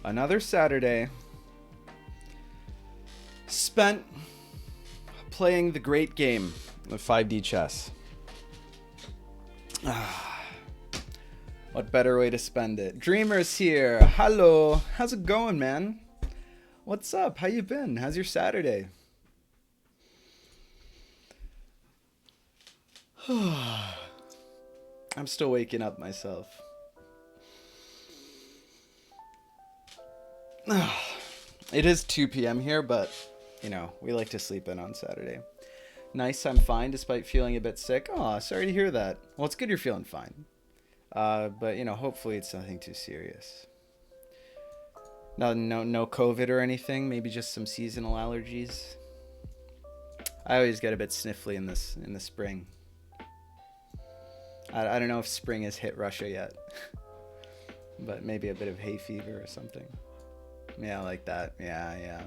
Another Saturday spent playing the great game of 5D chess. What better way to spend it? Dreamer's here. Hello. How's it going, man? What's up? How you been? How's your Saturday? I'm still waking up myself. It is 2 p.m. here, but, you know, we like to sleep in on Saturday. Nice, I'm fine despite feeling a bit sick. Oh, sorry to hear that. Well, it's good you're feeling fine. But, you know, hopefully it's nothing too serious. No COVID or anything. Maybe just some seasonal allergies. I always get a bit sniffly in the spring. I don't know if spring has hit Russia yet. But maybe a bit of hay fever or something. Yeah, like that. Yeah.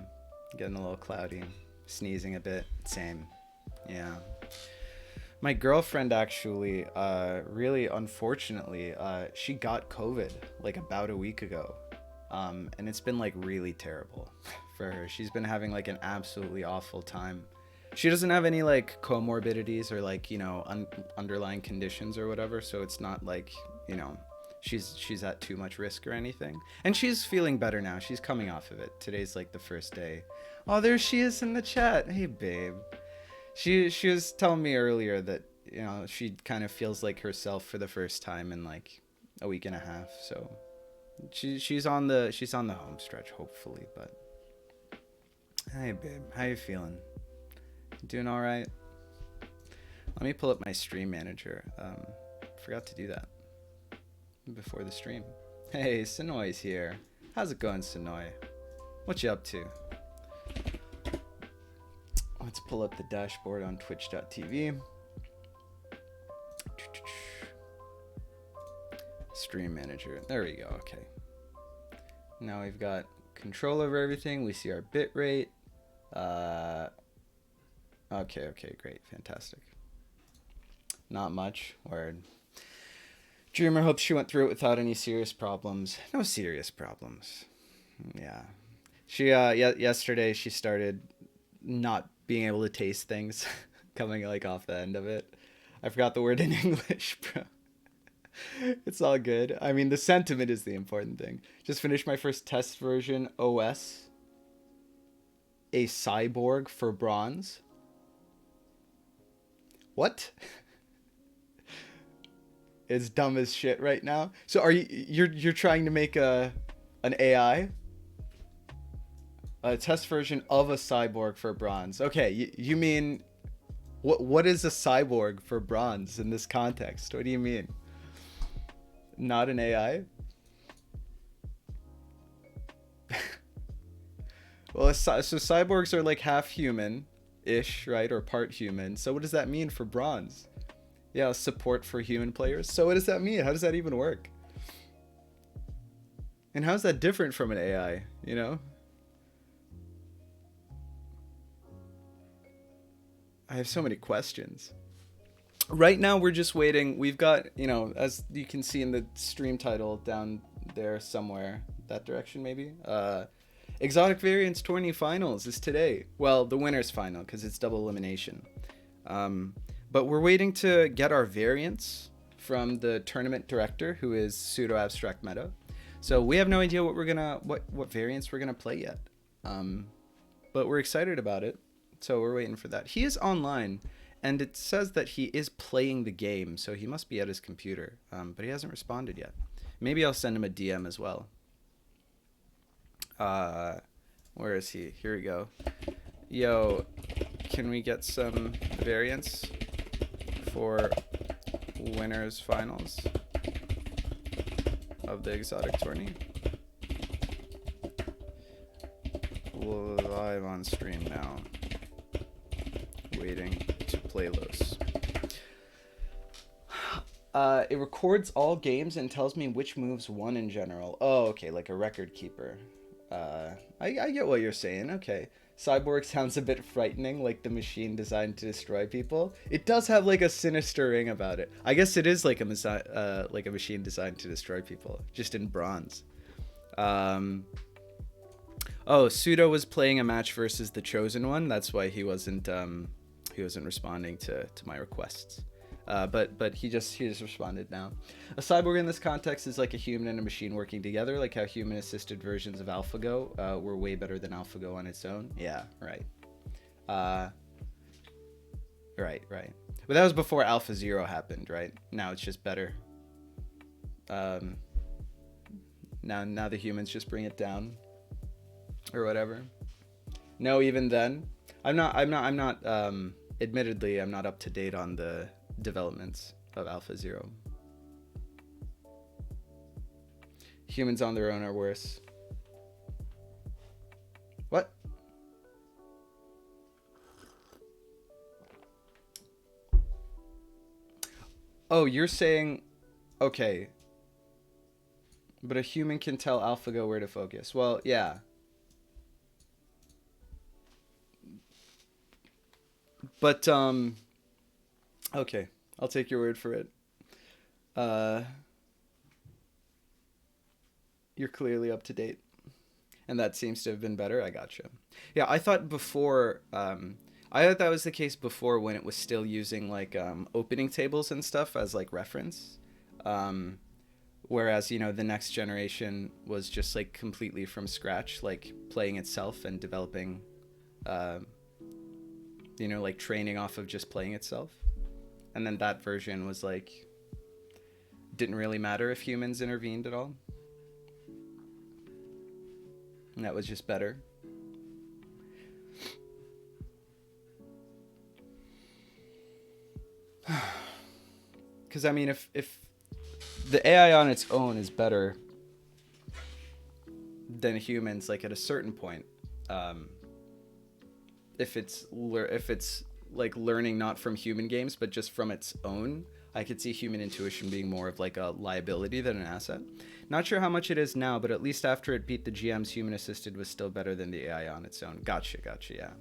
Getting a little cloudy. Sneezing a bit. Same. Yeah. My girlfriend actually, really unfortunately, she got COVID like about a week ago. And it's been like really terrible for her. She's been having like an absolutely awful time. She doesn't have any like comorbidities or like, you know, underlying conditions or whatever. So it's not like, you know, she's at too much risk or anything. And she's feeling better now. She's coming off of it. Today's like the first day. Oh, there she is in the chat. Hey, babe. She was telling me earlier that, you know, she kind of feels like herself for the first time in like a week and a half. So she's on the home stretch, hopefully. But hey, babe, how you feeling? Doing all right? Let me pull up my stream manager. Forgot to do that before the stream. Hey, Sonoy's here. How's it going, Sonoy? What you up to? Let's pull up the dashboard on twitch.tv. Stream manager. There we go. Okay. Now we've got control over everything. We see our bit rate. Okay, great. Fantastic. Not much. Word. Dreamer hopes she went through it without any serious problems. No serious problems. Yeah. She, yesterday she started not being able to taste things coming like off the end of it. I forgot the word in English, bro. It's all good. I mean, the sentiment is the important thing. Just finished my first test version OS. A cyborg for bronze. What? It's dumb as shit right now. So are you're trying to make an AI? A test version of a cyborg for bronze. Okay, you mean what is a cyborg for bronze in this context? What do you mean? Not an AI? Well, so cyborgs are like half human-ish, right? Or part human. So what does that mean for bronze? Yeah, support for human players. So what does that mean? How does that even work? And how's that different from an AI, you know? I have so many questions. Right now, we're just waiting. We've got, you know, as you can see in the stream title down there somewhere, that direction maybe. Exotic Variants Tourney Finals is today. Well, the winner's final because it's double elimination. But we're waiting to get our variants from the tournament director, who is Pseudo Abstract Meta. So we have no idea what variants we're gonna play yet. But we're excited about it. So we're waiting for that. He is online, and it says that he is playing the game, so he must be at his computer. But he hasn't responded yet. Maybe I'll send him a DM as well. Where is he? Here we go. Yo, can we get some variants for winners finals of the exotic tourney? Live on stream now. Waiting to play Los. It records all games and tells me which moves won in general. Oh, okay, like a record keeper. I get what you're saying. Okay. Cyborg sounds a bit frightening, like the machine designed to destroy people. It does have like a sinister ring about it. I guess it is like a machine designed to destroy people, just in bronze. Oh, Pseudo was playing a match versus the Chosen One. That's why he wasn't responding to my requests. But he just responded now. A cyborg in this context is like a human and a machine working together, like how human-assisted versions of AlphaGo were way better than AlphaGo on its own. Yeah, right. Right. But that was before Alpha Zero happened, right? Now it's just better. Now the humans just bring it down, or whatever. No, even then, I'm not. Admittedly, I'm not up to date on the developments of Alpha Zero. Humans on their own are worse. What? Oh, you're saying, okay, but a human can tell AlphaGo where to focus. Well, yeah. But, okay, I'll take your word for it. You're clearly up to date. And that seems to have been better. I gotcha. Yeah, I thought before, I thought that was the case before when it was still using like opening tables and stuff as like reference. Whereas, the next generation was just like completely from scratch, like playing itself and developing, like training off of just playing itself. And then that version was like, didn't really matter if humans intervened at all. And that was just better. Because, I mean, if the AI on its own is better than humans, like at a certain point, if it's like learning not from human games, but just from its own, I could see human intuition being more of like a liability than an asset. Not sure how much it is now, but at least after it beat the GMs, human assisted was still better than the AI on its own. Gotcha, yeah.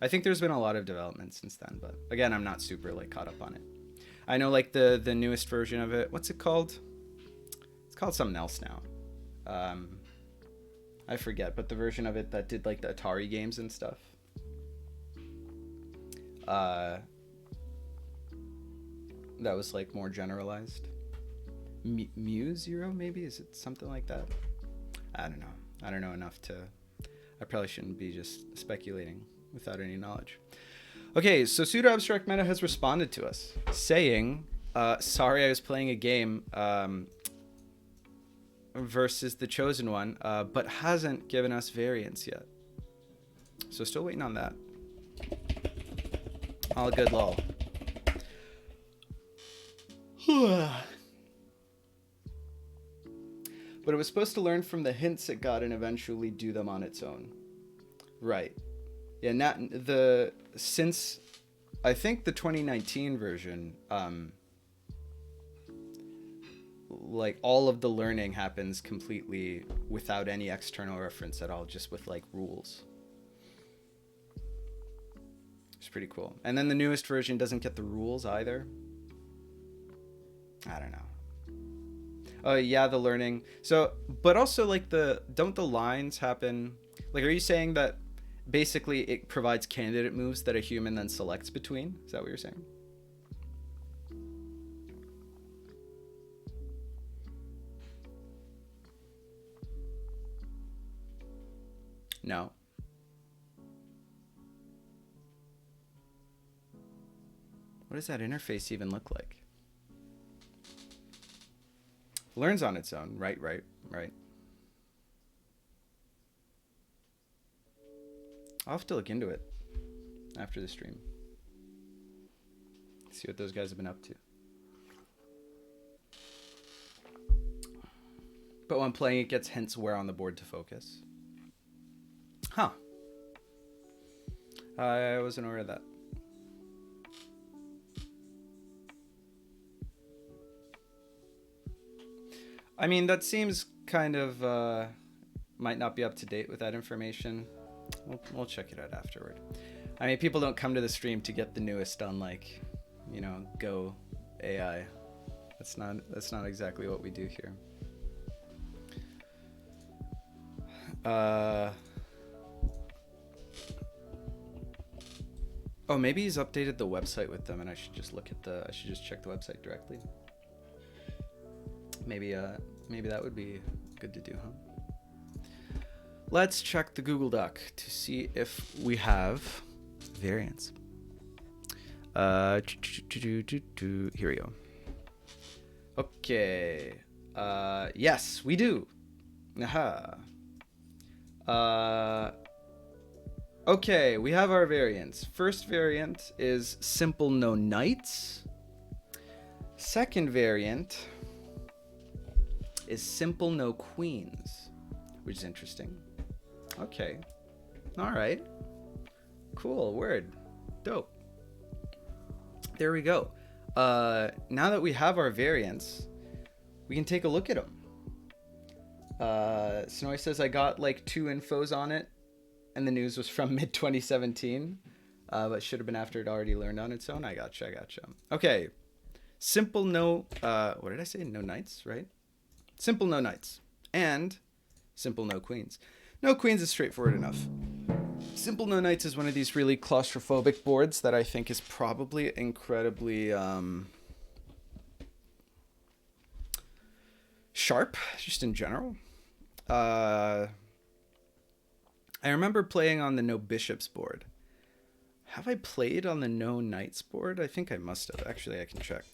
I think there's been a lot of development since then, but again, I'm not super like caught up on it. I know like the newest version of it, what's it called? It's called something else now. I forget, but the version of it that did like the Atari games and stuff. That was like more generalized. Mu Zero, maybe? Is it something like that? I don't know enough to... I probably shouldn't be just speculating without any knowledge. Okay, so Pseudo Abstract Meta has responded to us, saying, sorry, I was playing a game versus the Chosen One, but hasn't given us variants yet. So still waiting on that. All good, lol. But it was supposed to learn from the hints it got and eventually do them on its own. Right. Yeah, since I think the 2019 version, like all of the learning happens completely without any external reference at all, just with like rules. It's pretty cool. And then the newest version doesn't get the rules either. I don't know. Oh yeah, the learning. So, but also like don't the lines happen? Like, are you saying that basically it provides candidate moves that a human then selects between? Is that what you're saying? No. What does that interface even look like? Learns on its own. Right. I'll have to look into it after the stream. See what those guys have been up to. But when playing, it gets hints where on the board to focus. Huh. I wasn't aware of that. I mean, that seems kind of might not be up to date with that information. We'll check it out afterward. I mean, people don't come to the stream to get the newest on like, Go AI. That's not exactly what we do here. Oh, maybe he's updated the website with them, and I should just I should just check the website directly. Maybe that would be good to do, huh? Let's check the Google Doc to see if we have variants. Here we go. Okay. Yes, we do. Aha. Okay, we have our variants. First variant is simple no knights. Second variant is simple no queens, which is interesting. Okay. All right. Cool. Word. Dope. There we go. Now that we have our variants, we can take a look at them. Snowy says, I got like 2 infos on it, and the news was from mid-2017, but should have been after it already learned on its own. I gotcha. Okay. Simple no... what did I say? No knights, right? Simple no knights. And simple no queens. No queens is straightforward enough. Simple no knights is one of these really claustrophobic boards that I think is probably incredibly sharp, just in general. I remember playing on the no bishops board. Have I played on the no knights board? I think I must have. Actually, I can check.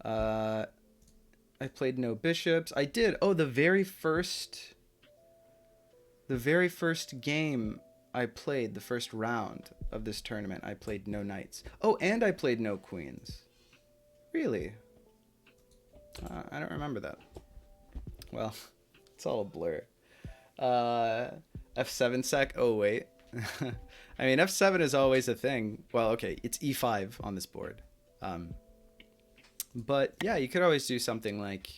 I played no bishops. I did. Oh, the very first game I played, the first round of this tournament, I played no knights. Oh, and I played no queens. Really? I don't remember that. Well, it's all a blur. F7 sec. Oh, wait. I mean, F7 is always a thing. Well, okay, it's E5 on this board. But yeah, you could always do something like,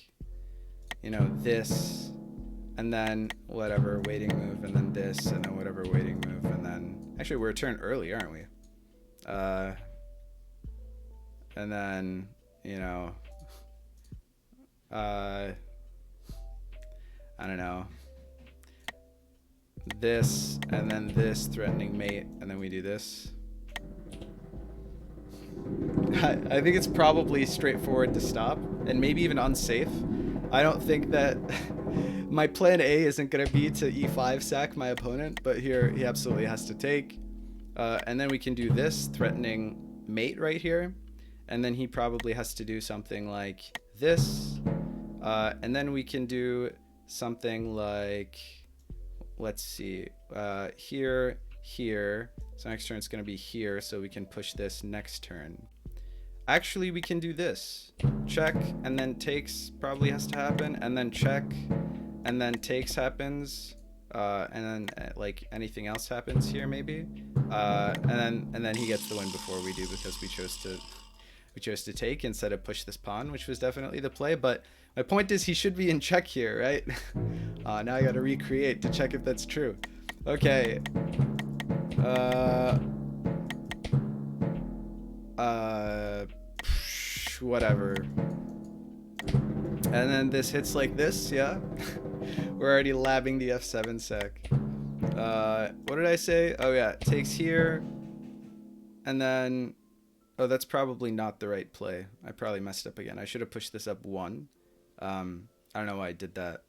you know, this, and then whatever waiting move, and then this, and then whatever waiting move, and then... Actually, we're a turn early, aren't we? And then, you know... I don't know. This, and then this, threatening mate, and then we do this. I think it's probably straightforward to stop, and maybe even unsafe. I don't think that... My plan A isn't going to be to E5 sack my opponent, but here he absolutely has to take. And then we can do this, threatening mate right here. And then he probably has to do something like this. And then we can do something like, let's see, here. So next turn it's going to be here, so we can push this next turn. Actually, we can do this. Check, and then takes probably has to happen, and then check, and then takes happens, and then like anything else happens here maybe, and then he gets the win before we do, because we chose to take instead of push this pawn, which was definitely the play. But my point is, he should be in check here, right? Now I got to recreate to check if that's true. Okay. Whatever. And then this hits like this, yeah? We're already labbing the F7 sec. What did I say? Oh yeah, it takes here. And then... Oh, that's probably not the right play. I probably messed up again. I should have pushed this up 1. I don't know why I did that.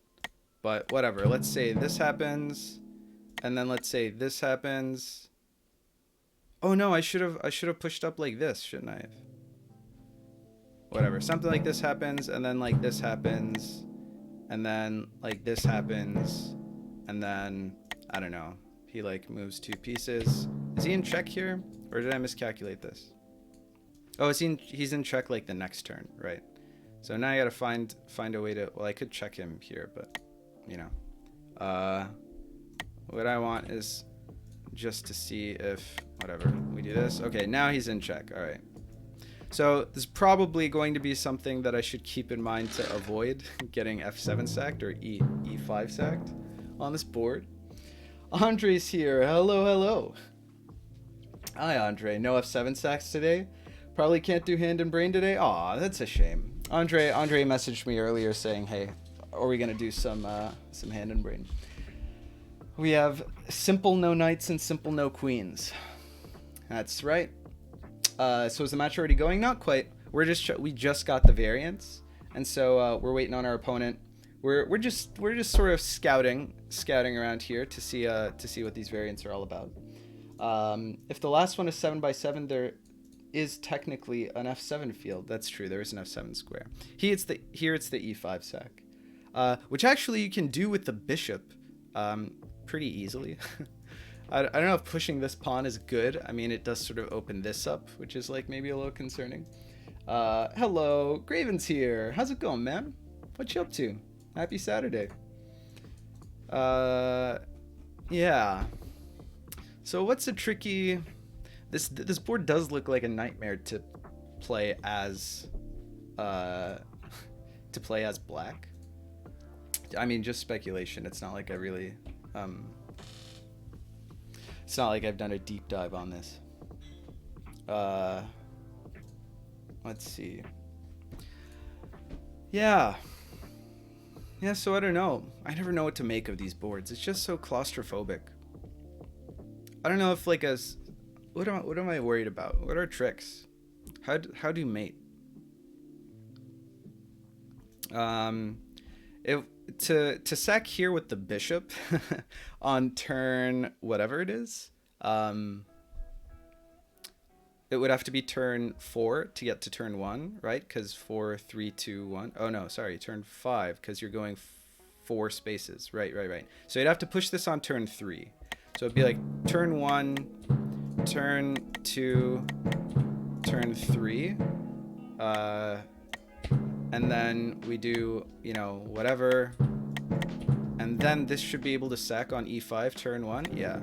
But whatever. Let's say this happens. And then let's say this happens. Oh no, I should have pushed up like this, shouldn't I have? Whatever. Something like this happens, and then like this happens, and then like this happens, and then I don't know. He like moves 2 pieces. Is he in check here, or did I miscalculate this? Oh, he's in check like the next turn, right? So now I gotta find a way to... Well, I could check him here, but you know, what I want is just to see if whatever we do this. Okay, now he's in check. All right. So this is probably going to be something that I should keep in mind to avoid getting F7 sacked or E5 sacked on this board. Andre's here. Hello. Hi, Andre. No F7 sacks today. Probably can't do hand and brain today. Aw, that's a shame. Andre messaged me earlier saying, hey, are we gonna do some hand and brain? We have simple no knights and simple no queens. That's right. So is the match already going? Not quite. We just got the variants, and so we're waiting on our opponent. We're just sort of scouting around here to see what these variants are all about. If the last one is 7x7, there is technically an F7 field. That's true. There is an F7 square. Here it's the E5 sack, which actually you can do with the bishop pretty easily. I don't know if pushing this pawn is good. I mean, it does sort of open this up, which is like maybe a little concerning. Hello, Graven's here. How's it going, man? What you up to? Happy Saturday. Yeah. So what's a tricky... This board does look like a nightmare to play as black. I mean, just speculation. It's not like I really it's not like I've done a deep dive on this. Let's see. Yeah, so I don't know. I never know what to make of these boards. It's just so claustrophobic. I don't know if like what am I worried about? What are tricks? How do you mate? To sack here with the bishop on turn whatever it is, it would have to be turn 4 to get to turn 1, right? Because 4, 3, 2, 1. Oh no, sorry, turn 5 because you're going 4 spaces. Right. So you'd have to push this on turn 3. So it'd be like turn 1, turn 2, turn 3. And then we do, whatever. And then this should be able to sack on E5 turn 1. Yeah.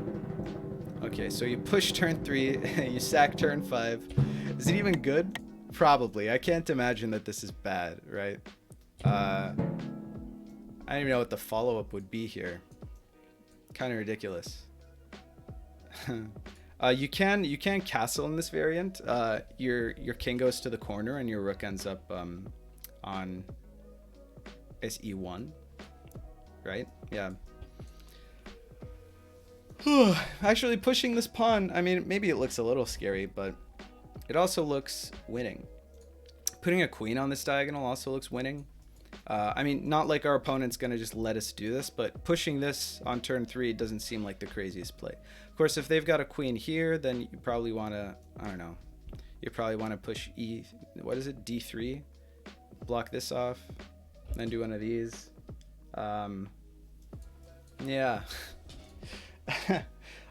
Okay, so you push turn 3, you sack turn 5. Is it even good? Probably. I can't imagine that this is bad, right? I don't even know what the follow-up would be here. Kind of ridiculous. You can castle in this variant. Your king goes to the corner and your rook ends up on SE1, right? Yeah. Actually, pushing this pawn, I mean, maybe it looks a little scary, but it also looks winning. Putting a queen on this diagonal also looks winning. I mean, not like our opponent's going to just let us do this, but pushing this on turn 3 doesn't seem like the craziest play. Of course, if they've got a queen here, then you probably want to, I don't know, you probably want to push D3, block this off, then do one of these. Yeah.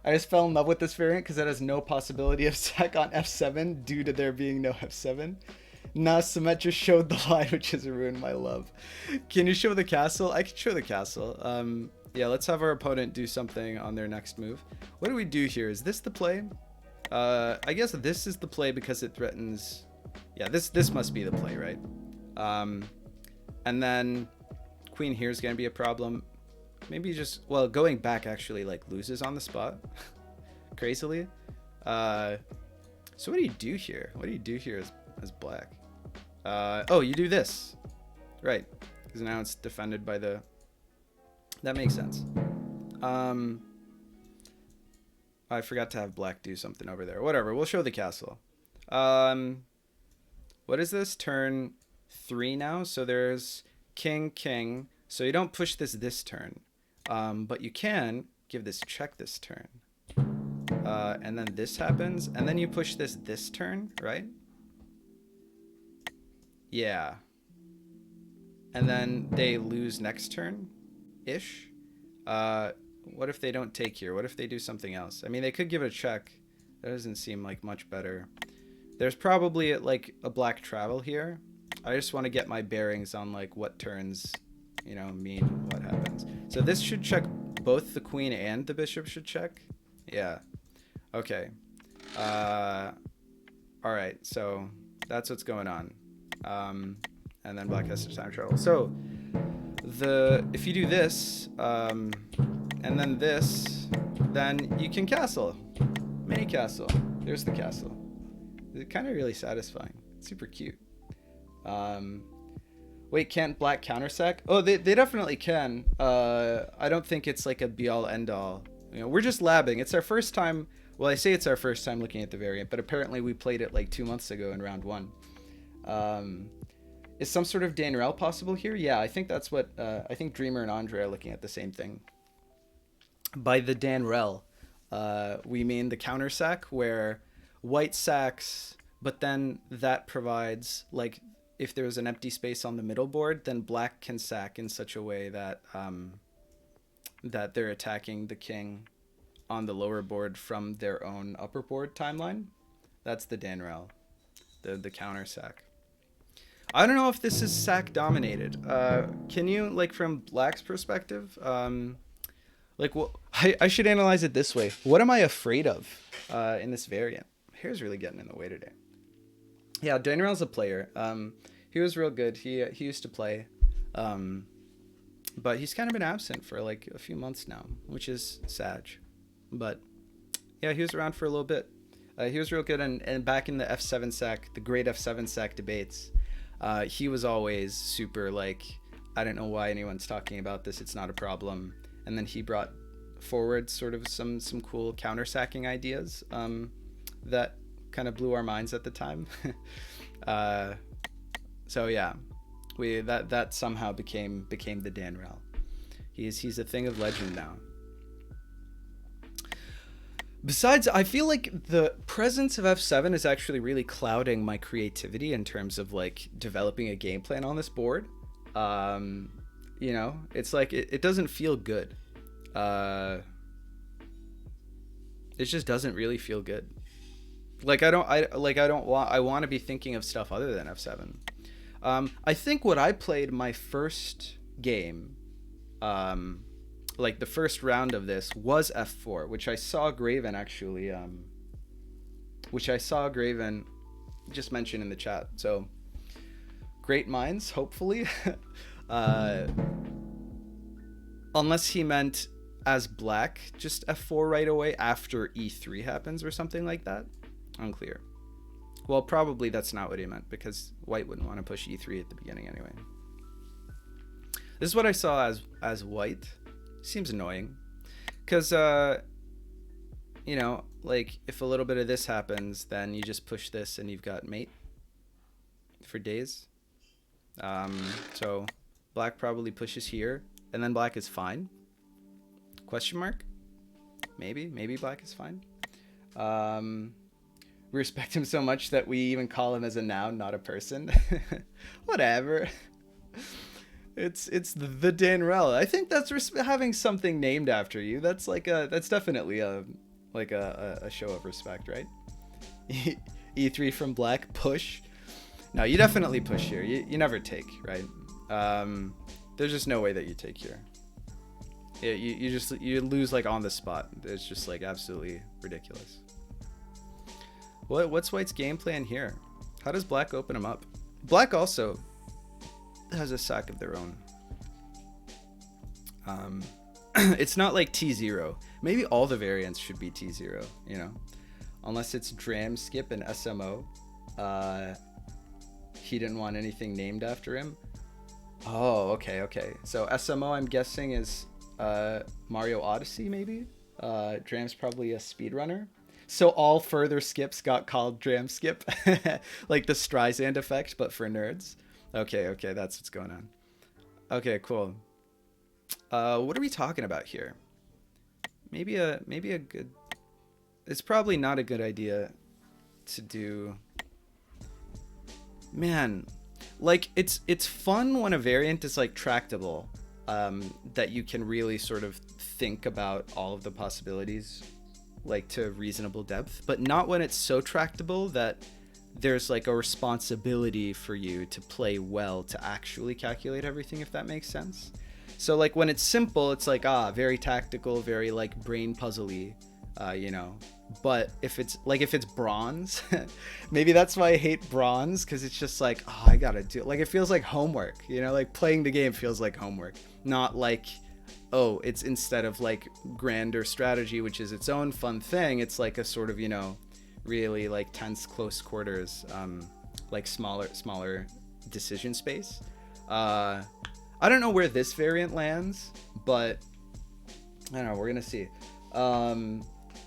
I just fell in love with this variant because it has no possibility of sack on F7 due to there being no F7. Nah, Symmetra showed the line, which has ruined my love. Can you show the castle? I can show the castle. Yeah, let's have our opponent do something on their next move. What do we do here? Is this the play? I guess this is the play because it threatens... Yeah, this must be the play, right? And then queen here is going to be a problem. Maybe just... Well, going back actually like loses on the spot. Crazily. So what do you do here? What do you do here as black? Oh, you do this. Right. Because now it's defended by the... That makes sense. I forgot to have black do something over there. Whatever, we'll show the castle. What is this? Turn 3 now. So there's king, king. So you don't push this turn. But you can give this check this turn. And then this happens. And then you push this turn, right? Yeah. And then they lose next turn-ish. What if they don't take here? What if they do something else? I mean, they could give it a check. That doesn't seem like much better. There's probably like a black travel here. I just want to get my bearings on like what turns, mean what happens. So this should check both the queen and the bishop should check. Yeah. Okay. All right. So that's what's going on. And then black has to time travel. So if you do this, and then this, then you can castle. Mini castle. There's the castle. It's kind of really satisfying. It's super cute. Wait, can't black countersack? Oh, they definitely can. I don't think it's like a be all end all. We're just labbing. It's our first time Well, I say it's our first time looking at the variant, but apparently we played it like 2 months ago in round 1. Is some sort of Danrel possible here? Yeah, I think that's what I think Dreamer and Andre are looking at the same thing. By the Danrel, we mean the counter sack where white sacks, but then that provides, like, if there's an empty space on the middle board, then black can sack in such a way that that they're attacking the king on the lower board from their own upper board timeline. That's the Danrel, the counter sack. I don't know if this is sack dominated. Can you, like, from black's perspective, like, well, I should analyze it this way. What am I afraid of in this variant? Hair's really getting in the way today. Yeah, Danrel's a player. He was real good. He used to play, but he's kind of been absent for like a few months now, which is sad. But yeah, he was around for a little bit. He was real good, and back in the F7 sack, the great F7 sack debates, he was always super like, I don't know why anyone's talking about this. It's not a problem. And then he brought forward sort of some cool counter sacking ideas that kind of blew our minds at the time. So yeah, that somehow became the Danrel. He's a thing of legend now. Besides, I feel like the presence of F7 is actually really clouding my creativity in terms of like developing a game plan on this board. You know, it's like it doesn't feel good. It just doesn't really feel good. Like I want to be thinking of stuff other than F7. I think what I played my first game, like the first round of this, was F4, which I saw Graven actually, just mention in the chat. So great minds, hopefully. Unless he meant as black, just F4 right away after E3 happens or something like that. Unclear. Well, probably that's not what he meant, because white wouldn't want to push E3 at the beginning anyway. This is what I saw as white. Seems annoying. Because, you know, like, if a little bit of this happens, then you just push this and you've got mate for days. So black probably pushes here, and then black is fine. Question mark? Maybe black is fine. We respect him so much that we even call him as a noun, not a person. Whatever. It's the Danrel. I think that's having something named after you. That's like that's definitely a show of respect, right? E3 from black, push. No, you definitely push here. You never take, right? There's just no way that you take here. Yeah, you lose like on the spot. It's just like absolutely ridiculous. What's white's game plan here? How does black open him up? Black also has a sack of their own. It's not like T0. Maybe all the variants should be T0, you know? Unless it's Dram, Skip, and SMO. He didn't want anything named after him. Oh, okay. So SMO, I'm guessing, is Mario Odyssey, maybe? Dram's probably a speedrunner. So all further skips got called Dram Skip. Like the Streisand effect, but for nerds. Okay, that's what's going on. Okay, cool. What are we talking about here? Maybe a good... It's probably not a good idea to do... Man, like, it's fun when a variant is, like, tractable. That you can really sort of think about all of the possibilities, like, to reasonable depth. But not when it's so tractable that there's, like, a responsibility for you to play well to actually calculate everything, if that makes sense. So, like, when it's simple, it's like, very tactical, very, like, brain puzzly, you know. But if it's bronze, maybe that's why I hate bronze, because it's just like, I gotta do it. Like, it feels like homework, you know, like playing the game feels like homework, not like, it's instead of like grander strategy, which is its own fun thing, it's like a sort of, you know, really like tense close quarters, like smaller decision space. I don't know where this variant lands, but I don't know, we're gonna see.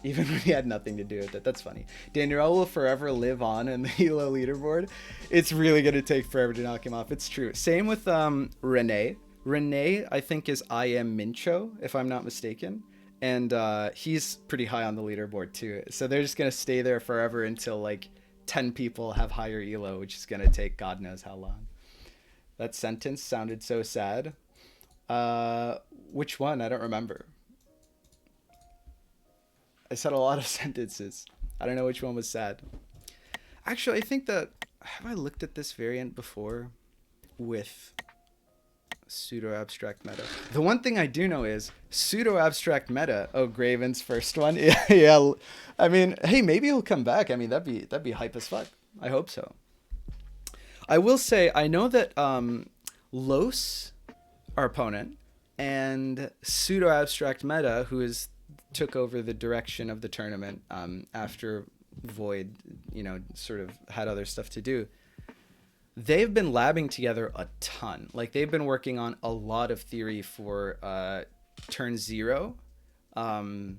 even when he had nothing to do with it. That's funny. Daniel will forever live on in the Elo leaderboard. It's really going to take forever to knock him off. It's true. Same with Renee. Renee, I think, is I am Mincho, if I'm not mistaken. And he's pretty high on the leaderboard too. So they're just going to stay there forever until like 10 people have higher Elo, which is going to take God knows how long. That sentence sounded so sad. Which one? I don't remember. I said a lot of sentences. I don't know which one was sad. Actually, I think that... Have I looked at this variant before with pseudo-abstract meta? The one thing I do know is pseudo-abstract meta. Oh, Graven's first one. Yeah. I mean, hey, maybe he'll come back. I mean, that'd be hype as fuck. I hope so. I will say, I know that Los, our opponent, and pseudo-abstract meta, who took over the direction of the tournament after Void, sort of had other stuff to do. They've been labbing together a ton. Like, they've been working on a lot of theory for turn 0. Oh,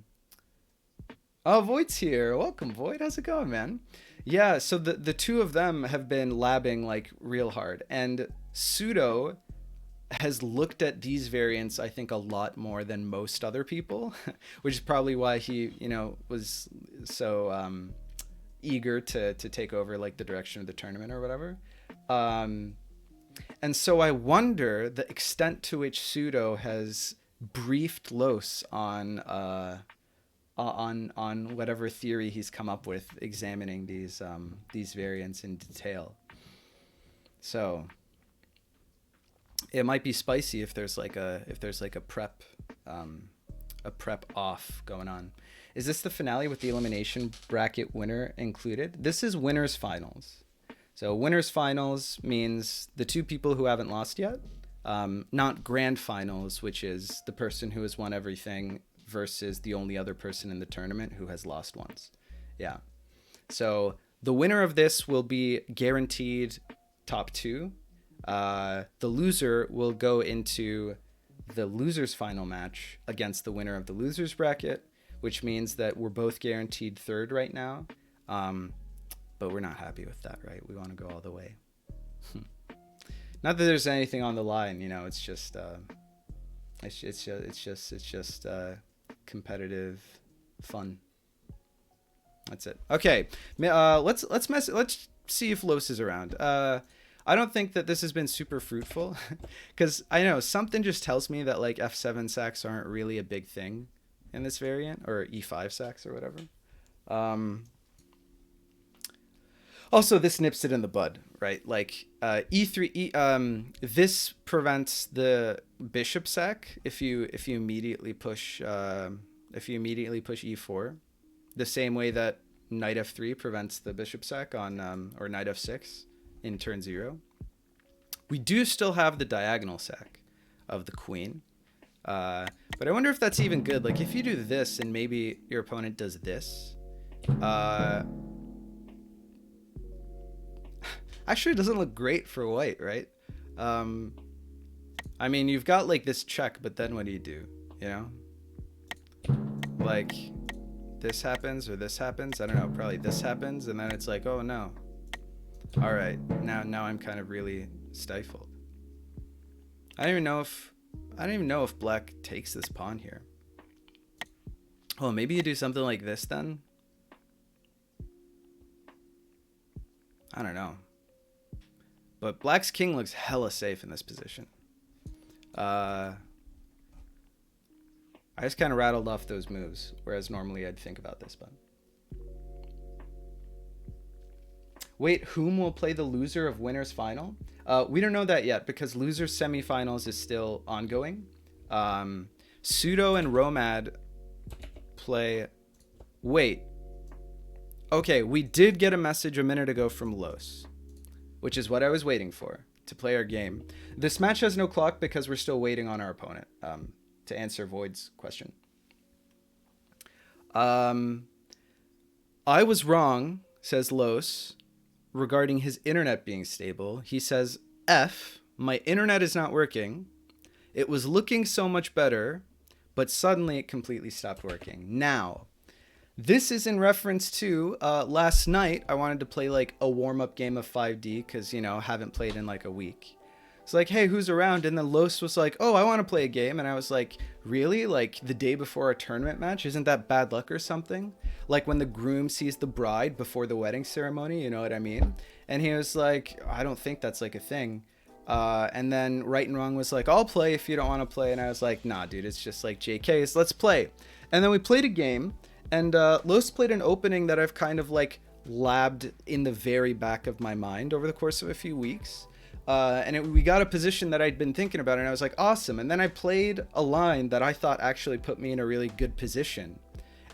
Void's here. Welcome, Void. How's it going, man? Yeah, so the two of them have been labbing like real hard, and Pseudo has looked at these variants, I think, a lot more than most other people, which is probably why he, was so eager to take over like the direction of the tournament or whatever. And so I wonder the extent to which Pseudo has briefed Los on whatever theory he's come up with, examining these variants in detail. So it might be spicy if there's like a prep off going on. Is this the finale with the elimination bracket winner included? This is winners finals. So winners finals means the two people who haven't lost yet, not grand finals, which is the person who has won everything versus the only other person in the tournament who has lost once. Yeah. So the winner of this will be guaranteed top 2. The loser will go into the loser's final match against the winner of the loser's bracket, which means that we're both guaranteed 3rd right now. But we're not happy with that, right? We want to go all the way. Not that there's anything on the line, it's just competitive fun. That's it. Okay. Let's see if Los is around. I don't think that this has been super fruitful because I know something just tells me that like F7 sacks aren't really a big thing in this variant, or E5 sacks or whatever. Also, this nips it in the bud, right? Like E3, this prevents the bishop sack if you immediately push E4, the same way that knight F3 prevents the bishop sack on or knight F6 in turn 0. We do still have the diagonal sack of the queen, but I wonder if that's even good. Like if you do this and maybe your opponent does this. Actually, it doesn't look great for white, right? I mean, you've got like this check, but then what do you do? Like this happens or this happens. I don't know. Probably this happens, and then it's like, oh no. All right, now I'm kind of really stifled. I don't even know if black takes this pawn here. Oh, maybe you do something like this then. I don't know. But black's king looks hella safe in this position. I just kind of rattled off those moves, whereas normally I'd think about this, but. Wait, whom will play the loser of winner's final? We don't know that yet because loser's semifinals is still ongoing. Pseudo and Romad play... Wait. Okay, we did get a message a minute ago from Los, which is what I was waiting for, to play our game. This match has no clock because we're still waiting on our opponent to answer Void's question. I was wrong, says Los, regarding his internet being stable. He says, my internet is not working. It was looking so much better, but suddenly it completely stopped working. Now, This is in reference to last night. I wanted to play like a warm-up game of 5D because, you know, haven't played in like a week. It's like, hey, who's around? And then Los was like, oh, I want to play a game. And I was like, really? Like the day before a tournament match? Isn't that bad luck or something? Like when the groom sees the bride before the wedding ceremony, you know what I mean? And he was like, I don't think that's like a thing. And then Right and Wrong was like, I'll play if you don't want to play. And I was like, nah, dude, it's just like JK's. Let's play. And then we played a game. And Los played an opening that I've kind of like labbed in the very back of my mind over the course of a few weeks. We got a position that I'd been thinking about, and I was like, awesome. And then I played a line that I thought actually put me in a really good position.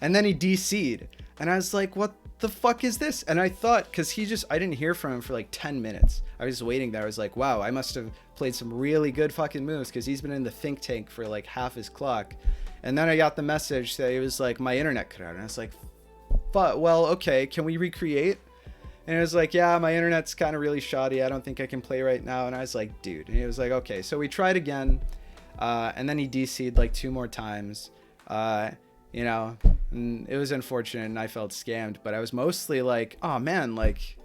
And then he DC'd. And I was like, what the fuck is this? And I thought, because I didn't hear from him for like 10 minutes. I was waiting there. I was like, wow, I must have played some really good fucking moves because he's been in the think tank for like half his clock. And then I got the message that it was like, my internet cut out. And I was like, but well, okay, can we recreate? And it was like, yeah, my internet's kind of really shoddy. I don't think I can play right now. And I was like, dude. And he was like, okay. So we tried again. And then he DC'd like 2 more times. You know, and it was unfortunate and I felt scammed. But I was mostly like, oh, man, like,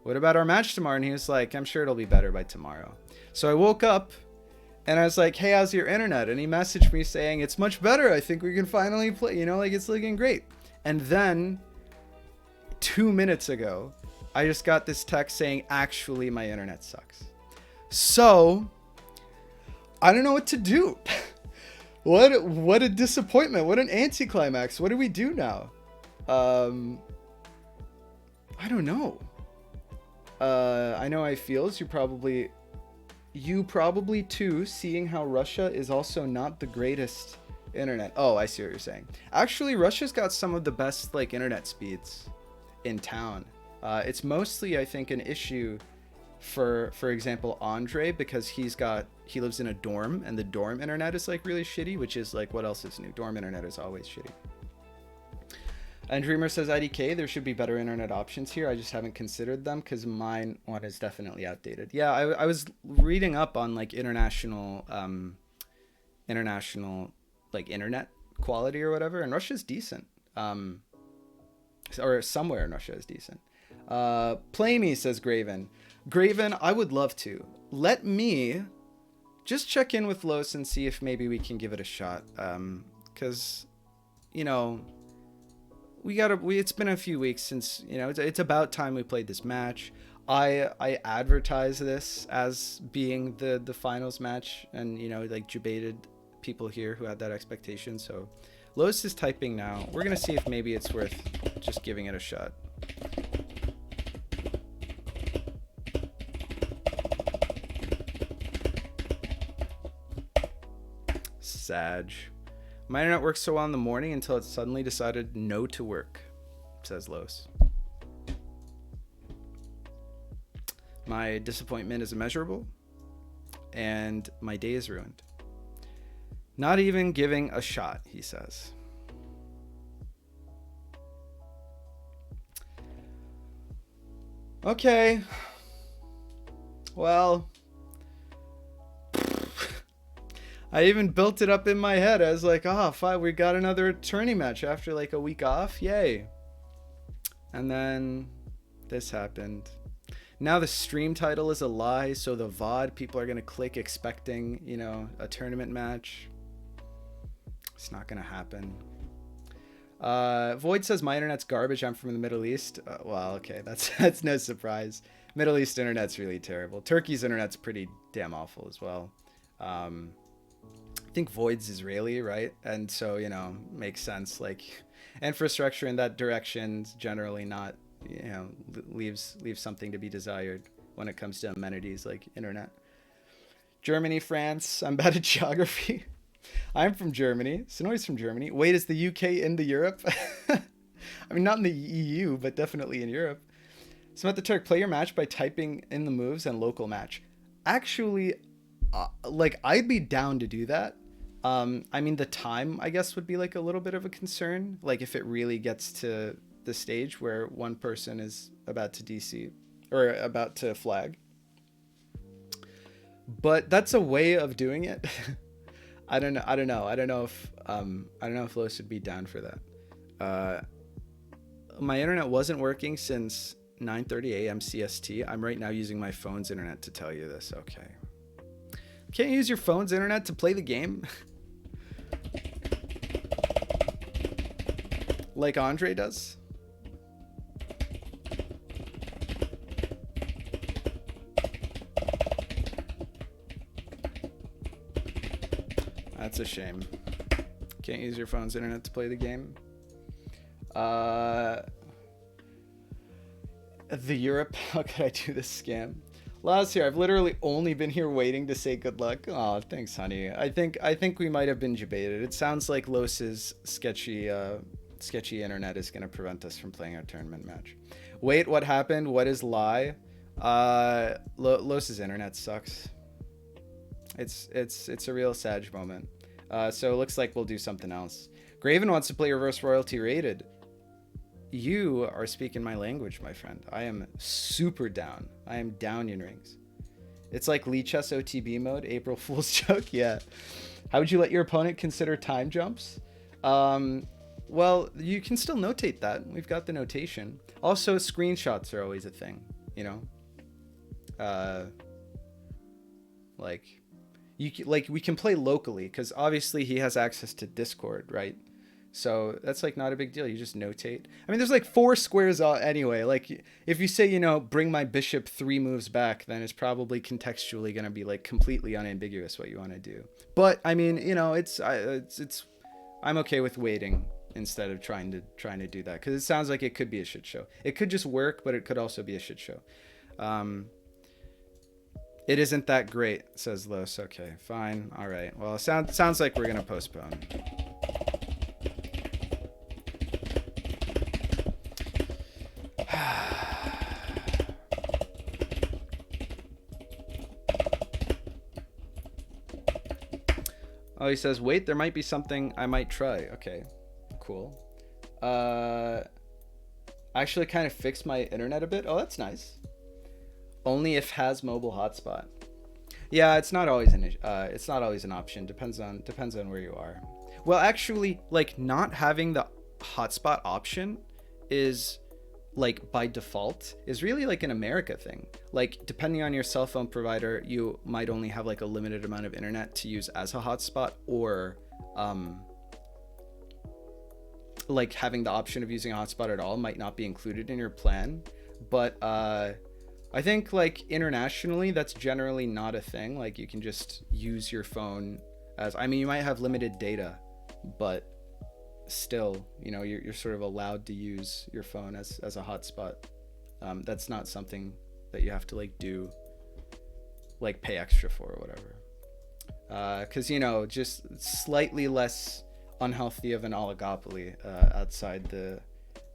what about our match tomorrow? And he was like, I'm sure it'll be better by tomorrow. So I woke up and I was like, hey, how's your internet? And he messaged me saying, it's much better. I think we can finally play. You know, like it's looking great. And then 2 minutes ago, I just got this text saying, actually, my internet sucks. So, I don't know what to do. What a disappointment. What an anticlimax. What do we do now? I don't know. I know how it feels. You probably too, seeing how Russia is also not the greatest internet. Oh, I see what you're saying. Actually, Russia's got some of the best like internet speeds in town. It's mostly, I think, an issue for example, Andre, because he lives in a dorm and the dorm internet is like really shitty, which is like, what else is new? Dorm internet is always shitty. And Dreamer says, IDK, there should be better internet options here. I just haven't considered them because mine one is definitely outdated. Yeah, I was reading up on like international like internet quality or whatever, and Russia's decent. Or somewhere in Russia is decent. Play me, says Graven. Graven, I would love to. Let me just check in with Los and see if maybe we can give it a shot. Because, you know, it's been a few weeks since, you know, it's about time we played this match. I advertise this as being the finals match, and, you know, like debated people here who had that expectation. So Los is typing now. We're going to see if maybe it's worth just giving it a shot. Sag. My internet works so well in the morning until it suddenly decided no to work, says Los. My disappointment is immeasurable, and my day is ruined. Not even giving a shot, he says. Okay. Well, I even built it up in my head. I was like, oh, fine, we got another tourney match after like a week off. Yay. And then this happened. Now the stream title is a lie, so the VOD, people are going to click expecting, you know, a tournament match. It's not going to happen. Void says my internet's garbage. I'm from the Middle East. Well, okay, that's no surprise. Middle East internet's really terrible. Turkey's internet's pretty damn awful as well. I think Void's Israeli, right? And so, you know, makes sense. Like, infrastructure in that direction's generally not, you know, leaves something to be desired when it comes to amenities like internet. Germany, France. I'm bad at geography. I'm from Germany. Sonoy's from Germany. Wait, is the UK into Europe? I mean, not in the EU, but definitely in Europe. Samantha Turk, play your match by typing in the moves and local match. Actually, like, I'd be down to do that. I mean, the time, I guess, would be like a little bit of a concern. Like if it really gets to the stage where one person is about to DC or about to flag. But that's a way of doing it. I don't know if Los would be down for that. my internet wasn't working since 9:30 a.m. CST. I'm right now using my phone's internet to tell you this. Okay. Can't you use your phone's internet to play the game? Like Andre does? That's a shame. Can't use your phone's internet to play the game. The Europe, how could I do this scam? Last year, I've literally only been here waiting to say good luck. Oh, thanks, honey. I think we might have been debated. It sounds like Los's sketchy internet is gonna prevent us from playing our tournament match. Wait, what happened? What is lie? Los's internet sucks. It's a real Sag moment. So it looks like we'll do something else. Graven wants to play reverse royalty rated. You are speaking my language, my friend. I am super down. I am down in rings. It's like Lee Chess OTB mode, April Fool's joke. Yeah. How would you let your opponent consider time jumps? Well, you can still notate that. We've got the notation. Also, screenshots are always a thing, you know? We can play locally because obviously he has access to Discord, right? So that's like not a big deal. You just notate. I mean, there's like 4 squares anyway. Like if you say, you know, bring my bishop 3 moves back, then it's probably contextually going to be like completely unambiguous what you want to do. But I mean, you know, I'm okay with waiting instead of trying to do that because it sounds like it could be a shit show. It could just work, but it could also be a shit show. It isn't that great, says Los. Okay, fine. All right. Well, sounds like we're going to postpone. Oh, he says, wait, there might be something I might try. Okay, cool. Actually kind of fixed my internet a bit. Oh, that's nice. Only if has mobile hotspot. Yeah, it's not always an option. Depends on where you are. Well, actually, like not having the hotspot option is like by default is really like an America thing. Like depending on your cell phone provider, you might only have like a limited amount of internet to use as a hotspot, or like having the option of using a hotspot at all might not be included in your plan. But I think like internationally, that's generally not a thing. Like you can just use your phone as, I mean, you might have limited data, but still, you know, you're sort of allowed to use your phone as a hotspot. That's not something that you have to like do, like pay extra for or whatever. Because, you know, just slightly less unhealthy of an oligopoly outside the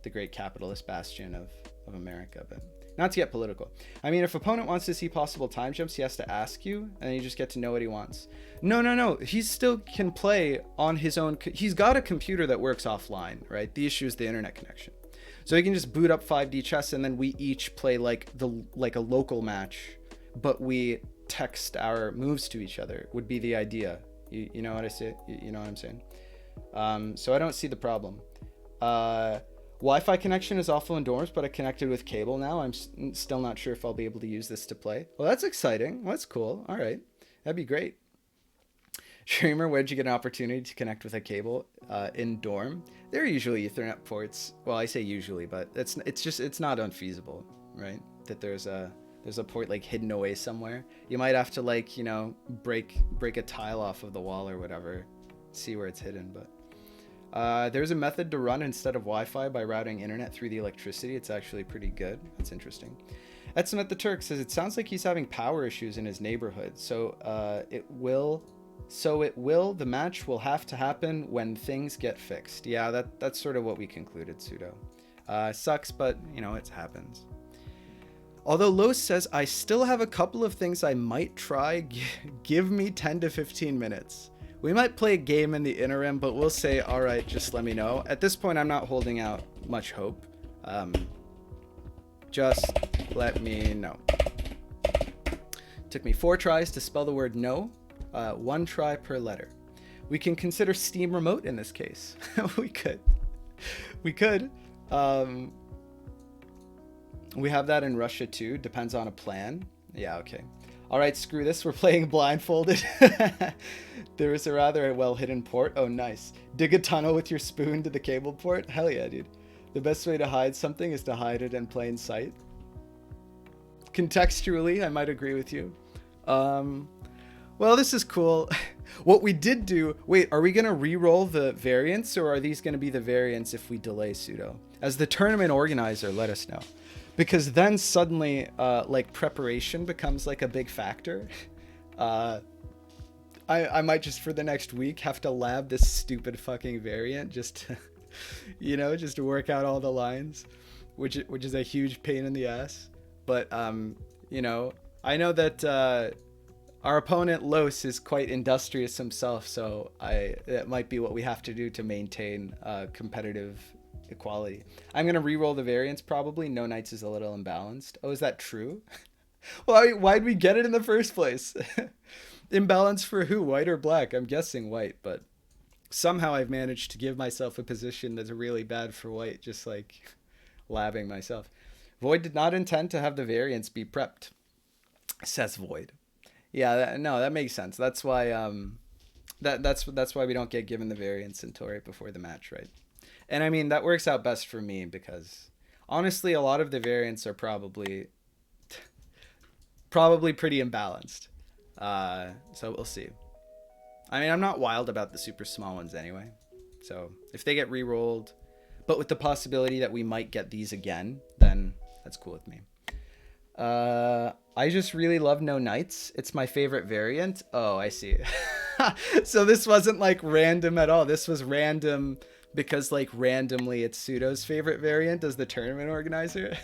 great capitalist bastion of America. But not to get political. I mean, if opponent wants to see possible time jumps, he has to ask you, and you just get to know what he wants. No. He still can play on his own. He's got a computer that works offline, right? The issue is the internet connection. So he can just boot up 5D chess, and then we each play like a local match, but we text our moves to each other. Would be the idea. You know what I say? You know what I'm saying? So I don't see the problem. Wi-Fi connection is awful in dorms, but I connected with cable now. I'm still not sure if I'll be able to use this to play. Well, that's exciting. Well, that's cool. All right. That'd be great. Streamer, where'd you get an opportunity to connect with a cable in dorm? They're usually Ethernet ports. Well, I say usually, but it's not unfeasible, right? That there's a port like hidden away somewhere. You might have to like, you know, break a tile off of the wall or whatever, see where it's hidden, but there's a method to run instead of Wi-Fi by routing internet through the electricity. It's actually pretty good. That's interesting. Etzemet the Turk says, it sounds like he's having power issues in his neighborhood. So the match will have to happen when things get fixed. Yeah, that's sort of what we concluded, Pseudo. Sucks, but you know, it happens. Although Los says, I still have a couple of things I might try. Give me 10 to 15 minutes. We might play a game in the interim, but we'll say, all right, just let me know. At this point, I'm not holding out much hope. Just let me know. Took me 4 tries to spell the word no, 1 try per letter. We can consider Steam Remote in this case. We could. Um, we have that in Russia too. Depends on a plan. Yeah, okay. All right, screw this. We're playing blindfolded. There is a rather well-hidden port. Oh, nice. Dig a tunnel with your spoon to the cable port. Hell yeah, dude. The best way to hide something is to hide it in plain sight. Contextually, I might agree with you. Well, this is cool. What we did do... Wait, are we going to re-roll the variants, or are these going to be the variants if we delay pseudo? As the tournament organizer, let us know. Because then suddenly, like, preparation becomes, like, a big factor. I might just, for the next week, have to lab this stupid fucking variant just to, you know, just to work out all the lines, which is a huge pain in the ass. But, you know, I know that our opponent, Los, is quite industrious himself, so that might be what we have to do to maintain competitive equality. I'm going to re-roll the variants probably. No Knights is a little imbalanced. Oh, is that true? Why'd we get it in the first place? Imbalance for who? White or black? I'm guessing white, but somehow I've managed to give myself a position that's really bad for white, just like labbing myself. Void did not intend to have the variants be prepped, says Void. Yeah, that makes sense. That's why that's why we don't get given the variants until right before the match, right? And I mean, that works out best for me because honestly, a lot of the variants are probably pretty imbalanced. So we'll see. I mean, I'm not wild about the super small ones anyway. So if they get re-rolled, but with the possibility that we might get these again, then that's cool with me. I just really love No Knights. It's my favorite variant. Oh, I see. So this wasn't like random at all. This was random because like randomly it's Pseudo's favorite variant as the tournament organizer.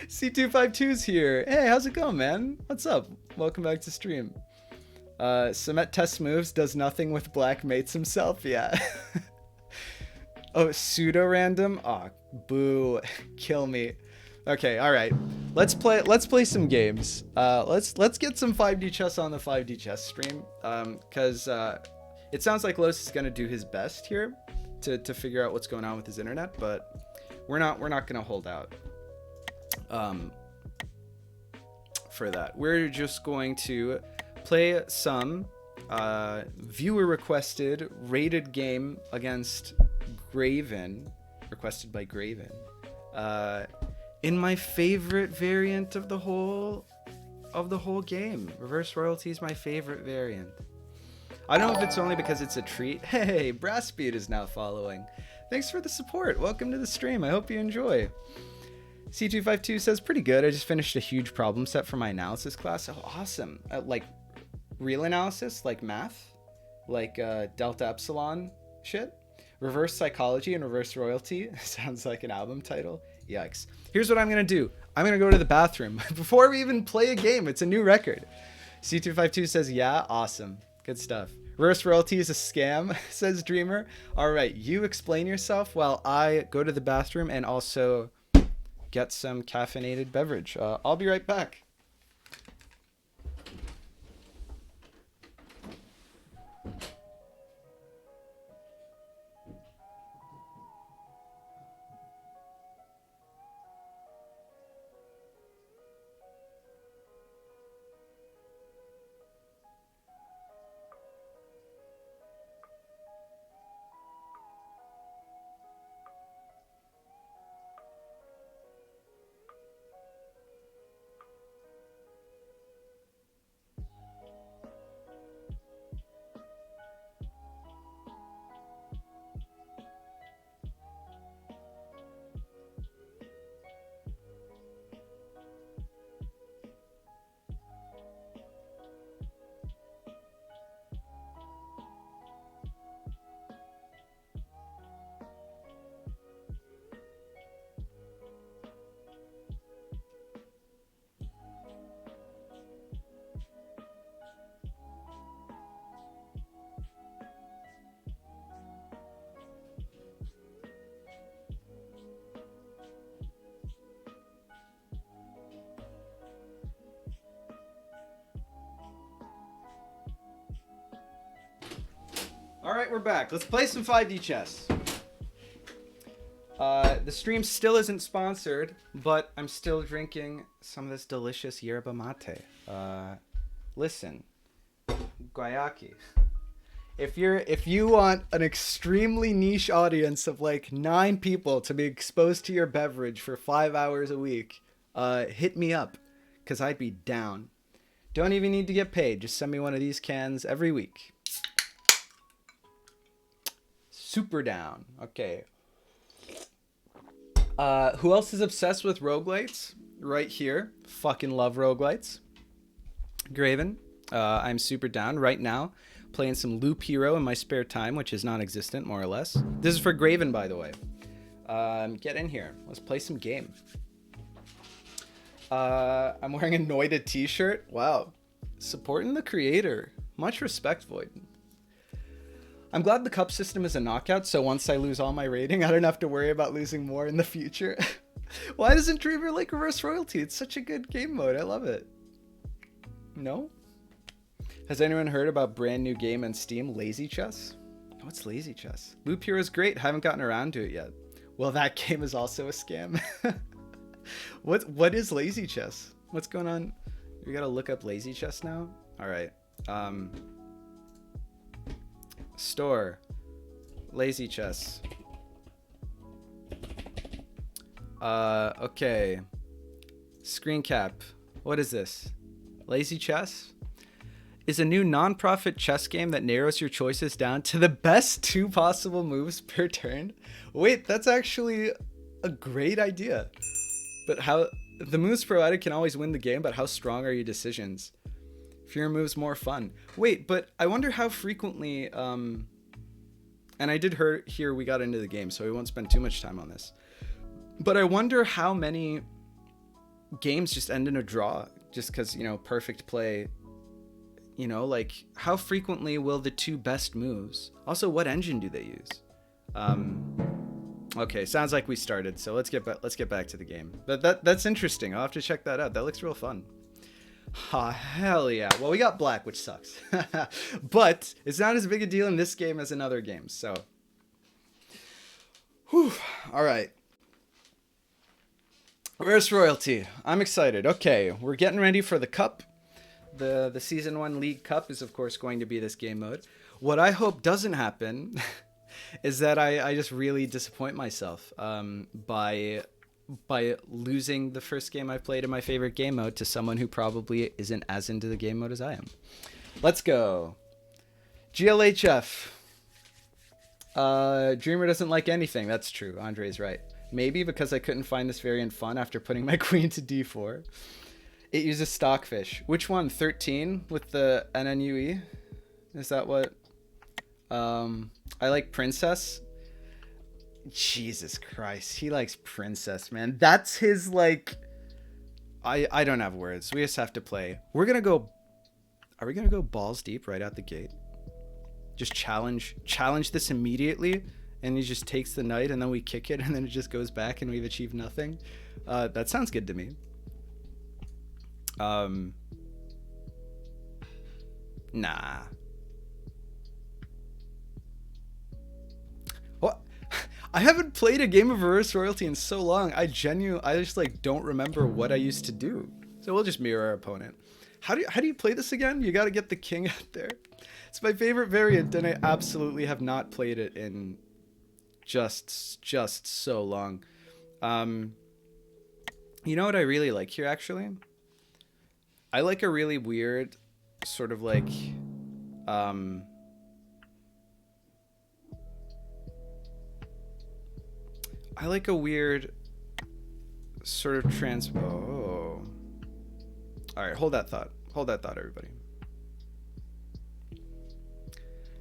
C252's here. Hey, how's it going, man? What's up? Welcome back to stream. Sumet test moves, does nothing with black mates himself. Yeah. Oh, pseudo random. Oh, boo. Kill me. Okay, all right. Let's play some games. Let's get some 5D chess on the 5D chess stream. Cause it sounds like Los is gonna do his best here to figure out what's going on with his internet, but we're not gonna hold out for that. We're just going to play some viewer requested rated game against Graven, requested by Graven. In my favorite variant of the whole game. Reverse royalty is my favorite variant. I don't know if it's only because it's a treat. Hey, Brassbeat is now following. Thanks for the support. Welcome to the stream. I hope you enjoy. C252 says, pretty good. I just finished a huge problem set for my analysis class. Oh, awesome. Like real analysis, like math, like delta epsilon shit. Reverse psychology and reverse royalty. Sounds like an album title. Yikes. Here's what I'm going to do. I'm going to go to the bathroom before we even play a game. It's a new record. C252 says, yeah, awesome. Good stuff. Reverse royalty is a scam, says Dreamer. All right, you explain yourself while I go to the bathroom and also get some caffeinated beverage. I'll be right back. All right, we're back. Let's play some 5D chess. The stream still isn't sponsored, but I'm still drinking some of this delicious yerba mate. Listen, Guayaki. If you want an extremely niche audience of like 9 people to be exposed to your beverage for 5 hours a week, hit me up, because I'd be down. Don't even need to get paid. Just send me one of these cans every week. Super down. Okay. Who else is obsessed with roguelites? Right here. Fucking love roguelites. Graven. I'm super down right now. Playing some Loop Hero in my spare time, which is non-existent, more or less. This is for Graven, by the way. Get in here. Let's play some game. I'm wearing a Noida t-shirt. Wow. Supporting the creator. Much respect, Void. I'm glad the cup system is a knockout, so once I lose all my rating, I don't have to worry about losing more in the future. Why doesn't Dreamer like Reverse Royalty? It's such a good game mode. I love it. No? Has anyone heard about brand new game on Steam, Lazy Chess? What's Lazy Chess? Loop Hero is great. Haven't gotten around to it yet. Well, that game is also a scam. What is Lazy Chess? What's going on? We gotta look up Lazy Chess now? Alright. Store. Lazy Chess. Okay. Screen cap. What is this? Lazy Chess? Is a new non-profit chess game that narrows your choices down to the best 2 possible moves per turn. Wait, that's actually a great idea. But how the moves provided can always win the game, but how strong are your decisions? Fewer moves, more fun. Wait, but I wonder how frequently, and I did hear we got into the game, so we won't spend too much time on this. But I wonder how many games just end in a draw, just because, you know, perfect play. You know, like, how frequently will the 2 best moves? Also, what engine do they use? Okay, sounds like we started, so let's get back to the game. That's interesting. I'll have to check that out. That looks real fun. Ah, hell yeah. Well, we got black, which sucks. But it's not as big a deal in this game as in other games, so. Whew. All right. Where's Royalty? I'm excited. Okay, we're getting ready for the cup. The Season 1 League Cup is, of course, going to be this game mode. What I hope doesn't happen is that I just really disappoint myself by losing the first game I played in my favorite game mode to someone who probably isn't as into the game mode as I am. Let's go. GLHF. Dreamer doesn't like anything. That's true. Andre's right. Maybe because I couldn't find this variant fun after putting my queen to d4. It uses Stockfish. Which one? 13 with the NNUE? Is that what? I like Princess. Jesus Christ. He likes Princess, man. That's his, like... I don't have words. We just have to play. We're gonna go... Are we gonna go balls deep right out the gate? Just challenge this immediately, and he just takes the knight, and then we kick it, and then it just goes back, and we've achieved nothing. That sounds good to me. Nah. What? I haven't played a game of Reverse Royalty in so long. I just like don't remember what I used to do. So we'll just mirror our opponent. How do you play this again? You got to get the king out there. It's my favorite variant, and I absolutely have not played it in just so long. You know what I really like here, actually? I like a really weird sort of like I like a weird sort of all right, hold that thought, everybody.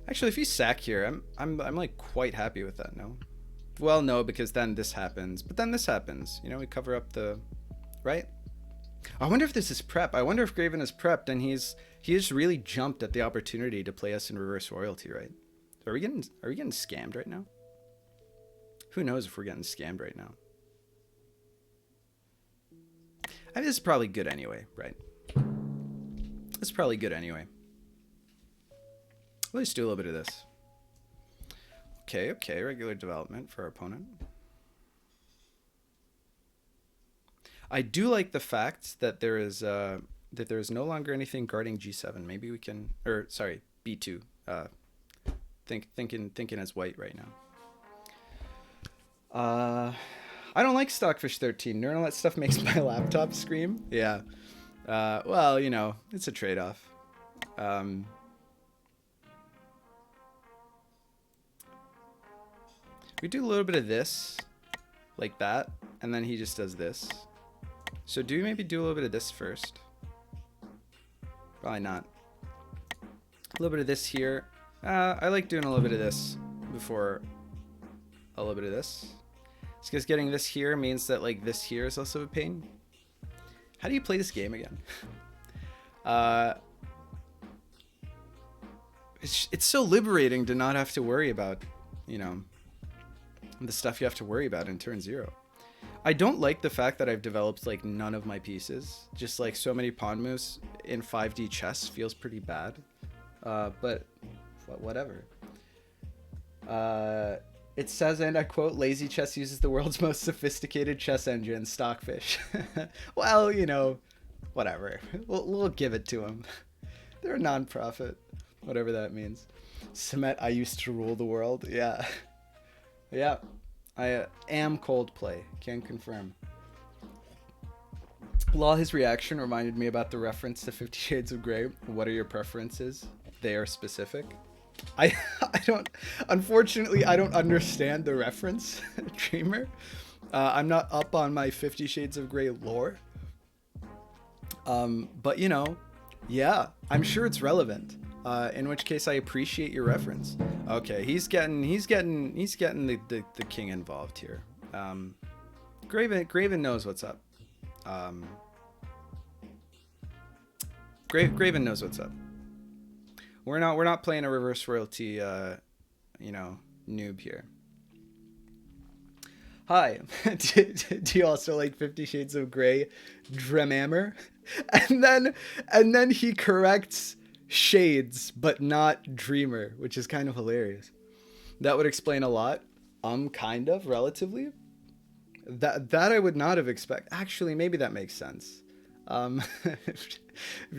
Actually, if you sack here, I'm like quite happy with that. No, well, no, because then this happens, but then this happens, you know, we cover up the right. I wonder if this is prep. I wonder if Graven is prepped and he just really jumped at the opportunity to play us in Reverse Royalty, right? Are we getting scammed right now? Who knows if we're getting scammed right now? I mean, this is probably good anyway, right? It's probably good anyway. Let's do a little bit of this. Okay, regular development for our opponent. I do like the fact that there is no longer anything guarding g7. Maybe we can, or sorry, b2. Thinking as white right now. I don't like Stockfish 13. Knowing all that stuff makes my laptop scream. Yeah. Well, you know, it's a trade-off. We do a little bit of this, like that, and then he just does this. So do we maybe do a little bit of this first? Probably not. A little bit of this here. I like doing a little bit of this before a little bit of this. It's because getting this here means that like this here is also a pain. How do you play this game again? It's so liberating to not have to worry about, you know, the stuff you have to worry about in turn 0. I don't like the fact that I've developed like none of my pieces. Just like so many pawn moves in 5D chess feels pretty bad. But whatever. It says, and I quote, lazy chess uses the world's most sophisticated chess engine, Stockfish. Well, you know, whatever. We'll give it to them. They're a non-profit, whatever that means. Semet, I used to rule the world. Yeah. Yeah. I am Coldplay. Can confirm. Law, his reaction reminded me about the reference to 50 Shades of Grey. What are your preferences? They are specific. I don't, unfortunately, I don't understand the reference, Dreamer. I'm not up on my 50 Shades of Grey lore. But you know, yeah, I'm sure it's relevant. In which case I appreciate your reference. Okay, he's getting the king involved here. Graven knows what's up. Graven knows what's up. We're not playing a reverse royalty, you know, noob here. Hi, do you also like 50 Shades of Grey, Dremammer? And then he corrects Shades, but not Dreamer, which is kind of hilarious. That would explain a lot. Kind of, relatively. That I would not have expected. Actually, maybe that makes sense. If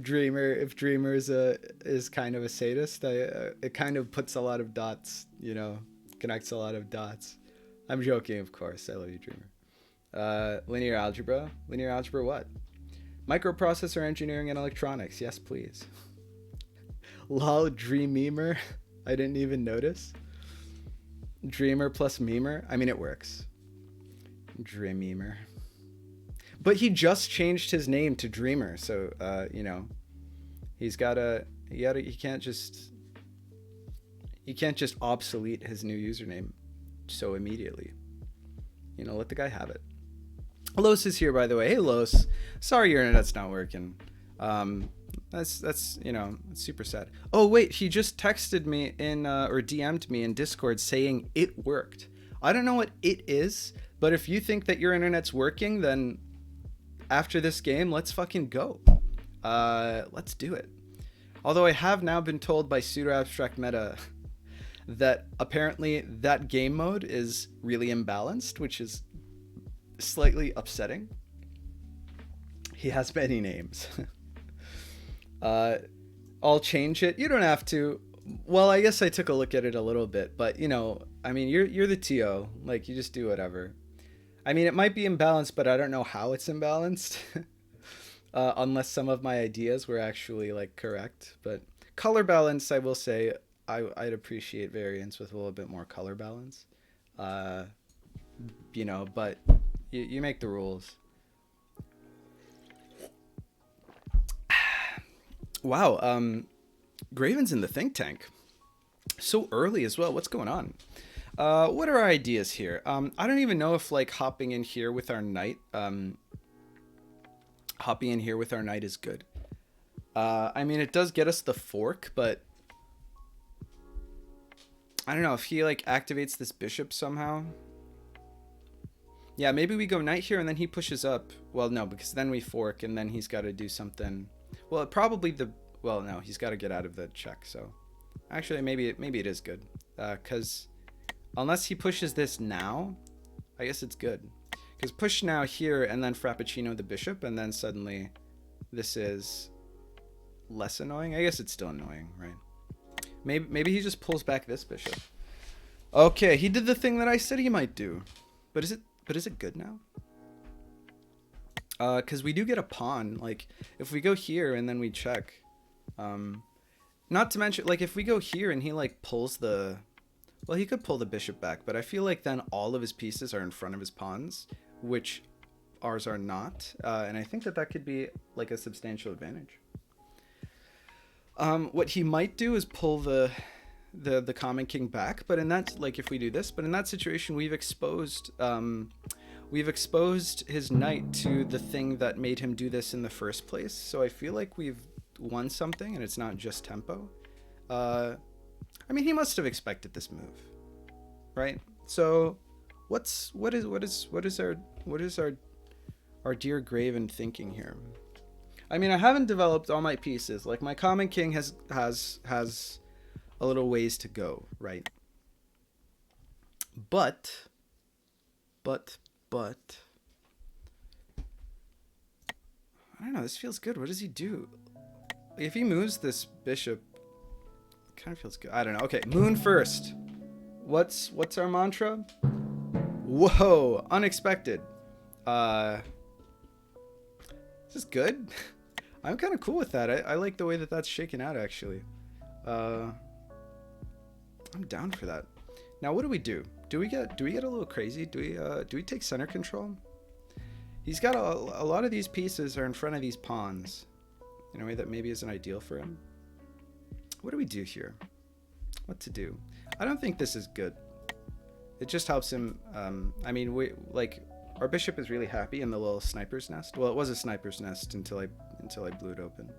Dreamer is kind of a sadist, it kind of puts a lot of dots, you know, connects a lot of dots. I'm joking, of course. I love you, Dreamer. Linear algebra what? Microprocessor engineering and electronics. Yes, please. Lol, Dreamer. I didn't even notice. Dreamer plus memer. I mean, it works. Dreamer. But he just changed his name to Dreamer, so you know, he can't just obsolete his new username so immediately. You know, let the guy have it. Los is here, by the way. Hey, Los. Sorry your internet's not working. That's you know, it's super sad. Oh wait, he just texted me in or DM'd me in Discord saying it worked. I don't know what it is, but if you think that your internet's working, then after this game, let's fucking go. Let's do it. Although I have now been told by Pseudo Abstract Meta that apparently that game mode is really imbalanced, which is slightly upsetting. He has many names. I'll change it. You don't have to. Well, I guess I took a look at it a little bit, but you know, I mean, you're the TO. Like, you just do whatever. I mean, it might be imbalanced, but I don't know how it's imbalanced. Unless some of my ideas were actually like correct. But color balance, I will say, I'd appreciate variance with a little bit more color balance. You know, but you make the rules. Wow, Graven's in the think tank. So early as well. What's going on? What are our ideas here? I don't even know if like hopping in here with our knight is good. I mean, it does get us the fork, but I don't know if he like activates this bishop somehow. Yeah, maybe we go knight here and then he pushes up. Well, no, because then we fork and then he's got to do something. Well, no, he's got to get out of the check. So actually, maybe it is good, because unless he pushes this now, I guess it's good. Because push now here and then Frappuccino the bishop, and then suddenly this is less annoying. I guess it's still annoying, right? Maybe he just pulls back this bishop. Okay, he did the thing that I said he might do. But is it good now? Because we do get a pawn. Like, if we go here and then we check. Not to mention, like, if we go here and he, like, pulls the... Well, he could pull the bishop back, but I feel like then all of his pieces are in front of his pawns, which ours are not. And I think that could be, like, a substantial advantage. What he might do is pull the common king back, but in that, like, if we do this, but in that situation, we've exposed his knight to the thing that made him do this in the first place. So I feel like we've won something, and it's not just tempo. I mean, he must have expected this move, right? So, what is our dear Graven thinking here? I mean, I haven't developed all my pieces. Like, my common king has a little ways to go, right? But I don't know, this feels good. What does he do? If he moves this bishop, it kind of feels good. I don't know. Okay, moon first. What's our mantra? Whoa, unexpected. This is good. I'm kind of cool with that. I like the way that that's shaken out, actually. I'm down for that. Now, what do we do? Do we get a little crazy? Do we take center control? He's got a lot of these pieces are in front of these pawns in a way that maybe isn't ideal for him. What do we do here? What to do? I don't think this is good. It just helps him. I mean, our bishop is really happy in the little sniper's nest. Well, it was a sniper's nest until I blew it open.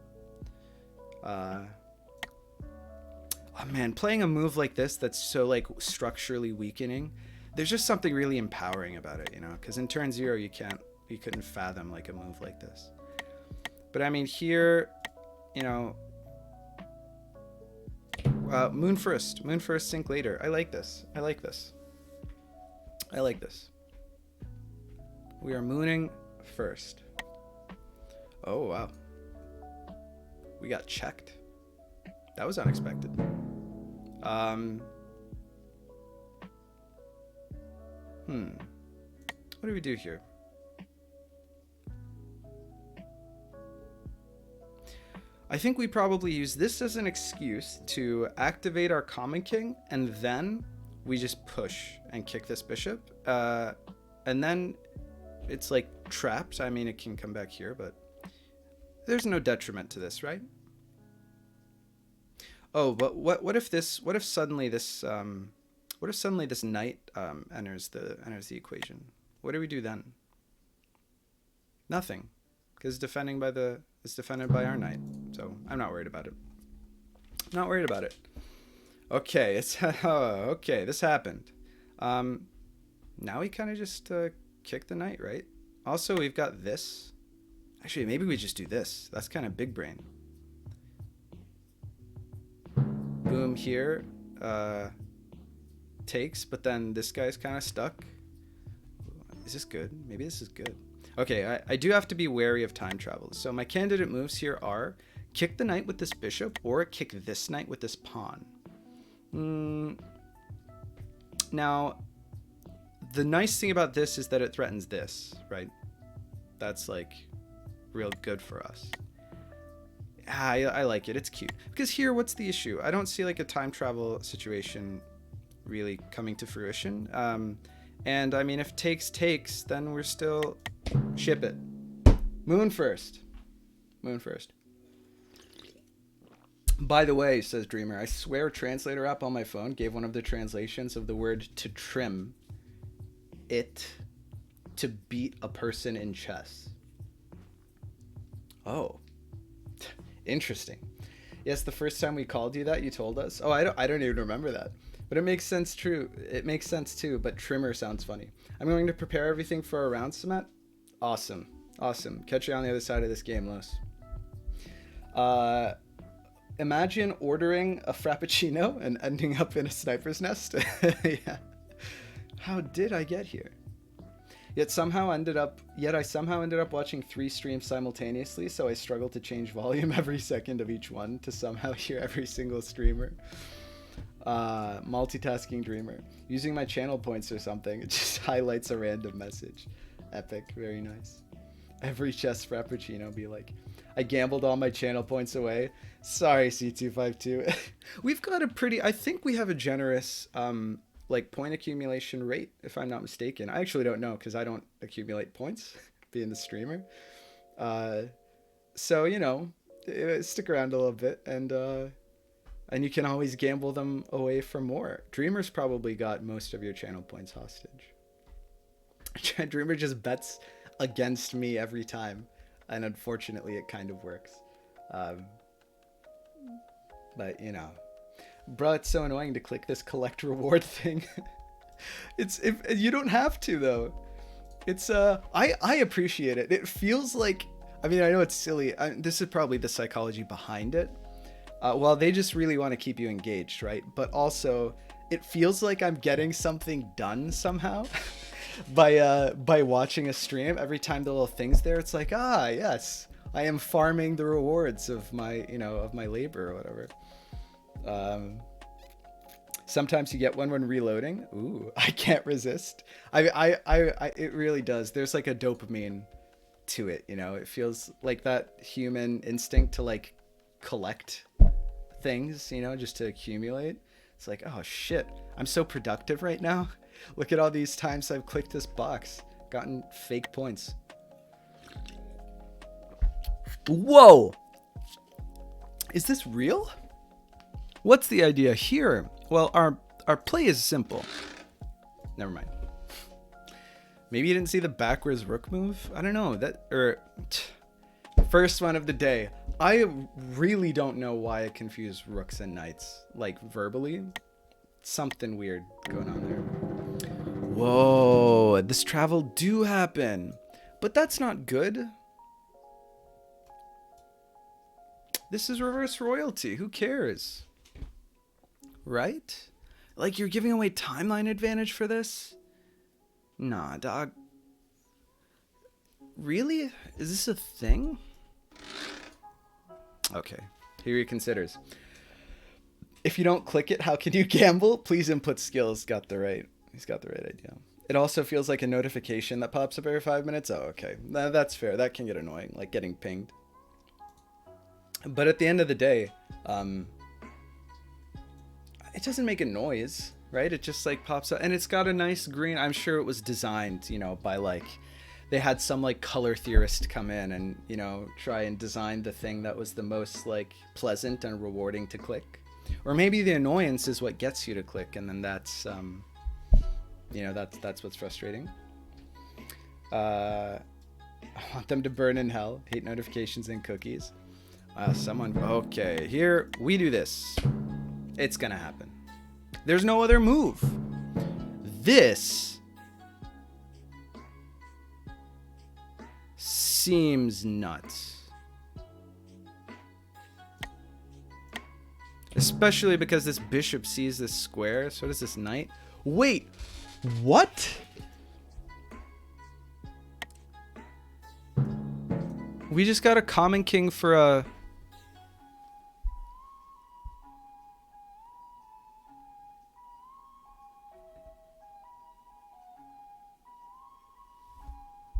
Oh man, playing a move like this that's so, like, structurally weakening, there's just something really empowering about it, you know? Because in turn 0, you couldn't fathom, like, a move like this. But I mean, here, you know, moon first, sink later. I like this. We are mooning first. Oh, wow. We got checked. That was unexpected. What do we do here? I think we probably use this as an excuse to activate our common king, and then we just push and kick this bishop. And then it's, like, trapped. I mean, it can come back here, but there's no detriment to this, right? Oh, but what if suddenly this knight enters the equation? What do we do then? Nothing, because it's defended by our knight. So I'm not worried about it. Okay, okay. This happened. Now we kind of just kick the knight, right? Also, we've got this. Actually, maybe we just do this. That's kind of big brain. Boom here. Takes, but then this guy's kind of stuck. Is this good? Maybe this is good. Okay, I do have to be wary of time travel. So my candidate moves here are kick the knight with this bishop or kick this knight with this pawn. Now, the nice thing about this is that it threatens this, right? That's, like, real good for us. I like it. It's cute. Because here, what's the issue? I don't see, like, a time travel situation really coming to fruition. And, I mean, if takes, then we're still... Ship it. Moon first. By the way, says Dreamer, I swear Translator app on my phone gave one of the translations of the word to trim it to beat a person in chess. Oh. Interesting. Yes, the first time we called you that, you told us. Oh, I don't even remember that. But it makes sense too, but trimmer sounds funny. I'm going to prepare everything for a round, Samet. Awesome. Catch you on the other side of this game, Los. Imagine ordering a Frappuccino and ending up in a sniper's nest. Yeah. How did I get here? Yet I somehow ended up watching 3 streams simultaneously, so I struggle to change volume every second of each one to somehow hear every single streamer. Multitasking dreamer. Using my channel points or something, it just highlights a random message. Epic, very nice. Every chess frappuccino be like, I gambled all my channel points away. Sorry, C252. We've got a pretty, I think we have a generous like point accumulation rate, if I'm not mistaken. I actually don't know because I don't accumulate points being the streamer. So, you know, stick around a little bit and you can always gamble them away for more. Dreamer's probably got most of your channel points hostage. Dreamer just bets against me every time, and unfortunately it kind of works. But you know, bro, it's so annoying to click this collect reward thing. If you don't have to though. It's I appreciate it. It feels like, I mean, I know it's silly. This is probably the psychology behind it. Well, they just really want to keep you engaged, right? But also, it feels like I'm getting something done somehow by watching a stream. Every time the little thing's there, it's like, yes, I am farming the rewards of my, of my labor or whatever. Sometimes you get one when reloading. Ooh, I can't resist. It really does. There's like a dopamine to it, It feels like that human instinct to like collect things, just to accumulate. It's like, oh shit, I'm so productive right now. Look at all these times I've clicked this box, gotten fake points. Whoa, is this real? What's the idea here? Well, our play is simple. Never mind. Maybe you didn't see the backwards rook move. I don't know first one of the day. I really don't know why I confuse rooks and knights, like verbally. Something weird going on there. Whoa, this travel do happen, but that's not good. This is reverse royalty. Who cares? Right? Like, you're giving away timeline advantage for this? Nah, dog. Really? Is this a thing? Okay, here he considers. If you don't click it, how can you gamble? Please input skills. He's got the right idea. It also feels like a notification that pops up every 5 minutes. Oh, okay. That's fair. That can get annoying, like getting pinged. But at the end of the day, it doesn't make a noise, right? It just like pops up, and it's got a nice green. I'm sure it was designed, by like, they had some like color theorist come in and, try and design the thing that was the most like pleasant and rewarding to click. Or maybe the annoyance is what gets you to click, and then that's, that's what's frustrating. I want them to burn in hell. Hate notifications and cookies. Okay, here we do this. It's gonna happen. There's no other move. This seems nuts. Especially because this bishop sees this square. So does this knight. Wait, what? We just got a common king for a...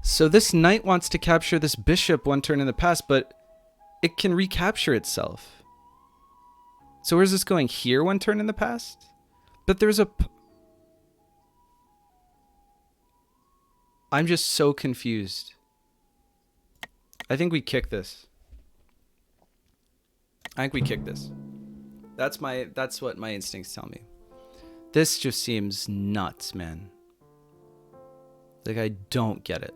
So this knight wants to capture this bishop one turn in the past, but it can recapture itself. So where's this going? Here one turn in the past? But there's a... I'm just so confused. I think we kick this. That's what my instincts tell me. This just seems nuts, man. Like, I don't get it.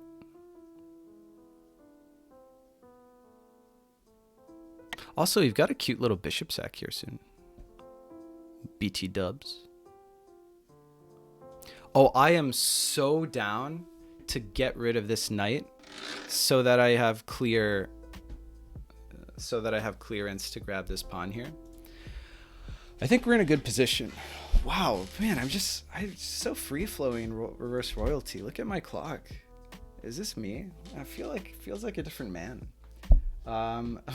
Also, you've got a cute little bishop sack here soon. BT dubs. Oh, I am so down to get rid of this knight so that I have clearance to grab this pawn here. I think we're in a good position. Wow, man, I'm just so free-flowing reverse royalty. Look at my clock. Is this me? I feel like feels like a different man.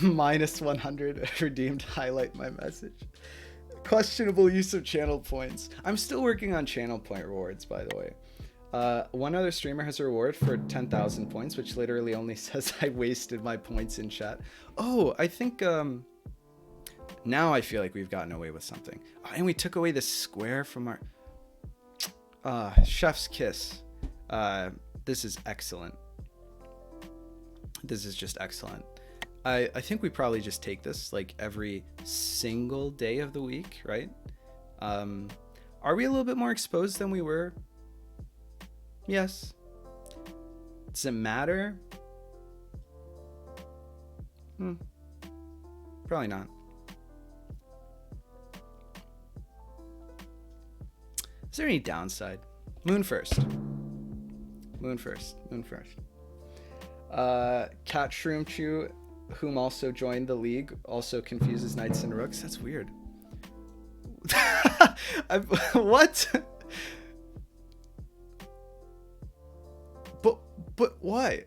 Minus 100 redeemed. Highlight my message. Questionable use of channel points. I'm still working on channel point rewards, by the way. One other streamer has a reward for 10,000 points, which literally only says I wasted my points in chat. Oh, I think now I feel like we've gotten away with something. Oh, and we took away the square from our chef's kiss. This is excellent. This is just excellent. I think we probably just take this like every single day of the week, right? Are we a little bit more exposed than we were? Yes. Does it matter? Probably not. Is there any downside? Moon first. Moon first. Moon first. Cat Shroom Chew, whom also joined the league, also confuses knights and rooks. That's weird. What? But why?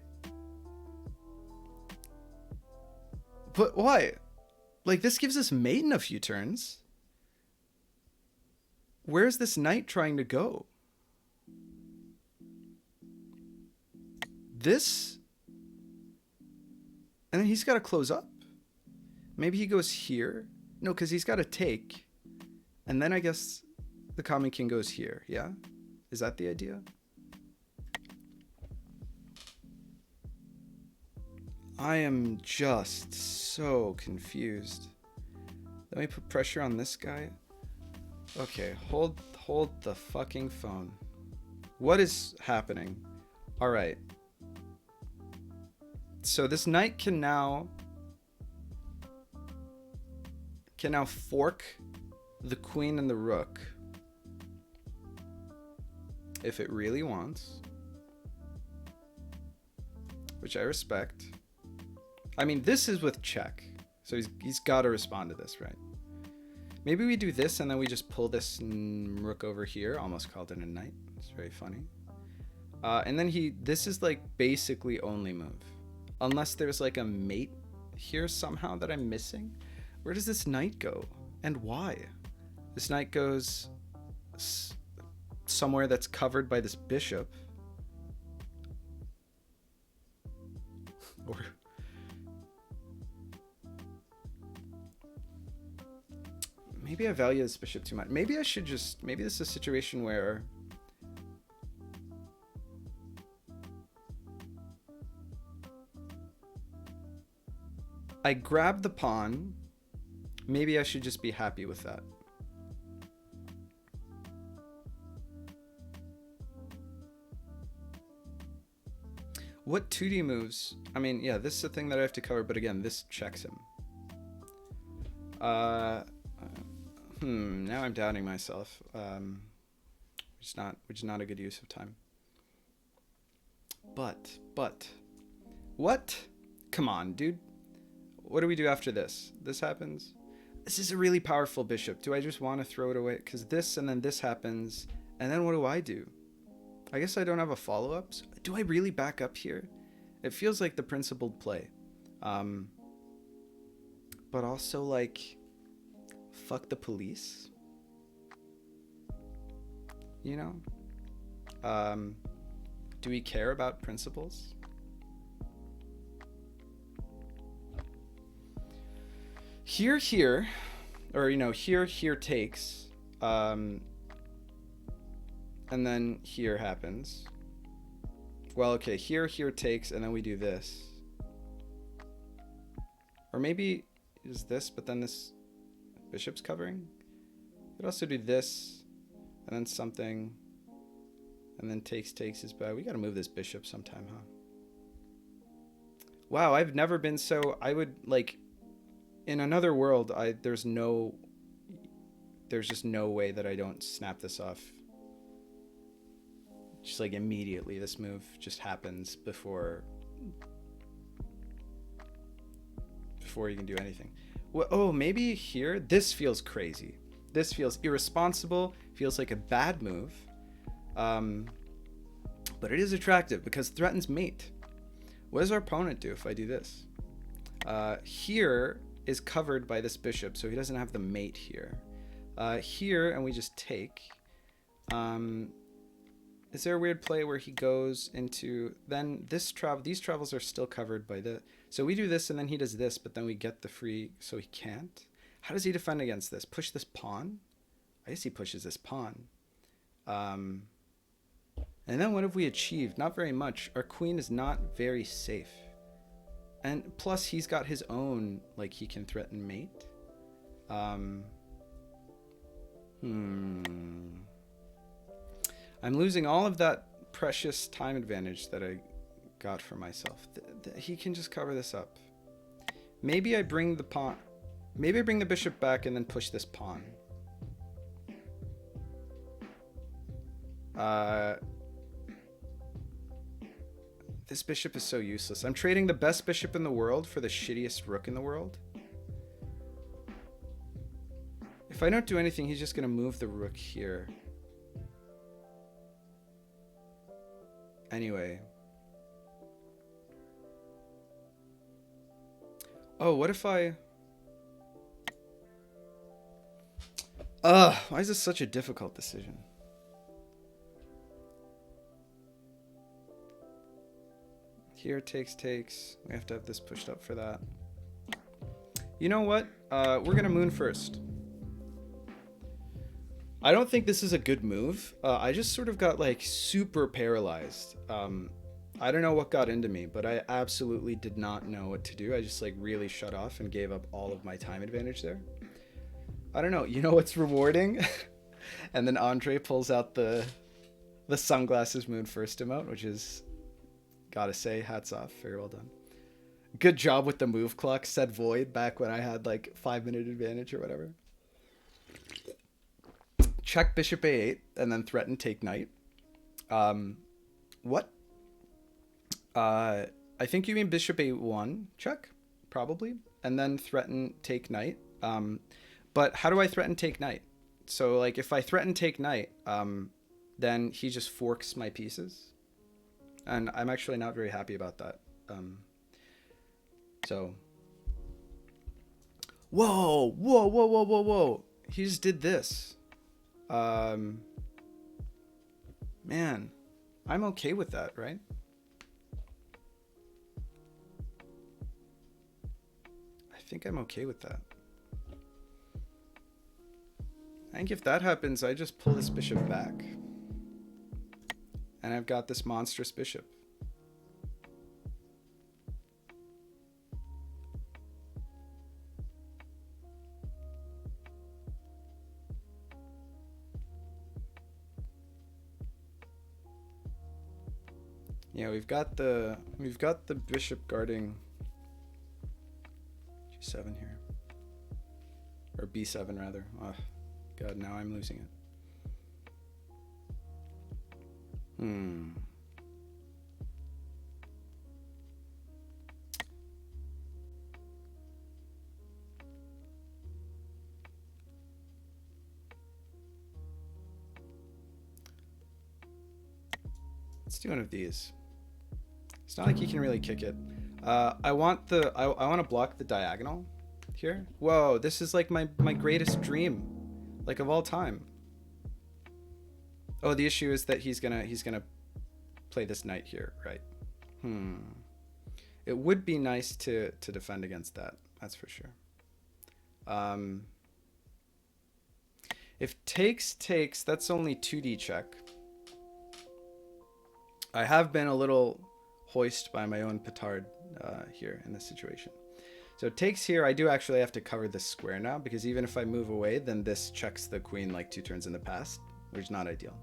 But why? Like, this gives us mate in a few turns. Where's this knight trying to go? This? And then he's got to close up. Maybe he goes here. No, because he's got to take. And then I guess the common king goes here. Yeah? Is that the idea? I am just so confused. Let me put pressure on this guy. Okay, hold the fucking phone. What is happening? All right. So this knight can now fork the queen and the rook if it really wants, which I respect. I mean, this is with check, so he's got to respond to this, right? Maybe we do this and then we just pull this rook over here. Almost called it a knight. It's very funny. And then this is like basically only move. Unless there's like a mate here somehow that I'm missing. Where does this knight go? And why? This knight goes somewhere that's covered by this bishop. Or... maybe I value this bishop too much. Maybe I should just... maybe this is a situation where... I grab the pawn. Maybe I should just be happy with that. What 2D moves? I mean, yeah, this is a thing that I have to cover, but again, this checks him. Now I'm doubting myself. Which is not a good use of time. But, what? Come on, dude. What do we do after this? This happens. This is a really powerful bishop. Do I just want to throw it away? Because this and then this happens. And then what do I do? I guess I don't have a follow-up. So do I really back up here? It feels like the principled play. But also like, fuck the police. You know? Do we care about principles? Here, or, you know, here takes, and then here happens. Well, okay, here takes, and then we do this. Or maybe is this, but then this bishop's covering? We could also do this, and then something, and then takes is bad. We gotta move this bishop sometime, huh? Wow, I've never been so, I would, like... in another world, there's just no way that I don't snap this off. Just like immediately, this move just happens before you can do anything. Well, oh, maybe here, this feels crazy. This feels irresponsible, feels like a bad move. But it is attractive because threatens mate. What does our opponent do if I do this? Here is covered by this bishop, so he doesn't have the mate here. Here, and we just take. Is there a weird play where he goes into... Then these travels are still covered by the... So we do this, and then he does this, but then we get the free, so he can't. How does he defend against this? Push this pawn? I guess he pushes this pawn. And then what have we achieved? Not very much. Our queen is not very safe. And plus, he's got his own, like, he can threaten mate. I'm losing all of that precious time advantage that I got for myself. He can just cover this up. Maybe I bring the pawn. Maybe I bring the bishop back and then push this pawn. This bishop is so useless. I'm trading the best bishop in the world for the shittiest rook in the world. If I don't do anything, he's just going to move the rook here. Anyway. Oh, what if I... why is this such a difficult decision? Here takes. We have to have this pushed up for that. You know what? We're going to moon first. I don't think this is a good move. I just sort of got like super paralyzed. I don't know what got into me, but I absolutely did not know what to do. I just like really shut off and gave up all of my time advantage there. I don't know. You know what's rewarding? And then Andre pulls out the sunglasses moon first emote, which is, gotta say, hats off. Very well done. Good job with the move clock, said Void back when I had like 5-minute advantage or whatever. Check bishop a8 and then threaten take knight. What? I think you mean bishop a1 check, probably, and then threaten take knight. But how do I threaten take knight? So like if I threaten take knight, then he just forks my pieces, and I'm actually not very happy about that. So whoa, he just did this. Man, I'm okay with that, right? I think I'm okay with that. I think if that happens, I just pull this bishop back. And I've got this monstrous bishop. Yeah, we've got the bishop guarding g7 here, or b7 rather. Oh, God, now I'm losing it. Let's do one of these. It's not like he can really kick it. I want to block the diagonal here. Whoa, this is like my greatest dream, like of all time. Oh, the issue is that he's gonna play this knight here, right? It would be nice to defend against that. That's for sure. If takes, that's only 2D check. I have been a little hoist by my own petard here in this situation. So takes here, I do actually have to cover this square now, because even if I move away, then this checks the queen like 2 turns in the past, which is not ideal.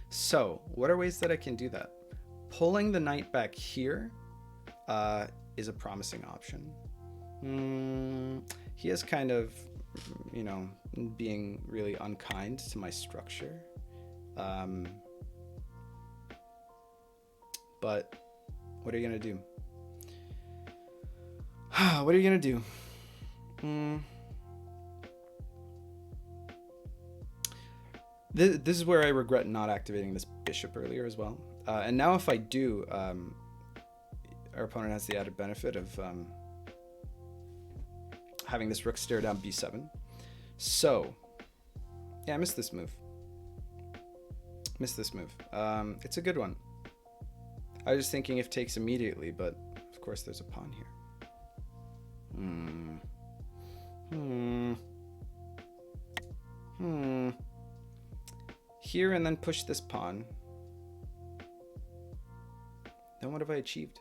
So what are ways that I can do that? Pulling the knight back here is a promising option. He is kind of, you know, being really unkind to my structure. But what are you gonna do? What are you gonna do? This is where I regret not activating this bishop earlier as well. And now if I do, our opponent has the added benefit of having this rook stare down b7. So, yeah, I missed this move. Missed this move. It's a good one. I was thinking if takes immediately, but of course there's a pawn here. Here and then push this pawn. Then what have I achieved?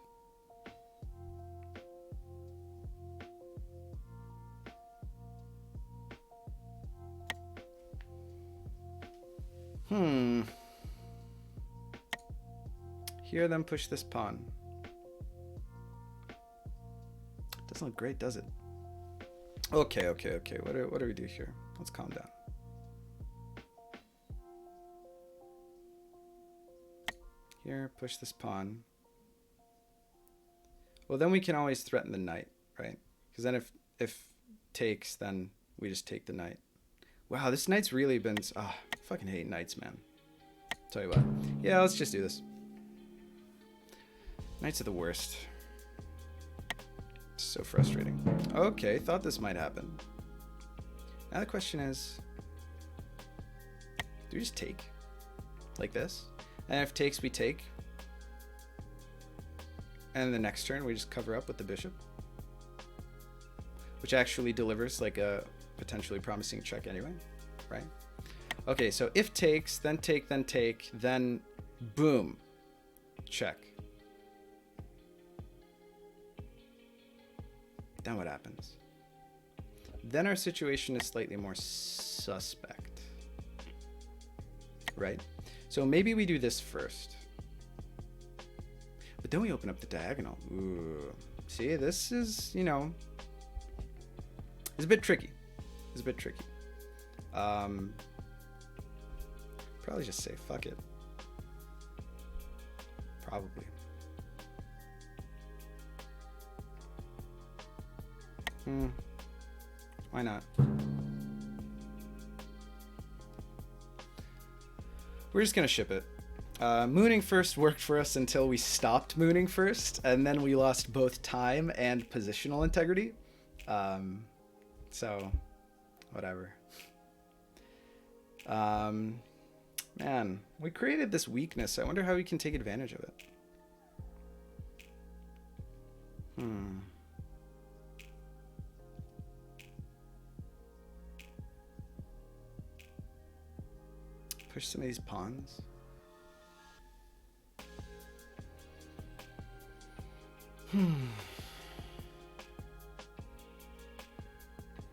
Here, then push this pawn. Doesn't look great, does it? Okay. What do we do here? Let's calm down. Here, push this pawn. Well, then we can always threaten the knight, right? Because then if takes, then we just take the knight. Wow, this knight's really been... I fucking hate knights, man. Tell you what. Yeah, let's just do this. Knights are the worst. So frustrating. Okay, thought this might happen. Now the question is... do we just take? Like this? And if takes, we take. And the next turn, we just cover up with the bishop. Which actually delivers like a potentially promising check anyway, right? Okay, so if takes, then take, then boom, check. Then what happens? Then our situation is slightly more suspect, right? So maybe we do this first. But then we open up the diagonal. Ooh. See, this is, you know, it's a bit tricky. It's a bit tricky. Probably just say fuck it. Probably. Why not? We're just gonna ship it. Mooning first worked for us until we stopped mooning first, and then we lost both time and positional integrity. So, whatever. Man, we created this weakness. I wonder how we can take advantage of it. Push some of these pawns. I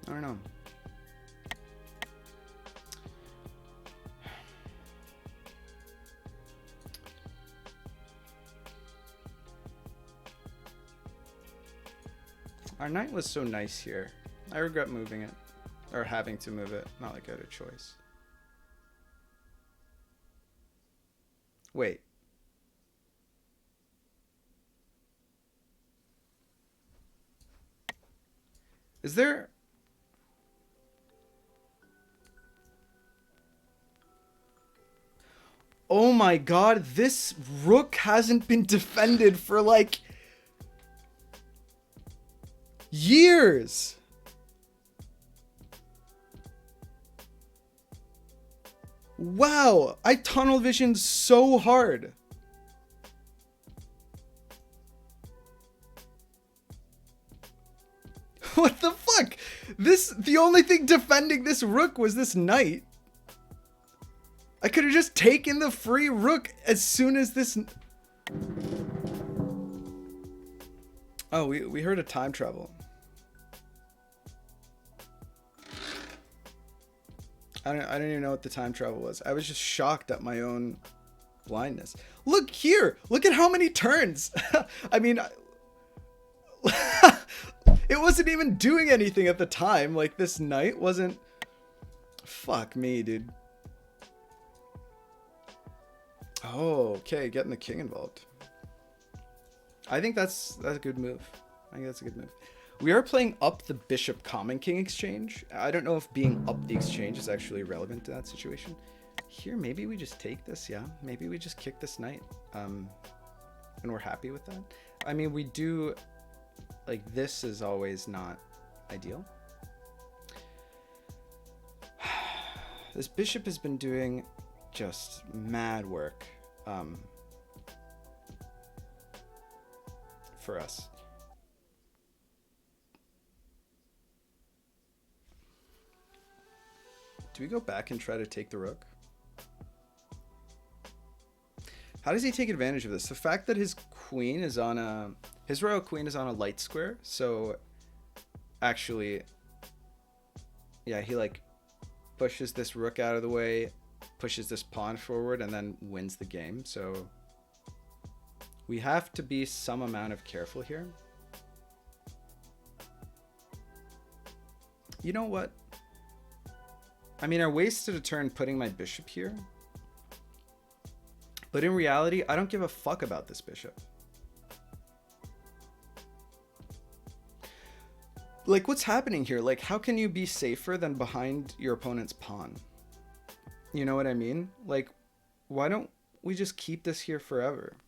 don't know. Our knight was so nice here. I regret moving it. Or having to move it. Not like I had a choice. Wait. Is there... Oh my god, this rook hasn't been defended for like... years! Wow, I tunnel visioned so hard. What the fuck? The only thing defending this rook was this knight. I could have just taken the free rook as soon as this... Oh, we heard a time travel. I don't even know what the time travel was. I was just shocked at my own blindness. Look here! Look at how many turns! I mean... it wasn't even doing anything at the time. Like, this knight wasn't... Fuck me, dude. Oh, okay. Getting the king involved. I think that's a good move. I think that's a good move. We are playing up the bishop common king exchange. I don't know if being up the exchange is actually relevant to that situation. here, maybe we just take this. Yeah, maybe we just kick this knight. And we're happy with that. I mean, we do, like, this is always not ideal. This bishop has been doing just mad work for us. Do we go back and try to take the rook? How does he take advantage of this? The fact that his queen is on a... His royal queen is on a light square. So, actually... Yeah, he, like, pushes this rook out of the way, pushes this pawn forward, and then wins the game. So, we have to be some amount of careful here. You know what? I mean, I wasted a turn putting my bishop here. But in reality, I don't give a fuck about this bishop. Like, what's happening here? Like, how can you be safer than behind your opponent's pawn? You know what I mean? Like, why don't we just keep this here forever?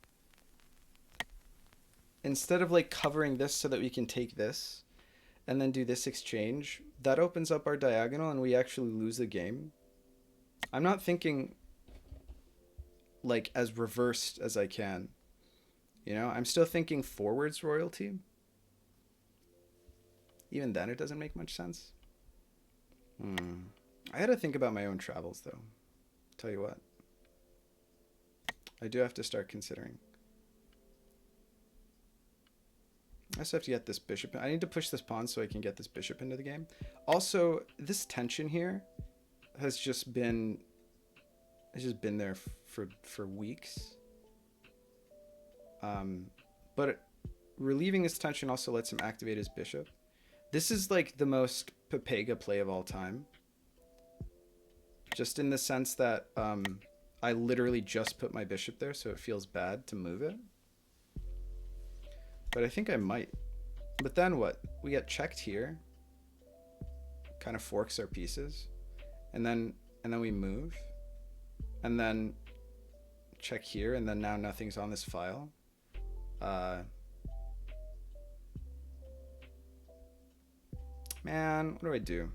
Instead of, like, covering this so that we can take this and then do this exchange, that opens up our diagonal and we actually lose the game. I'm not thinking, like, as reversed as I can. You know, I'm still thinking forwards royalty. Even then, it doesn't make much sense. I had to think about my own travels, though. Tell you what. I do have to start considering. I also have to get this bishop. I need to push this pawn so I can get this bishop into the game. Also, this tension here has just been... It's just been there for weeks. But relieving this tension also lets him activate his bishop. This is like the most Pepega play of all time. Just in the sense that I literally just put my bishop there, so it feels bad to move it. But I think I might. But then what? We get checked here. Kind of forks our pieces. And then we move. And then check here, and then now nothing's on this file. Man, what do I do?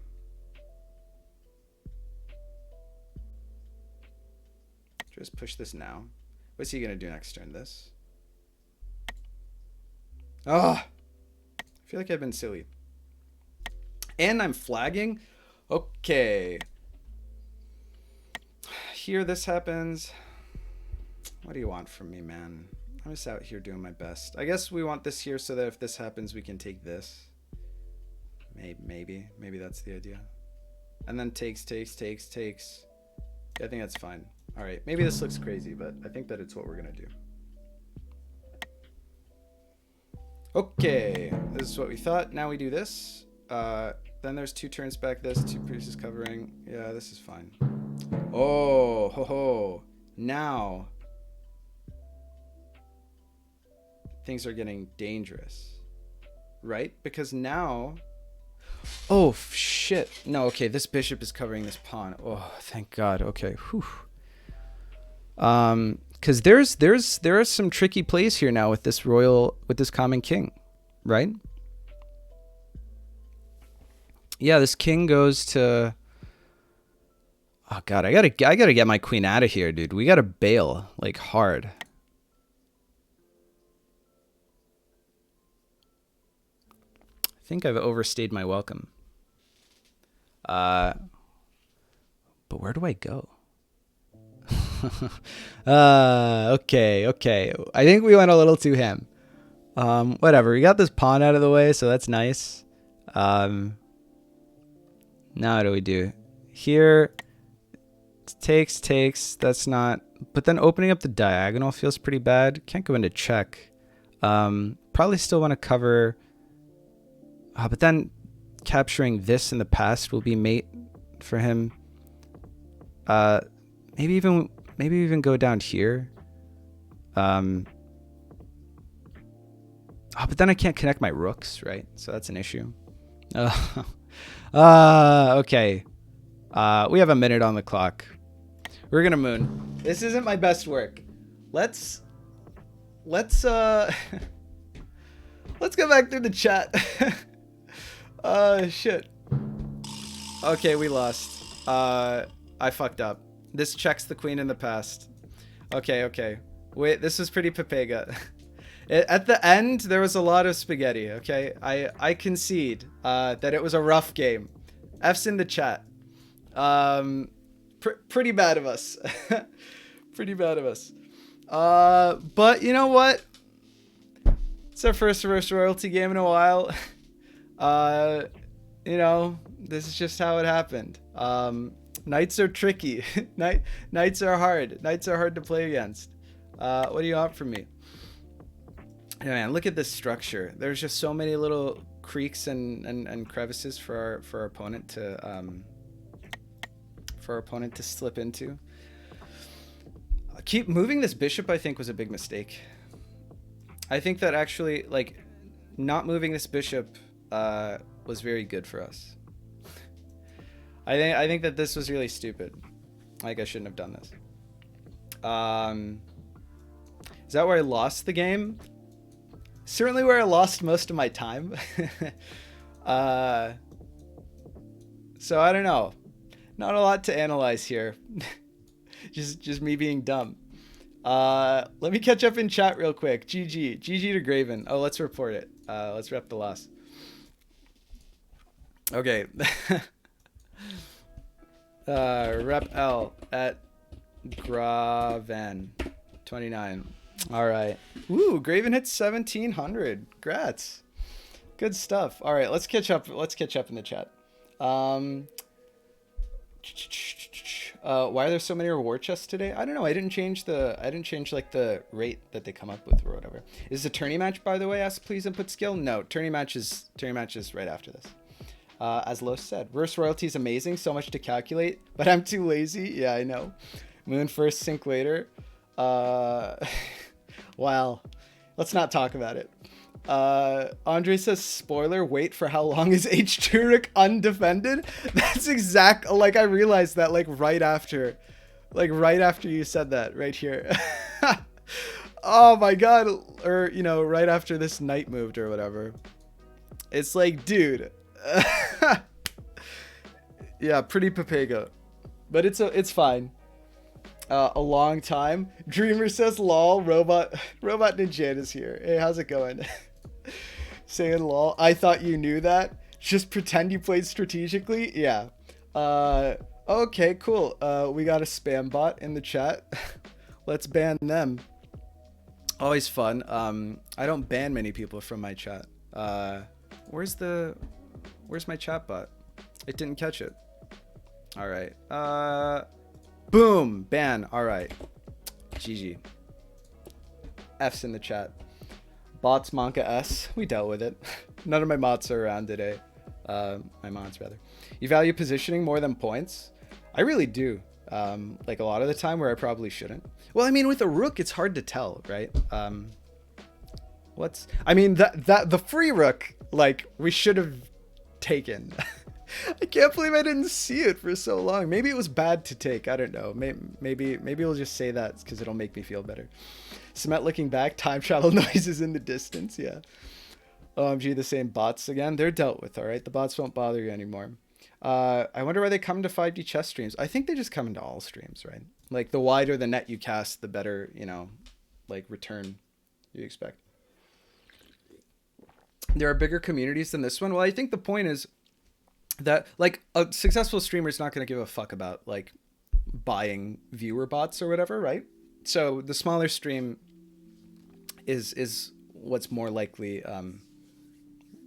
Just push this now. What's he gonna do next turn? This? Oh! I feel like I've been silly. And I'm flagging? Okay. Here this happens. What do you want from me, man? I'm just out here doing my best. I guess we want this here so that if this happens, we can take this. Maybe that's the idea. And then takes. Yeah, I think that's fine. All right, maybe this looks crazy, but I think that it's what we're gonna do. Okay, this is what we thought. Now we do this. Then there's 2 turns back this, 2 pieces covering. Yeah, this is fine. Oh, ho ho. Now things are getting dangerous, right? Because now, oh shit. No, okay, this bishop is covering this pawn. Oh, thank God. Okay. Whew. Because there are some tricky plays here now with this common king, right? Yeah, this king goes to... Oh God, I gotta get my queen out of here, dude. We gotta bail, like, hard. I think I've overstayed my welcome. But where do I go? Okay. I think we went a little too ham. Whatever. We got this pawn out of the way, so that's nice. Now what do we do? Here, takes. That's not... But then opening up the diagonal feels pretty bad. Can't go into check. Probably still want to cover... but then capturing this in the past will be mate for him. Maybe even go down here. But then I can't connect my rooks, right? So that's an issue. Okay. We have a minute on the clock. We're gonna moon. This isn't my best work. Let's let's go back through the chat. Shit. Okay, we lost. I fucked up. This checks the queen in the past. Okay. Wait, this was pretty Pepega. At the end, there was a lot of spaghetti, okay? I concede that it was a rough game. F's in the chat. Pretty bad of us. Pretty bad of us. But you know what? It's our first reverse royalty game in a while. You know, this is just how it happened. Knights are tricky. Knights are hard. Knights are hard to play against. What do you want from me? Yeah, man, look at this structure. There's just so many little creaks and crevices for our opponent to slip into. Keep moving this bishop, I think, was a big mistake. I think that actually, like, not moving this bishop was very good for us. I think that this was really stupid. Like, I shouldn't have done this. Is that where I lost the game? Certainly where I lost most of my time. So I don't know. Not a lot to analyze here. just me being dumb. Let me catch up in chat real quick. GG to Graven. Oh, let's report it. Let's rep the loss. Okay. Rep L at Graven 29. All right. Woo, Graven hit 1700. Grats. Good stuff. All right, let's catch up in the chat. Why are there so many reward chests today? I don't know. I didn't change like the rate that they come up with or whatever. Is the tourney match, by the way? Ask please input skill. No, tourney match is right after this. As Los said, reverse royalty is amazing. So much to calculate, but I'm too lazy. Yeah, I know. Moon first, sync later. Wow. Let's not talk about it. Andre says, spoiler, wait for how long is H2 undefended? That's exact. Like, I realized that right after you said that right here. Oh my God. Or, you know, right after this knight moved or whatever. It's like, dude. Yeah, pretty Pepega. But it's fine. A long time. Dreamer says, lol, robot ninja is here. Hey, how's it going? Saying lol. I thought you knew that. Just pretend you played strategically. Yeah. Okay, cool. We got a spam bot in the chat. Let's ban them. Always fun. I don't ban many people from my chat. Where's my chat bot? It didn't catch it. All right. Boom, ban. All right. GG. F's in the chat. Bots Monka S. We dealt with it. None of my mods are around today. My mods, rather. You value positioning more than points? I really do. Like a lot of the time where I probably shouldn't. Well, I mean, with a rook, it's hard to tell, right? I mean, the free rook, like, we should have taken. I can't believe I didn't see it for so long. Maybe it was bad to take. I don't know. Maybe we'll just say that because it'll make me feel better. Cement looking back, time travel noises in the distance. Yeah. OMG, the same bots again. They're dealt with, all right? The bots won't bother you anymore. I wonder why they come to 5D chess streams. I think they just come into all streams, right? Like, the wider the net you cast, the better, you know, like, return you expect. There are bigger communities than this one. Well, I think the point is that, like, a successful streamer is not going to give a fuck about, like, buying viewer bots or whatever, right? So the smaller stream is what's more likely,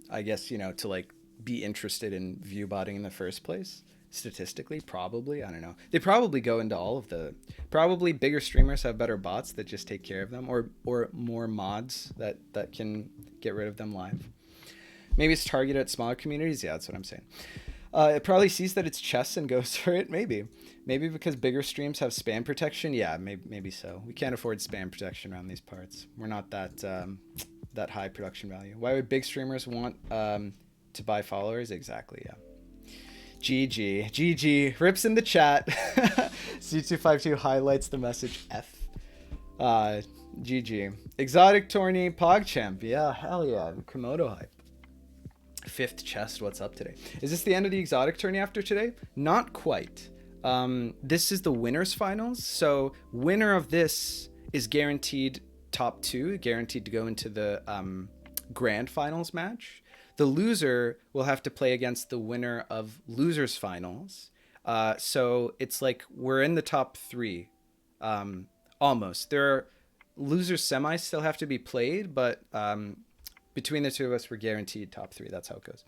I guess, you know, to, like, be interested in view botting in the first place. Statistically, probably. I don't know. They probably go into all of the... Probably bigger streamers have better bots that just take care of them, or more mods that can get rid of them live. Maybe it's targeted at smaller communities. Yeah, that's what I'm saying. It probably sees that it's chess and goes for it. Maybe because bigger streams have spam protection. Yeah, maybe so. We can't afford spam protection around these parts. We're not that high production value. Why would big streamers want to buy followers? Exactly. Yeah. GG. GG. Rips in the chat. C252 highlights the message F. GG. Exotic tourney PogChamp. Yeah, hell yeah. Komodo hype. 5th chest. What's up today? Is this the end of the exotic tourney after today? Not quite. This is the winners finals. So winner of this is guaranteed top 2, guaranteed to go into the grand finals match. The loser will have to play against the winner of losers finals. So it's like we're in the top 3. Almost. There are losers semis still have to be played, but between the two of us, we're guaranteed top 3. That's how it goes.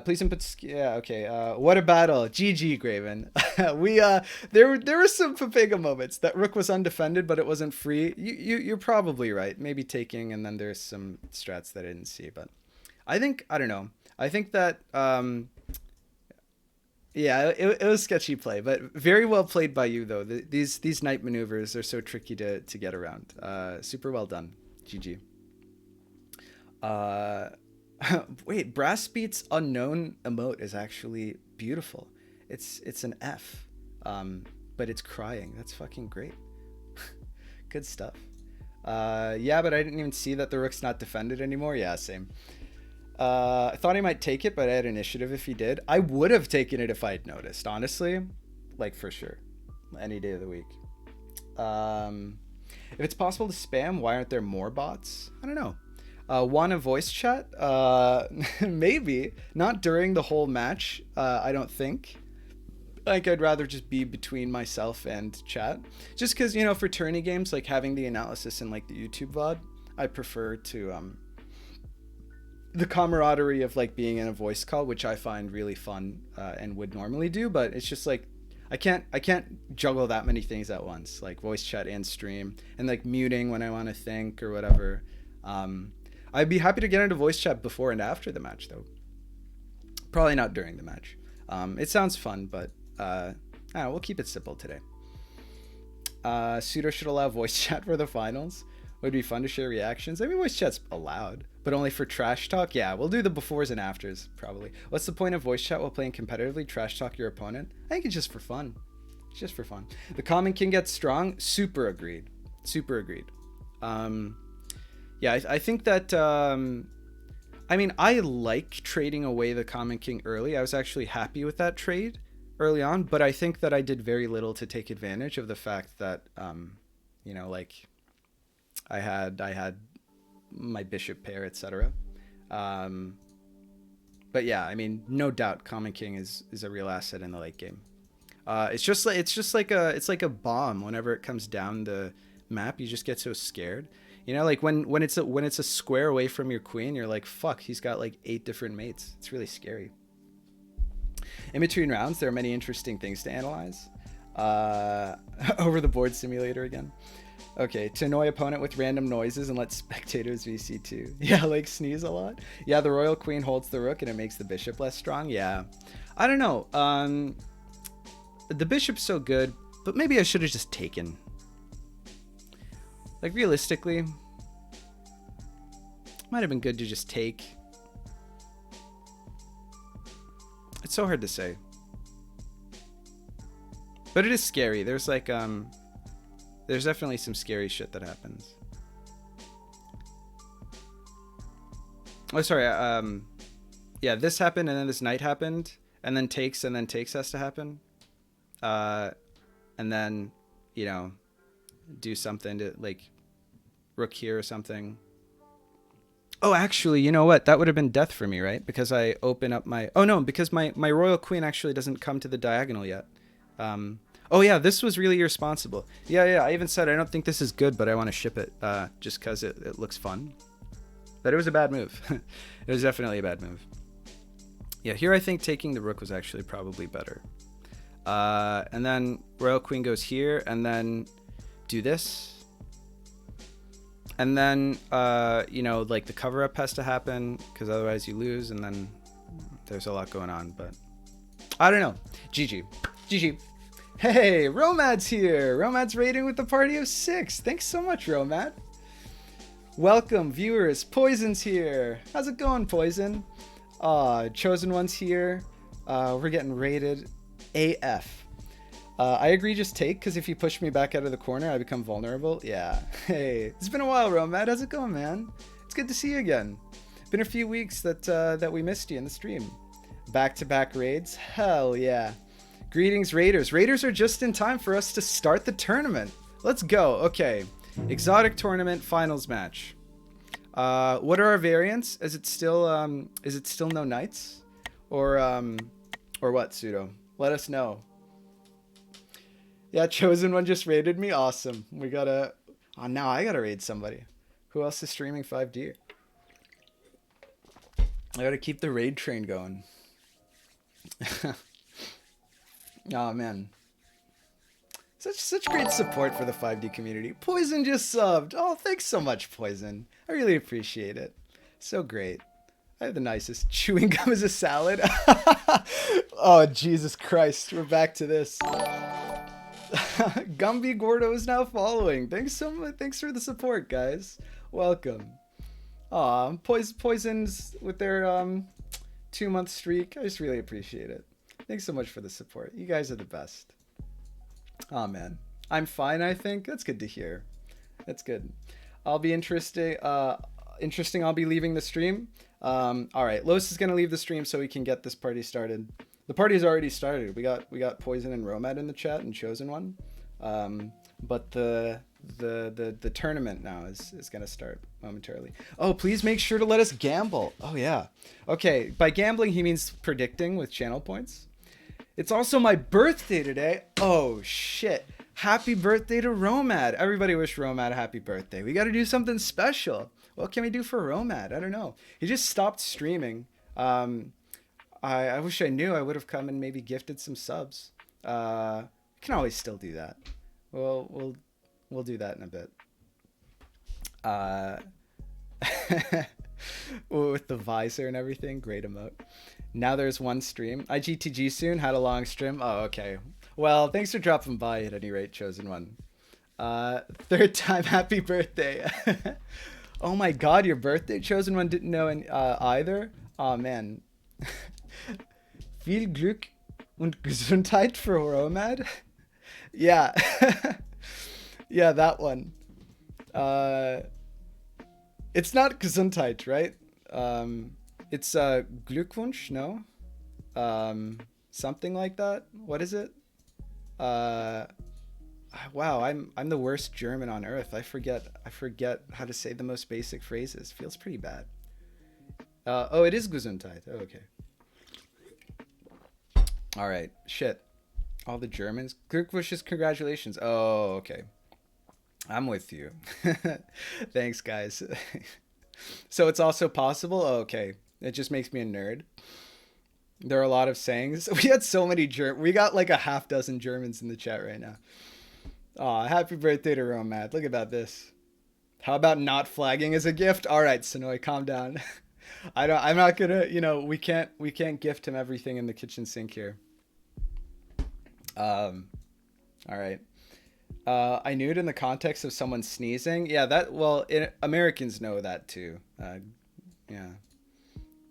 Please input. Yeah, okay. What a battle. GG, Graven. There were some Papega moments. That rook was undefended, but it wasn't free. You're probably right. Maybe taking, and then there's some strats that I didn't see. But I don't know. I think that, yeah, it was sketchy play, but very well played by you, though. These knight maneuvers are so tricky to get around. Super well done. GG. Wait, Brass Beat's unknown emote is actually beautiful. It's an F, but it's crying. That's fucking great. Good stuff. Yeah, but I didn't even see that the rook's not defended anymore. Yeah, same. I thought he might take it, but I had initiative if he did. I would have taken it if I had noticed, honestly. Like, for sure. Any day of the week. If it's possible to spam, why aren't there more bots? I don't know. Want a voice chat? Maybe. Not during the whole match, I don't think. Like, I'd rather just be between myself and chat. Just because, you know, for tourney games, like, having the analysis in, like, the YouTube VOD, I prefer to, the camaraderie of, like, being in a voice call, which I find really fun, and would normally do, but it's just, like, I can't juggle that many things at once, like, voice chat and stream, and, like, muting when I want to think or whatever. I'd be happy to get into voice chat before and after the match, though. Probably not during the match. It sounds fun, but I don't know, we'll keep it simple today. Pseudo should allow voice chat for the finals. Would be fun to share reactions. I mean, voice chat's allowed, but only for trash talk. Yeah, we'll do the befores and afters, probably. What's the point of voice chat while playing competitively? Trash talk your opponent? I think it's just for fun. It's just for fun. The Common King gets strong. Super agreed. Super agreed. Yeah, I think that, I mean, I like trading away the Common King early. I was actually happy with that trade early on, but I think that I did very little to take advantage of the fact that, you know, like, I had my bishop pair, etc. But yeah, I mean, no doubt Common King is a real asset in the late game. It's just like a bomb. Whenever it comes down the map, you just get so scared. You know, like when it's a square away from your queen, you're like, fuck, he's got like 8 different mates. It's really scary. In between rounds, there are many interesting things to analyze. Over the board simulator again. Okay, to annoy opponent with random noises and let spectators VC2. Yeah, like sneeze a lot. Yeah, the royal queen holds the rook and it makes the bishop less strong. Yeah, I don't know. The bishop's so good, but maybe I should have just taken. Like, realistically, might have been good to just take. It's so hard to say. But it is scary. There's like, there's definitely some scary shit that happens. Oh, sorry. Yeah, this happened, and then this knight happened, and then takes has to happen. And then, you know, do something to, like, rook here or something. Oh, actually, you know what? That would have been death for me, right? Because I open up my... Oh, no, because my royal queen actually doesn't come to the diagonal yet. Oh, yeah, this was really irresponsible. Yeah, I even said I don't think this is good, but I want to ship it just because it looks fun. But it was a bad move. It was definitely a bad move. Yeah, here I think taking the rook was actually probably better. And then royal queen goes here, and then do this. And then, you know, like the cover-up has to happen, because otherwise you lose, and then there's a lot going on, but I don't know. GG. GG. Hey, Romad's here. Romad's raiding with the party of 6. Thanks so much, Romad. Welcome, viewers. Poison's here. How's it going, Poison? Chosen One's here. We're getting rated AF. I agree, just take, because if you push me back out of the corner, I become vulnerable. Yeah. Hey, it's been a while, Romad. How's it going, man? It's good to see you again. Been a few weeks that we missed you in the stream. Back-to-back raids? Hell yeah. Greetings, Raiders. Raiders are just in time for us to start the tournament. Let's go. Okay. Exotic tournament finals match. What are our variants? Is it still no knights? Or what, Pseudo? Let us know. Yeah, Chosen One just raided me. Awesome. We gotta... Oh, now I gotta raid somebody. Who else is streaming 5D? I gotta keep the raid train going. Oh, man. Such great support for the 5D community. Poison just subbed. Oh, thanks so much, Poison. I really appreciate it. So great. I have the nicest. Chewing gum is a salad. Oh, Jesus Christ. We're back to this. Gumby Gordo is now following. Thanks so much. Thanks for the support, guys. Welcome. Aw, Poisons with their 2-month streak. I just really appreciate it. Thanks so much for the support. You guys are the best. Oh man, I'm fine. I think that's good to hear. That's good. I'll be interesting. I'll be leaving the stream. All right, Los is gonna leave the stream so we can get this party started. The party's already started. We got Poison and Romad in the chat and Chosen One. But the tournament now is gonna start momentarily. Oh, please make sure to let us gamble. Oh yeah. Okay, by gambling he means predicting with channel points. It's also my birthday today. Oh shit. Happy birthday to Romad. Everybody wish Romad a happy birthday. We gotta do something special. What can we do for Romad? I don't know. He just stopped streaming. I wish I knew. I would have come and maybe gifted some subs. Can always still do that. We'll do that in a bit. With the visor and everything. Great emote. Now there's one stream. IGTG soon. Had a long stream. Oh, okay. Well, thanks for dropping by at any rate, Chosen One. Third time, happy birthday. Oh my god, your birthday? Chosen One didn't know either? Oh man. Viel Glück und Gesundheit für Romad. Yeah. Yeah, that one. It's not Gesundheit, right? It's Glückwunsch, no? Something like that. What is it? Wow, I'm the worst German on earth. I forget how to say the most basic phrases. Feels pretty bad. Oh, it is Gesundheit. Oh, okay. All right. Shit. All the Germans. Glückwunsch, congratulations. Oh, okay. I'm with you. Thanks, guys. So it's also possible? Oh, okay. It just makes me a nerd. There are a lot of sayings. We had so many we got like a half dozen Germans in the chat right now. Aw, happy birthday to Romad. Look about this. How about not flagging as a gift? All right, Sonoy, calm down. I'm not gonna, we can't gift him everything in the kitchen sink here. All right. I knew it in the context of someone sneezing. Yeah, Americans know that too. Yeah.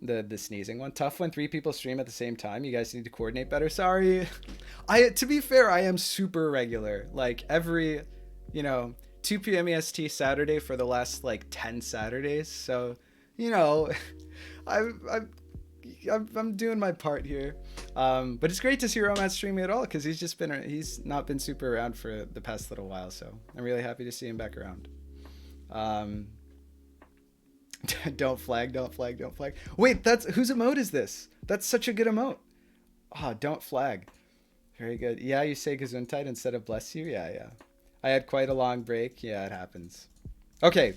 The sneezing one. Tough when 3 people stream at the same time. You guys need to coordinate better. Sorry. To be fair, I am super regular. Like every, 2 p.m. EST Saturday for the last like 10 Saturdays. So, I'm doing my part here. But it's great to see Romad streaming at all because he's not been super around for the past little while. So I'm really happy to see him back around. Don't flag. Wait, whose emote is this? That's such a good emote. Oh, don't flag. Very good. Yeah, you say Gesundheit instead of bless you. Yeah. I had quite a long break. Yeah, it happens. Okay,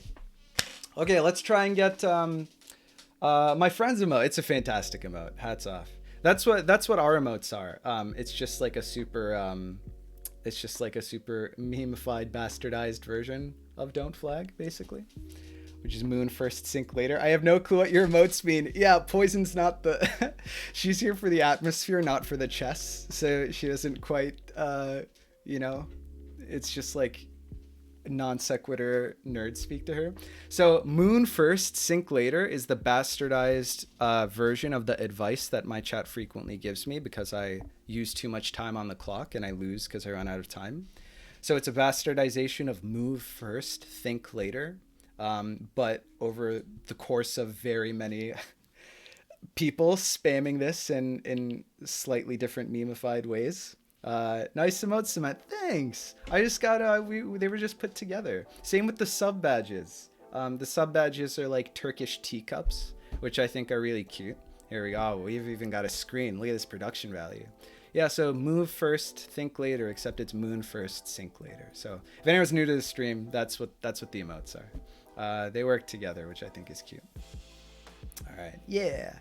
let's try and get my friend's emote. It's a fantastic emote. Hats off. That's what our emotes are. It's just like a super memeified, bastardized version of don't flag, basically. Which is moon first, sink later. I have no clue what your emotes mean. Yeah, Poison's not the... She's here for the atmosphere, not for the chess. So she doesn't quite, it's just like non sequitur nerd speak to her. So moon first, sink later is the bastardized version of the advice that my chat frequently gives me because I use too much time on the clock and I lose because I run out of time. So it's a bastardization of move first, think later. But over the course of very many people spamming this in slightly different memeified ways. Nice emote, Cement. Thanks. I just got they were just put together. Same with the sub badges. The sub badges are like Turkish teacups, which I think are really cute. Here we go. We've even got a screen. Look at this production value. Yeah, so move first, think later, except it's moon first, sink later. So if anyone's new to the stream, that's what the emotes are. They work together, which I think is cute. All right. Yeah.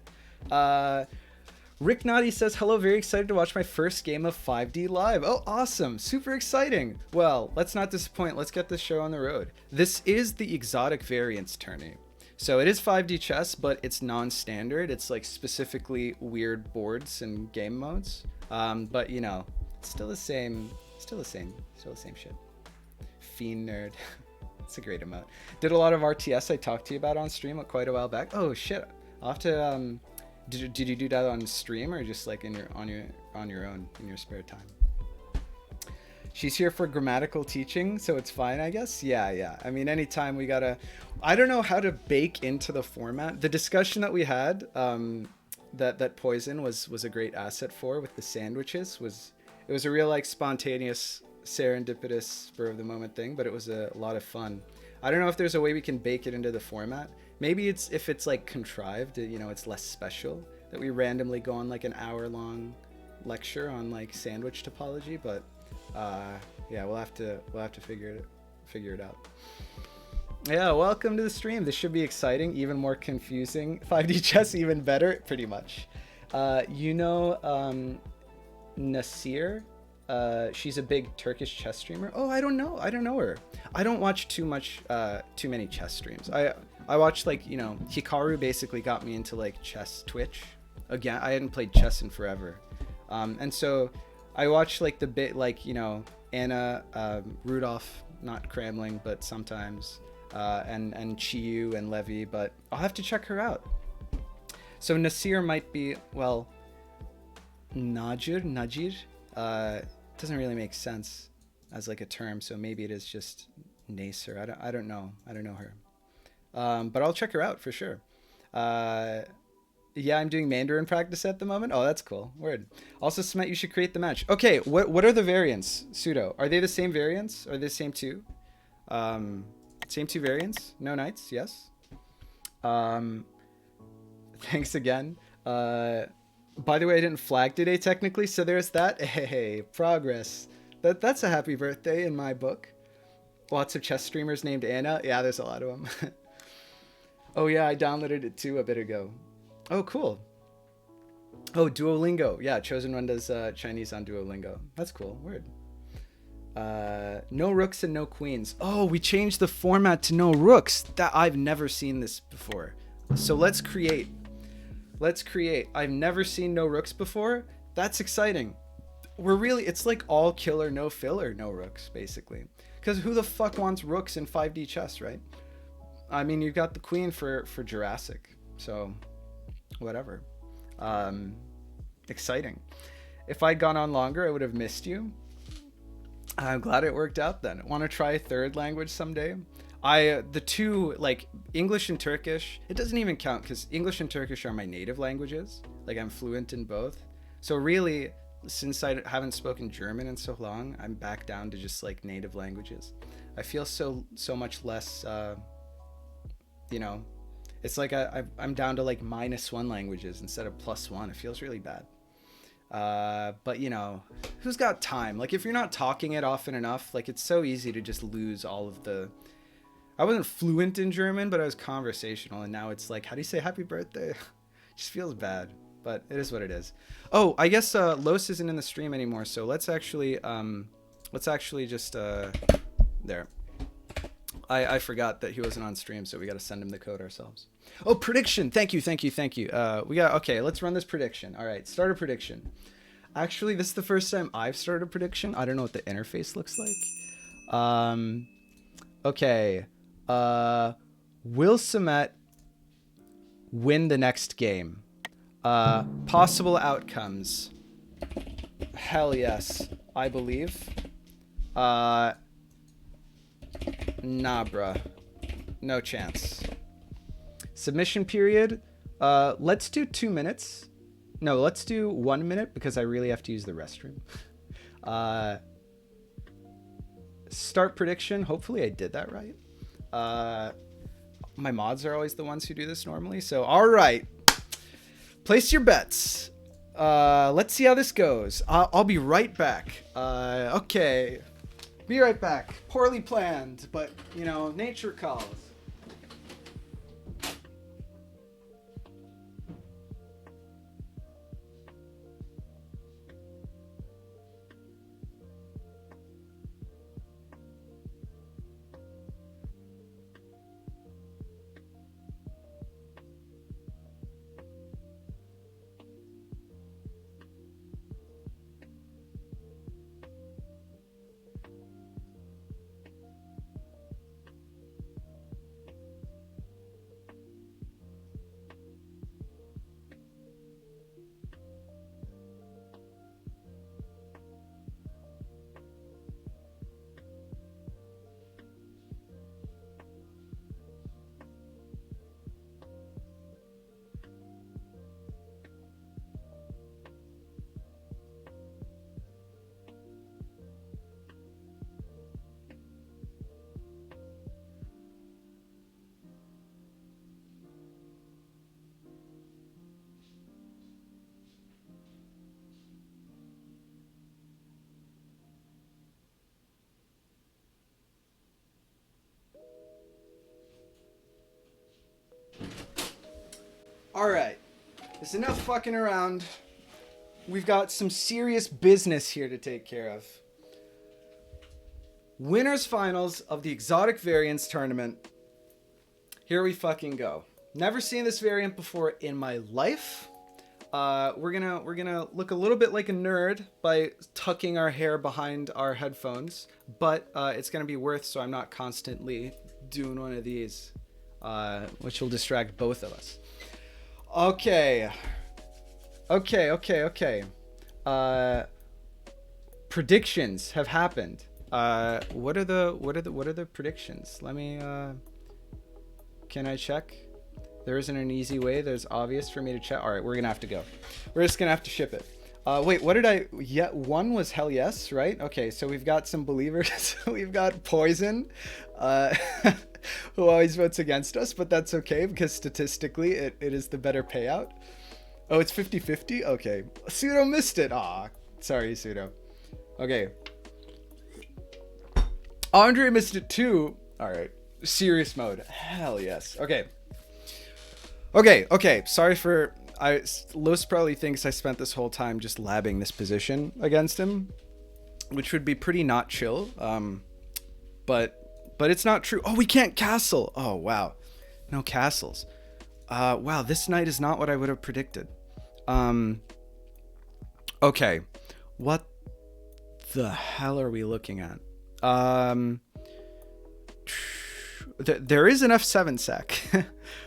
Rick Naughty says, hello, very excited to watch my first game of 5D live. Oh, awesome. Super exciting. Well, let's not disappoint. Let's get this show on the road. This is the exotic variants tourney. So it is 5D chess, but it's non-standard. It's like specifically weird boards and game modes. But you know, it's still the same shit. Fiend nerd. It's a great emote. Did a lot of RTS I talked to you about on stream quite a while back. Oh shit. I'll have to did you do that on stream or just like on your own in your spare time? She's here for grammatical teaching, so it's fine, I guess. Yeah. I mean, anytime we gotta, I don't know how to bake into the format. The discussion that we had, that Poison was a great asset for with the sandwiches it was a real like spontaneous, serendipitous, spur of the moment thing, but it was a lot of fun. I don't know if there's a way we can bake it into the format. Maybe if it's like contrived, you know, it's less special that we randomly go on like an hour-long lecture on like sandwich topology, but. Yeah, we'll have to figure it out. Yeah, welcome to the stream. This should be exciting, even more confusing. 5D chess even better, pretty much. You know Nasir? She's a big Turkish chess streamer. Oh, I don't know her. I don't watch too many chess streams. I watch like, you know, Hikaru basically got me into like chess Twitch. Again, I hadn't played chess in forever. And so I watch like the bit, like, you know, Anna, Rudolph, not Cramling, but sometimes, and Chiyu and Levy, but I'll have to check her out. So Nasir might be, well, Najir, doesn't really make sense as like a term, so maybe it is just Nasir. I don't know her, but I'll check her out for sure. Yeah, I'm doing Mandarin practice at the moment. Oh, that's cool. Word. Also, Smet, you should create the match. Okay, what are the variants, Pseudo? Are they the same variants? Are they the same two? Same two variants? No knights? Yes. Thanks again. By the way, I didn't flag today technically, so there's that. Hey, progress. That's a happy birthday in my book. Lots of chess streamers named Anna. Yeah, there's a lot of them. Oh yeah, I downloaded it too a bit ago. Oh, cool. Oh, Duolingo. Yeah, Chosen One does Chinese on Duolingo. That's cool. Word. No rooks and no queens. Oh, we changed the format to no rooks. That I've never seen this before. So let's create. I've never seen no rooks before. That's exciting. It's like all killer, no filler, no rooks, basically. Because who the fuck wants rooks in 5D chess, right? I mean, you got the queen for Jurassic. So... whatever. Exciting. If I'd gone on longer, I would have missed you. I'm glad it worked out then. Want to try a third language someday? The two, like English and Turkish, it doesn't even count because English and Turkish are my native languages. Like I'm fluent in both. So really, since I haven't spoken German in so long, I'm back down to just like native languages. I feel so much less, you know, it's like I'm down to like -1 languages instead of +1. It feels really bad. But you know, who's got time? Like if you're not talking it often enough, like it's so easy to just lose all of the... I wasn't fluent in German, but I was conversational, and now it's like, how do you say happy birthday? It just feels bad, but it is what it is. Oh, I guess Los isn't in the stream anymore, so let's actually just there. I forgot that he wasn't on stream, so we got to send him the code ourselves. Oh, prediction. Thank you. Okay, let's run this prediction. All right, start a prediction. Actually, this is the first time I've started a prediction. I don't know what the interface looks like. Okay. Will Samet win the next game? Possible outcomes. Hell yes, I believe. Nah, bruh. No chance. Submission period. Let's do 2 minutes. No, let's do 1 minute because I really have to use the restroom. Start prediction. Hopefully I did that right. My mods are always the ones who do this normally. So, all right. Place your bets. Let's see how this goes. I'll be right back. Okay. Be right back. Poorly planned, but, you know, nature calls. All right. There's enough fucking around. We've got some serious business here to take care of. Winners finals of the exotic variants tournament. Here we fucking go. Never seen this variant before in my life. We're gonna look a little bit like a nerd by tucking our hair behind our headphones, but it's gonna be worth so I'm not constantly doing one of these, which will distract both of us. Okay. Predictions have happened. What are the predictions? Let me can I check? There isn't an easy way. There's obvious for me to check. All right, we're gonna have to go. We're just gonna have to ship it. Wait, what did I? Yeah, one was hell yes, right? Okay, so we've got some believers. We've got Poison, who always votes against us, but that's okay because statistically it is the better payout. Oh, it's 50-50? Okay. Pseudo missed it. Aw, sorry, Pseudo. Okay. Andre missed it too. All right. Serious mode. Hell yes. Okay. Sorry for... Los probably thinks I spent this whole time just labbing this position against him, which would be pretty not chill. But it's not true. Oh, we can't castle. Oh, wow. No castles. Wow, this night is not what I would have predicted. Okay. What the hell are we looking at? There is an F7 sack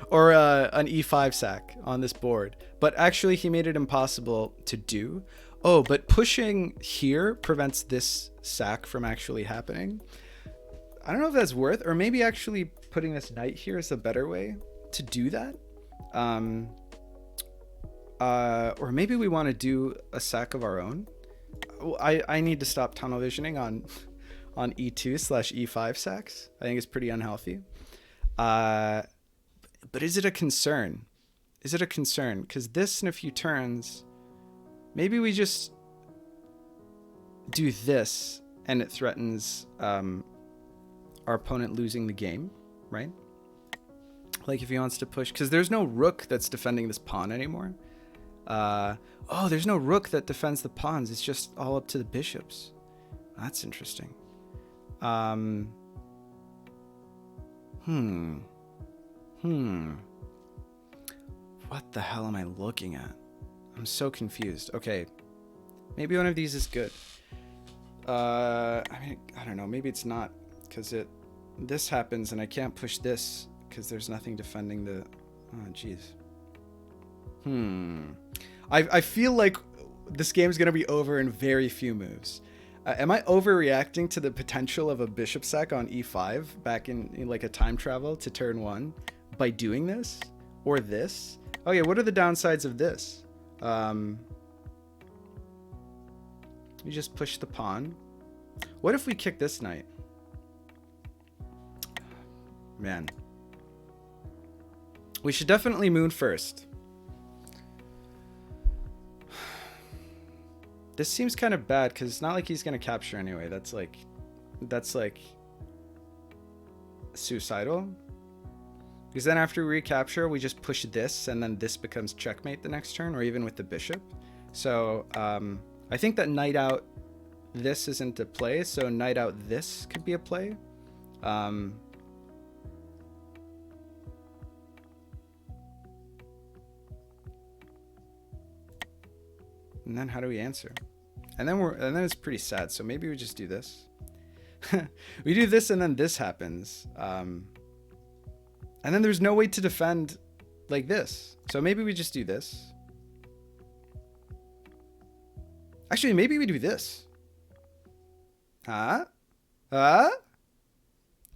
or an E5 sack on this board, but actually he made it impossible to do. Oh, but pushing here prevents this sack from actually happening. I don't know if that's worth, or maybe actually putting this knight here is a better way to do that. Or maybe we want to do a sack of our own. I need to stop tunnel visioning on E2/E5 sacks. I think it's pretty unhealthy. But is it a concern? Is it a concern? Because this in a few turns, maybe we just do this and it threatens our opponent losing the game, right? Like if he wants to push, because there's no rook that's defending this pawn anymore. Oh, there's no rook that defends the pawns. It's just all up to the bishops. That's interesting. What the hell am I looking at? I'm so confused. Okay. Maybe one of these is good. I mean, I don't know. Maybe it's not, because it this happens and I can't push this because there's nothing defending the... Oh, jeez. I feel like this game's going to be over in very few moves. Am I overreacting to the potential of a bishop sack on e5 back in like a time travel to turn 1 by doing this? Or this? Oh yeah, what are the downsides of this? You just push the pawn. What if we kick this knight? Man. We should definitely moon first. This seems kind of bad because it's not like he's going to capture anyway. That's like suicidal. Because then after we recapture, we just push this and then this becomes checkmate the next turn, or even with the bishop. So I think that knight out this isn't a play, so knight out this could be a play. And then how do we answer? And then it's pretty sad. So maybe we just do this. We do this and then this happens. And then there's no way to defend like this. So maybe we just do this. Actually, maybe we do this.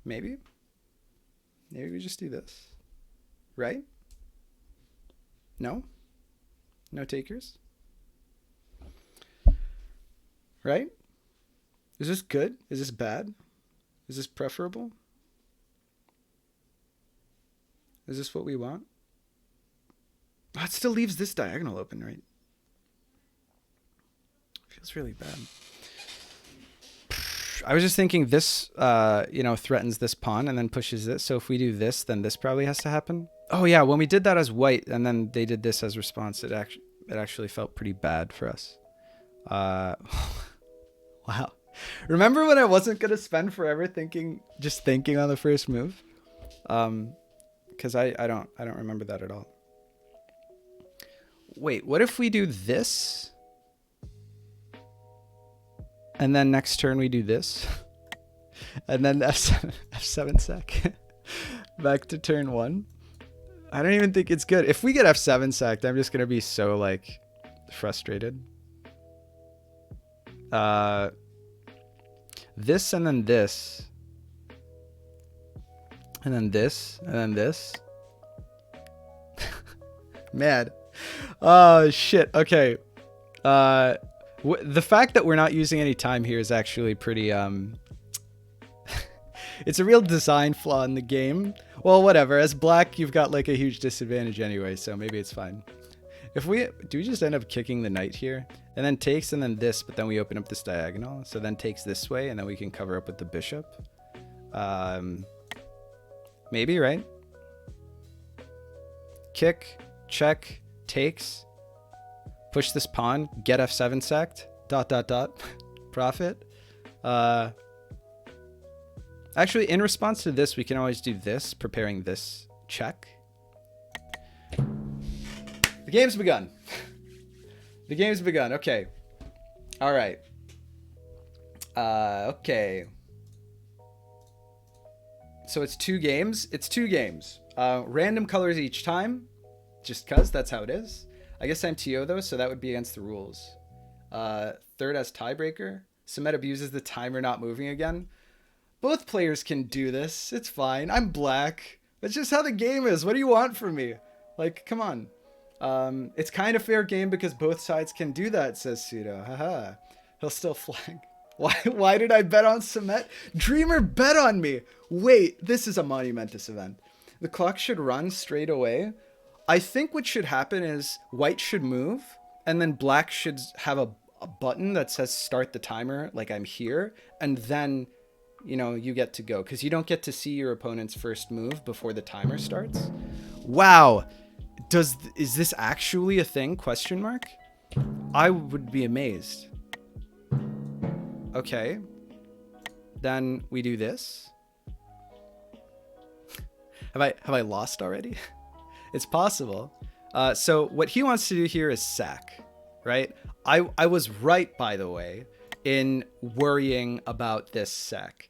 Maybe. Maybe we just do this. Right? No? No takers? Right? Is this good? Is this bad? Is this preferable? Is this what we want? Oh, it still leaves this diagonal open, right? Feels really bad. I was just thinking this, threatens this pawn and then pushes this. So if we do this, then this probably has to happen. Oh yeah, when we did that as white and then they did this as response, it actually felt pretty bad for us. Wow. Remember when I wasn't going to spend forever just thinking on the first move? Because I don't remember that at all. Wait, what if we do this? And then next turn we do this. And then F7 sack. Back to turn 1. I don't even think it's good. If we get F7 sacked, I'm just going to be so like frustrated. This and then this. And then this. And then this. Mad. Oh, shit. Okay. The fact that we're not using any time here is actually pretty... It's a real design flaw in the game. Well, whatever. As black, you've got like a huge disadvantage anyway, so maybe it's fine. Do we just end up kicking the knight here? And then takes and then this, but then we open up this diagonal. So then takes this way, and then we can cover up with the bishop. Maybe, right? Kick, check, takes. Push this pawn, get F7 sacked, ... profit. Actually, in response to this, we can always do this, preparing this check. The game's begun. The game's begun. Okay. All right. Okay. So it's 2 games. It's 2 games. Random colors each time, just because that's how it is. I guess I'm TO though, so that would be against the rules. Third as tiebreaker. Samet abuses the timer not moving again. Both players can do this. It's fine. I'm black. That's just how the game is. What do you want from me? Like, come on. It's kind of fair game because both sides can do that, says Pseudo. Haha. He'll still flag. Why did I bet on Samet? Dreamer bet on me. Wait, this is a monumentous event. The clock should run straight away. I think what should happen is white should move, and then black should have a button that says start the timer, like I'm here, and then, you get to go, because you don't get to see your opponent's first move before the timer starts. Wow. Is this actually a thing? Question mark? I would be amazed. Okay. Then we do this. Have I lost already? It's possible. So what he wants to do here is sack, right? I was right, by the way, in worrying about this sack.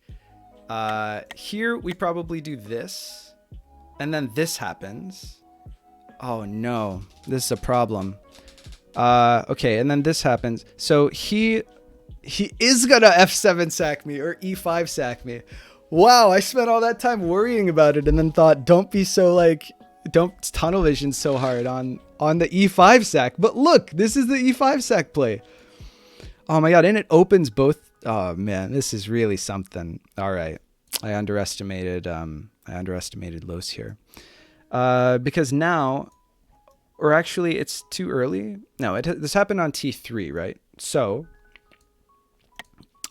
Here we probably do this, and then this happens. Oh no, this is a problem. Okay, and then this happens. So he is gonna F7 sack me or E5 sack me. Wow, I spent all that time worrying about it and then thought, don't be so like, don't tunnel vision so hard on the E5 sack. But look, this is the E5 sack play. Oh my god, and it opens both. Oh man, this is really something. All right, I underestimated Los here, because now, or actually, it's too early. No, this happened on T3, right? So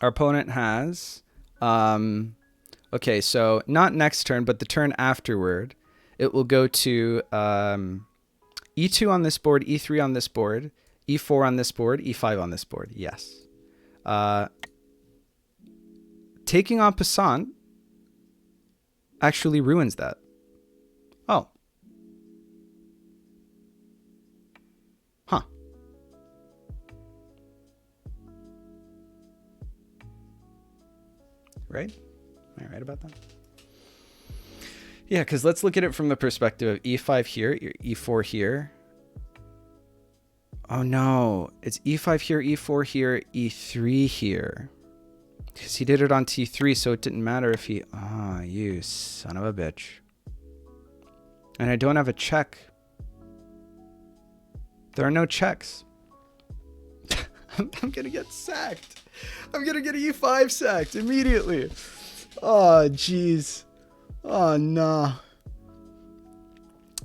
our opponent has, okay, so not next turn, but the turn afterward, it will go to E2 on this board, E3 on this board, E4 on this board, E5 on this board. Yes. Taking en passant actually ruins that. Oh. Huh. Right? Am I right about that? Yeah, because let's look at it from the perspective of E5 here, E4 here. Oh no, it's E5 here, E4 here, E3 here. Because he did it on T3, so it didn't matter if he... Ah, you son of a bitch. And I don't have a check. There are no checks. I'm gonna get sacked. I'm gonna get E5 sacked immediately. Oh, jeez. Oh, no.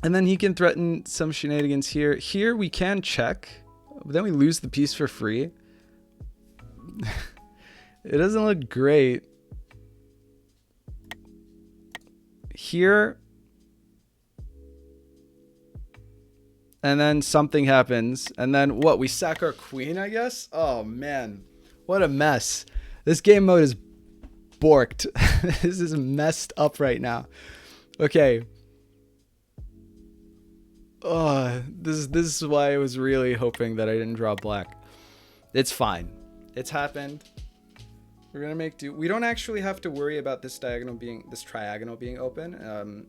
And then he can threaten some shenanigans here. Here we can check. But then we lose the piece for free. It doesn't look great. Here. And then something happens. And then what? We sack our queen, I guess? Oh, man. What a mess. This game mode is borked. This is messed up right now. Okay. Oh, this is why I was really hoping that I didn't draw black. It's fine. It's happened. We're gonna make do. We don't actually have to worry about this triagonal being open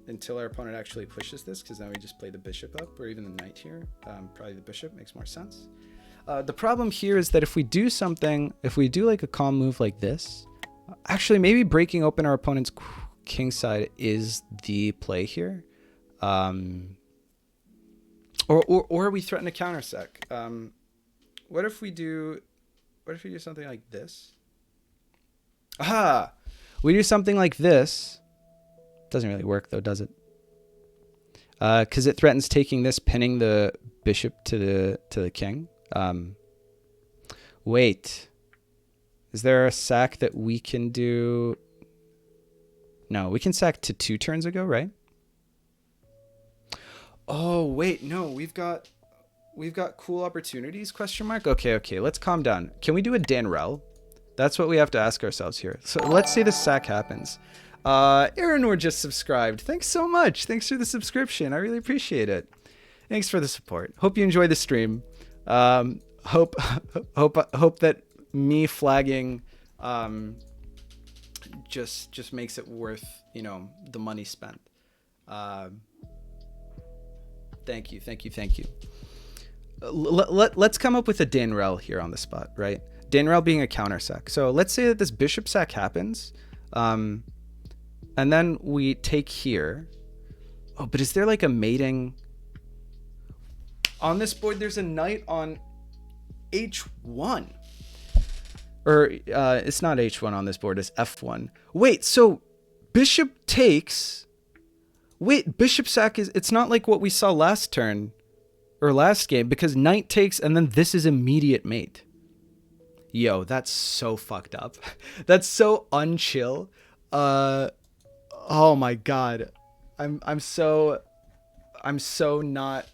until our opponent actually pushes this, because then we just play the bishop up, or even the knight here. Probably the bishop makes more sense. The problem here is that if we do something, if we do like a calm move like this, actually maybe breaking open our opponent's king side is the play here. Or we threaten a countersec. What if we do something like this? Aha! We do something like this. Doesn't really work though, does it? Because it threatens taking this, pinning the bishop to the king. Wait. Is there a sack that we can do? No, we can sack to 2 turns ago, right? Oh, wait, no, we've got cool opportunities, question mark? Okay, let's calm down. Can we do a Danrel? That's what we have to ask ourselves here. So let's say the sack happens. Aranor just subscribed. Thanks so much. Thanks for the subscription. I really appreciate it. Thanks for the support. Hope you enjoy the stream. Hope that me flagging just makes it worth, the money spent. Thank you. Let's come up with a Danrel here on the spot, right? Danrel being a counter sack. So let's say that this bishop sack happens, and then we take here. Oh, but is there like a mating? On this board, there's a knight on H1. Or it's not H1 on this board, it's F1. Wait, so bishop takes... Wait, bishop sack it's not like what we saw last turn or last game, because knight takes and then this is immediate mate. Yo, that's so fucked up. That's so unchill. Oh my god. I'm so not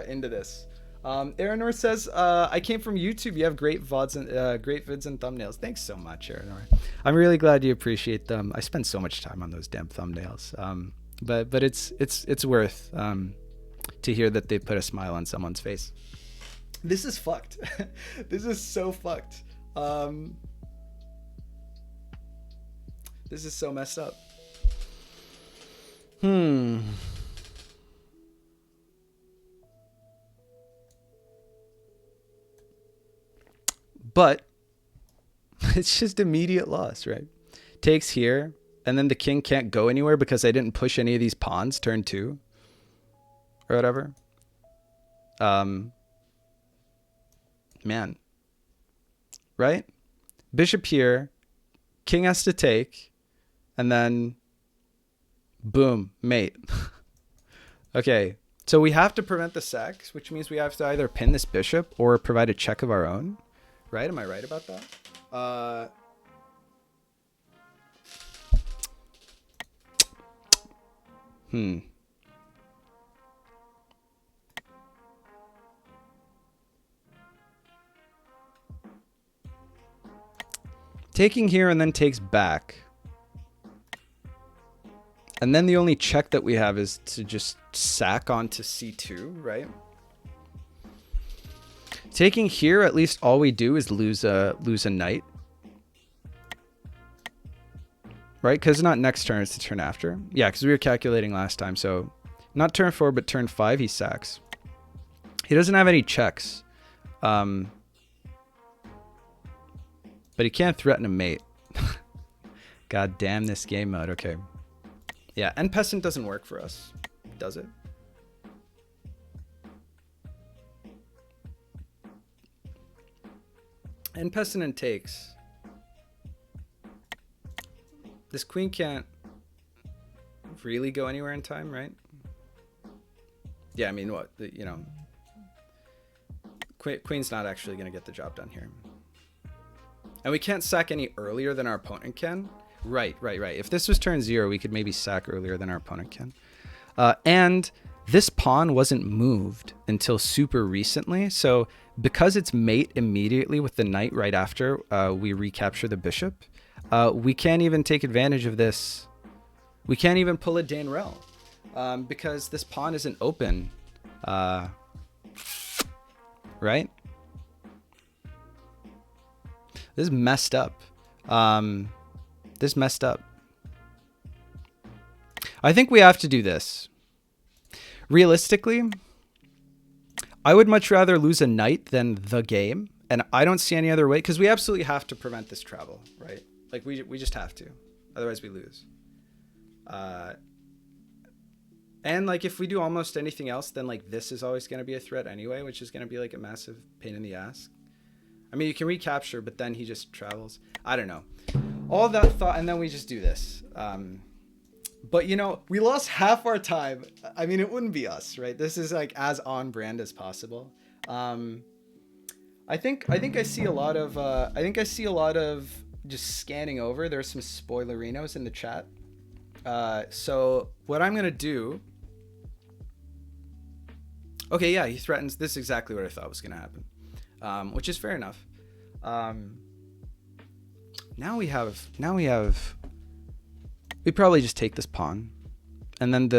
into this. Aranor says, I came from YouTube. You have great VODs and great vids and thumbnails. Thanks so much, Aranor. I'm really glad you appreciate them. I spend so much time on those damn thumbnails. But it's worth to hear that they put a smile on someone's face. This is fucked. This is so fucked. This is so messed up. But it's just immediate loss, right? Takes here, and then the king can't go anywhere because I didn't push any of these pawns turn 2 or whatever. Man. Right? Bishop here, king has to take, and then boom, mate. Okay, so we have to prevent the sacks, which means we have to either pin this bishop or provide a check of our own. Right? Am I right about that? Taking here and then takes back. And then the only check that we have is to just sack onto c2, right? Taking here, at least all we do is lose a knight. Right? Because it's not next turn, it's the turn after. Yeah, because we were calculating last time. So not turn 4, but turn 5, he sacks. He doesn't have any checks. But he can't threaten a mate. God damn this game mode. Okay. Yeah, and peasant doesn't work for us, does it? And peasant and takes. This queen can't really go anywhere in time, right? Yeah, I mean, what? You know, queen's not actually going to get the job done here. And we can't sack any earlier than our opponent can. Right. If this was turn 0, we could maybe sack earlier than our opponent can. And this pawn wasn't moved until super recently. So because it's mate immediately with the knight right after we recapture the bishop, we can't even take advantage of this. We can't even pull a Dane Rel because this pawn isn't open. Right? This is messed up. This messed up. I think we have to do this. Realistically, I would much rather lose a knight than the game. And I don't see any other way, because we absolutely have to prevent this travel, right? Like, we just have to. Otherwise, we lose. And, like, if we do almost anything else, then, like, this is always going to be a threat anyway, which is going to be, like, a massive pain in the ass. I mean, you can recapture, but then he just travels. I don't know. All that thought, and then we just do this. But, you know, we lost half our time. I mean, it wouldn't be us, right? This is, like, as on brand as possible. I think I see a lot of just scanning over. There's some spoilerinos in the chat. So what I'm gonna do. Okay, yeah, he threatens. This is exactly what I thought was gonna happen, which is fair enough. Now we probably just take this pawn, and then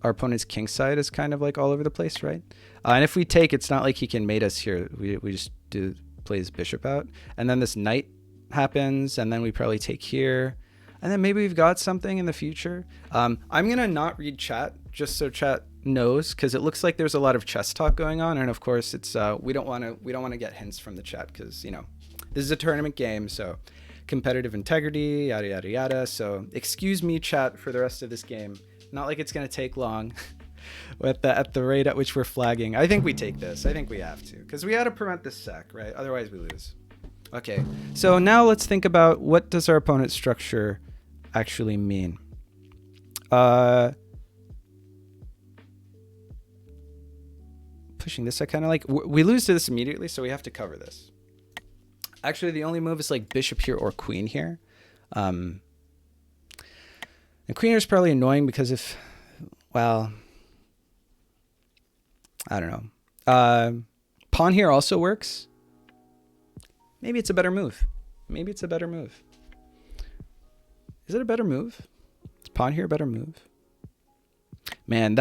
our opponent's king side is kind of like all over the place, right? And if we take, it's not like he can mate us here. We just play his bishop out, and then this knight happens, and then we probably take here, and then maybe we've got something in the future. I'm gonna not read chat just so chat knows, because it looks like there's a lot of chess talk going on, and of course it's we don't want to get hints from the chat, because you know this is a tournament game, so competitive integrity, yada yada yada. So excuse me, chat, for the rest of this game. Not like it's gonna take long. At the rate at which we're flagging. I think we take this. I think we have to, because we had to prevent this sack, right? Otherwise we lose. Okay, so now let's think about, what does our opponent's structure actually mean? Pushing this, I kind of like. We lose to this immediately, so we have to cover this. Actually, the only move is like bishop here or queen here. And queen here is probably annoying because if, well, I don't know. Pawn here also works. Maybe it's a better move. Maybe it's a better move. Is it a better move? Is pawn here a better move? Man,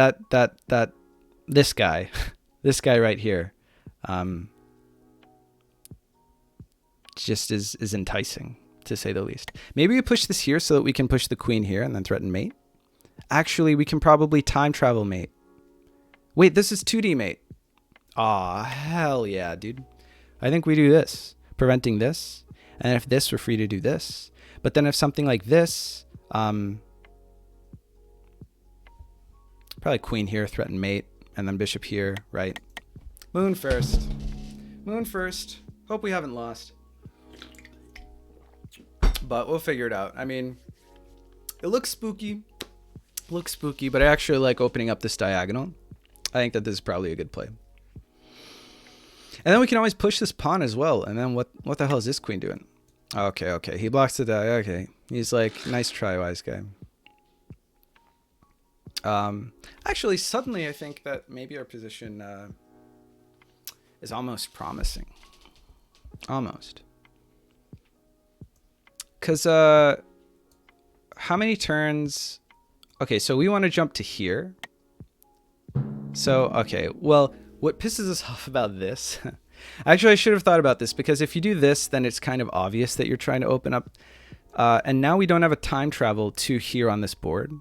this guy, this guy right here, just is enticing. to say the least. Maybe we push this here so that we can push the queen here and then threaten mate. Actually, we can probably time travel mate. Wait, this is 2D mate. Aw, hell yeah, dude. I think we do this, preventing this. And if this, we're free to do this. But then if something like this, probably queen here, threaten mate, and then bishop here, right? Moon first. Moon first. Hope we haven't lost. But we'll figure it out. I mean, it looks spooky. Looks spooky, but I actually like opening up this diagonal. I think that this is probably a good play. And then we can always push this pawn as well. And then what the hell is this queen doing? Okay, okay. He blocks the die. Okay. He's like, nice try, wise guy. Actually, suddenly I think that maybe our position is almost promising. Almost. Because how many turns? Okay, so we want to jump to here. So, okay, well, what pisses us off about this? Actually, I should have thought about this, because if you do this, then it's kind of obvious that you're trying to open up. And now we don't have a time travel to here on this board,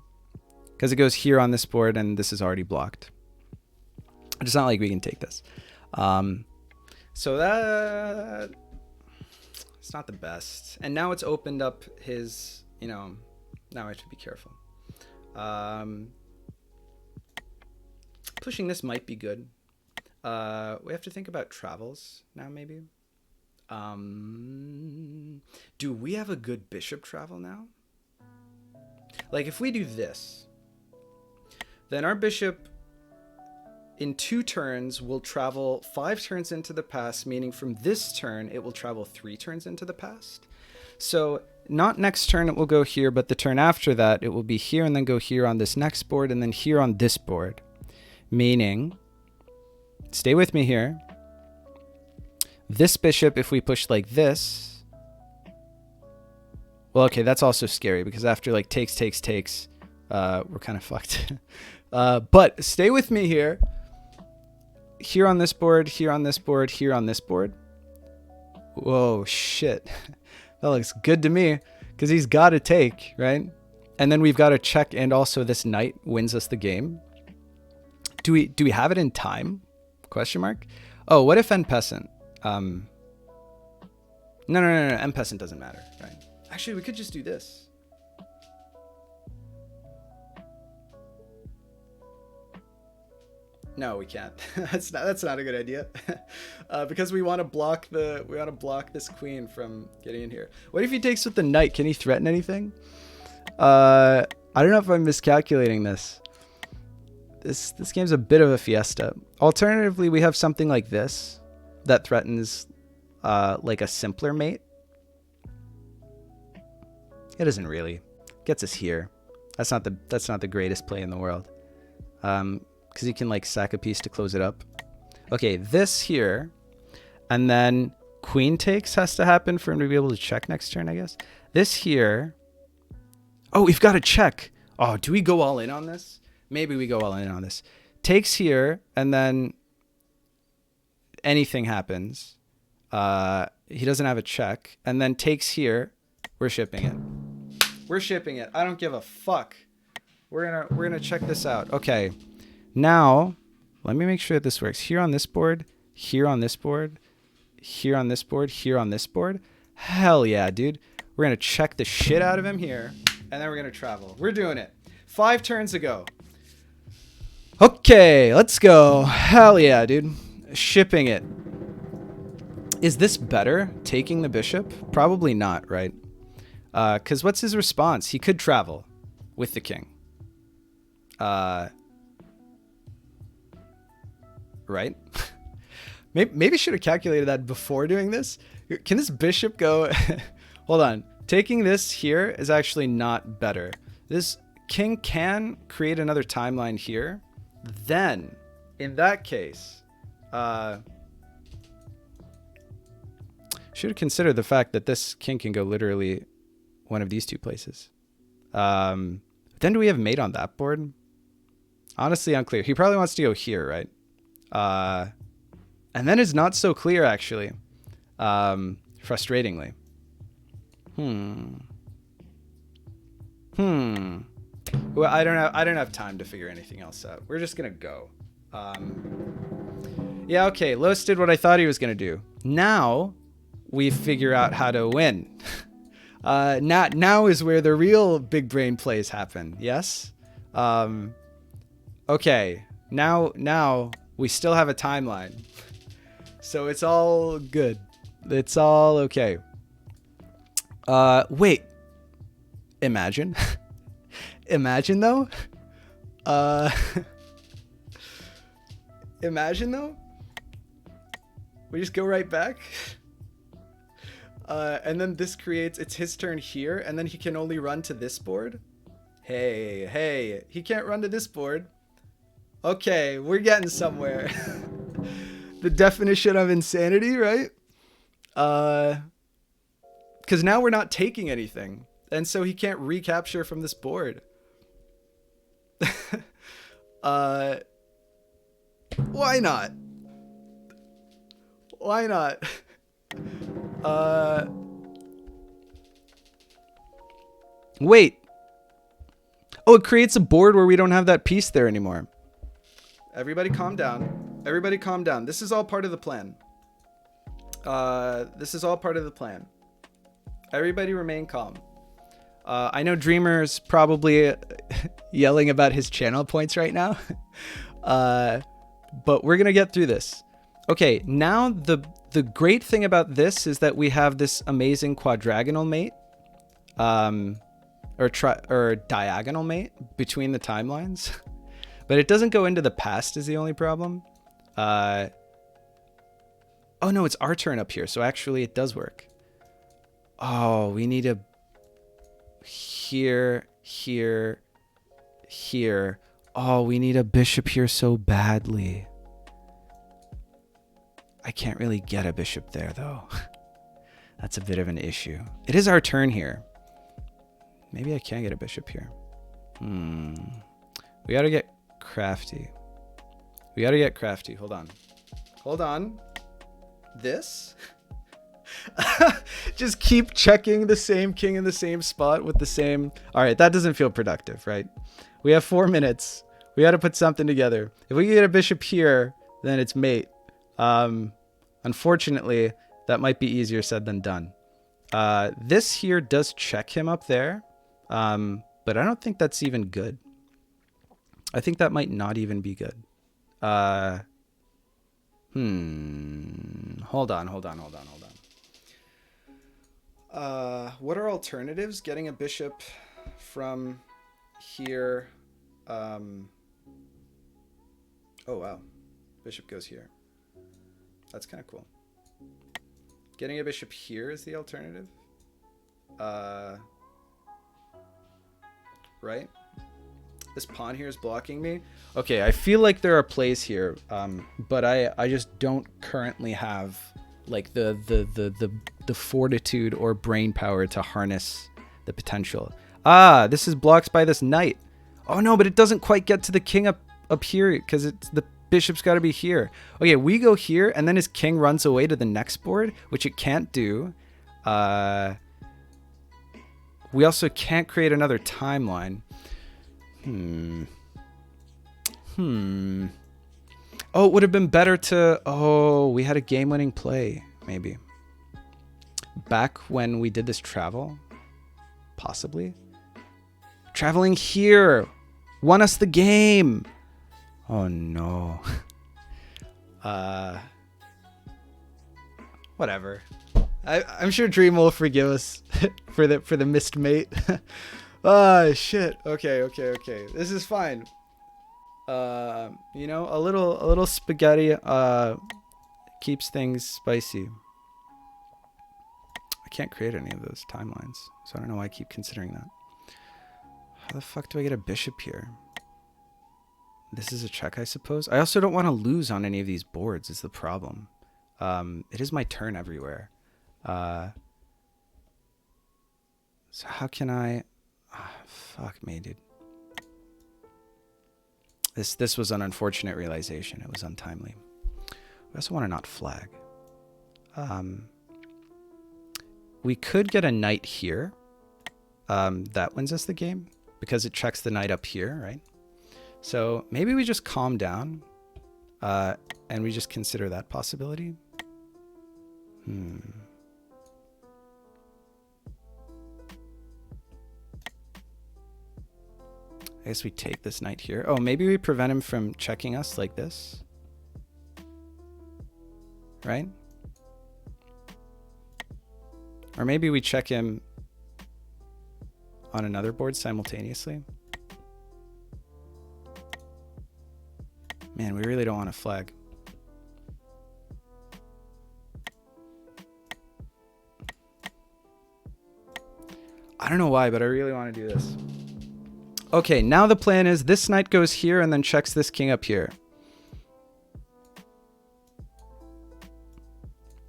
because it goes here on this board and this is already blocked. It's not like we can take this. So that, it's not the best. And now it's opened up his, you know, now I have to be careful. Pushing this might be good. We have to think about travels now, maybe. Do we have a good bishop travel now? Like if we do this, then our bishop in 2 turns will travel 5 turns into the past, meaning from this turn it will travel 3 turns into the past. So not next turn it will go here, but the turn after that it will be here and then go here on this next board and then here on this board. Meaning, stay with me here, this bishop, if we push like this, well, okay, that's also scary because after like takes, we're kind of fucked. But stay with me here. Here on this board, here on this board, here on this board. Whoa, shit. That looks good to me because he's got to take, right? And then we've got to check, and also this knight wins us the game. Do we have it in time? Question mark. Oh, what if n peasant? No, n peasant doesn't matter, right? Actually, we could just do this. No, we can't. That's not a good idea. Because we want to block this queen from getting in here. What if he takes with the knight? Can he threaten anything? I don't know if I'm miscalculating this. This game's a bit of a fiesta. Alternatively, we have something like this that threatens like a simpler mate. It doesn't really. Gets us here. That's not the greatest play in the world. Because you can like sack a piece to close it up. Okay, this here, and then queen takes has to happen for him to be able to check next turn, I guess. This here. Oh, we've got to check. Oh, do we go all in on this? Maybe we go all in on this. Takes here, and then anything happens. He doesn't have a check, and then takes here. We're shipping it. We're shipping it. I don't give a fuck. We're gonna check this out. Okay. Now, let me make sure that this works. Here on this board, here on this board, here on this board, here on this board. Hell yeah, dude. We're going to check the shit out of him here, and then we're going to travel. We're doing it. 5 turns ago. Okay, let's go. Hell yeah, dude. Shipping it. Is this better, taking the bishop? Probably not, right? Because what's his response? He could travel with the king. Right? Maybe should have calculated that before doing this. Can this bishop go? Hold on. Taking this here is actually not better. This king can create another timeline here. Then, in that case, should have considered the fact that this king can go literally one of these 2 places. Then do we have mate on that board? Honestly, unclear. He probably wants to go here, right? And then it's not so clear, actually. Frustratingly. Well, I don't have time to figure anything else out. We're just gonna go. Yeah, okay. Los did what I thought he was gonna do. Now we figure out how to win. Now is where the real big brain plays happen. Yes. Okay. Now we still have a timeline, so it's all good. It's all okay. Wait. Imagine. Imagine though. Imagine though. We just go right back. And then this creates, it's his turn here, and then he can only run to this board. Hey, he can't run to this board. Okay, we're getting somewhere. The definition of insanity, right? Because now we're not taking anything, and so he can't recapture from this board. Why not? Why not? Wait. Oh, it creates a board where we don't have that piece there anymore. Everybody calm down. Everybody calm down. This is all part of the plan. This is all part of the plan. Everybody remain calm. I know Dreamer's probably yelling about his channel points right now. But we're going to get through this. Okay, now the great thing about this is that we have this amazing quadrigonal mate, or diagonal mate between the timelines, but it doesn't go into the past is the only problem. Oh no, it's our turn up here, so actually it does work. Oh, we need a here. Oh, we need a bishop here so badly. I can't really get a bishop there, though. That's a bit of an issue. It is our turn here. Maybe I can get a bishop here. We gotta get crafty. We gotta get crafty. Hold on. Hold on. This? Just keep checking the same king in the same spot with the same... All right, that doesn't feel productive, right? We have 4 minutes. We got to put something together. If we can get a bishop here, then it's mate. Unfortunately, that might be easier said than done. This here does check him up there, but I don't think that's even good. I think that might not even be good. Hold on. What are alternatives? Getting a bishop from here. Oh, wow. Bishop goes here. That's kind of cool. Getting a bishop here is the alternative. Right? This pawn here is blocking me. Okay, I feel like there are plays here, but I just don't currently have like the fortitude or brain power to harness the potential. Ah, this is blocked by this knight. Oh no, but it doesn't quite get to the king up here because it's the bishop's got to be here. Okay, we go here, and then his king runs away to the next board, which it can't do. We also can't create another timeline. Oh, it would have been better to... Oh, we had a game-winning play, maybe. Back when we did this travel? Possibly. Traveling here won us the game. Oh, no. Whatever. I'm sure Dream will forgive us for the missed mate. Ah, shit. Okay. This is fine. You know, a little spaghetti keeps things spicy. I can't create any of those timelines, so I don't know why I keep considering that. How the fuck do I get a bishop here? This is a check, I suppose. I also don't want to lose on any of these boards is the problem. It is my turn everywhere. So how can I... fuck me, dude. This was an unfortunate realization. It was untimely. We also want to not flag. we could get a knight here. That wins us the game because it checks the knight up here, right? So maybe we just calm down and we just consider that possibility. I guess we take this knight here. Oh, maybe we prevent him from checking us like this. Right? Or maybe we check him on another board simultaneously. Man, we really don't want to flag. I don't know why, but I really want to do this. Okay, now the plan is this knight goes here and then checks this king up here.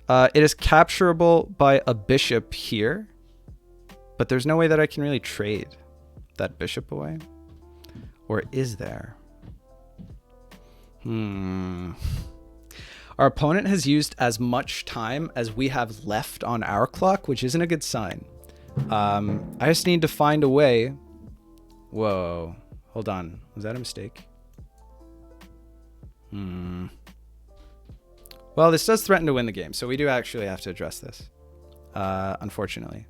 It is capturable by a bishop here, but there's no way that I can really trade that bishop away. Or is there? Our opponent has used as much time as we have left on our clock, which isn't a good sign. I just need to find a way. Whoa, hold on. Was that a mistake? Well, this does threaten to win the game, so we do actually have to address this, unfortunately.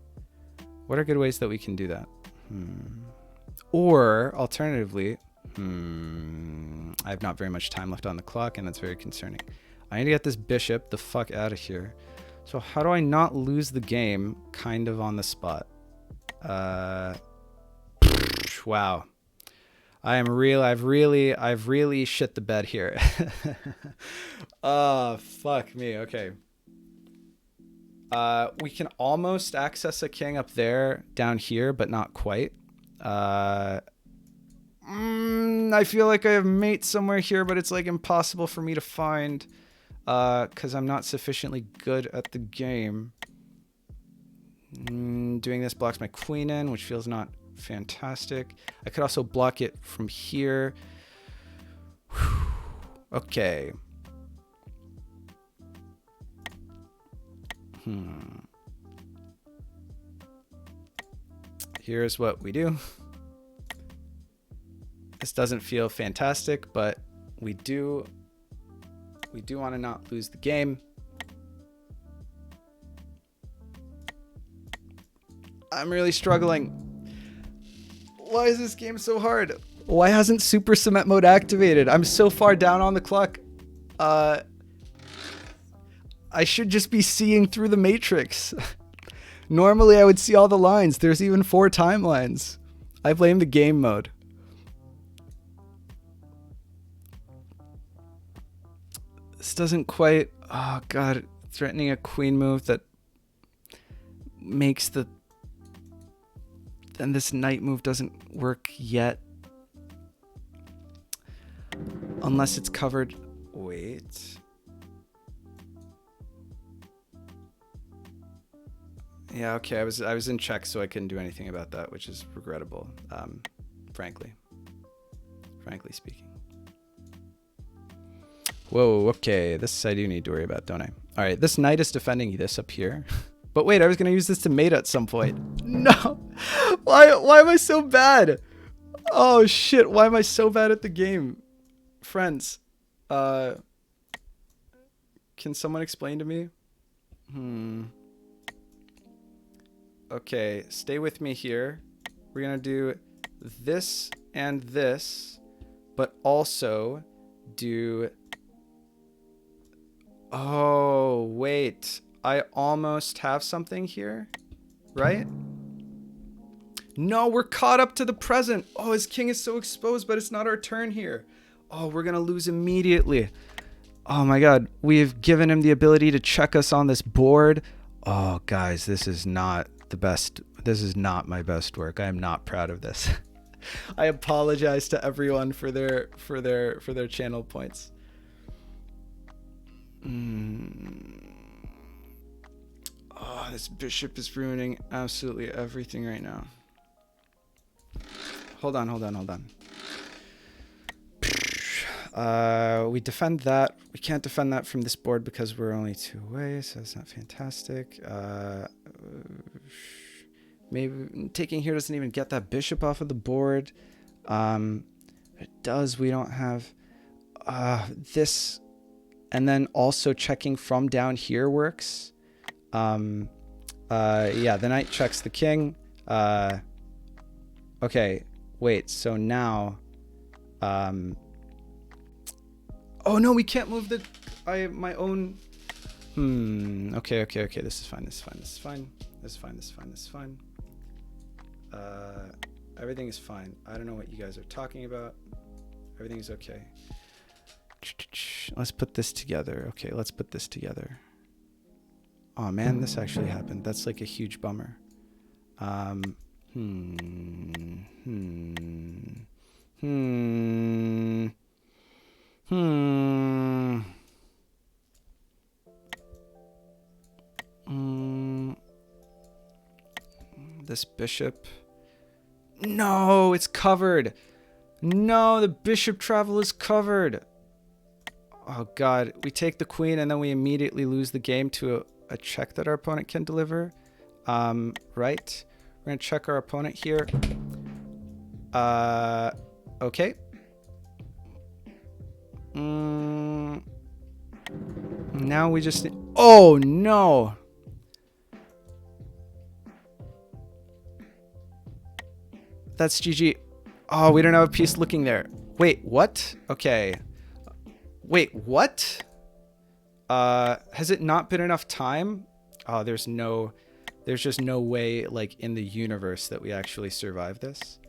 What are good ways that we can do that? Or, alternatively, I have not very much time left on the clock, and that's very concerning. I need to get this bishop the fuck out of here. So how do I not lose the game kind of on the spot? Wow. I've really shit the bed here. Oh, fuck me. Okay. We can almost access a king up there, down here, but not quite. I feel like I have mate somewhere here, but it's like impossible for me to find, because I'm not sufficiently good at the game. Doing this blocks my queen in, which feels not fantastic. I could also block it from here. Okay. Here's what we do. This doesn't feel fantastic, but we do want to not lose the game. I'm really struggling. Why is this game so hard? Why hasn't Super Cement mode activated? I'm so far down on the clock. I should just be seeing through the matrix. Normally I would see all the lines. There's even 4 timelines. I blame the game mode. This doesn't quite... Oh god, threatening a queen move that makes the... Then this knight move doesn't work yet. Unless it's covered... Wait... Yeah, okay, I was in check, so I couldn't do anything about that, which is regrettable, frankly speaking. Whoa, okay, this I do need to worry about, don't I? All right, this knight is defending this up here. But wait, I was going to use this to mate at some point. No! Why am I so bad? Oh, shit, why am I so bad at the game? Friends, can someone explain to me? Okay, stay with me here. We're going to do this and this, but also do... Oh, wait. I almost have something here, right? No, we're caught up to the present. Oh, his king is so exposed, but it's not our turn here. Oh, we're going to lose immediately. Oh my god, we've given him the ability to check us on this board. Oh, guys, this is not the best. This is not my best work. I am not proud of this. I apologize to everyone for their channel points. Oh, this bishop is ruining absolutely everything right now. Hold on. We defend that. We can't defend that from this board because we're only 2 away, so it's not fantastic. Maybe taking here doesn't even get that bishop off of the board. It does. We don't have this. And then also checking from down here works. Yeah, the knight checks the king. Okay, wait. So now, oh no, we can't move my own. Okay. This is fine. Everything is fine. I don't know what you guys are talking about. Everything is okay. Let's put this together. Okay, let's put this together. Oh man, this actually happened. That's like a huge bummer. This bishop. No, it's covered. No, the bishop travel is covered. Oh god, we take the queen and then we immediately lose the game to a check that our opponent can deliver. Right. We're gonna check our opponent here. Okay. Now we just... Oh, no. That's GG. Oh, we don't have a piece looking there. Wait, what? Okay. Wait, what? Has it not been enough time? Oh, there's just no way, like, in the universe that we actually survive this.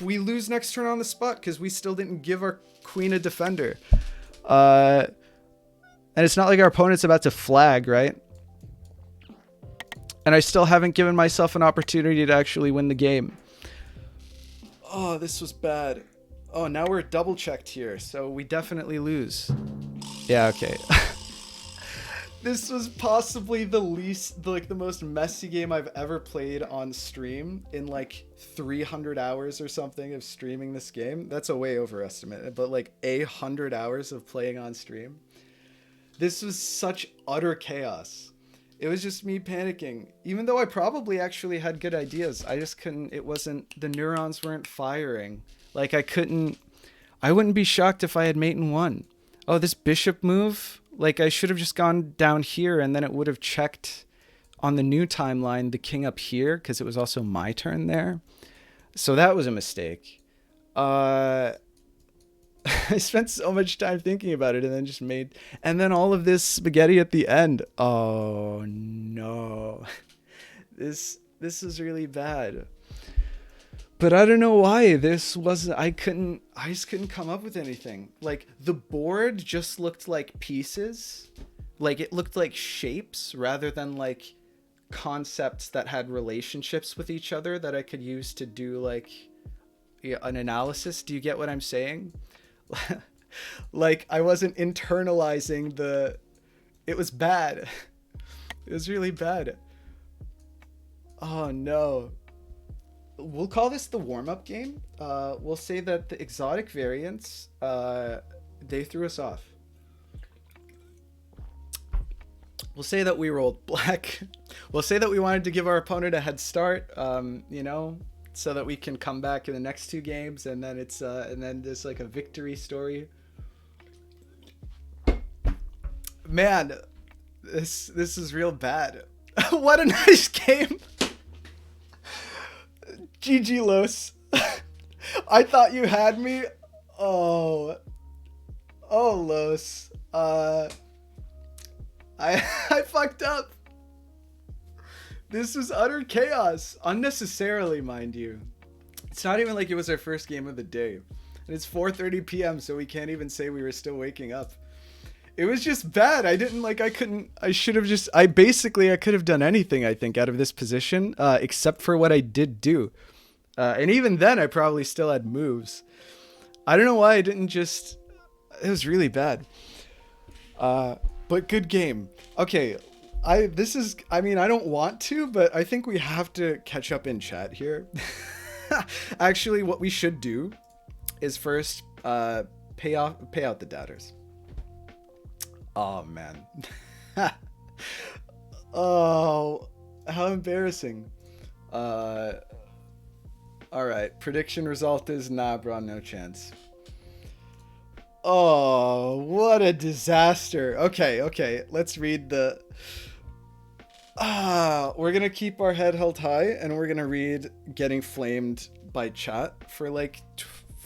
We lose next turn on the spot because we still didn't give our queen a defender. And it's not like our opponent's about to flag, right? And I still haven't given myself an opportunity to actually win the game. Oh, this was bad. Oh, now we're double checked here, so we definitely lose. Yeah, okay. This was possibly the most messy game I've ever played on stream in like 300 hours or something of streaming this game. That's a way overestimate, but like 100 hours of playing on stream. This was such utter chaos. It was just me panicking, even though I probably actually had good ideas. I just couldn't, the neurons weren't firing. Like I wouldn't be shocked if I had mate and won. Oh, this bishop move, like I should have just gone down here and then it would have checked on the new timeline the king up here because it was also my turn there. So that was a mistake. I spent so much time thinking about it and then all of this spaghetti at the end. Oh no. This is really bad. But I don't know why I just couldn't come up with anything. Like the board just looked like pieces. Like it looked like shapes rather than like concepts that had relationships with each other that I could use to do like an analysis. Do you get what I'm saying? Like I wasn't internalizing it was bad. It was really bad. Oh no. We'll call this the warm-up game. We'll say that the exotic variants, they threw us off. We'll say that we rolled black. We'll say that we wanted to give our opponent a head start, you know, so that we can come back in the next two games, and then and then there's like a victory story. Man, this is real bad. What a nice game. GG Los. I thought you had me. Oh Los. I fucked up. This was utter chaos. Unnecessarily, mind you. It's not even like it was our first game of the day. And it's 4:30 p.m. so we can't even say we were still waking up. It was just bad. I could have done anything, I think, out of this position, except for what I did do. And even then, I probably still had moves. I don't know why I didn't just... It was really bad. But good game. Okay, I don't want to, but I think we have to catch up in chat here. Actually, what we should do is first pay out the doubters. Oh man. Oh, how embarrassing. All right. Prediction result is nah, bro, no chance. Oh, what a disaster. Okay. Let's read the. We're gonna keep our head held high, and we're gonna read getting flamed by chat for like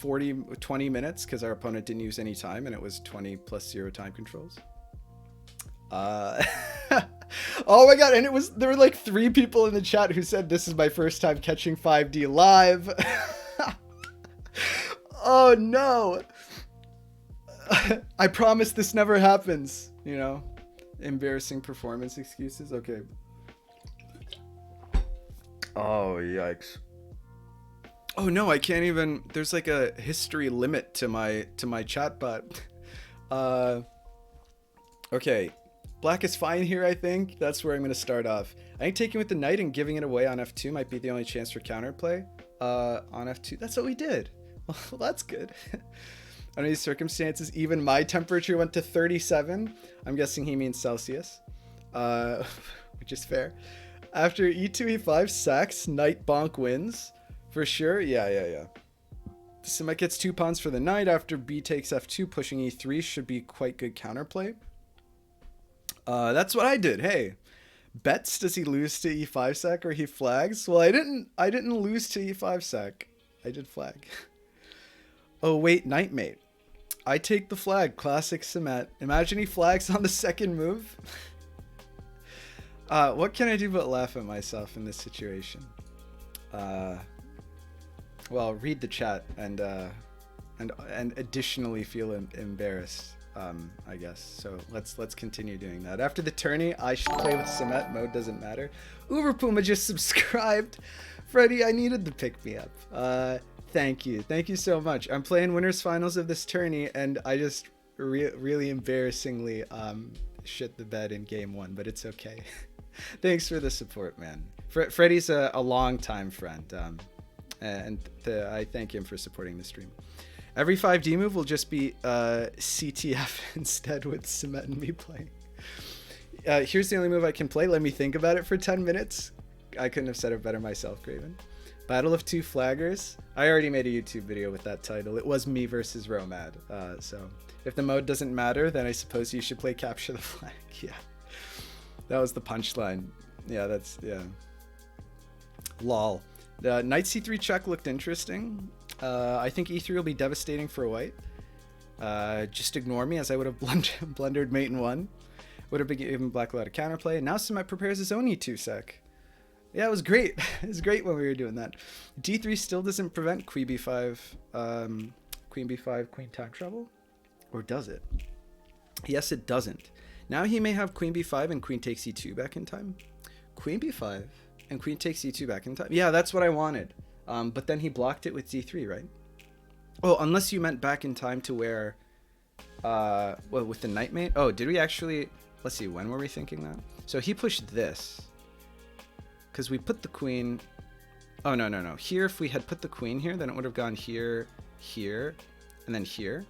20 minutes because our opponent didn't use any time, and it was 20 plus 0 time controls. Oh my god, and there were like 3 people in the chat who said this is my first time catching 5D live. Oh no. I promise this never happens, you know. Embarrassing performance excuses. Okay. Oh, yikes. Oh no, I can't even. There's like a history limit to my chat bot. Okay. Black is fine here, I think. That's where I'm going to start off. I think taking with the knight and giving it away on f2 might be the only chance for counterplay. On f2. That's what we did. Well, that's good. Under these circumstances, even my temperature went to 37. I'm guessing he means Celsius, which is fair. After e2, e5, sacks, knight bonk wins. For sure. Yeah. Sumet gets 2 pawns for the knight. After b takes f2, pushing e3 should be quite good counterplay. That's what I did. Hey, bets, does he lose to e5 sack or he flags? Well, I didn't lose to e5 sack. I did flag. Oh wait, knight mate. I take the flag. Classic Sumet. Imagine he flags on the second move. What can I do but laugh at myself in this situation? Well, read the chat and additionally feel embarrassed. I guess. So let's continue doing that. After the tourney, I should play with Sumet. Mode doesn't matter. Uber Puma just subscribed. Freddie, I needed the pick me up. Thank you so much. I'm playing winners finals of this tourney, and I just really embarrassingly shit the bed in game 1, but it's okay. Thanks for the support, man. Freddie's a long-time friend, I thank him for supporting the stream. Every 5D move will just be CTF instead, with Sumet and me playing. Here's the only move I can play. Let me think about it for 10 minutes. I couldn't have said it better myself, Graven. Battle of 2 flaggers. I already made a YouTube video with that title. It was me versus Romad. So if the mode doesn't matter, then I suppose you should play Capture the Flag. Yeah. That was the punchline. Yeah. Lol. The knight c3 check looked interesting. I think e3 will be devastating for white. Just ignore me, as I would have blundered mate in 1. Would have been given black a lot of counterplay. And now Sumet prepares his own e2 sec. Yeah, it was great. It was great when we were doing that. d3 still doesn't prevent queen b5, queen time travel? Or does it? Yes, it doesn't. Now he may have queen b5 and queen takes e2 back in time. Queen b5 and queen takes e2 back in time. Yeah, that's what I wanted. But then he blocked it with d3, right? Oh, unless you meant back in time to where... well, with the knight mate? Oh, did we actually... Let's see, when were we thinking that? So he pushed this. Because we put the queen... Oh, no. Here, if we had put the queen here, then it would have gone here, here, and then here.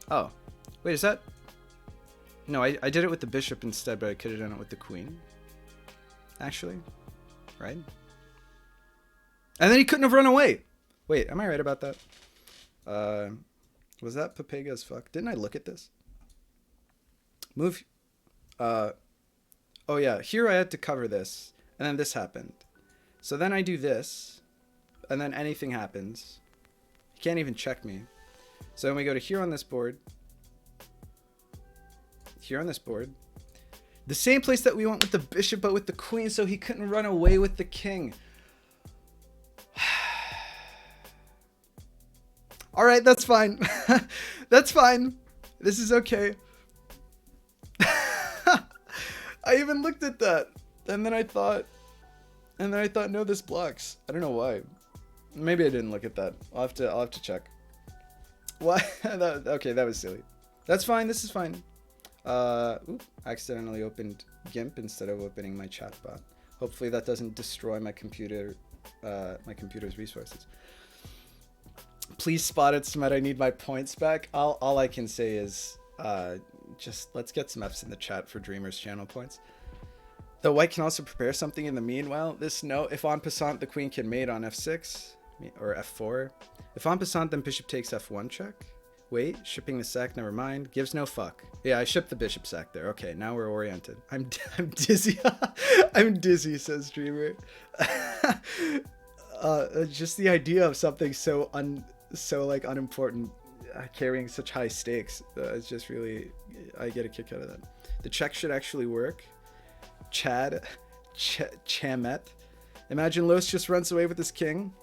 Oh. Wait, is that... No, I did it with the bishop instead, but I could have done it with the queen. Actually. Right? And then he couldn't have run away. Wait, am I right about that? Was that Papega as fuck? Didn't I look at this? Move... Oh yeah, here I had to cover this, and then this happened. So then I do this, and then anything happens. He can't even check me. So then we go to here on this board. Here on this board. The same place that we went with the bishop, but with the queen, so he couldn't run away with the king. All right, that's fine. That's fine. This is okay. I even looked at that, and then I thought, no, this blocks. I don't know why. Maybe I didn't look at that. I'll have to check. Why? Okay, that was silly. That's fine. This is fine. Accidentally opened GIMP instead of opening my chat bot. Hopefully that doesn't destroy my computer's resources. Please spot it, Sumet. I need my points back. All I can say is, just let's get some Fs in the chat for Dreamer's channel points. The white can also prepare something in the meanwhile. This no, if en passant the queen can mate on f6 or f4. If en passant, then bishop takes f1 check. Wait, shipping the sack, never mind. Gives no fuck. Yeah, I shipped the bishop sack there. Okay, now we're oriented. I'm dizzy. I'm dizzy, says Dreamer. Just the idea of something so like unimportant carrying such high stakes. It's just really, I get a kick out of that. The check should actually work. Chamet. Imagine Los just runs away with his king.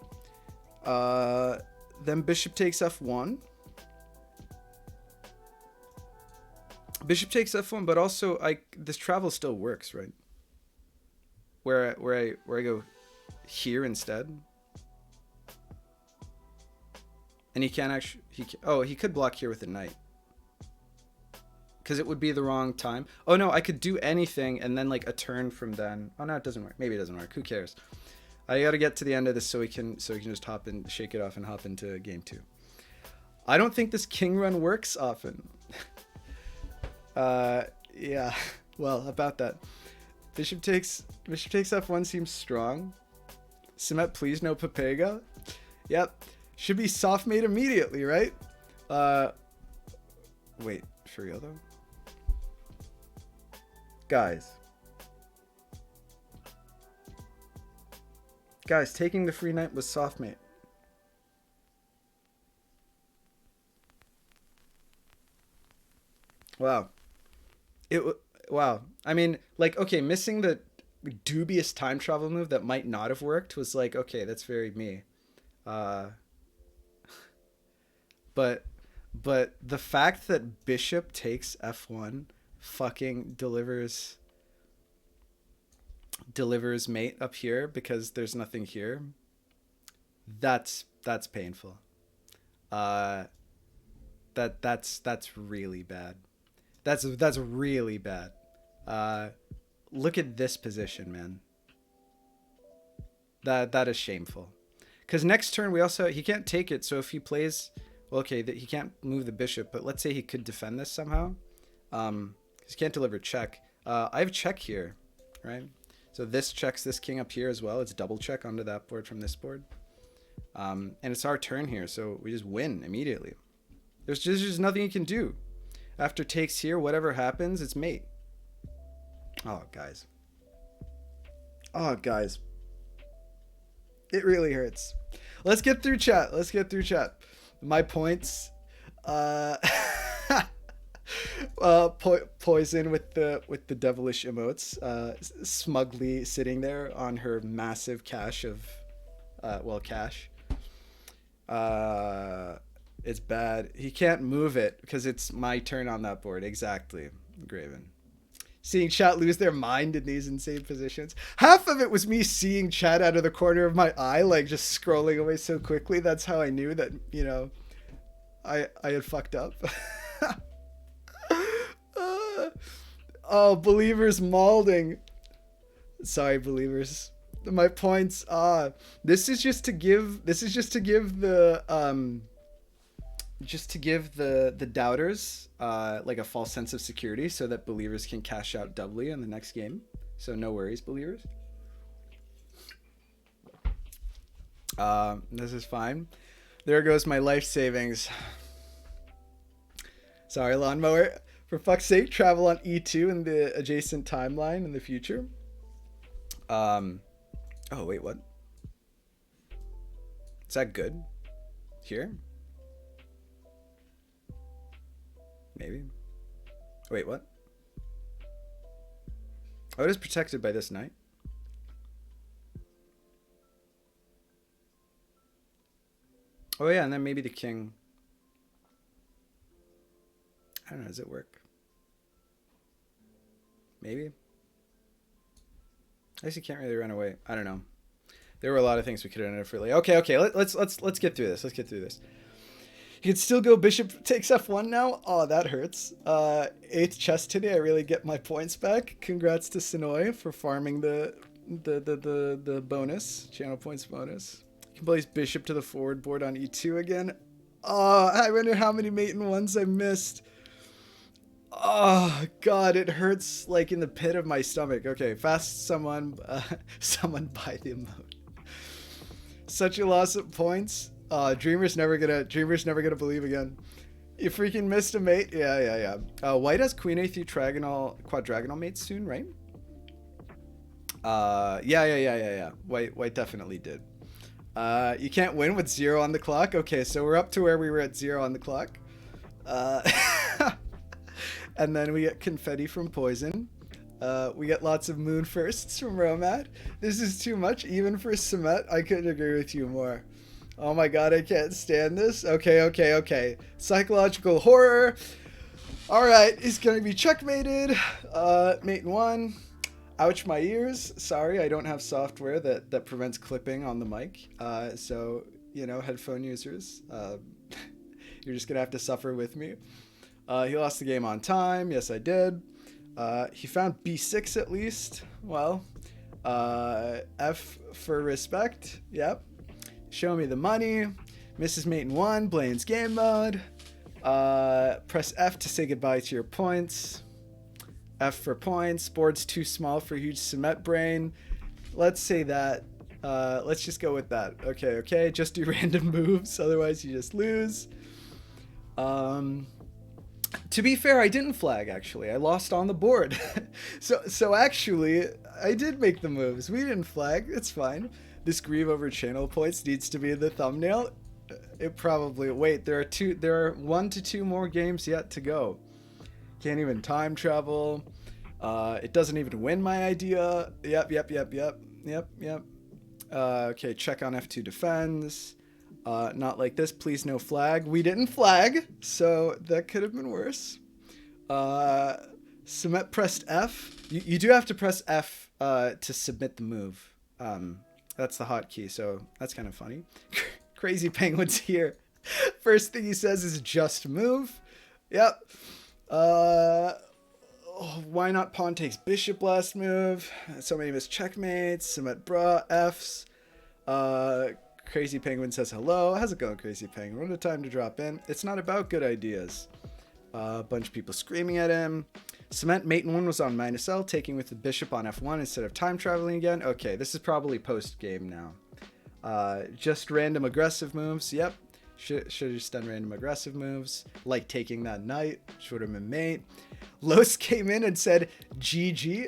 Then bishop takes f1. Bishop takes f1, but also this travel still works, right? Where I go here instead. And he can't actually he could block here with a knight. Because it would be the wrong time. Oh no, I could do anything and then like a turn from then. Oh no, it doesn't work. Maybe it doesn't work. Who cares? I got to get to the end of this so we can just hop and shake it off and hop into game 2. I don't think this king run works often. Yeah. Well, about that. Bishop takes f1 seems strong. Simet, please no Papega. Yep. Should be soft mate immediately, right? Wait, for real though? Guys, taking the free knight was soft mate. Wow. Wow. I mean, like, okay, missing the dubious time travel move that might not have worked was like, okay, that's very me. But the fact that bishop takes f1 fucking delivers mate up here because there's nothing here. That's painful. That's really bad. That's really bad. Look at this position, man. That is shameful. Because next turn he can't take it. So if he plays, well, okay, he can't move the bishop. But let's say he could defend this somehow. He can't deliver check. I have check here, right? So this checks this king up here as well. It's double check onto that board from this board. And it's our turn here, so we just win immediately. There's just nothing you can do. After takes here, whatever happens, it's mate. Oh, guys. Oh, guys. It really hurts. Let's get through chat. My points. Poison with the devilish emotes. Smugly sitting there on her massive cache of, cash. It's bad. He can't move it because it's my turn on that board. Exactly, Graven. Seeing chat lose their mind in these insane positions. Half of it was me seeing chat out of the corner of my eye, like just scrolling away so quickly. That's how I knew that, I had fucked up. Oh, believers mauling. Sorry, believers. My points. This is just to give the doubters like a false sense of security so that believers can cash out doubly in the next game. So no worries, believers. This is fine. There goes my life savings. Sorry, lawnmower. For fuck's sake, travel on E2 in the adjacent timeline in the future. Oh, wait, what? Is that good? Here? Maybe. Wait, what? Oh, it is protected by this knight. Oh, yeah, and then maybe the king. I don't know, does it work? Maybe. I guess you can't really run away. I don't know. There were a lot of things we could have done differently. Okay. Let's get through this. You can still go bishop takes f1 now. Oh, that hurts. 8th chess today. I really get my points back. Congrats to Sonoy for farming the bonus channel points bonus. You can place bishop to the forward board on e2 again. Oh, I wonder how many mate in ones I missed. Oh God, it hurts like in the pit of my stomach. Okay, fast someone, someone buy the emote. Such a loss of points. Dreamer's never gonna believe again. You freaking missed a mate. Yeah. White has queen a3 quadrigonal mates soon, right? Yeah. White definitely did. You can't win with 0 on the clock. Okay, so we're up to where we were at 0 on the clock. And then we get confetti from Poison. We get lots of moon firsts from Romad. This is too much, even for Sumet. I couldn't agree with you more. Oh my god, I can't stand this. Okay. Psychological horror. Alright, he's gonna be checkmated. Mate in 1. Ouch my ears. Sorry, I don't have software that prevents clipping on the mic. So, headphone users, you're just gonna have to suffer with me. He lost the game on time. Yes, I did. He found B6 at least. Well, F for respect. Yep. Show me the money. Misses mate in 1. Blaine's game mode. Press F to say goodbye to your points. F for points. Board's too small for huge Sumet brain. Let's say that. Let's just go with that. Okay. Just do random moves. Otherwise, you just lose. To be fair, I didn't flag, actually. I lost on the board. So actually, I did make the moves. We didn't flag. It's fine. This grieve over channel points needs to be the thumbnail. It probably... Wait, there are 1 to 2 more games yet to go. Can't even time travel. It doesn't even win my idea. Yep. Okay, check on F2 defends. Not like this, please no flag. We didn't flag, so that could have been worse. Sumet pressed F. You do have to press F to submit the move. That's the hotkey, so that's kind of funny. Crazy Penguin's here. First thing he says is just move. Yep. Why not pawn takes bishop last move? So many missed checkmates. Sumet bra Fs. Crazy Penguin says hello. How's it going, Crazy Penguin? What a time to drop in. It's not about good ideas. A bunch of people screaming at him. Cement mate in 1 was on -L, taking with the bishop on F1 instead of time traveling again. Okay, this is probably post game now. Just random aggressive moves. Yep. Should have just done random aggressive moves, like taking that knight. Should have been mate. Los came in and said GG,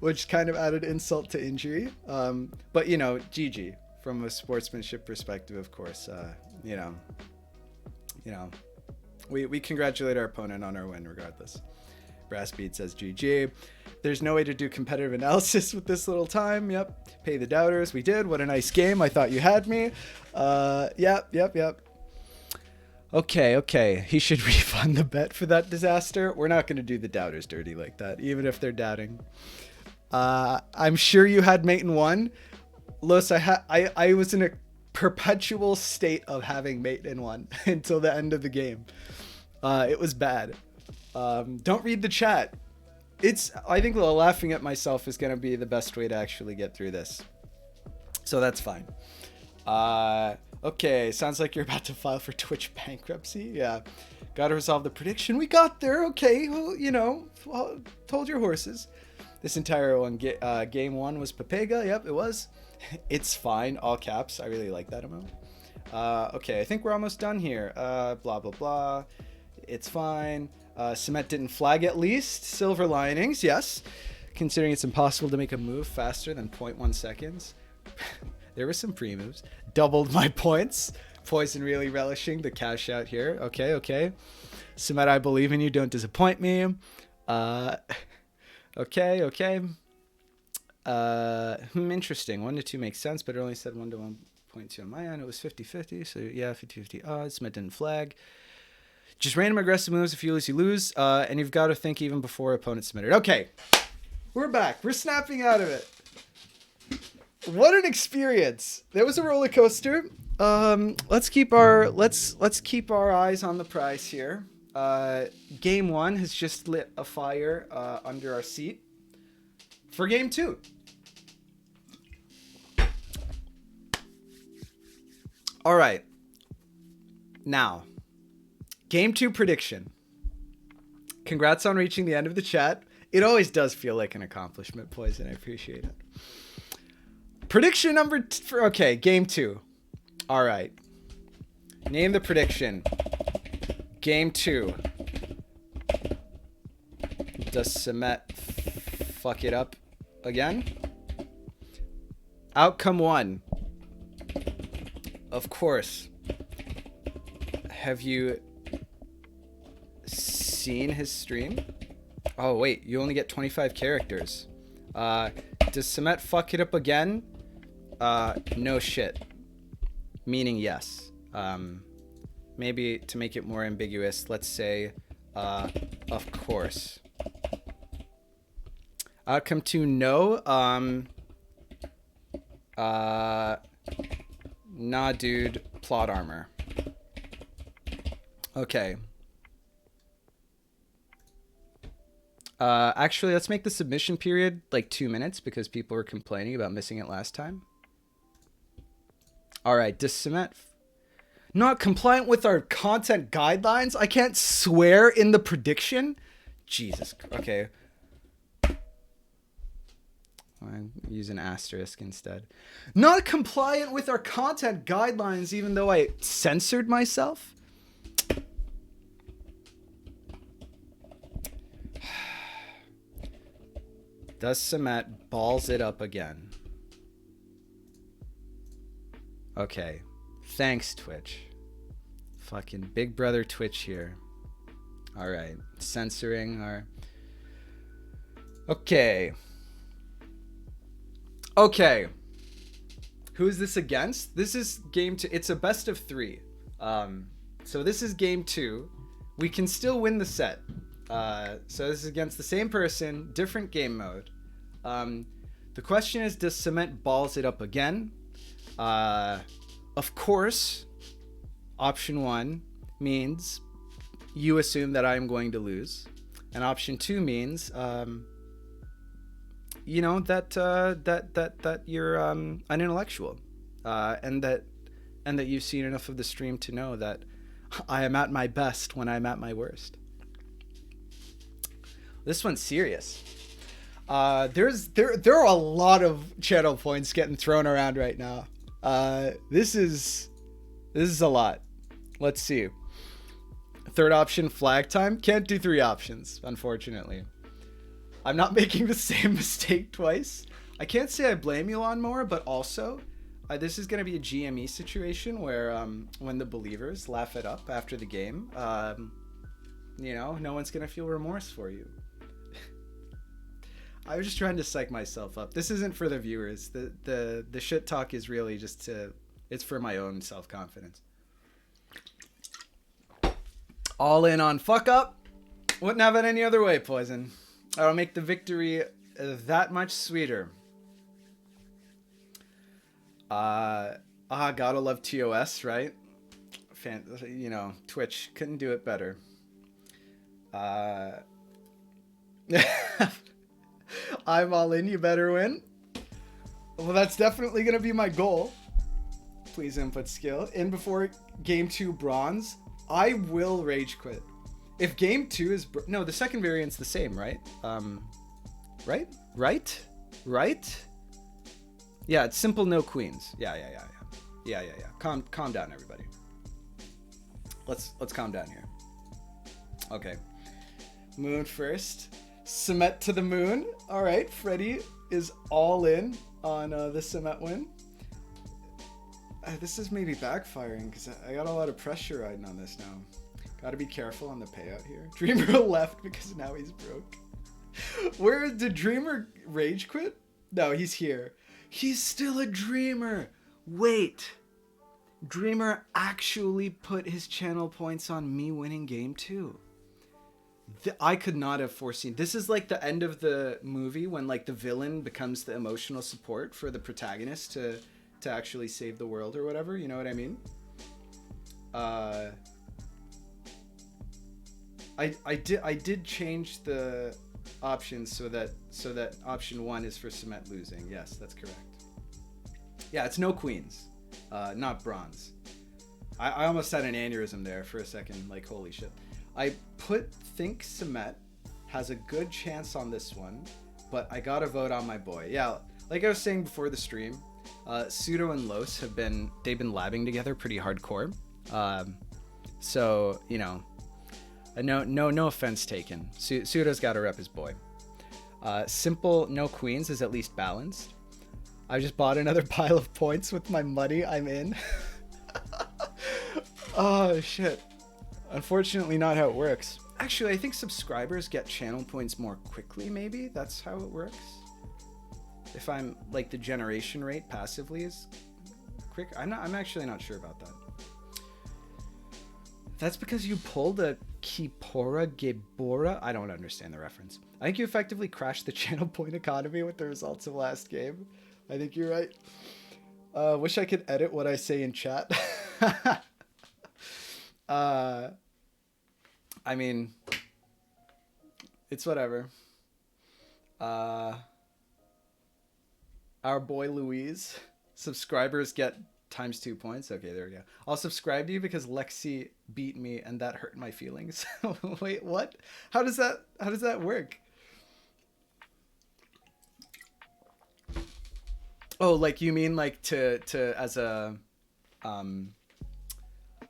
which kind of added insult to injury. But GG. From a sportsmanship perspective, of course, we congratulate our opponent on our win regardless. Brassbeat says GG. There's no way to do competitive analysis with this little time. Yep. Pay the doubters. We did. What a nice game. I thought you had me. Yep. Okay. He should refund the bet for that disaster. We're not going to do the doubters dirty like that, even if they're doubting. I'm sure you had mate in 1. Los, I was in a perpetual state of having mate in 1 until the end of the game. It was bad. Don't read the chat. I think laughing at myself is going to be the best way to actually get through this. So that's fine. Okay, sounds like you're about to file for Twitch bankruptcy. Yeah, got to resolve the prediction. We got there. Okay, well, told your horses. This entire game 1 was Papega. Yep, it was. It's fine, all caps. I really like that amount. Okay, I think we're almost done here. Blah, blah, blah. It's fine. Cement didn't flag at least. Silver linings, yes. Considering it's impossible to make a move faster than 0.1 seconds. There were some pre-moves. Doubled my points. Poison really relishing the cash out here. Okay. Cement, I believe in you. Don't disappoint me. Okay. Interesting. 1 to 2 makes sense, but it only said 1 to 1.2 on my end. It was 50-50, so yeah, 50-50 odds. Cement didn't flag. Just random aggressive moves. If you lose, you lose. And you've got to think even before opponent submitted. Okay, we're back. We're snapping out of it. What an experience! That was a roller coaster. Let's keep our eyes on the prize here. Game 1 has just lit a fire under our seat for game 2. All right. Now, game 2 prediction. Congrats on reaching the end of the chat. It always does feel like an accomplishment, Poison. I appreciate it. Prediction number... Okay, game 2. All right. Name the prediction. Game 2. Does Samet fuck it up again? Outcome 1. Of course. Have you seen his stream? Oh, wait. You only get 25 characters. Does Samet fuck it up again? No shit. Meaning yes. Maybe to make it more ambiguous, let's say, of course. Outcome 2, no. Nah, dude. Plot armor. Okay. Actually, let's make the submission period like 2 minutes because people were complaining about missing it last time. All right, does Samet not compliant with our content guidelines? I can't swear in the prediction. Jesus. Okay. I'll use an asterisk instead. Not compliant with our content guidelines, even though I censored myself. Does Samet balls it up again? Okay. Thanks, Twitch. Fucking Big Brother Twitch here. Alright. Censoring our... Okay. Okay. Who is this against? This is game 2. It's a best of 3. So this is game 2. We can still win the set. So this is against the same person, different game mode. The question is, does Samet balls it up again? Of course, option 1 means you assume that I'm going to lose. And option 2 means, you know, that you're an intellectual. And that you've seen enough of the stream to know that I am at my best when I'm at my worst. This one's serious. There are a lot of channel points getting thrown around right now. This is a lot. Let's see. Third option, flag time. Can't do 3 options, unfortunately. I'm not making the same mistake twice. I can't say I blame you on more, but also, this is going to be a GME situation where when the believers laugh it up after the game, you know, no one's going to feel remorse for you. I was just trying to psych myself up. This isn't for the viewers. The shit talk is really just it's for my own self-confidence. All in on fuck up. Wouldn't have it any other way, Poison. That'll make the victory that much sweeter. Gotta love TOS, right? You know, Twitch couldn't do it better. I'm all in, you better win. Well, that's definitely going to be my goal. Please input skill. In before game 2 bronze, I will rage quit. If game 2 is... No, the second variant's the same, right? Right? Yeah, it's simple, no queens. Yeah. Calm down, everybody. Let's calm down here. Okay. Moon first. Samet to the moon. All right, Freddy is all in on the Samet win. This is maybe backfiring because I got a lot of pressure riding on this now. Got to be careful on the payout here. Dreamer left because now he's broke. Where did Dreamer rage quit? No, he's here. He's still a Dreamer. Wait. Dreamer actually put his channel points on me winning game 2. I could not have foreseen. This is like the end of the movie when like the villain becomes the emotional support for the protagonist to actually save the world or whatever. You know what I mean? I did change the options so that option 1 is for Samet losing. Yes, that's correct. Yeah, it's no queens, not bronze. I almost had an aneurysm there for a second. Like, holy shit. I think Samet has a good chance on this one, but I gotta vote on my boy. Yeah, like I was saying before the stream, Pseudo and Los they've been labbing together pretty hardcore. So, you know, no offense taken. Pseudo's got to rep his boy. Simple, no queens is at least balanced. I just bought another pile of points with my money. I'm in. Oh, shit. Unfortunately, not how it works. Actually, I think subscribers get channel points more quickly, maybe? That's how it works? If I'm, like, the generation rate passively is quick? I'm actually not sure about that. That's because you pulled a Kipora Gebora? I don't understand the reference. I think you effectively crashed the channel point economy with the results of last game. I think you're right. Wish I could edit what I say in chat. I mean, it's whatever. Our boy Louise. Subscribers get ×2 points. Okay, there we go. I'll subscribe to you because Lexi beat me and that hurt my feelings. Wait, what? How does that work? Oh, like you mean like to as a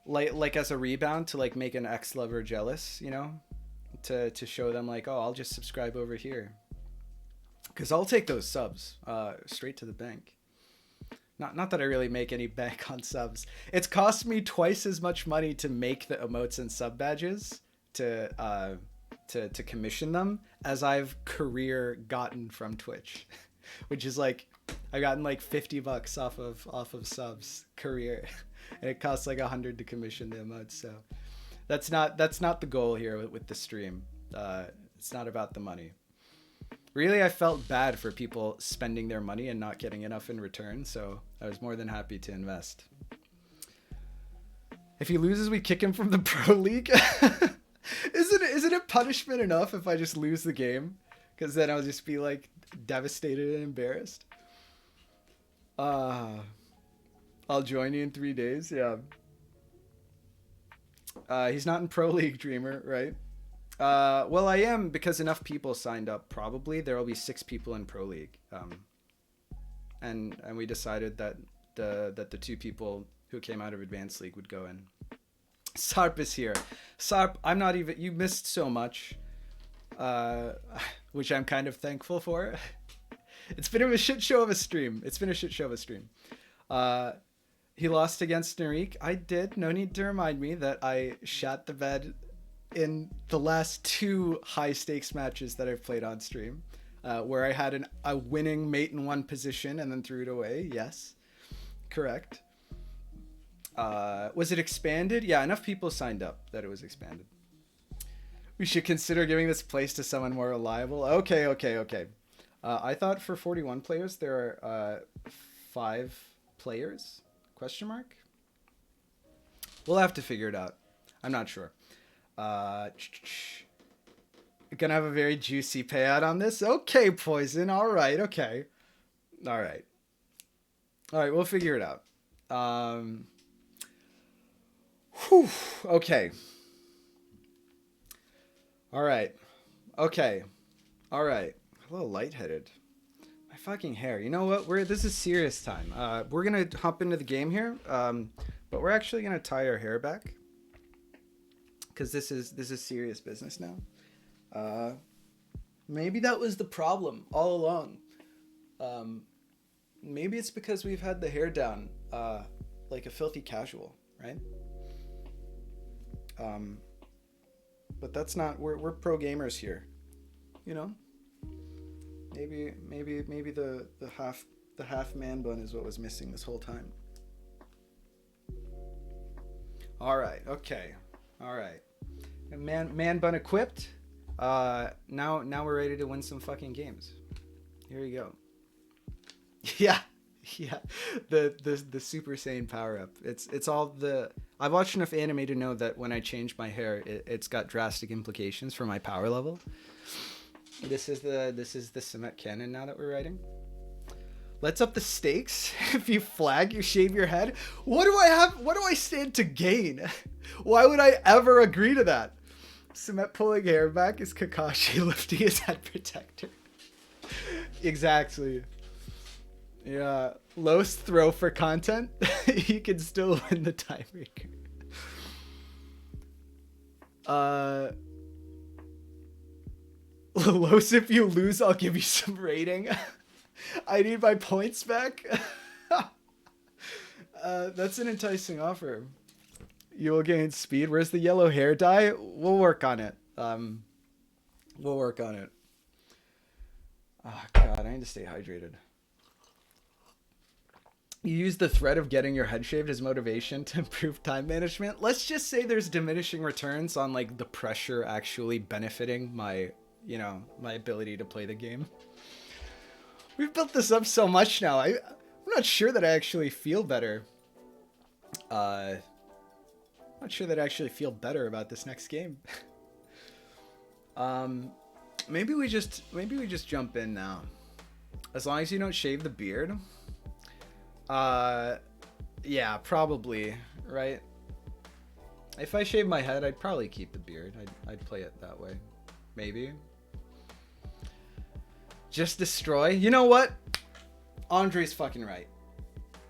like as a rebound to like make an ex-lover jealous, you know? To show them like, oh, I'll just subscribe over here. Cuz I'll take those subs straight to the bank. Not that I really make any bank on subs. It's cost me twice as much money to make the emotes and sub badges to commission them as I've career gotten from Twitch, which is like I've gotten like $50 off of subs career, and it costs like $100 to commission the emotes. So that's not the goal here with the stream. It's not about the money. Really, I felt bad for people spending their money and not getting enough in return, so I was more than happy to invest. If he loses, we kick him from the Pro League. Isn't it punishment enough if I just lose the game? Because then I'll just be like devastated and embarrassed. I'll join you in 3 days. Yeah. He's not in Pro League, Dreamer, right? Well, I am because enough people signed up. Probably there will be 6 people in Pro League, and we decided that the 2 people who came out of Advanced League would go in. Sarp is here. Sarp, I'm not even. You missed so much, which I'm kind of thankful for. It's been a shit show of a stream. He lost against Narik. I did. No need to remind me that I shat the bed in the last 2 high stakes matches that I've played on stream, where I had a winning mate in one position and then threw it away. Yes, correct. Was it expanded? Yeah, enough people signed up that it was expanded. We should consider giving this place to someone more reliable. Okay. I thought for 41 players there are 5 players? Question mark? We'll have to figure it out. I'm not sure. Gonna have a very juicy payout on this. Okay, Poison. All right. Okay. All right. We'll figure it out. Okay. All right. Okay. All right. A little lightheaded. My fucking hair. You know what? This is serious time. We're gonna hop into the game here. But we're actually gonna tie our hair back, because this is serious business now. Maybe that was the problem all along. Maybe it's because we've had the hair down like a filthy casual, right? But that's not. We're pro gamers here, you know. Maybe the half man bun is what was missing this whole time. All right. Okay. All right. Man bun equipped. Now we're ready to win some fucking games. Here we go. Yeah. The Super Saiyan power up. It's all the. I've watched enough anime to know that when I change my hair, it's got drastic implications for my power level. This is the Samet canon now that we're writing. Let's up the stakes. If you flag, you shave your head. What do I stand to gain? Why would I ever agree to that? Cement pulling hair back is Kakashi lifting his head protector. Exactly. Yeah. Lowest throw for content. You can still win the tiebreaker. Los, if you lose, I'll give you some rating. I need my points back. That's an enticing offer. You will gain speed. Where's the yellow hair dye? We'll work on it. We'll work on it. Oh, God, I need to stay hydrated. You use the threat of getting your head shaved as motivation to improve time management. Let's just say there's diminishing returns on like the pressure actually benefiting my, you know, my ability to play the game. We've built this up so much now. I'm not sure that I actually feel better. Not sure that I actually feel better about this next game. Maybe we just jump in now. As long as you don't shave the beard. Yeah, probably, right? If I shave my head, I'd probably keep the beard. I'd play it that way. Maybe. Just destroy. You know what? Andre's fucking right.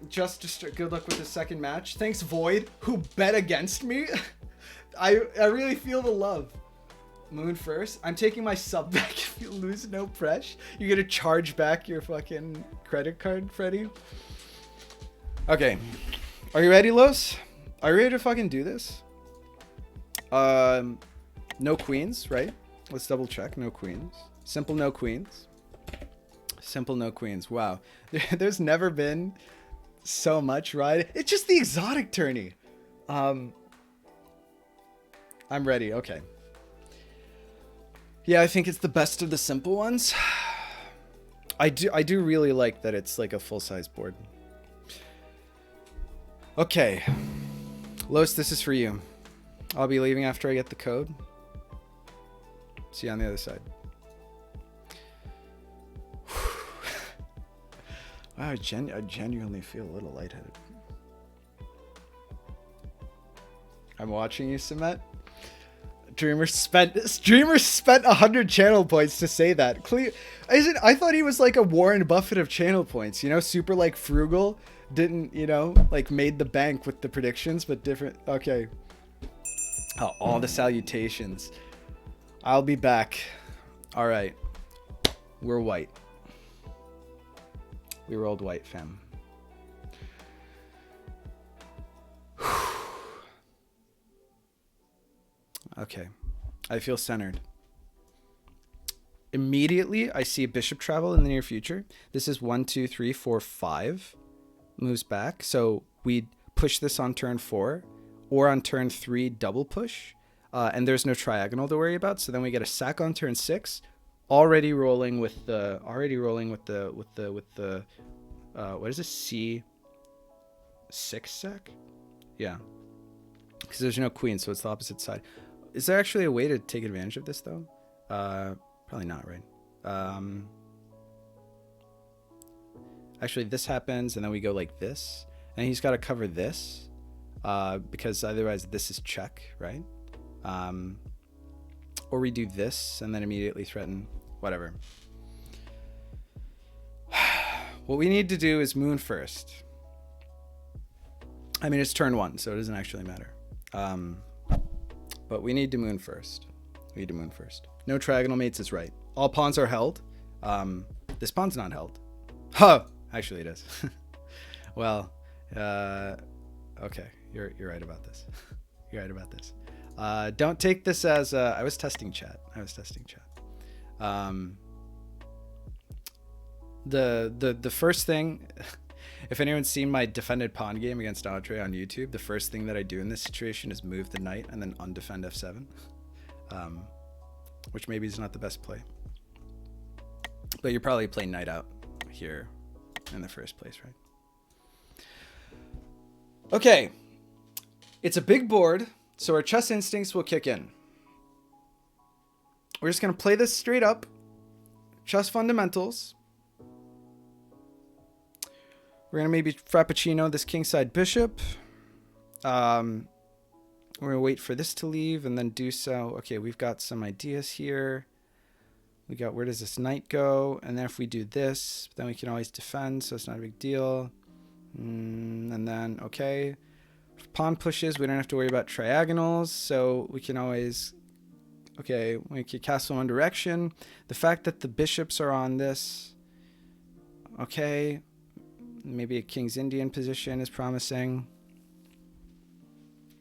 Just destroy. Good luck with the second match. Thanks, Void, who bet against me. I really feel the love. Moon first. I'm taking my sub back if you lose, no press. You're gonna charge back your fucking credit card, Freddy? Okay. Are you ready, Los? Are you ready to fucking do this? No queens, right? Let's double check. No queens. Simple no queens. Simple no queens. Wow. There's never been so much, right? It's just the exotic tourney. I'm ready. Okay. Yeah, I think it's the best of the simple ones. I do really like that it's like a full-size board. Okay. Los, this is for you. I'll be leaving after I get the code. See you on the other side. Wow, I genuinely feel a little lightheaded. I'm watching you, Sumet. Dreamer spent 100 channel points to say that. I thought he was like a Warren Buffett of channel points, you know, super like frugal. Didn't, you know, like made the bank with the predictions, but different. Okay. Oh, all the salutations. I'll be back. All right. We're white. We rolled white, fam. Okay. I feel centered. Immediately, I see a bishop travel in the near future. This is 1, 2, 3, 4, 5. Moves back. So we push this on turn 4. Or on turn 3, double push. And there's no triagonal to worry about. So then we get a sack on turn 6. Already rolling with the what is this, C6 sack? Yeah. Because there's no queen, so it's the opposite side. Is there actually a way to take advantage of this though? Probably not, right? Actually, this happens, and then we go like this, and he's got to cover this, because otherwise this is check, right? Or we do this, and then immediately threaten, whatever. What we need to do is moon first. I mean, it's turn 1, so it doesn't actually matter. But we need to moon first. We need to moon first. No triagonal mates is right. All pawns are held. This pawn's not held. Huh! Actually, it is. Well, okay. You're right about this. You're right about this. Don't take this as I was testing chat. The first thing, if anyone's seen my defended pawn game against Andre on YouTube, the first thing that I do in this situation is move the knight and then undefend f7, which maybe is not the best play. But you're probably playing knight out here in the first place, right? Okay. It's a big board, so our chess instincts will kick in. We're just going to play this straight up. Chess fundamentals. We're going to maybe frappuccino this kingside bishop. We're gonna wait for this to leave and then do so. Okay, we've got some ideas here. We got, where does this knight go? And then if we do this, then we can always defend, so it's not a big deal. And then, okay. If pawn pushes, we don't have to worry about triagonals, so we can always, okay, we can castle one direction. The fact that the bishops are on this, okay. Maybe a King's Indian position is promising.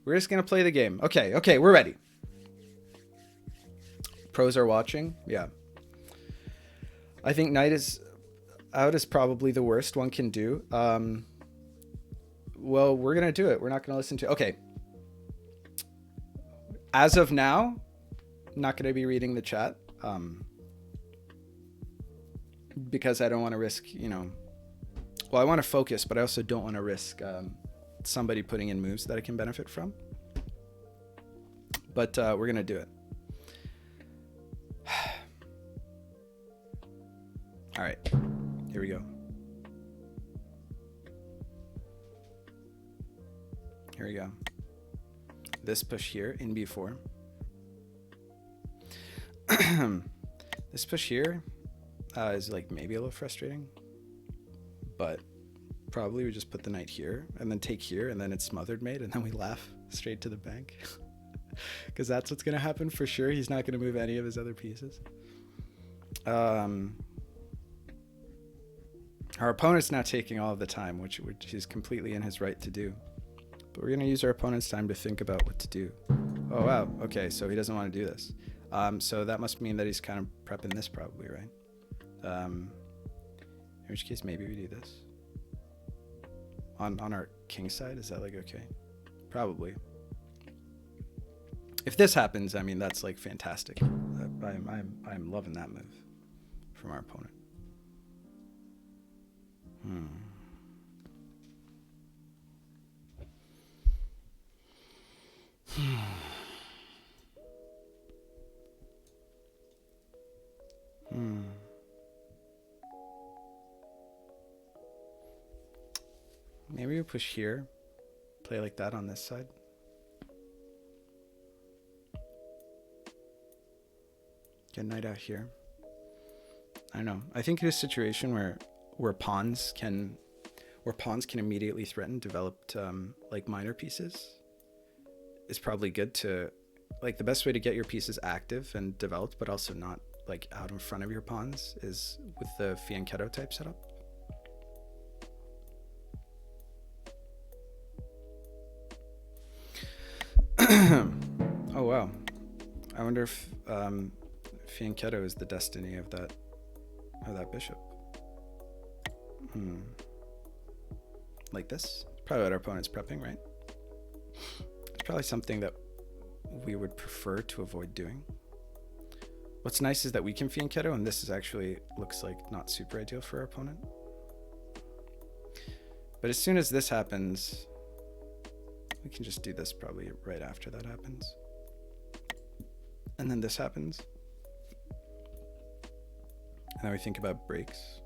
We're just going to play the game. Okay, we're ready. Pros are watching. Yeah. I think knight is out is probably the worst one can do. Well, we're going to do it. We're not going to listen to... Okay. As of now, I'm not going to be reading the chat. Because I don't want to risk, you know... Well, I want to focus, but I also don't want to risk somebody putting in moves that I can benefit from. But we're going to do it. All right, here we go. Here we go. This push here in b4. This push here is like maybe a little frustrating, but probably we just put the knight here and then take here and then it's smothered mate and then we laugh straight to the bank because that's what's going to happen for sure. He's not going to move any of his other pieces. Our opponent's now taking all of the time, which is completely in his right to do. But we're going to use our opponent's time to think about what to do. Oh, wow. Okay, so he doesn't want to do this. So that must mean that he's kind of prepping this probably, right? In which case, maybe we do this. On our king side, is that like okay? Probably. If this happens, I mean, that's like fantastic. I'm loving that move from our opponent. Maybe we push here, play like that on this side. Get knight out here. I don't know. I think in a situation where pawns can immediately threaten developed like minor pieces, is probably good to, like, the best way to get your pieces active and developed, but also not like out in front of your pawns, is with the fianchetto type setup. Oh wow, I wonder if fianchetto is the destiny of that bishop. Like this? Probably what our opponent's prepping, right? It's probably something that we would prefer to avoid doing. What's nice is that we can fianchetto, and this is actually looks like not super ideal for our opponent. But as soon as this happens, we can just do this probably right after that happens. And then this happens. And then we think about breaks.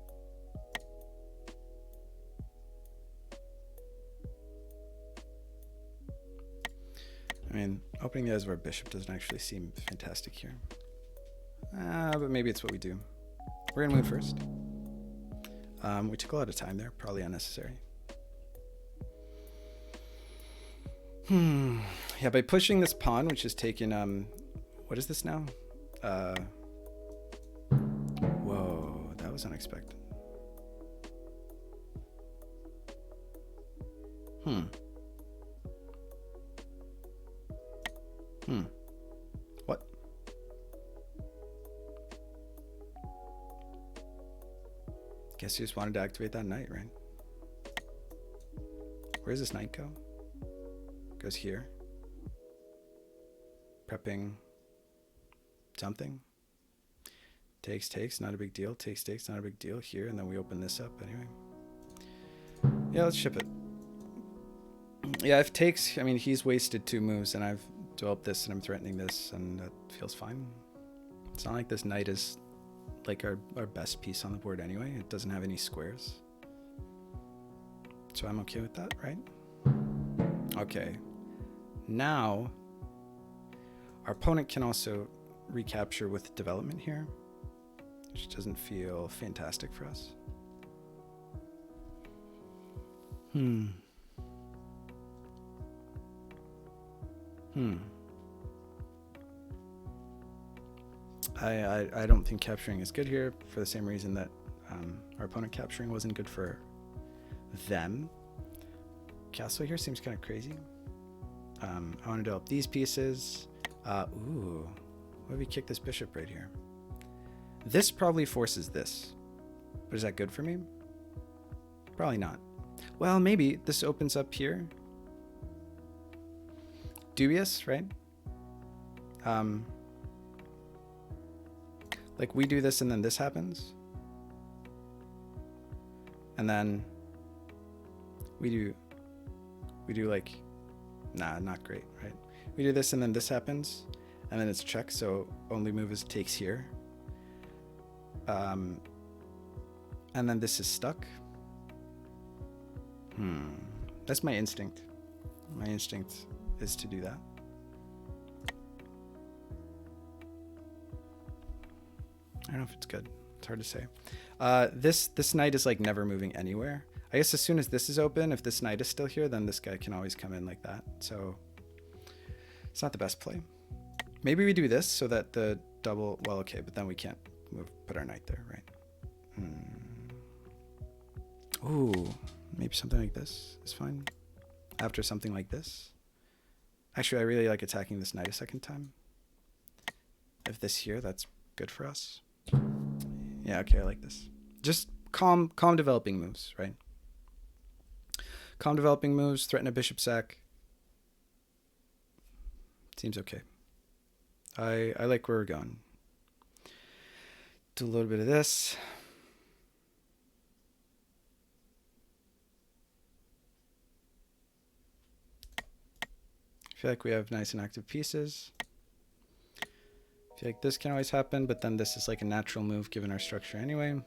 I mean, opening the eyes of our bishop doesn't actually seem fantastic here. But maybe it's what we do. We're gonna move first. We took a lot of time there, probably unnecessary. Yeah, by pushing this pawn, which is taken, what is this now? Whoa, that was unexpected. What? Guess you just wanted to activate that knight, right? Where does this knight go? Goes here. Prepping something. Takes, not a big deal. Takes, not a big deal here, and then we open this up anyway. Yeah, let's ship it. Yeah, if takes, I mean, he's wasted 2 moves, and I've developed this, and I'm threatening this, and that feels fine. It's not like this knight is like our best piece on the board anyway. It doesn't have any squares. So I'm okay with that, right? Okay. Now Our opponent can also recapture with development here, which doesn't feel fantastic for us. I don't think capturing is good here for the same reason that our opponent capturing wasn't good for them. Castle here seems kind of crazy. I want to develop these pieces. Ooh, what if we kick this bishop right here? This probably forces this, but is that good for me? Probably not. Well, maybe this opens up here. Dubious, right? Like we do this and then this happens. And then we do like, nah, not great, right? We do this and then this happens and then it's check. So only move is takes here. And then this is stuck. That's my instinct. My instinct is to do that. I don't know if it's good. It's hard to say. This knight is like never moving anywhere. I guess as soon as this is open, if this knight is still here, then this guy can always come in like that. So it's not the best play. Maybe we do this so that the double, well, okay, but then we can't put our knight there, right? Ooh, maybe something like this is fine. After something like this. Actually, I really like attacking this knight a second time. If this here, that's good for us. Yeah, okay, I like this. Just calm developing moves, right? Calm developing moves, threaten a bishop sack. Seems okay. I like where we're going. Do a little bit of this. I feel like we have nice and active pieces. I feel like this can always happen, but then this is like a natural move given our structure anyway.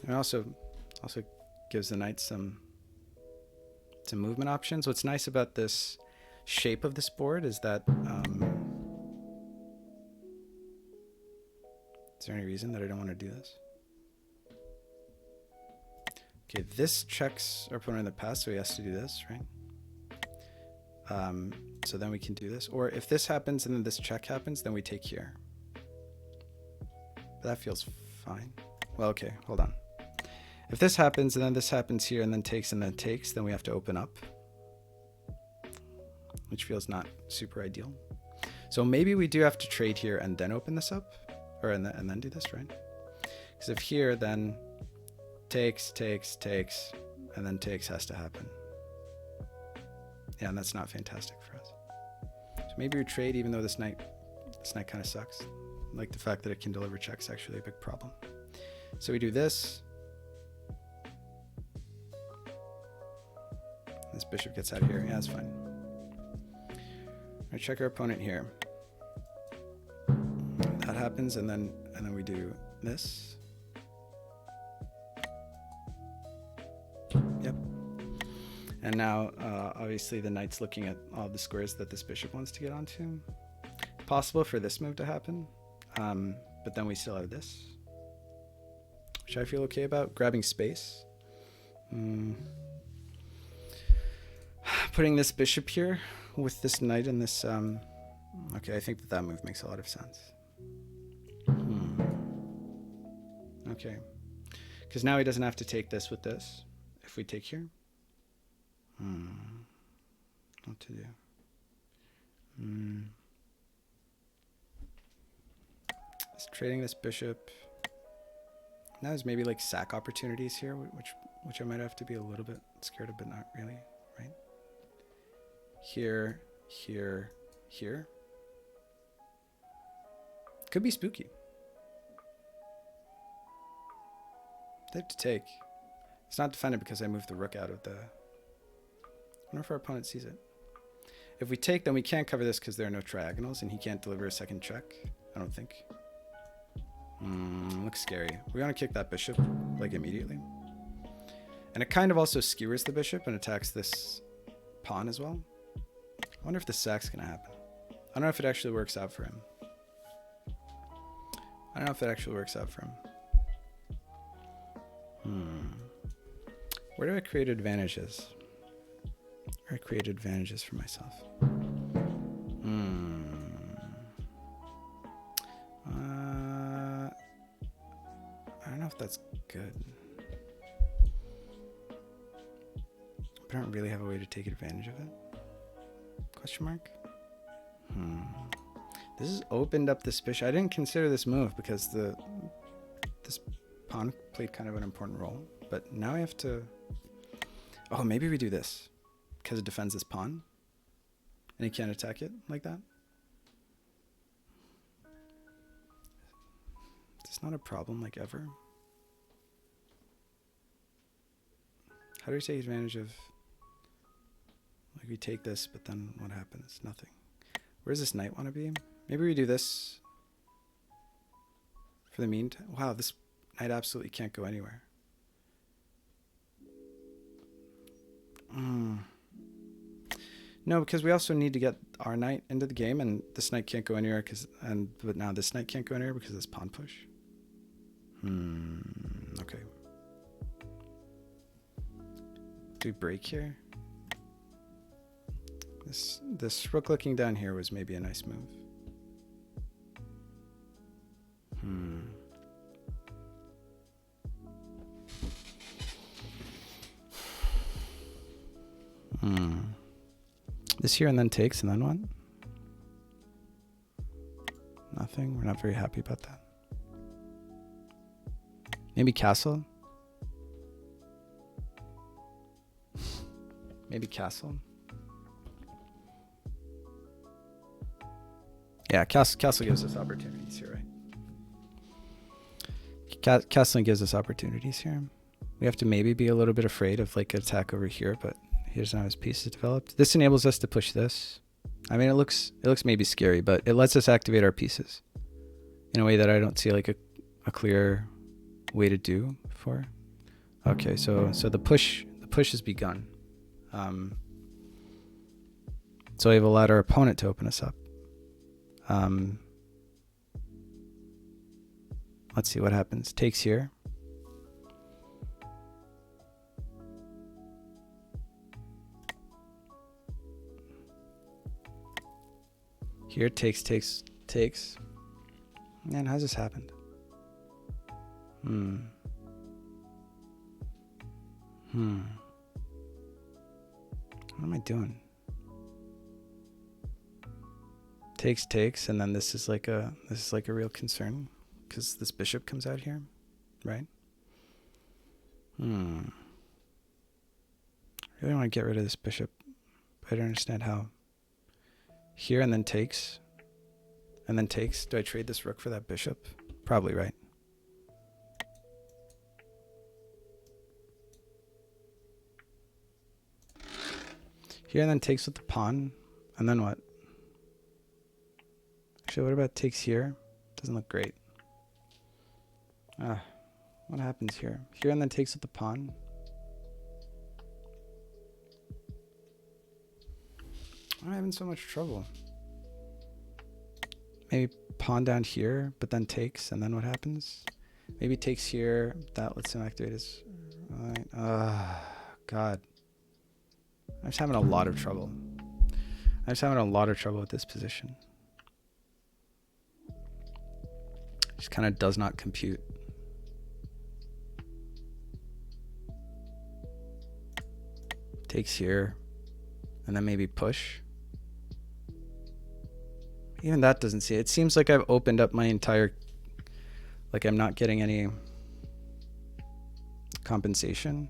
And also gives the knight some movement options. What's nice about this shape of this board is that is there any reason that I don't want to do this? Okay, this checks our opponent in the past, so he has to do this, right? So then we can do this. Or if this happens and then this check happens, then we take here. But that feels fine. Well, okay, hold on. If this happens and then this happens here and then takes, then we have to open up. Which feels not super ideal. So maybe we do have to trade here and then open this up. Or and then do this, right? Because if here, then takes, and then takes has to happen. Yeah, and that's not fantastic for us. So maybe we trade even though this knight kind of sucks. Like the fact that it can deliver checks actually a big problem. So we do this. This bishop gets out of here. Yeah, that's fine. I check our opponent here. That happens, and then we do this. Yep. And now, obviously, the knight's looking at all the squares that this bishop wants to get onto. Possible for this move to happen, but then we still have this, which I feel okay about. Grabbing space. Putting this bishop here with this knight and this... okay, I think that move makes a lot of sense. Okay. Because now he doesn't have to take this with this. If we take here. What to do? Just trading this bishop. Now there's maybe like sack opportunities here, which I might have to be a little bit scared of, but not really, right? Here, here, here. Could be spooky. They have to take. It's not defended because I moved the rook out of the... I wonder if our opponent sees it. If we take, then we can't cover this because there are no triagonals, and he can't deliver a second check. I don't think. Looks scary. We want to kick that bishop, like, immediately. And it kind of also skewers the bishop and attacks this pawn as well. I wonder if the sack's going to happen. I don't know if it actually works out for him. Where do I create advantages? Where I create advantages for myself? I don't know if that's good. But I don't really have a way to take advantage of it. Question mark? This has opened up this bishop. I didn't consider this move because this pawn played kind of an important role. But now I have to... Oh, maybe we do this. Because it defends this pawn. And he can't attack it like that. It's not a problem like ever. How do we take advantage of... Like we take this, but then what happens? Nothing. Where does this knight want to be? Maybe we do this for the meantime. Wow, this knight absolutely can't go anywhere. No, because we also need to get our knight into the game, and this knight can't go anywhere but now this knight can't go anywhere because of this pawn push. Okay. Do we break here? This rook looking down here was maybe a nice move. This here and then takes and then what? Nothing. We're not very happy about that. Maybe castle. Maybe castle. Yeah, castle gives us opportunities here, right? Castling gives us opportunities here. We have to maybe be a little bit afraid of like an attack over here, but he doesn't have his pieces developed. This enables us to push this. I mean, it looks maybe scary, but it lets us activate our pieces in a way that I don't see like a clear way to do before. Okay, so the push has begun. So we've allowed our opponent to open us up. Let's see what happens. Takes here. Here takes. Man, how's this happened? What am I doing? Takes, and then this is like a real concern because this bishop comes out here, right? I really want to get rid of this bishop, but I don't understand how. Here and then takes, and then takes. Do I trade this rook for that bishop? Probably, right? Here and then takes with the pawn, and then what? Actually, what about takes here? Doesn't look great. What happens here? Here and then takes with the pawn. I'm having so much trouble. Maybe pawn down here, but then takes, and then what happens? Maybe takes here. That lets him activate his... Right. God. I'm just having a lot of trouble. with this position. Just kind of does not compute. Takes here, and then maybe push. Even that doesn't see it. It seems like I've opened up my entire, like I'm not getting any compensation.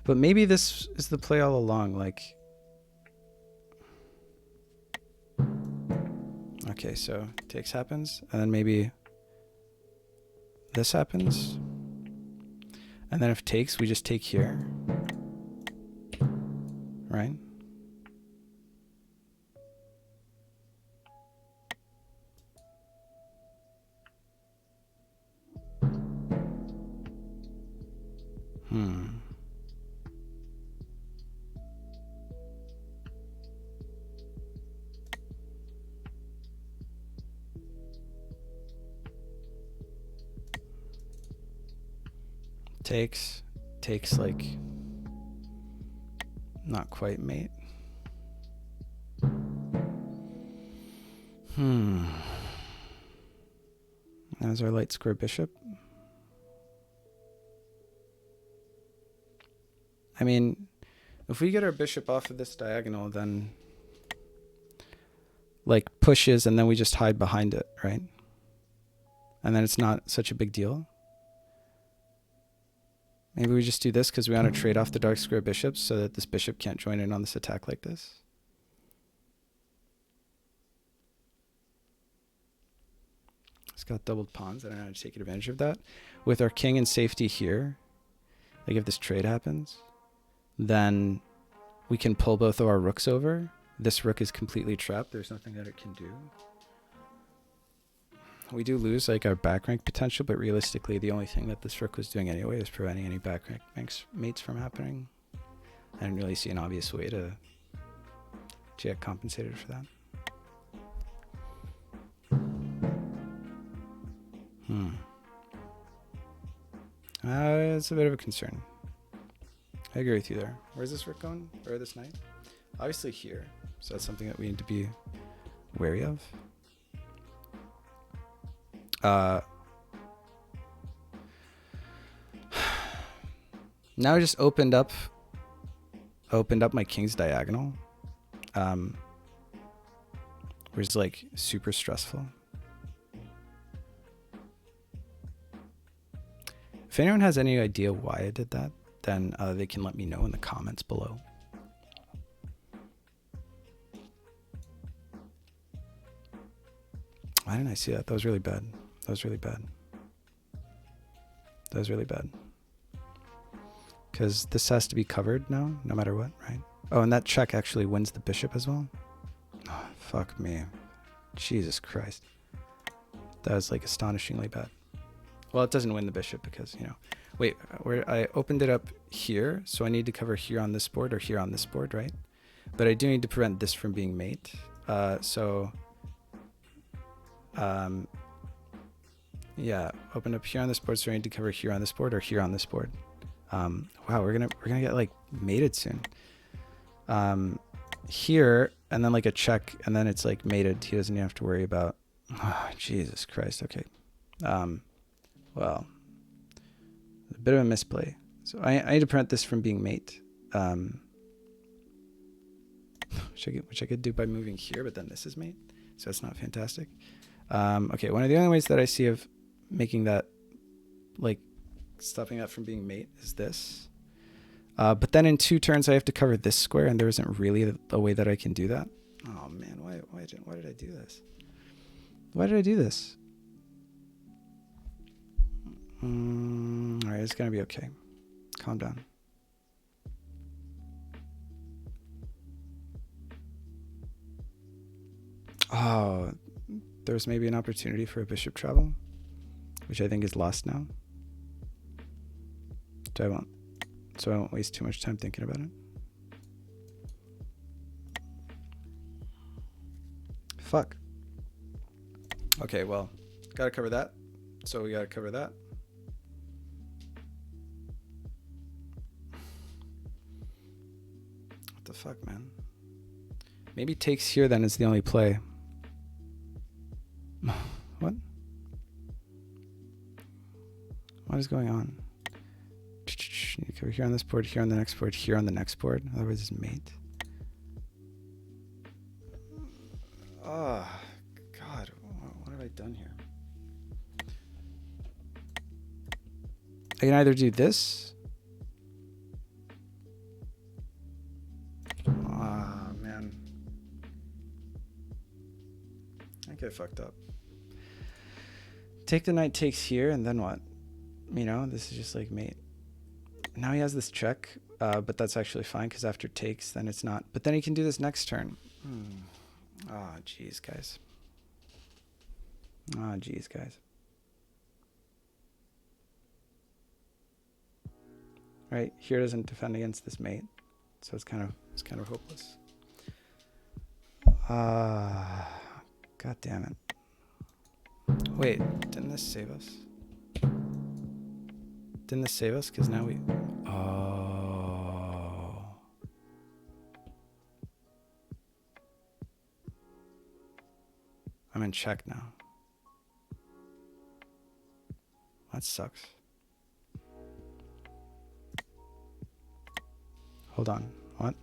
But maybe this is the play all along, like. Okay, so takes happens, and then maybe this happens. And then if takes, we just take here. Right? Takes like not quite mate. As our light square bishop. I mean, if we get our bishop off of this diagonal, then like pushes and then we just hide behind it, right? And then it's not such a big deal. Maybe we just do this because we want to trade off the dark square bishops so that this bishop can't join in on this attack like this. It's got doubled pawns. I don't know how to take advantage of that. With our king in safety here, like if this trade happens, then we can pull both of our rooks over. This rook is completely trapped. There's nothing that it can do. We do lose like our back rank potential, but realistically the only thing that this rook was doing anyway is preventing any back rank mates from happening. I didn't really see an obvious way to get compensated for that. It's a bit of a concern. I agree with you there. Where's this rook going? Or this knight? Obviously here. So that's something that we need to be wary of. Now I just opened up my king's diagonal, which is like super stressful. If anyone has any idea why I did that, then they can let me know in the comments below. Why didn't I see that? That was really bad. That was really bad. That was really bad. Because this has to be covered now, no matter what, right? Oh, and that check actually wins the bishop as well. Oh, fuck me. Jesus Christ. That was like astonishingly bad. Well, it doesn't win the bishop because, you know. Wait, where I opened it up here, so I need to cover here on this board or here on this board, right? But I do need to prevent this from being mate. Yeah, open up here on this board, so I need to cover here on this board or here on this board. Wow, we're gonna get like mated soon. Here and then like a check, and then it's like mated. He doesn't even have to worry about. Oh, Jesus Christ. Okay. Well, a bit of a misplay. So I need to prevent this from being mate. Which I could do by moving here, but then this is mate, so it's not fantastic. Okay, one of the only ways that I see of making that, like, stopping that from being mate is this. But then in 2 turns I have to cover this square, and there isn't really a way that I can do that. Oh man, why did I do this? Why did I do this? Alright, it's gonna be okay. Calm down. Oh, there's maybe an opportunity for a bishop travel, which I think is lost now. So I won't waste too much time thinking about it. Fuck. Okay, well, gotta cover that. So we gotta cover that. What the fuck, man? Maybe takes here then is the only play. What? What is going on? You cover here on this board, here on the next board, here on the next board. Otherwise it's mate. Oh, God. What have I done here? I can either do this. Ah, man. I think I fucked up. Take the knight takes here, and then what? You know, this is just like mate. Now he has this check, but that's actually fine because after takes, then it's not. But then he can do this next turn. Oh, jeez, guys. Oh, jeez, guys. Right here doesn't defend against this mate, so it's kind of hopeless. God damn it. Wait, didn't this save us? Didn't this save us? Because now we... Oh. I'm in check now. That sucks. Hold on. What?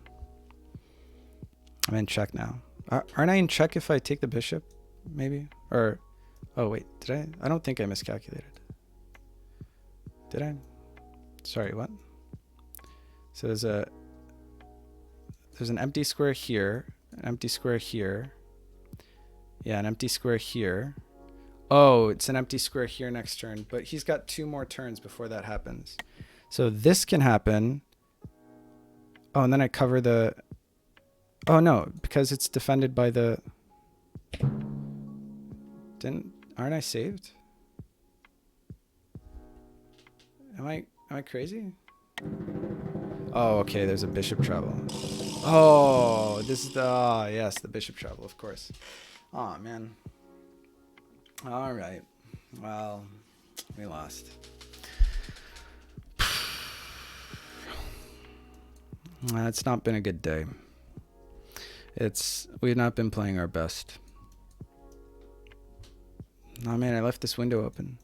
I'm in check now. Aren't I in check if I take the bishop? Maybe? Or... Oh, wait. Did I? I don't think I miscalculated. Did I? Sorry, what? So there's an empty square here, an empty square here. Yeah, an empty square here. Oh, it's an empty square here next turn, but he's got 2 more turns before that happens. So this can happen. Oh, and then I cover the... Oh, no, because it's defended by the... Aren't I saved? Am I crazy? Oh, okay, there's a bishop travel. Oh, this is the... yes, the bishop travel, of course. Oh, man. All right. Well, we lost. It's not been a good day. We've not been playing our best. Oh man, I left this window open.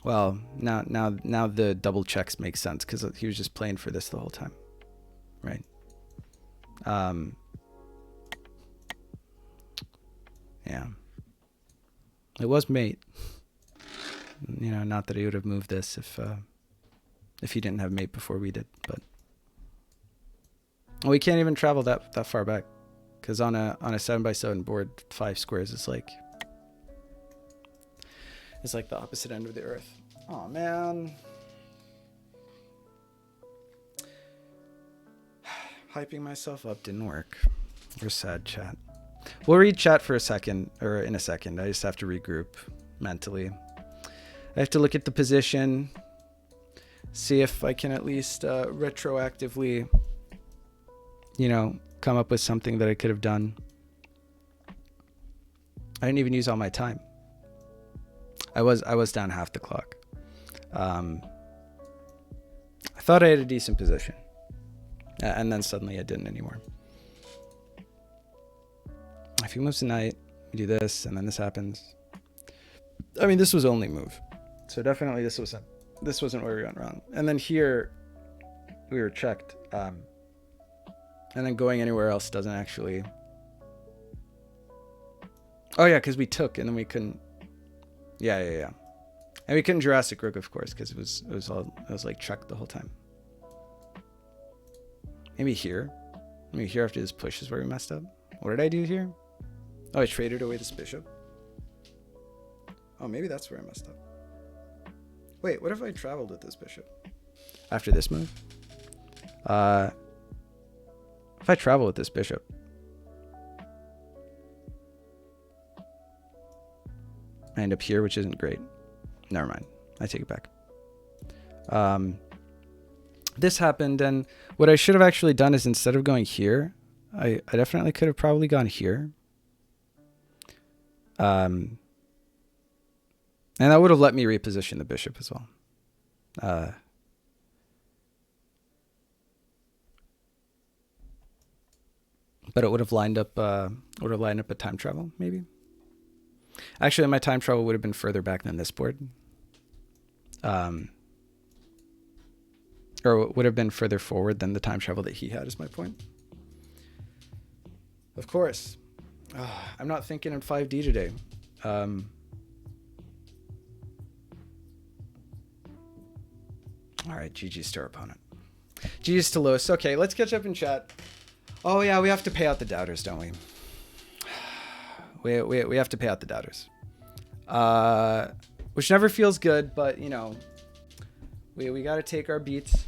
Well, now the double checks make sense because he was just playing for this the whole time, right? Yeah. It was mate. You know, not that he would have moved this if he didn't have mate before we did, but we can't even travel that far back because on a 7x7 board, 5 squares is like the opposite end of the earth. Oh man. Hyping myself up didn't work. We're sad, chat. We'll read chat for a second, or in a second. I just have to regroup mentally. I have to look at the position, see if I can at least retroactively, you know, come up with something that I could have done. I didn't even use all my time. I was down half the clock. I thought I had a decent position, and then suddenly I didn't anymore. If he moves tonight, we do this, and then this happens. I mean, this was only move, so definitely this wasn't where we went wrong. And then here, we were checked, and then going anywhere else doesn't actually. Oh yeah, because we took, and then we couldn't. Yeah. And we couldn't Jurassic Rook, of course, because it was like checked the whole time. Maybe here after this push is where we messed up. What did I do here? Oh, I traded away this bishop. Oh, maybe that's where I messed up. Wait, what if I traveled with this bishop? After this move? If I travel with this bishop. I end up here, which isn't great. Never mind. I take it back. This happened, and what I should have actually done is instead of going here, I definitely could have probably gone here. And that would have let me reposition the bishop as well. But it would have lined up a time travel, maybe. Actually, my time travel would have been further back than this board. Or would have been further forward than the time travel that he had, is my point. Of course. I'm not thinking in 5D today. All right, GG's to our opponent. GG's to Lewis. Okay, let's catch up in chat. Oh yeah, we have to pay out the doubters, don't we? We have to pay out the doubters. Which never feels good, but you know, we got to take our beats.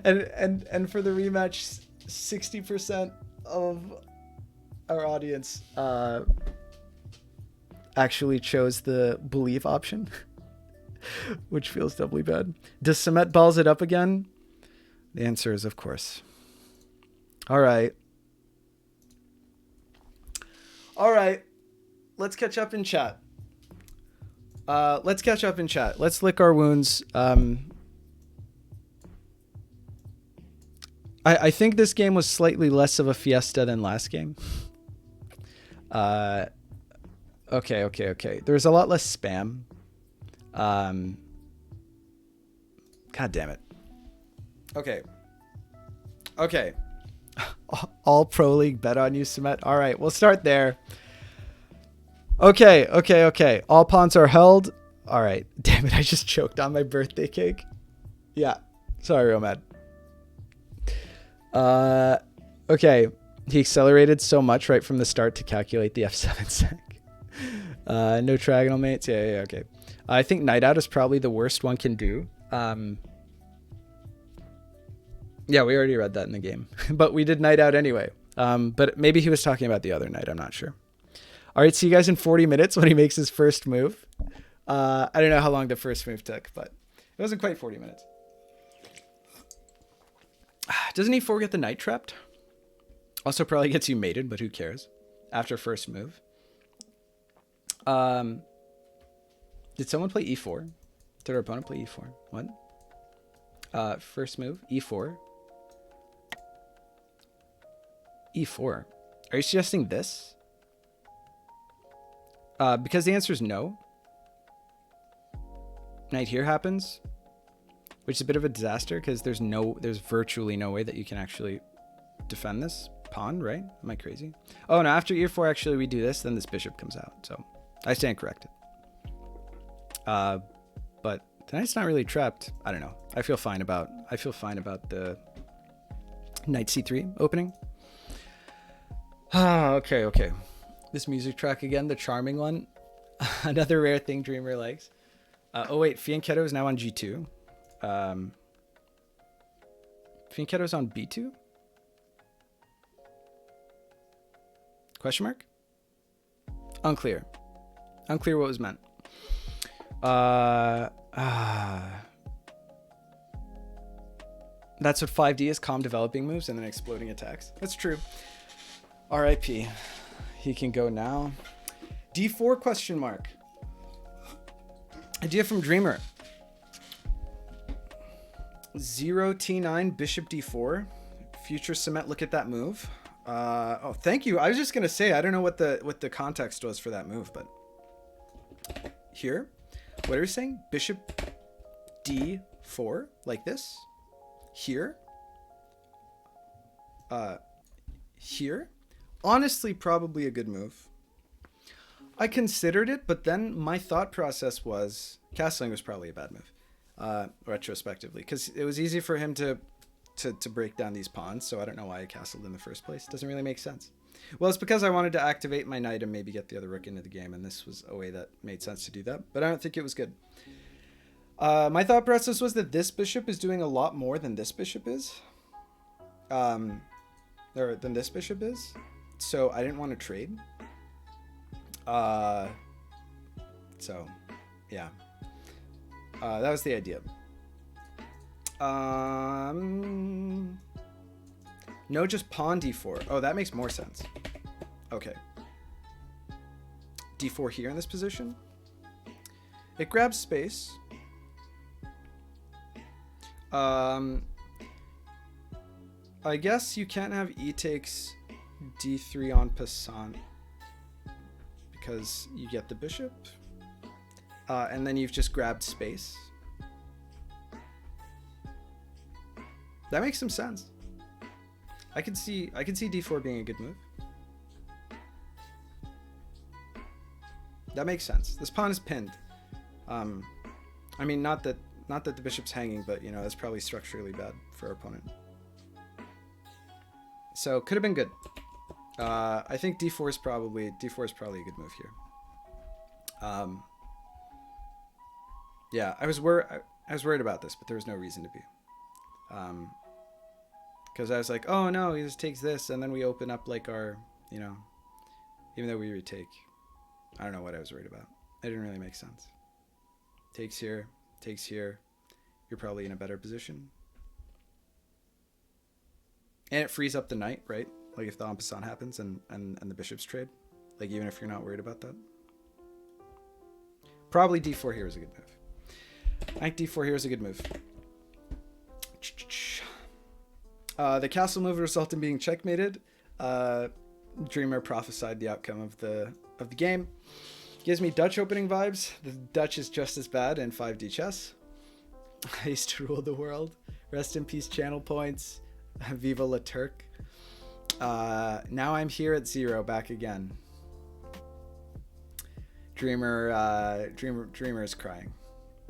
and for the rematch, 60% of our audience actually chose the believe option, which feels doubly bad. Does Samet balls it up again? The answer is of course. All right. Let's catch up in chat. Let's catch up in chat. Let's lick our wounds. I think this game was slightly less of a fiesta than last game. Okay. There's a lot less spam. God damn it. Okay. All Pro League bet on you, Sumet. All right, we'll start there. Okay. All pawns are held. All right. Damn it, I just choked on my birthday cake. Yeah. Sorry, Romad. Okay. He accelerated so much right from the start to calculate the F7 sec. No trigonal mates. Yeah, okay. I think Night Out is probably the worst one can do. Yeah, we already read that in the game. But we did Night Out anyway. But maybe he was talking about the other night. I'm not sure. All right, see you guys in 40 minutes when he makes his first move. I don't know how long the first move took, but it wasn't quite 40 minutes. Doesn't E4 get the Knight trapped? Also probably gets you mated, but who cares? After first move. Did someone play E4? Did our opponent play E4? What? First move, E4. E4. Are you suggesting this? Because the answer is no. Knight here happens, which is a bit of a disaster because there's virtually no way that you can actually defend this pawn, right? Am I crazy? Oh no, after E4 actually we do this, then this bishop comes out. So I stand corrected. But the knight's not really trapped. I don't know. I feel fine about the knight C3 opening. Okay. This music track again, the charming one. Another rare thing Dreamer likes. Oh wait, Fianchetto is now on G2. Fianchetto's on B2? Question mark? Unclear what was meant. That's what 5D is, calm developing moves and then exploding attacks. That's true. RIP. He can go now. D4 question mark. Idea from Dreamer. 0T9 bishop D4. Future cement, look at that move. Oh, thank you. I was just gonna say I don't know what the context was for that move, but here, what are you saying? Bishop D4 like this. Here. Here. Honestly, probably a good move. I considered it, but then my thought process was castling was probably a bad move, retrospectively, because it was easy for him to break down these pawns. So I don't know why I castled in the first place. Doesn't really make sense. Well, it's because I wanted to activate my knight and maybe get the other rook into the game, and this was a way that made sense to do that. But I don't think it was good. My thought process was that this bishop is doing a lot more than this bishop is, or than this bishop is. So I didn't want to trade. So yeah, that was the idea. No, just pawn D4. Oh, that makes more sense. Okay. D4 here in this position. It grabs space. I guess you can't have E takes D3 en passant because you get the bishop, and then you've just grabbed space. That makes some sense. I can see D4 being a good move. That makes sense. This pawn is pinned. I mean, not that the bishop's hanging, but you know, that's probably structurally bad for our opponent. So could have been good. I think D4 is probably a good move here. Yeah, I was worried about this, but there was no reason to be. Because I was like, oh no, he just takes this, and then we open up like our, you know, even though we retake. I don't know what I was worried about. It didn't really make sense. Takes here, takes here. You're probably in a better position. And it frees up the knight, right? Like if the en passant happens and the bishops trade. Like even if you're not worried about that. Probably d4 here is a good move. I think d4 here is a good move. The castle move result in being checkmated. Dreamer prophesied the outcome of the game. Gives me Dutch opening vibes. The Dutch is just as bad in 5D chess. I used to rule the world. Rest in peace, channel points. Viva la Turk. Now I'm here at 0, back again. Dreamer is crying.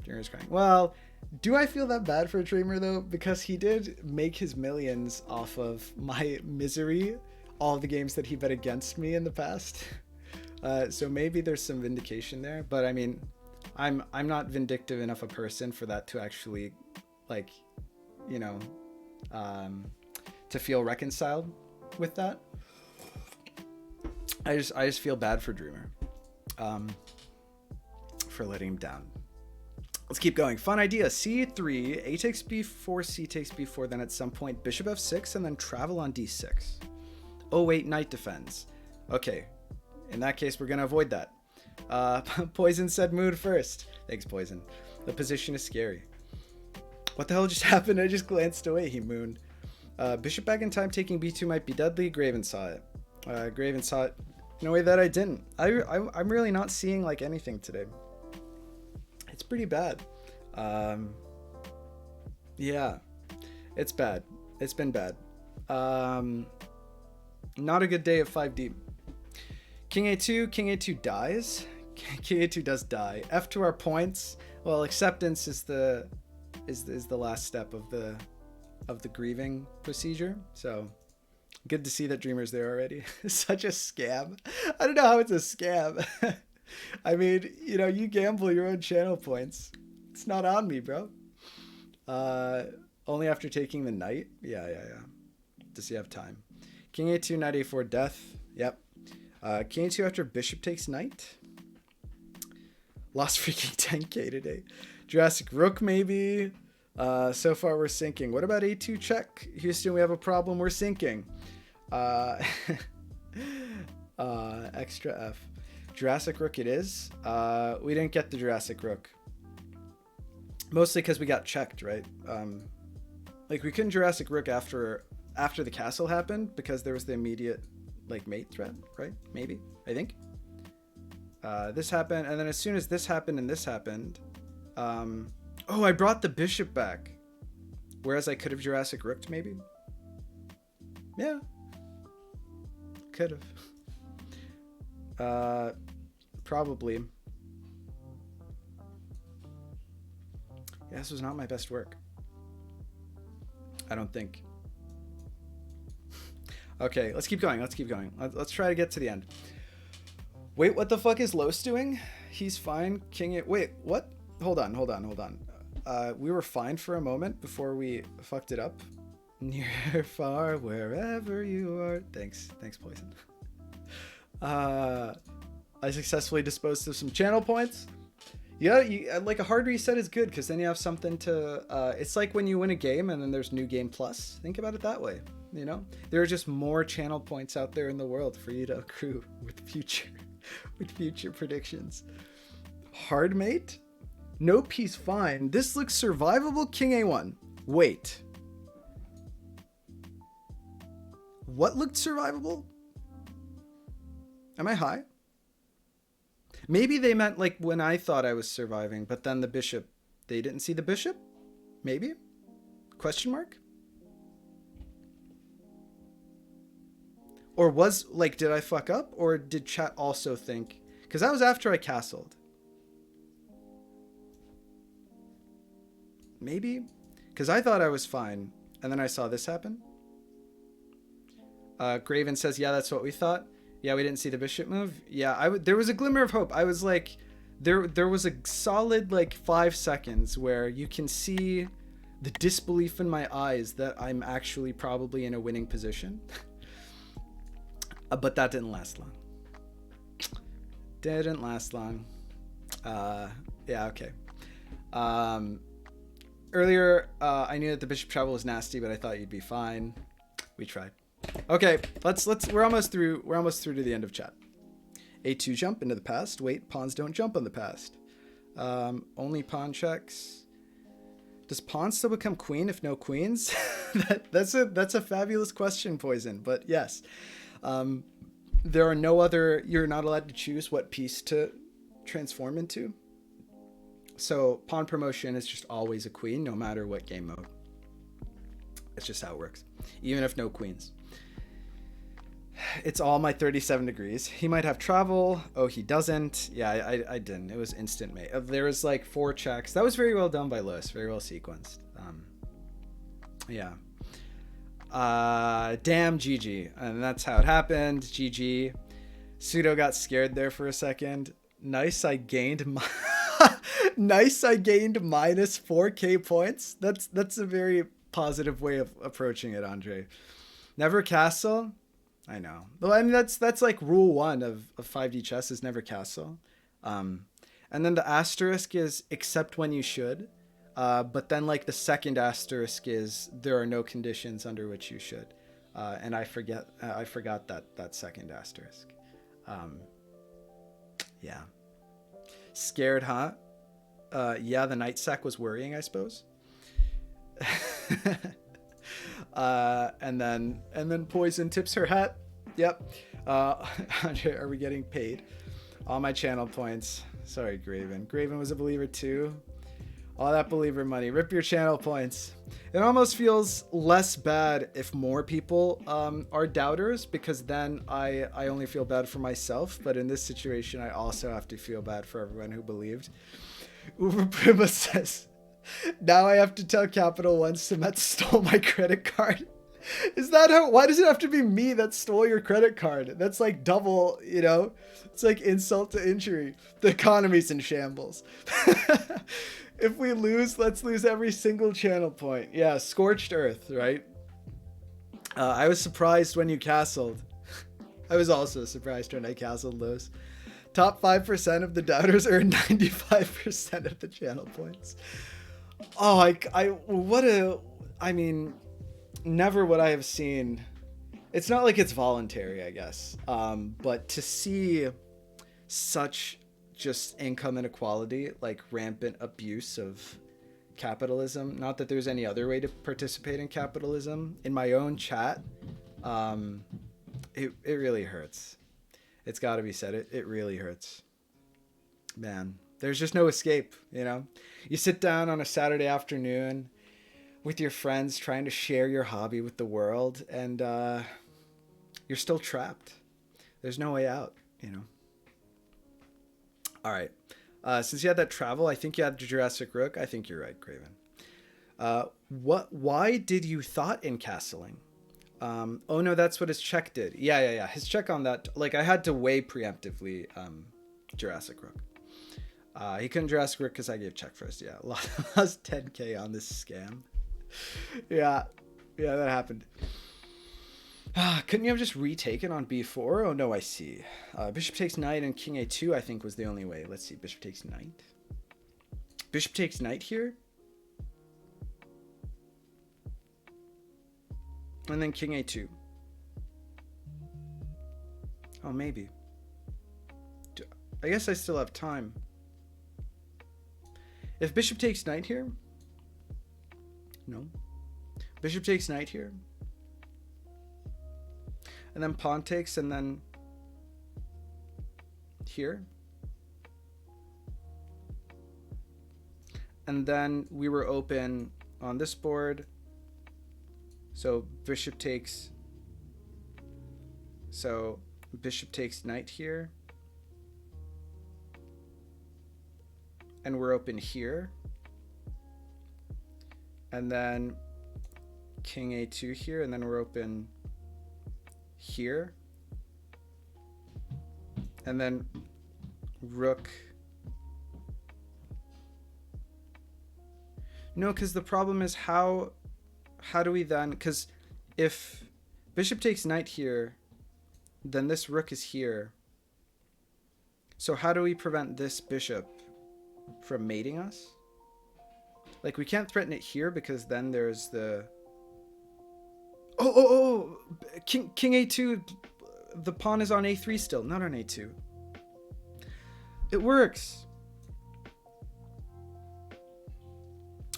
Dreamer is crying. Well, do I feel that bad for Dreamer though? Because he did make his millions off of my misery, all the games that he bet against me in the past. So maybe there's some vindication there, but I mean, I'm not vindictive enough a person for that to actually, like, you know, to feel reconciled with that. I just feel bad for Dreamer, for letting him down. Let's keep going. Fun idea. C3, A takes B4, C takes B4, then at some point bishop F6, and then travel on D6. Oh wait, knight defends. Okay, in that case, we're gonna avoid that. Poison said mood first. Thanks, Poison. The position is scary. What the hell just happened? I just glanced away. He mooned. Bishop back in time taking B2 might be deadly. Graven saw it. Graven saw it in a way that I didn't. I'm really not seeing like anything today. It's pretty bad. Yeah, it's bad. It's been bad. Not a good day of 5D. King A2, King A2 dies. King A2 does die. F to our points. Well, acceptance is the last step of the grieving procedure. So good to see that Dreamer's there already. Such a scam. I don't know how it's a scam. I mean, you know, you gamble your own channel points. It's not on me, bro. Only after taking the knight. Yeah. Does he have time? King A2, knight A4, death. Yep. King A2 after bishop takes knight. Lost freaking 10k today. Jurassic Rook maybe. So far we're sinking. What about A2 check? Houston, we have a problem. We're sinking. Extra F. Jurassic Rook it is. We didn't get the Jurassic Rook. Mostly because we got checked, right? Like we couldn't Jurassic Rook after the castle happened because there was the immediate like mate threat, right? Maybe, I think. This happened, and then as soon as this happened and this happened, oh, I brought the bishop back. Whereas I could have Jurassic Rooked, maybe. Yeah. Could have. Probably. Yeah, this was not my best work. I don't think. Okay, let's keep going. Let's try to get to the end. Wait, what the fuck is Los doing? He's fine. Wait, what? Hold on. We were fine for a moment before we fucked it up. Near, far, wherever you are. Thanks, Poison. I successfully disposed of some channel points. Yeah, like a hard reset is good because then you have something to. It's like when you win a game and then there's new game plus. Think about it that way. You know, there are just more channel points out there in the world for you to accrue with future predictions. Hard mate. No piece fine. This looks survivable. King A1. Wait. What looked survivable? Am I high? Maybe they meant like when I thought I was surviving, but then the bishop, they didn't see the bishop? Maybe? Question mark? Or was, like, did I fuck up? Or did chat also think? Because that was after I castled. Maybe? Because I thought I was fine. And then I saw this happen. Graven says, yeah, that's what we thought. Yeah, we didn't see the bishop move. Yeah, there was a glimmer of hope. I was like, there was a solid, like, 5 seconds where you can see the disbelief in my eyes that I'm actually probably in a winning position. But that didn't last long. Yeah, okay. Earlier, I knew that the bishop travel was nasty, but I thought you'd be fine. We tried. Okay, let's we're almost through to the end of chat. A2 jump into the past. Wait, pawns don't jump on the past. Only pawn checks. Does pawn still become queen if no queens? That's a fabulous question, Poison. But yes, there are no other. You're not allowed to choose what piece to transform into. So pawn promotion is just always a queen, no matter what game mode. It's just how it works, even if no queens. It's all my 37 degrees. He might have travel. Oh, he doesn't. Yeah, I didn't. It was instant mate. There was like 4 checks. That was very well done by Lewis. Very well sequenced. Yeah. Damn, GG. And that's how it happened. GG. Pseudo got scared there for a second. Nice, I gained nice, I gained minus 4k points. That's a very positive way of approaching it, Andre. Never castle. I know. Well, I mean, that's like rule 1 of 5D chess is never castle. And then the asterisk is except when you should. But then like the second asterisk is there are no conditions under which you should. And I forgot that second asterisk. Yeah. Scared, huh? Yeah, the knight sack was worrying, I suppose. And then Poison tips her hat. Yep. Andre, are we getting paid? All my channel points. Sorry, Graven. Graven was a believer too. All that believer money. Rip your channel points. It almost feels less bad if more people are doubters, because then I only feel bad for myself. But in this situation, I also have to feel bad for everyone who believed. Uber Prima says, now I have to tell Capital One Cement stole my credit card. Is that how? Why does it have to be me that stole your credit card? That's like double, you know? It's like insult to injury. The economy's in shambles. If we lose, let's lose every single channel point. Yeah, scorched earth, right? I was surprised when you castled. I was also surprised when I castled those. Top 5% of the doubters earn 95% of the channel points. Oh, I mean, never would I have seen. It's not like it's voluntary, I guess. But to see such just income inequality, like rampant abuse of capitalism, not that there's any other way to participate in capitalism, in my own chat, it really hurts. It's got to be said. It really hurts. Man, there's just no escape, you know? You sit down on a Saturday afternoon with your friends trying to share your hobby with the world, and you're still trapped. There's no way out, you know? All right. Since you had that travel, I think you had Jurassic Rook. I think you're right, Craven. Why did you thought in castling? Oh no, that's what his check did. Yeah. His check on that, like I had to weigh preemptively Jurassic Rook. He couldn't Jurassic Rook because I gave check first. Yeah, lost 10k on this scam. Yeah, that happened. Couldn't you have just retaken on b4? Oh no, I see. Bishop takes knight and king a2 I think was the only way. Let's see, bishop takes knight. Bishop takes knight here. And then king a2. Oh, maybe. I guess I still have time. If bishop takes knight here. No. Bishop takes knight here. And then pawn takes, and then here. And then we were open on this board. So bishop takes. So bishop takes knight here. And we're open here. And then king a2 here, and then we're open here. And then rook. No, because the problem is how do we then, because if bishop takes knight here, then this rook is here. So how do we prevent this bishop from mating us? Like, we can't threaten it here because then there's the king a2. The pawn is on a3 still, not on a2. It works.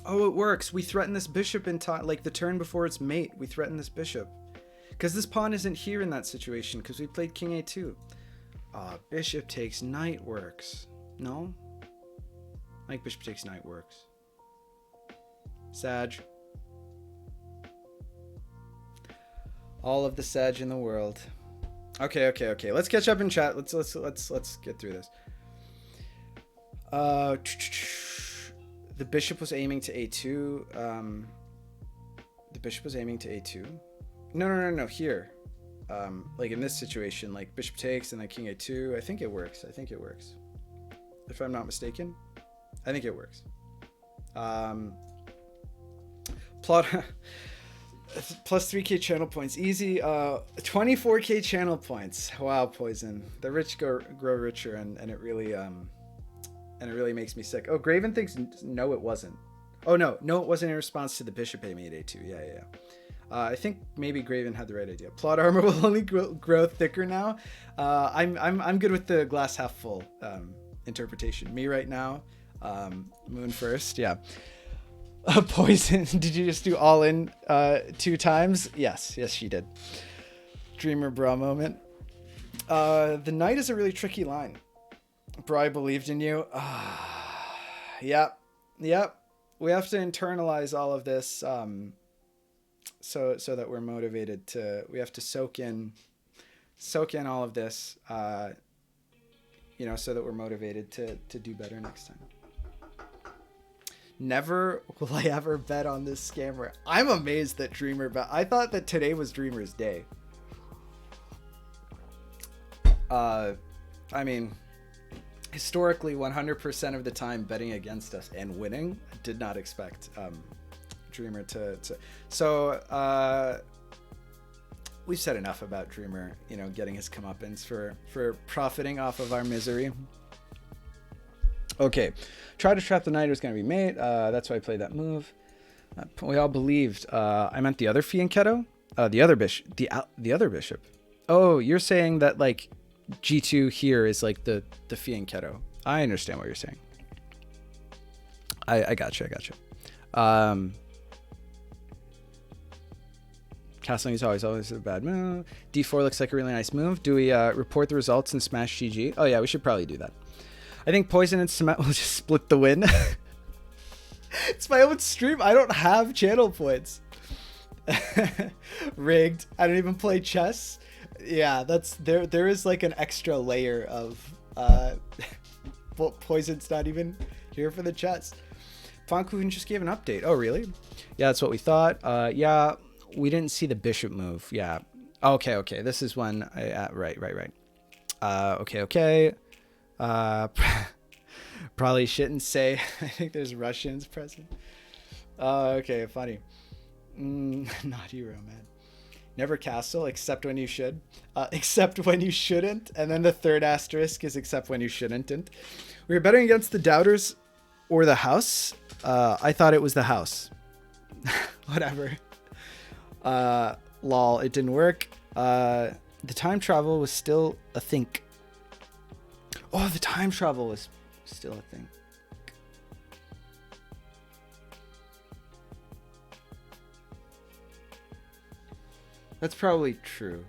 Oh, it works. We threaten this bishop in time, like the turn before its mate. We threaten this bishop. Because this pawn isn't here in that situation, because we played king a2. Bishop takes knight works. No? Like bishop takes knight works. Sag. All of the sag in the world. Okay. Let's catch up in chat. Let's get through this. The bishop was aiming to a2. The bishop was aiming to a2. No. Here, like in this situation, like bishop takes and then king a2. I think it works. If I'm not mistaken, I think it works. Plot plus 3k channel points, easy. 24k channel points. Wow, Poison. The rich grow richer, and it really makes me sick. Oh, Graven thinks no, it wasn't. Oh no, it wasn't in response to the bishop aiming at a2. Yeah. I think maybe Graven had the right idea. Plot armor will only grow thicker now. I'm good with the glass half full interpretation. Me right now, moon first. Yeah. Poison. Did you just do all in 2 times? Yes, she did. Dreamer bra moment. The knight is a really tricky line. Bro, I believed in you. Yep. We have to internalize all of this. So that we're motivated to, we have to soak in all of this, so that we're motivated to do better next time. Never will I ever bet on this scammer. I'm amazed that Dreamer bet. I thought that today was Dreamer's day. I mean, historically 100% of the time betting against us and winning. I did not expect Dreamer to so we've said enough about Dreamer, getting his comeuppance for profiting off of our misery. Okay, try to trap the knight was going to be mate. That's why I played that move. We all believed. I meant the other fianchetto, the other bishop, the other bishop. Oh, you're saying that like G2 here is like the fianchetto. I understand what you're saying. I got you. Castling is always a bad move. D4 looks like a really nice move. Do we report the results and smash GG? Oh yeah, we should probably do that. I think Poison and Cement will just split the win. It's my own stream. I don't have channel points. Rigged. I don't even play chess. Yeah, that's there is like an extra layer of Poison's not even here for the chess. Pfannkuchen just gave an update. Oh really? Yeah, that's what we thought. Yeah, we didn't see the bishop move. Yeah. Okay. This is when right. Okay. Probably shouldn't say. I think there's Russians present. Okay, funny. Not hero, man. Never castle except when you should. Except when you shouldn't. And then the third asterisk is except when you shouldn't. We were betting against the doubters or the house. I thought it was the house. Whatever. Lol, it didn't work. The time travel was still a think. Oh, the time travel was still a thing. That's probably true.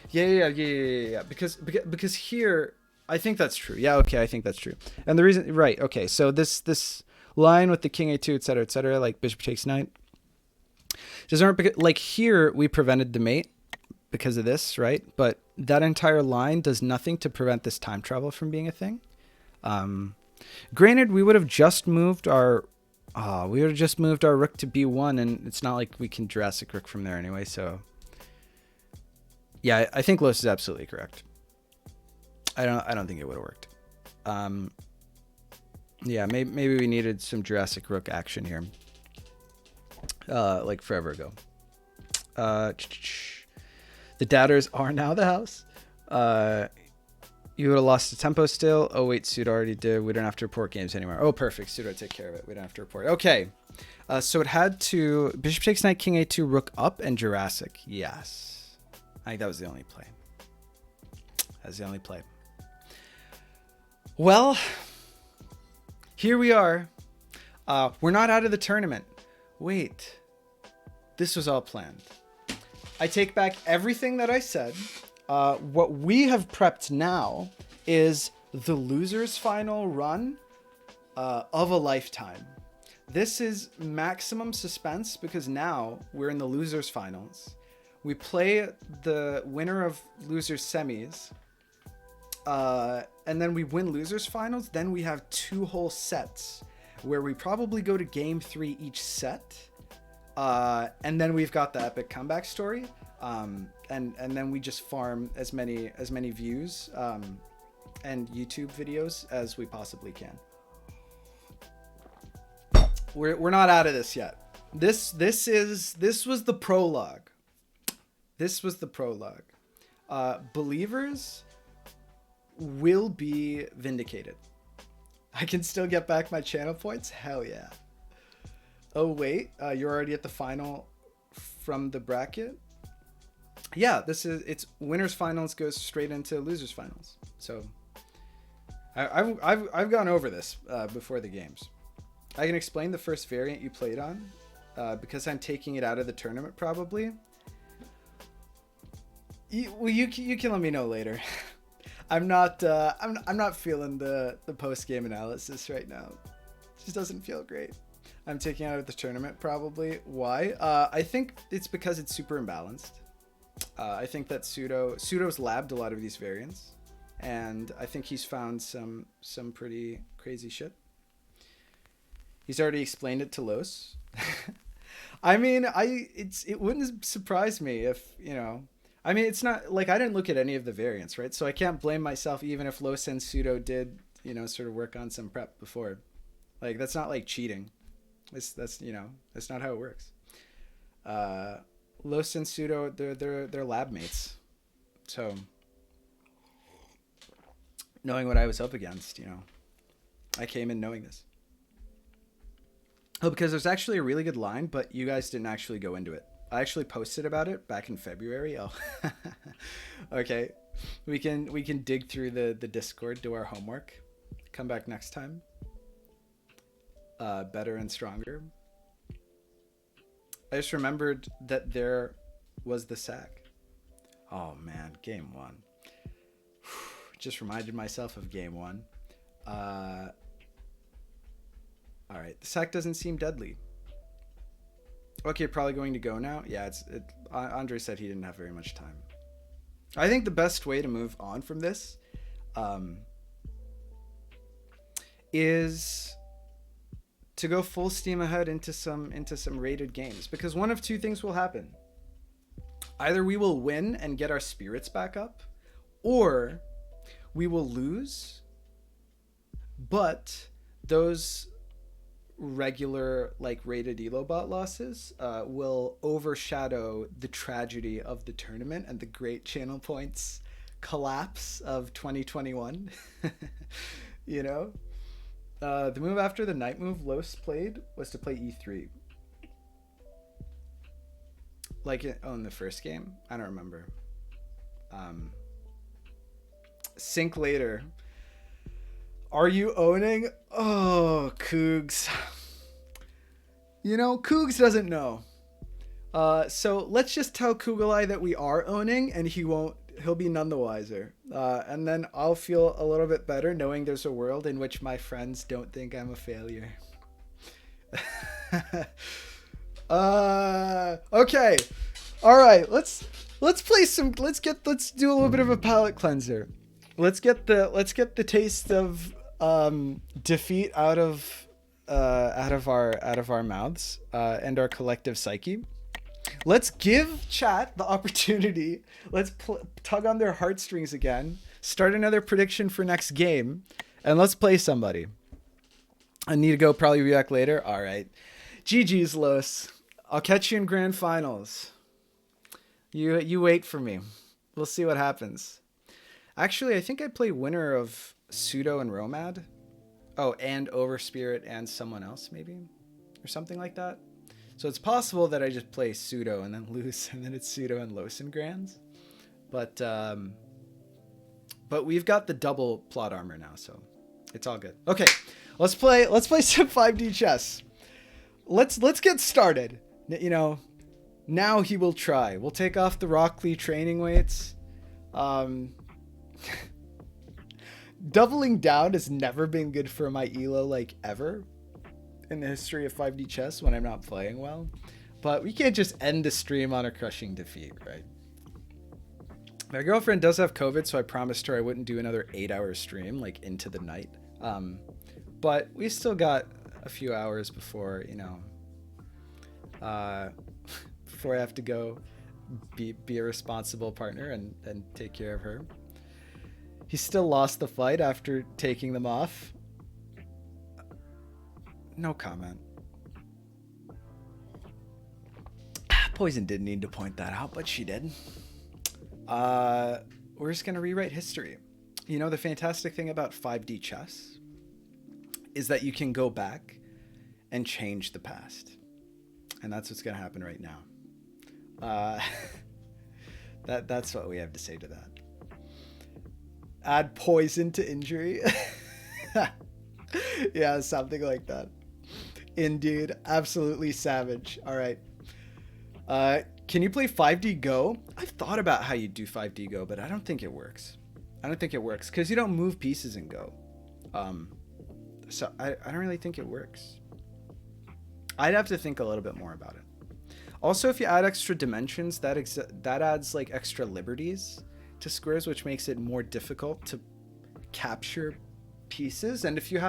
Yeah. Because here, I think that's true. Yeah, okay, I think that's true. And the reason, right? Okay, so this line with the king a2, etc., like bishop takes knight, doesn't like here we prevented the mate because of this, right? But that entire line does nothing to prevent this time travel from being a thing. Granted, we would have just moved our rook to b1, and it's not like we can Jurassic rook from there anyway. So yeah, I think Los is absolutely correct. I don't think it would have worked. Yeah, maybe we needed some Jurassic rook action here, like forever ago. The doubters are now the house. You would have lost the tempo still. Oh wait, Suda already did. We don't have to report games anymore. Oh, perfect. Suda take care of it. We don't have to report. Okay. So it had to bishop takes knight, king a2, rook up, and Jurassic. Yes. I think that was the only play. That was the only play. Well, here we are. We're not out of the tournament. Wait. This was all planned. I take back everything that I said. What we have prepped now is the losers final run of a lifetime. This is maximum suspense because now we're in the losers finals. We play the winner of losers semis. And then we win losers finals. Then we have 2 whole sets where we probably go to game 3 each set. And then we've got the epic comeback story. And then we just farm as many views and YouTube videos as we possibly can. We're not out of this yet. This was the prologue. This was the prologue. Believers will be vindicated. I can still get back my channel points. Hell yeah. Oh wait, you're already at the final from the bracket. Yeah, it's winners finals goes straight into losers finals. So I've gone over this before the games. I can explain the first variant you played on because I'm taking it out of the tournament probably. You can let me know later. I'm not feeling the post game analysis right now. It just doesn't feel great. I'm taking out of the tournament probably. Why? I think it's because it's super imbalanced. I think that Pseudo's labbed a lot of these variants, and I think he's found some pretty crazy shit. He's already explained it to Los. I mean, it wouldn't surprise me if, you know, I mean, it's not like I didn't look at any of the variants, right? So I can't blame myself even if Los and Pseudo did, you know, sort of work on some prep before. Like, that's not like cheating. That's you know, that's not how it works. Los and Pseudo, they're lab mates. So knowing what I was up against, you know, I came in knowing this. Oh, because there's actually a really good line, but you guys didn't actually go into it. I actually posted about it back in February. Oh, okay. We can dig through the Discord, do our homework, come back next time. Better and stronger. I just remembered that there was the sack. Oh man, game 1. Just reminded myself of game 1. All right, the sack doesn't seem deadly. Okay, probably going to go now. Yeah, Andre said he didn't have very much time. I think the best way to move on from this is to go full steam ahead into some rated games, because one of 2 things will happen. Either we will win and get our spirits back up, or we will lose, but those regular like rated Elobot losses will overshadow the tragedy of the tournament and the great channel points collapse of 2021. You know, the move after the knight move Los played was to play e3. Like in the first game, I don't remember. Sync later. Are you owning? Oh, Cougs. You know, Cougs doesn't know. So let's just tell Kugelai that we are owning, and he'll be none the wiser. And then I'll feel a little bit better knowing there's a world in which my friends don't think I'm a failure. Okay. All right. Let's play some. Let's do a little bit of a palate cleanser. Let's get the taste of defeat out of our mouths and our collective psyche. Let's give chat the opportunity. Let's tug on their heartstrings again. Start another prediction for next game, and let's play somebody. I need to go. Probably be back later. All right. GG's, Los. I'll catch you in grand finals. You wait for me. We'll see what happens. Actually, I think I play winner of Pseudo and Romad. Oh, and Overspirit and someone else maybe, or something like that. So it's possible that I just play Pseudo and then lose, and then it's Pseudo and Los in grands. But we've got the double plot armor now, so it's all good. Okay, Let's play some 5D chess. Let's get started. You know, now he will try. We'll take off the Rock Lee training weights. Doubling down has never been good for my elo, like, ever in the history of 5D chess when I'm not playing well. But we can't just end the stream on a crushing defeat, right? My girlfriend does have COVID, so I promised her I wouldn't do another 8-hour stream, like, into the night. But we still got a few hours before, you know, before I have to go be a responsible partner and take care of her. He still lost the fight after taking them off. No comment. Poison didn't need to point that out, but she did. We're just going to rewrite history. You know, the fantastic thing about 5D chess is that you can go back and change the past. And that's what's going to happen right now. That's what we have to say to that. Add poison to injury. Yeah, something like that. Indeed. Absolutely savage. All right. Can you play 5D Go? I've thought about how you do 5D Go, but I don't think it works. I don't think it works because you don't move pieces in Go. So I don't really think it works. I'd have to think a little bit more about it. Also, if you add extra dimensions, that adds like extra liberties to squares, which makes it more difficult to capture pieces. And if you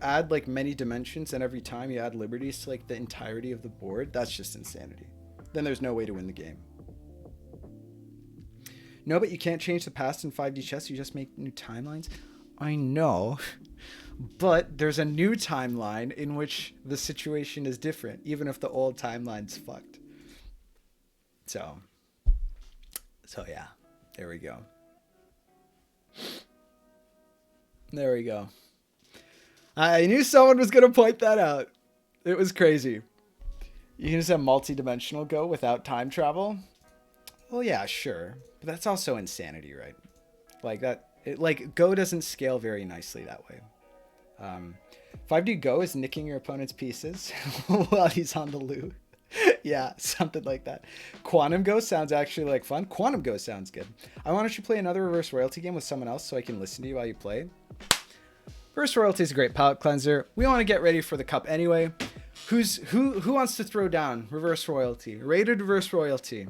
add like many dimensions and every time you add liberties to like the entirety of the board, that's just insanity. Then there's no way to win the game. No, but you can't change the past in 5D chess. You just make new timelines. I know, but there's a new timeline in which the situation is different, even if the old timeline's fucked. So yeah, there we go. There we go. I knew someone was going to point that out. It was crazy. You can just have multi-dimensional Go without time travel? Well, yeah, sure. But that's also insanity, right? Like that. Like Go doesn't scale very nicely that way. 5D Go is nicking your opponent's pieces while he's on the loo. Yeah, something like that. Quantum Go sounds actually like fun. Quantum Go sounds good. I want you to play another reverse royalty game with someone else so I can listen to you while you play. Reverse royalty is a great palate cleanser. We want to get ready for the cup anyway. Who wants to throw down reverse royalty? Rated reverse royalty.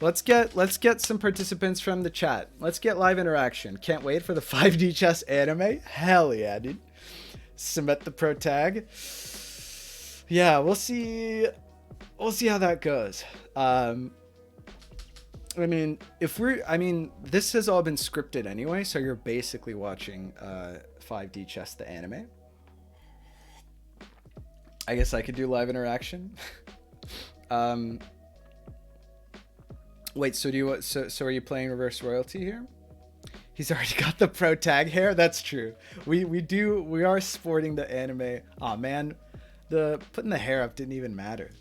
Let's get some participants from the chat. Let's get live interaction. Can't wait for the 5D chess anime. Hell yeah, dude. Submit the pro tag. Yeah, we'll see how that goes. I mean, this has all been scripted anyway, so you're basically watching 5D chess the anime. I guess I could do live interaction. Wait, so are you playing reverse royalty here? He's already got the pro tag hair. That's true. We are sporting the anime. Aw, man, putting the hair up didn't even matter.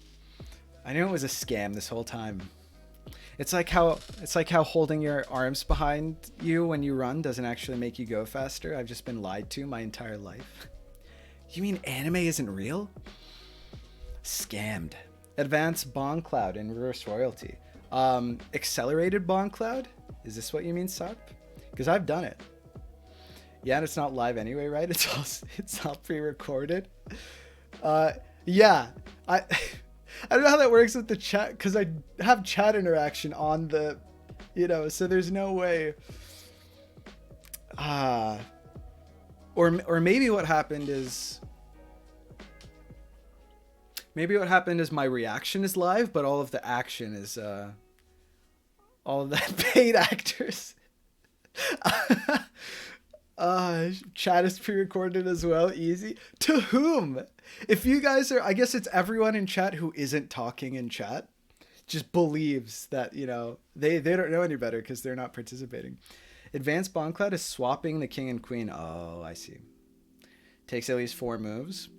I knew it was a scam this whole time. It's like how holding your arms behind you when you run doesn't actually make you go faster. I've just been lied to my entire life. You mean anime isn't real? Scammed. Advanced Bond Cloud in reverse royalty. Accelerated Bond Cloud? Is this what you mean, Sup? Because I've done it. Yeah, and it's not live anyway, right? It's all pre-recorded. Yeah. I don't know how that works with the chat because I have chat interaction on the, so there's no way. Or maybe what happened is my reaction is live, but all of the action is all of the paid actors. Chat is pre-recorded as well. Easy. To whom? If you guys are, I guess it's everyone in chat who isn't talking in chat, just believes that, they don't know any better because they're not participating. Advanced Bond Cloud is swapping the king and queen. Oh, I see. Takes at least 4 moves.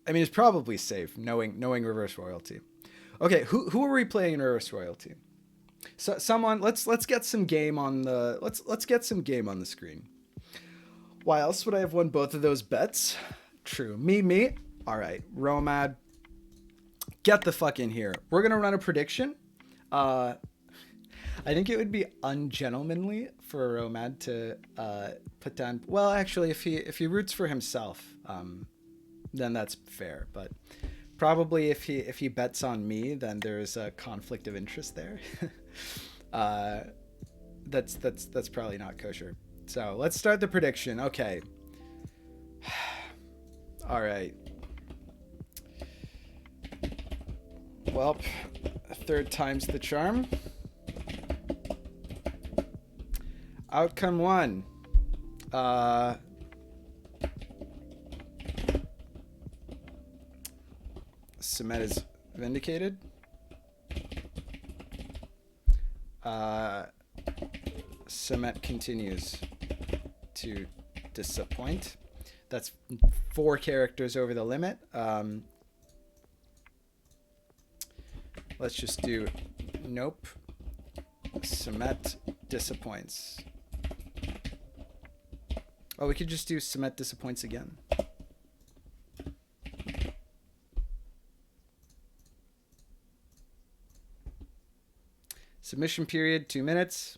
I mean, it's probably safe knowing reverse royalty. Okay, who are we playing in reverse royalty? So someone, let's get some game on the let's get some game on the screen. Why else would I have won both of those bets? True. Me. All right, Romad, get the fuck in here. We're gonna run a prediction. I think it would be ungentlemanly for Romad to put down. Well, actually, if he roots for himself, then that's fair. But probably if he bets on me, then there's a conflict of interest there. That's probably not kosher. So let's start the prediction. Okay. All right. Well, third time's the charm. Outcome 1. Sumet is vindicated. Sumet continues to disappoint. That's 4 characters over the limit. Let's just do nope. Sumet disappoints. Oh, we could just do Sumet disappoints again. Submission period, 2 minutes.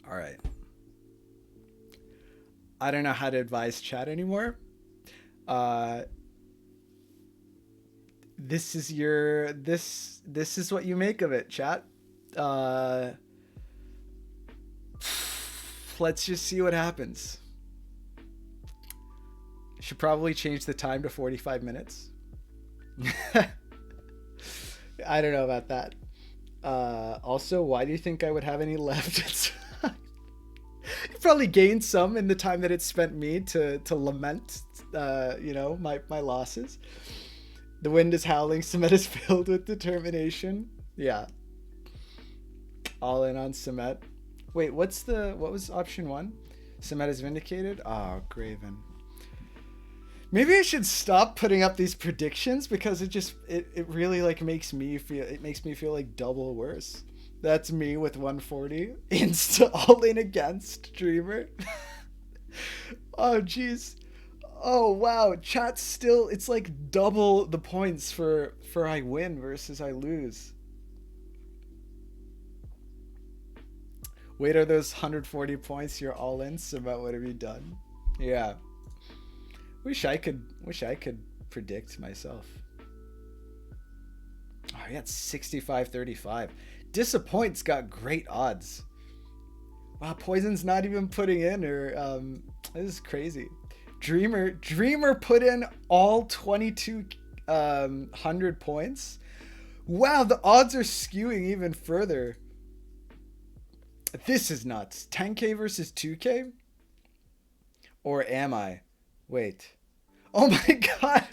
All right. I don't know how to advise chat anymore. This is your this is what you make of it, chat. Let's just see what happens. Should probably change the time to 45 minutes. I don't know about that. Also, why do you think I would have any left? You probably gained some in the time that it spent me to lament, my losses. The wind is howling. Sumet is filled with determination. Yeah. All in on Sumet. Wait, what was option 1? Sumet is vindicated? Oh, Graven. Maybe I should stop putting up these predictions because it really makes me feel like double worse. That's me with 140. Insta all in against Dreamer. Oh, jeez. Oh, wow. Chat's still, it's like double the points for I win versus I lose. Wait, are those 140 points you're all in? So about what have you done? Yeah. Wish I could predict myself. Oh, I got 65-35. Disappoint's got great odds. Wow, Poison's not even putting in, or this is crazy. Dreamer put in all 2200 points. Wow, the odds are skewing even further. This is nuts. 10k versus 2k? Or am I? Wait. Oh my god.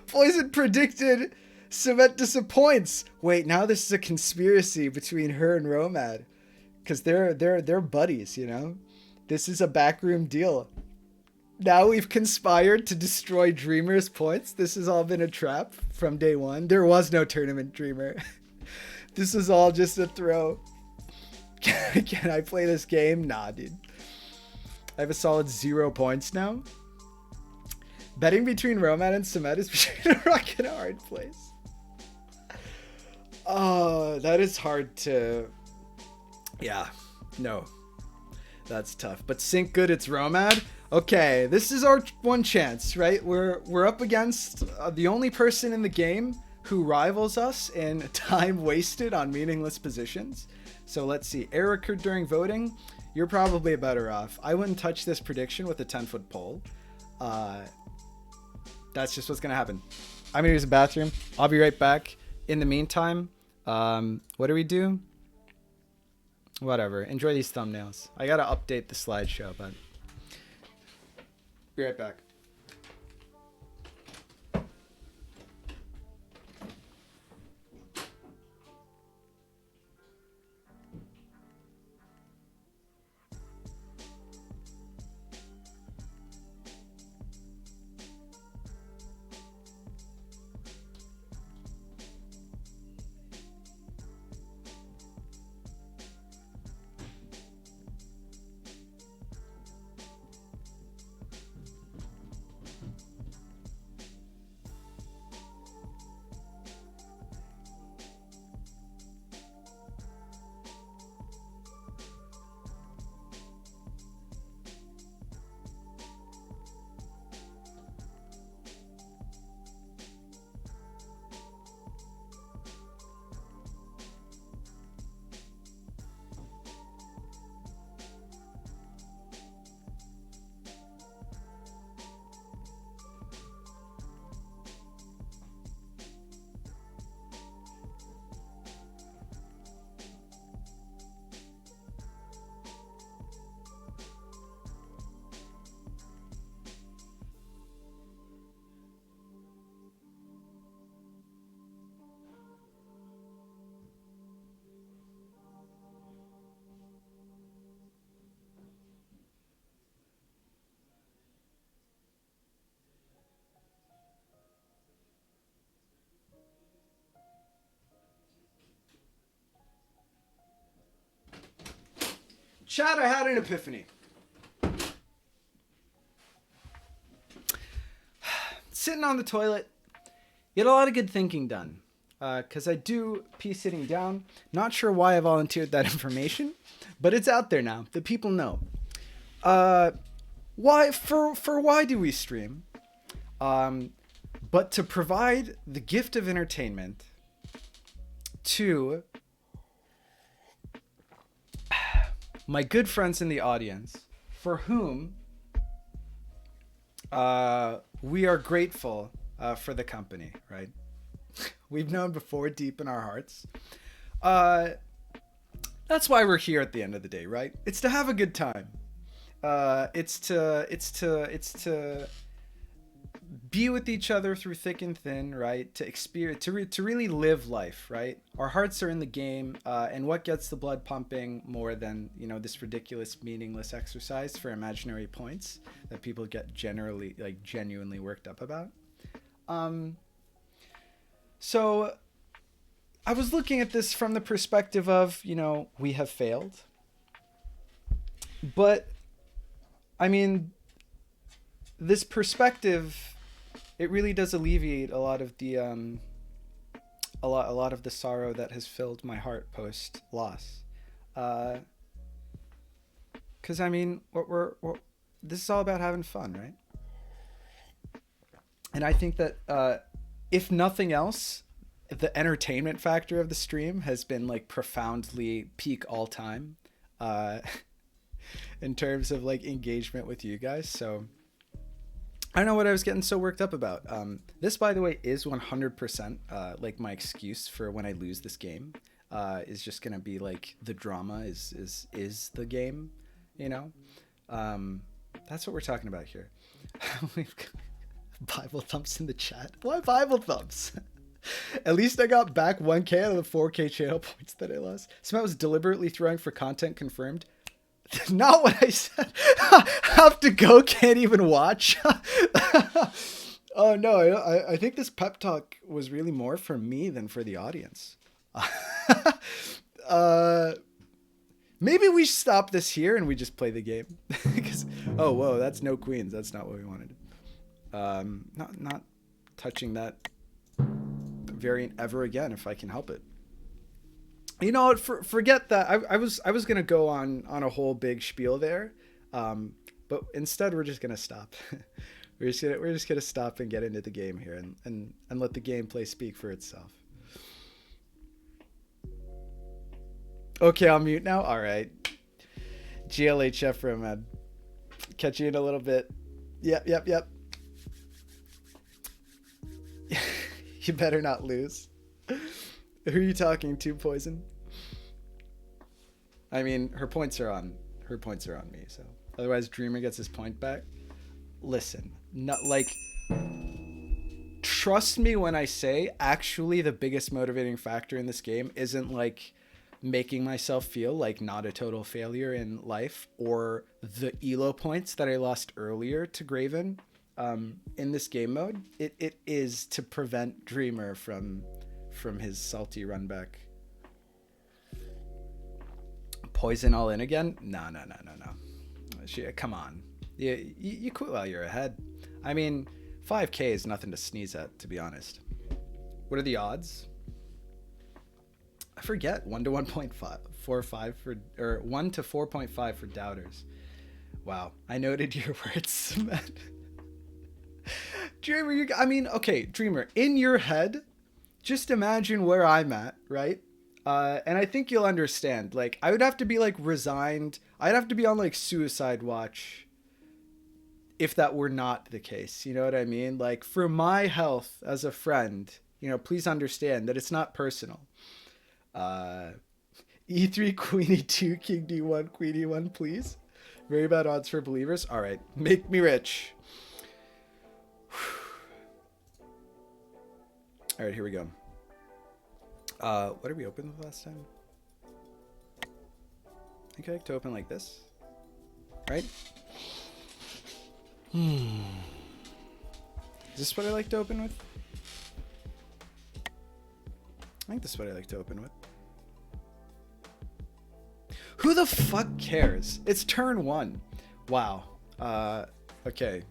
Poison predicted Sumet disappoints. Wait, now this is a conspiracy between her and Romad. Because they're buddies, you know? This is a backroom deal. Now we've conspired to destroy Dreamer's points. This has all been a trap from day one. There was no tournament, Dreamer. This is all just a throw. Can I play this game? Nah, dude. I have a solid 0 points now. Betting between Romad and Sumet is between a rock and a hard place. Oh, that is hard to... Yeah, no. That's tough. But sync good, it's Romad. Okay, this is our one chance, right? We're up against the only person in the game who rivals us in time wasted on meaningless positions. So let's see. Error occurred during voting. You're probably better off. I wouldn't touch this prediction with a 10-foot pole. That's just what's going to happen. I'm going to use the bathroom. I'll be right back. In the meantime, what do we do? Whatever. Enjoy these thumbnails. I got to update the slideshow, but... Be right back. Chat, I had an epiphany. Sitting on the toilet, get a lot of good thinking done. Because I do pee sitting down. Not sure why I volunteered that information, but it's out there now. The people know. Why do we stream? But to provide the gift of entertainment to my good friends in the audience, for whom we are grateful for the company, right? We've known before deep in our hearts. That's why we're here at the end of the day, right? It's to have a good time. It's to be with each other through thick and thin, right? To experience, to really live life, right? Our hearts are in the game, and what gets the blood pumping more than, you know, this ridiculous, meaningless exercise for imaginary points that people get generally, like, genuinely worked up about. So I was looking at this from the perspective of, you know, we have failed. But I mean, this perspective, it really does alleviate a lot of the a lot of the sorrow that has filled my heart post loss. Cuz I mean, we're this is all about having fun, right? And I think that if nothing else, the entertainment factor of the stream has been like profoundly peak all time in terms of like engagement with you guys. So I don't know what I was getting so worked up about. This, by the way, is 100% like my excuse for when I lose this game. Is just gonna be like the drama is the game, you know. That's what we're talking about here. We've got Bible thumps in the chat. Why Bible thumps? At least I got back 1K out of the 4K channel points that I lost. Someone was deliberately throwing for content confirmed. Not what I said. Have to go, can't even watch. Oh no, I think this pep talk was really more for me than for the audience. Maybe we should stop this here and we just play the game. Because, oh whoa, that's no queens. That's not what we wanted. Not touching that variant ever again if I can help it. You know what? Forget that. I was gonna go on a whole big spiel there, but instead we're just gonna stop. we're just gonna stop and get into the game here and let the gameplay speak for itself. Okay, I'll mute now. All right. GLHF for man. Catch you in a little bit. Yep. You better not lose. Who are you talking to, Poison? I mean, her points are on me, so otherwise Dreamer gets his point back. Listen, not like, trust me when I say actually the biggest motivating factor in this game isn't like making myself feel like not a total failure in life or the elo points that I lost earlier to Graven in this game mode. It is to prevent Dreamer from his salty run back. Poison all in again? No. Come on. You quit while you're ahead. I mean, 5K is nothing to sneeze at, to be honest. What are the odds? I forget. 1 to 1.45 for, or 1 to 4.5 for doubters. Wow. I noted your words, man. Dreamer, okay, Dreamer, in your head, just imagine where I'm at, right? And I think you'll understand. Like, I would have to be like resigned. I'd have to be on like suicide watch if that were not the case. You know what I mean? Like, for my health as a friend, you know, please understand that it's not personal. E3 Queenie 2 King D1 Queenie 1, please. Very bad odds for believers. All right, make me rich. All right, here we go. What did we open with last time? I think I like to open like this, right? Is this what I like to open with? I think this is what I like to open with. Who the fuck cares? It's turn 1. Wow. Okay.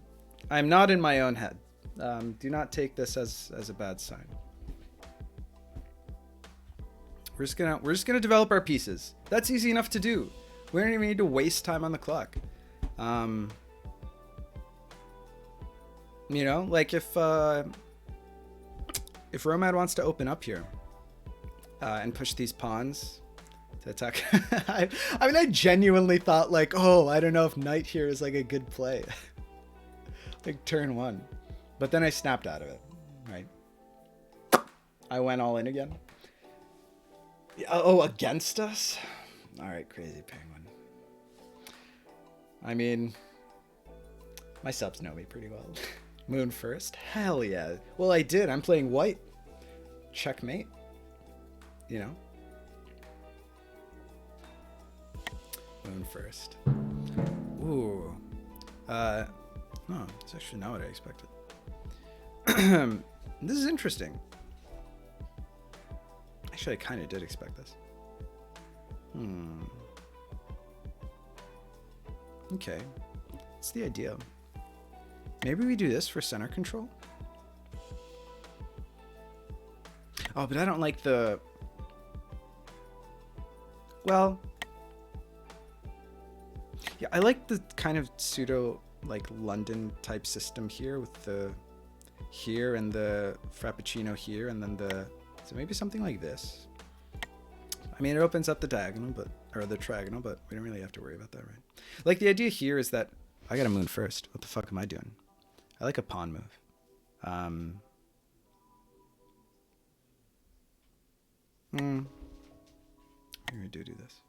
I'm not in my own head. Do not take this as a bad sign. We're just gonna develop our pieces. That's easy enough to do. We don't even need to waste time on the clock. You know, like if Romad wants to open up here and push these pawns to attack, I mean, I genuinely thought like, oh, I don't know if knight here is like a good play, like turn 1, but then I snapped out of it. Right, I went all in again. Oh, against us? All right, crazy penguin. I mean, my subs know me pretty well. Moon first? Hell yeah. Well, I did. I'm playing white. Checkmate. You know? Moon first. Ooh. Oh, it's actually not what I expected. This is interesting. Actually, I kind of did expect this. Okay. What's the idea? Maybe we do this for center control? Oh, but I don't like the... Well... Yeah, I like the kind of pseudo, like, London type system here with the... Here and the Frappuccino here and then the... So maybe something like this. I mean, it opens up the diagonal, but... Or the triagonal, but we don't really have to worry about that, right? Like, the idea here is that... I got a moon first. What the fuck am I doing? I like a pawn move. Maybe we do this.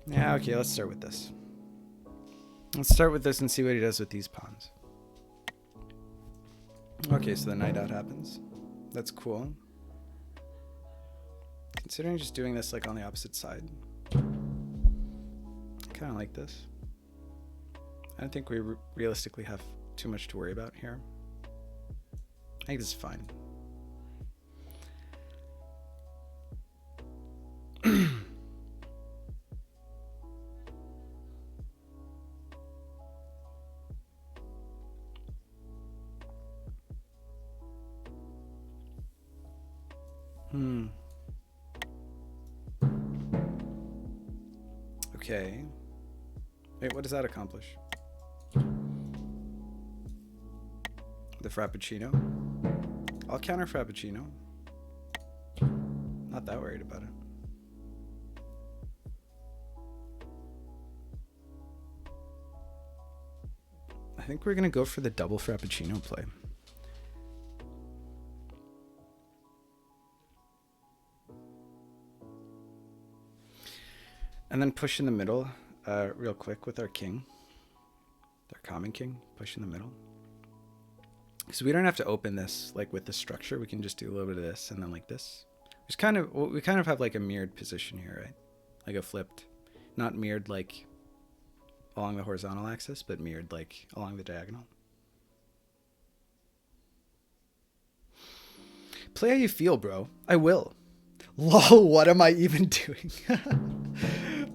Yeah, okay, let's start with this. Let's start with this and see what he does with these pawns. Okay, so the knight out happens. That's cool. Considering just doing this like on the opposite side. Kind of like this. I don't think we realistically have too much to worry about here. I think this is fine. Okay. Wait, what does that accomplish? The Frappuccino? I'll counter Frappuccino. Not that worried about it. I think we're gonna go for the double Frappuccino play. And then push in the middle real quick with our king. Our common king. Push in the middle. Because we don't have to open this like with the structure. We can just do a little bit of this and then like this. Which kind of, we kind of have like a mirrored position here, right? Like a flipped. Not mirrored like along the horizontal axis, but mirrored like along the diagonal. Play how you feel, bro. I will. Lol, what am I even doing?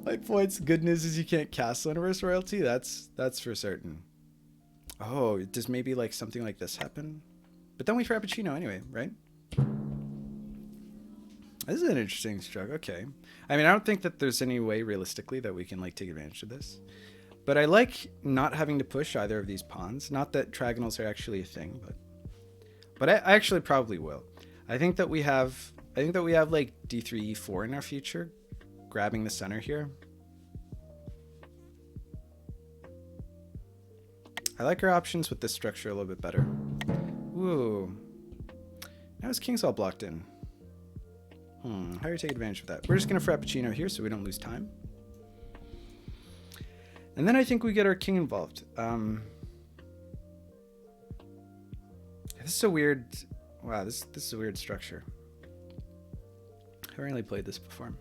My point's good news is you can't castle inverse royalty. That's for certain. Oh, does maybe like something like this happen? But then we Frappuccino anyway, right? This is an interesting stroke. Okay. I mean, I don't think that there's any way realistically that we can like take advantage of this. But I like not having to push either of these pawns. Not that triagonals are actually a thing, but I actually probably will. I think that we have like d3, e4 in our future, grabbing the center here. I like our options with this structure a little bit better. Whoa. Now his king's all blocked in. How do you take advantage of that? We're just going to Frappuccino here so we don't lose time. And then I think we get our king involved. This is a weird... Wow, this is a weird structure. I haven't really played this before.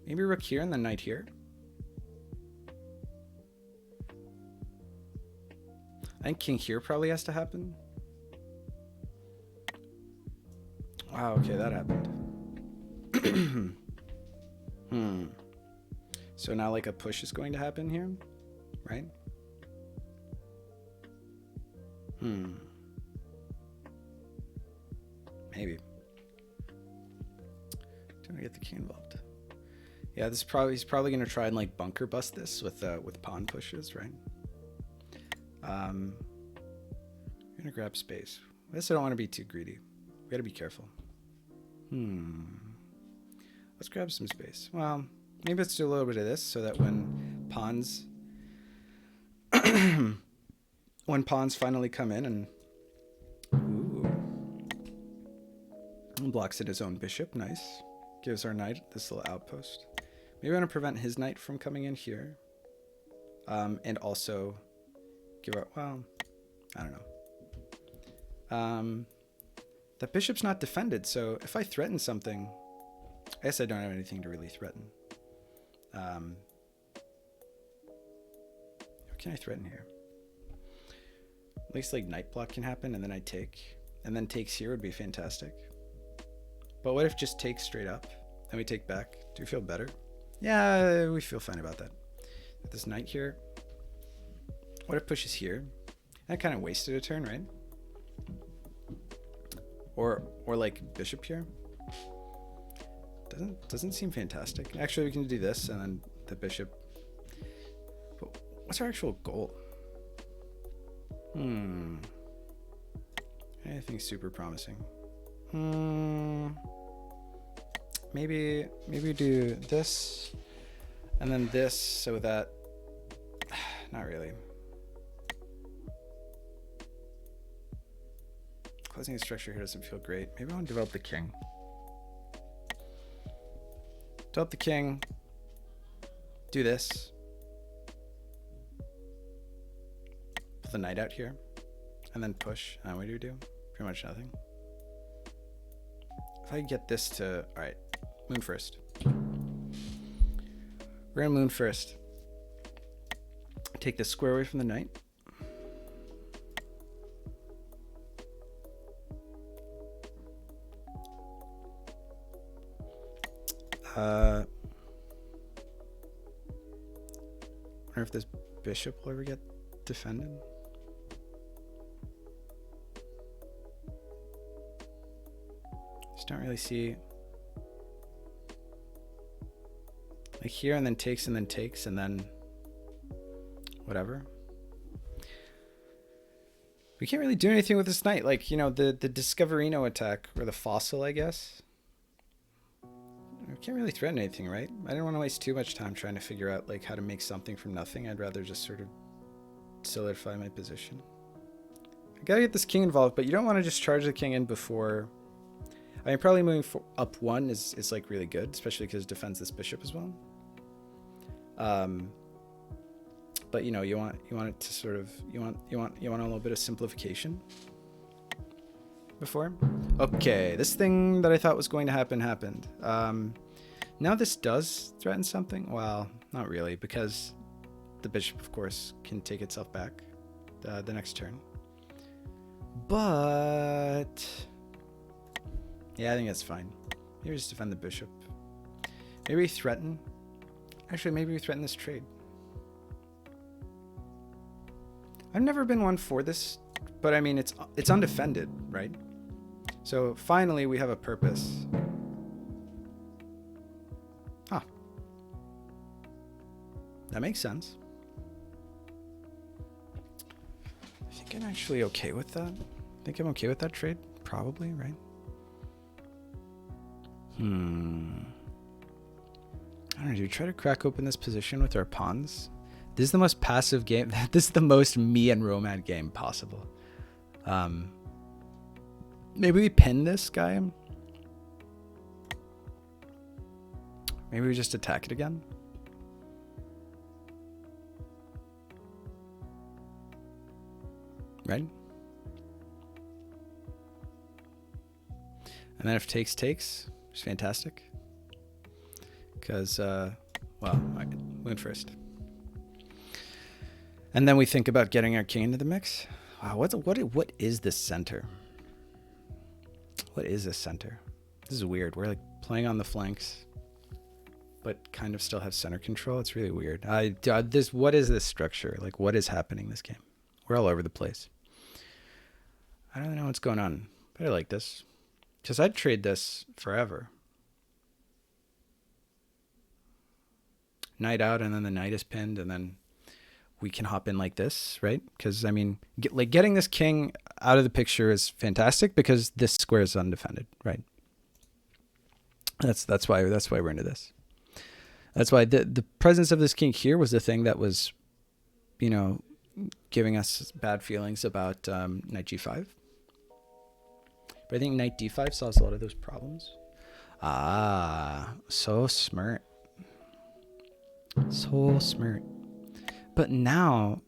Maybe rook here and then knight here. I think king here probably has to happen. Wow, okay, that happened. So now like a push is going to happen here, right? Maybe. Don't get the king involved. Yeah, this is probably, he's probably gonna try and like bunker bust this with pawn pushes, right? I'm gonna grab space. I guess I don't want to be too greedy. We gotta be careful. Let's grab some space. Well, maybe let's do a little bit of this so that when pawns when pawns finally come in and blocks at his own bishop, nice. Gives our knight this little outpost. Maybe I want to prevent his knight from coming in here. And also give our, well, I don't know. That bishop's not defended, so if I threaten something, I guess I don't have anything to really threaten. What can I threaten here? At least like knight block can happen, and then I take. And then takes here would be fantastic. But what if just takes straight up, and we take back? Do we feel better? Yeah, we feel fine about that. With this knight here. What if pushes here? That kind of wasted a turn, right? Or like bishop here. Doesn't seem fantastic. Actually, we can do this and then the bishop. But what's our actual goal? Anything super promising. Maybe we do this and then this so that not really. Closing the structure here doesn't feel great. Maybe I want to develop the king. Develop the king. Do this. Put the knight out here. And then push. And what do we do? Pretty much nothing. If I get this to... Alright. Moon first. We're gonna moon first. Take this square away from the knight. I wonder if this bishop will ever get defended. Just don't really see. Like here and then takes and then whatever. We can't really do anything with this knight. Like, you know, the Discoverino attack, or the fossil, I guess. I can't really threaten anything, right? I didn't want to waste too much time trying to figure out like how to make something from nothing. I'd rather just sort of solidify my position. I gotta get this king involved, but you don't want to just charge the king in before. I mean, probably moving up one is like really good, especially because it defends this bishop as well. But you know, you want it to sort of you want a little bit of simplification before. Okay, this thing that I thought was going to happen happened. Now this does threaten something. Well, not really, because the bishop, of course, can take itself back the next turn. But yeah, I think that's fine. Maybe just defend the bishop. Maybe we threaten. Actually, maybe we threaten this trade. I've never been one for this, but I mean, it's undefended, right? So finally, we have a purpose. Ah, that makes sense. I think I'm actually okay with that. I think I'm okay with that trade, probably, right? I don't know, do we try to crack open this position with our pawns? This is the most passive game. This is the most me and Romad game possible. Maybe we pin this guy. Maybe we just attack it again. right? And then if takes, it's fantastic. Because, well, I win first. And then we think about getting our king into the mix. Wow, what is this center? What is this center? This is weird. We're like playing on the flanks, but kind of still have center control. It's really weird. What is this structure? Like, what is happening this game? We're all over the place. I don't know what's going on, but I like this. Because I'd trade this forever. Knight out, and then the knight is pinned, and then we can hop in like this, right? Because, I mean, getting this king out of the picture is fantastic because this square is undefended, right? That's why we're into this. That's why the presence of this king here was the thing that was, you know, giving us bad feelings about knight g5. But I think knight d5 solves a lot of those problems. Ah, so smart. So smart. But now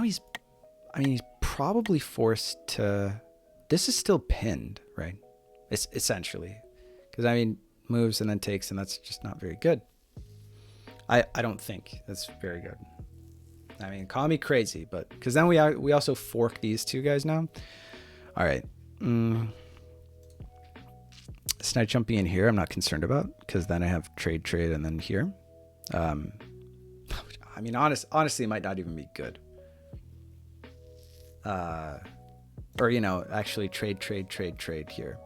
he's probably forced to, this is still pinned, right? It's essentially, because I mean, moves and then takes, and that's just not very good. I don't think that's very good. I mean, call me crazy, but because then we also fork these two guys now. All right. This knight jumping in here, I'm not concerned about, because then I have trade, and then here. I mean, honestly, it might not even be good. Or, you know, actually trade here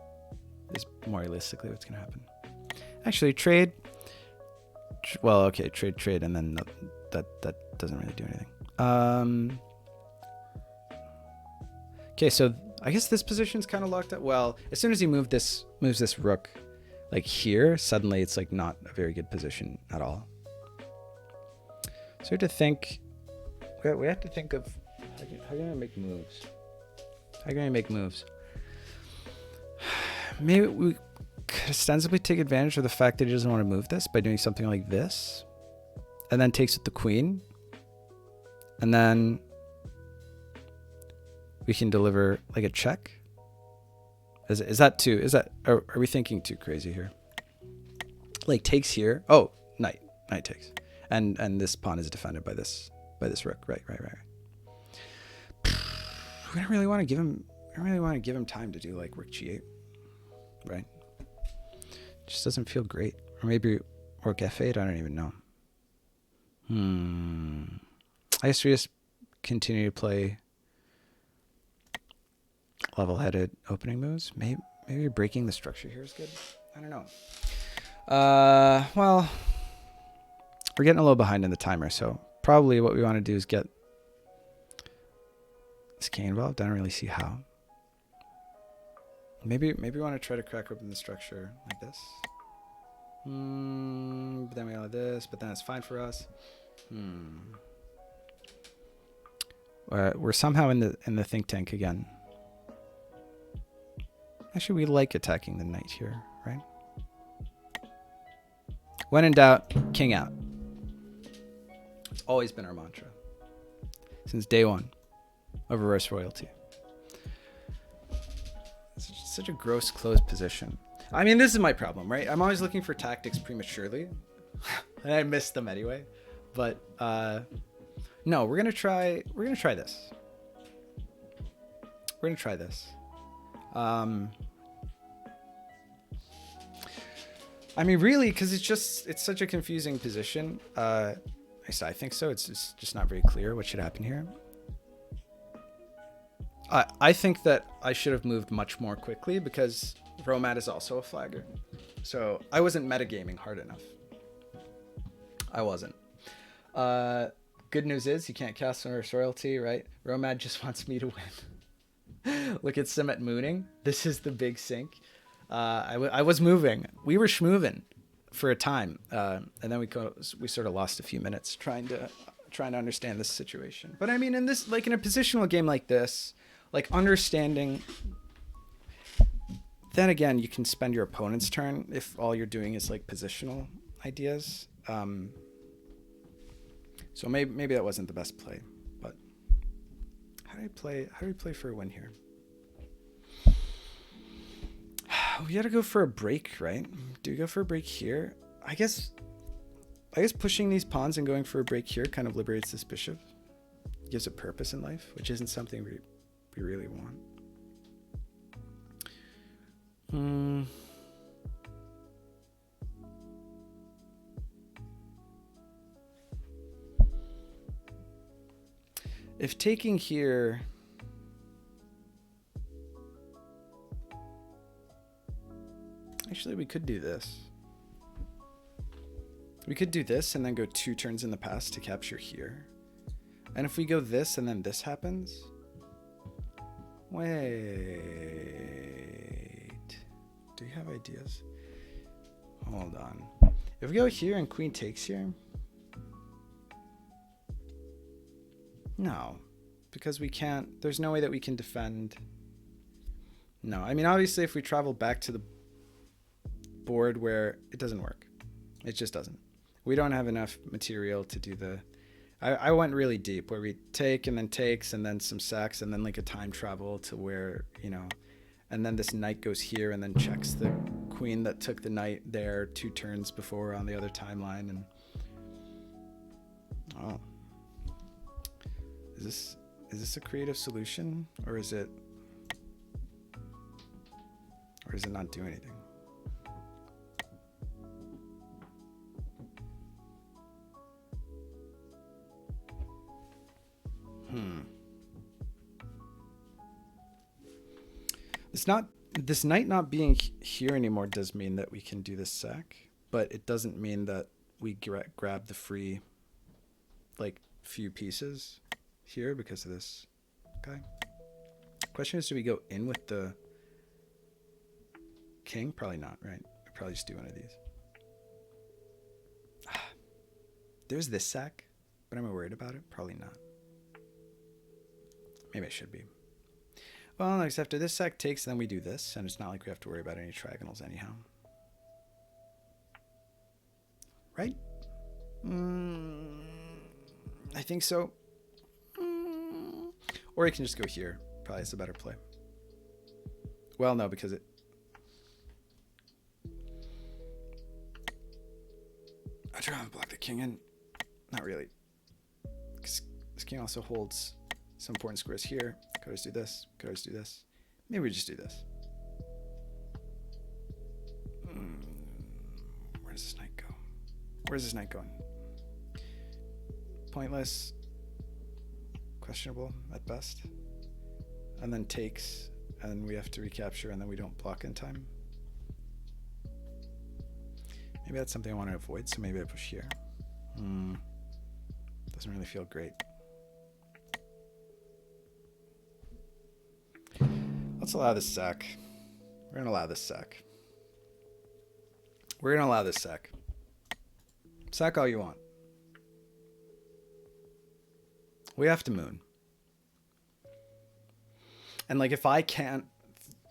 is more realistically what's going to happen. Actually, trade. Well, okay, trade, and then that doesn't really do anything. Okay, so I guess this position's kind of locked up. Well, as soon as he moves this rook, like here, suddenly it's like not a very good position at all. So we have to think. We have to think of how can I make moves. How can I make moves? Maybe we could ostensibly take advantage of the fact that he doesn't want to move this by doing something like this, and then takes with the queen, and then we can deliver like a check. Are we thinking too crazy here? Like takes here. Oh, knight takes, and this pawn is defended by this rook. Right. We don't really want to give him time to do like rook g8, right? Just doesn't feel great. Or maybe rook f8. I don't even know. I guess we just continue to play level-headed opening moves. Maybe breaking the structure here is good. I don't know. Well, we're getting a little behind in the timer, so probably what we want to do is get this king involved. I don't really see how. Maybe we want to try to crack open the structure like this. But then we have this, but then it's fine for us. We're somehow in the think tank again. Actually, we like attacking the knight here, right? When in doubt, king out. It's always been our mantra since day one of reverse royalty. It's such a gross closed position. I mean, this is my problem, right? I'm always looking for tactics prematurely, and I miss them anyway. But no, we're gonna try this. We're gonna try this. I mean, really, because it's such a confusing position. At least I think so. It's just not very clear what should happen here. I think that I should have moved much more quickly because Romad is also a flagger. So I wasn't metagaming hard enough. I wasn't. Good news is you can't cast on royalty, right? Romad just wants me to win. Look at Sim at mooning. This is the big sink. I was moving. We were schmoving for a time, and then we sort of lost a few minutes trying to understand this situation. But I mean, in a positional game like this, like understanding. Then again, you can spend your opponent's turn if all you're doing is like positional ideas. So maybe that wasn't the best play, but How do we play for a win here? We gotta go for a break, right? Do we go for a break here? I guess pushing these pawns and going for a break here kind of liberates this bishop. Gives a purpose in life, which isn't something we really want. If taking here... Actually, we could do this. We could do this and then go 2 turns in the past to capture here. And if we go this and then this happens... Wait... Do you have ideas? Hold on. If we go here and queen takes here... No. Because we can't... There's no way that we can defend... No. I mean, obviously, if we travel back to the board where it doesn't work. It just doesn't. We don't have enough material to do the... I went really deep where we take and then takes and then some sacks and then like a time travel to where, you know, and then this knight goes here and then checks the queen that took the knight there 2 turns before on the other timeline. And oh, is this a creative solution, or is it not do anything? This knight not being here anymore does mean that we can do this sack, but it doesn't mean that we grab the free, like, few pieces here because of this guy. Question is, do we go in with the king? Probably not, right? We probably just do one of these. There's this sack, but am I worried about it? Probably not. Maybe I should be. Well, next after this sack takes, then we do this, and it's not like we have to worry about any triagonals anyhow. Right? I think so. Or you can just go here. Probably is a better play. Well, no, because it... I try and block the king in. Not really. Because this king also holds some important squares here. Could always do this. Could always do this. Maybe we just do this. Where does this knight go? Where's this knight going? Pointless. Questionable at best. And then takes. And we have to recapture, and then we don't block in time. Maybe that's something I want to avoid, so maybe I push here. Doesn't really feel great. Let's allow this sack. We're going to allow this sack. We're going to allow this sack. Sack all you want. We have to moon. And like, if I can't,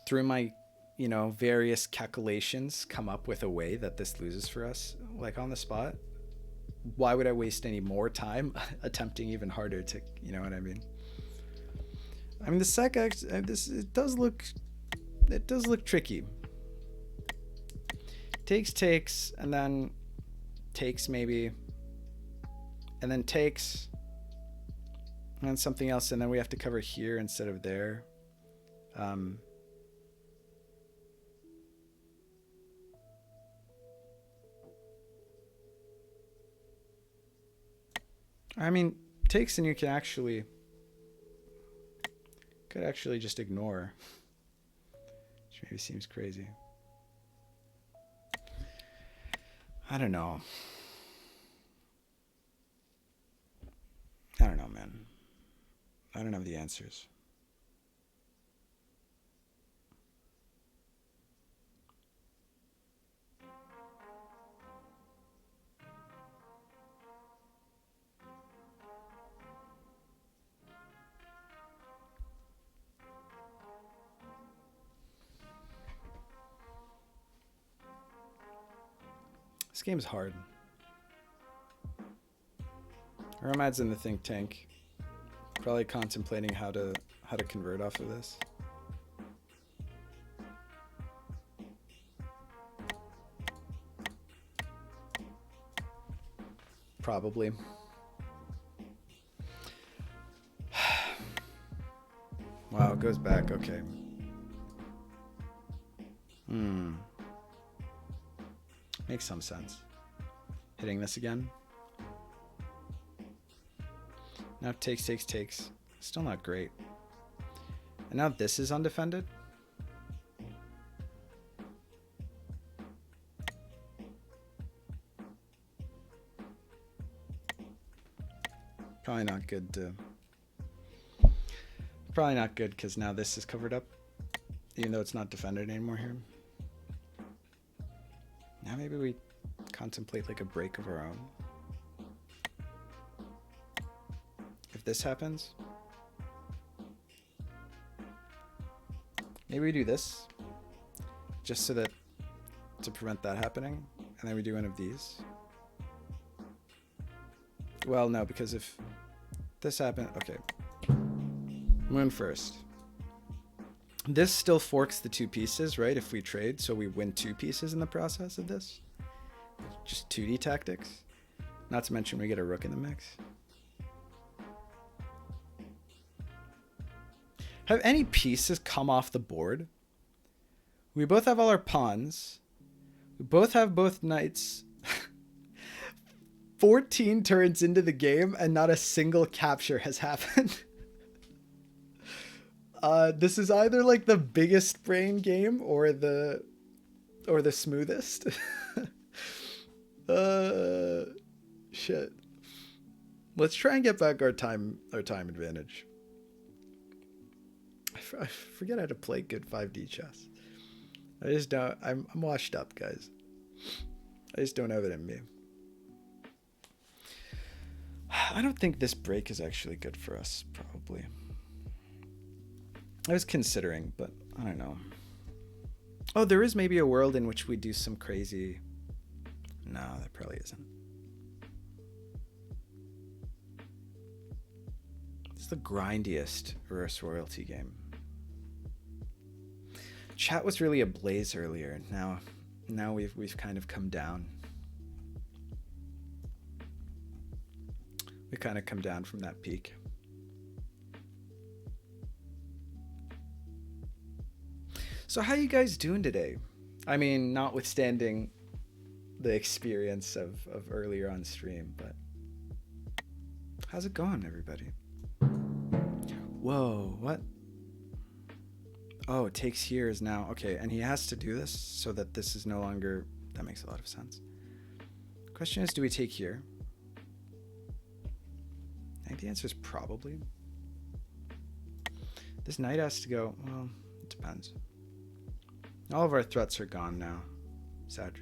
through my, you know, various calculations, come up with a way that this loses for us, like on the spot, why would I waste any more time attempting even harder to, you know what I mean? I mean, the sack, it does look tricky. Takes, and then takes maybe, and then takes, and then something else, and then we have to cover here instead of there. I mean, takes, and you can actually... Could actually just ignore, which maybe seems crazy. I don't know. I don't know, man. I don't have the answers. This game's hard. Romad's in the think tank. Probably contemplating how to convert off of this. Probably. Wow, it goes back. Okay. Makes some sense. Hitting this again. Now takes. Still not great. And now this is undefended. Probably not good to... Probably not good because now this is covered up. Even though it's not defended anymore here. Now maybe we contemplate like a break of our own. If this happens, maybe we do this just so that to prevent that happening, and then we do one of these. Well, no, because if this happened, okay. Moon first. This still forks the two pieces, right? If we trade, so we win two pieces in the process of this. Just 2D tactics. Not to mention we get a rook in the mix. Have any pieces come off the board? We both have all our pawns. We both have both knights. 14 turns into the game and not a single capture has happened. This is either like the biggest brain game or the smoothest. Shit. Let's try and get back our time advantage. I forget how to play good 5D chess. I just don't. I'm washed up, guys. I just don't have it in me. I don't think this break is actually good for us, probably. I was considering, but I don't know. Oh, there is maybe a world in which we do some crazy... No, there probably isn't. It's the grindiest reverse royalty game. Chat was really ablaze earlier. Now we've kind of come down. We kind of come down from that peak. So how you guys doing today? I mean, notwithstanding the experience of earlier on stream, but how's it going, everybody? Whoa, what? Oh, it takes here is now. Okay, and he has to do this so that this is no longer... That makes a lot of sense. Question is, do we take here? I think the answer is probably. This knight has to go... Well, it depends. All of our threats are gone now. Sag.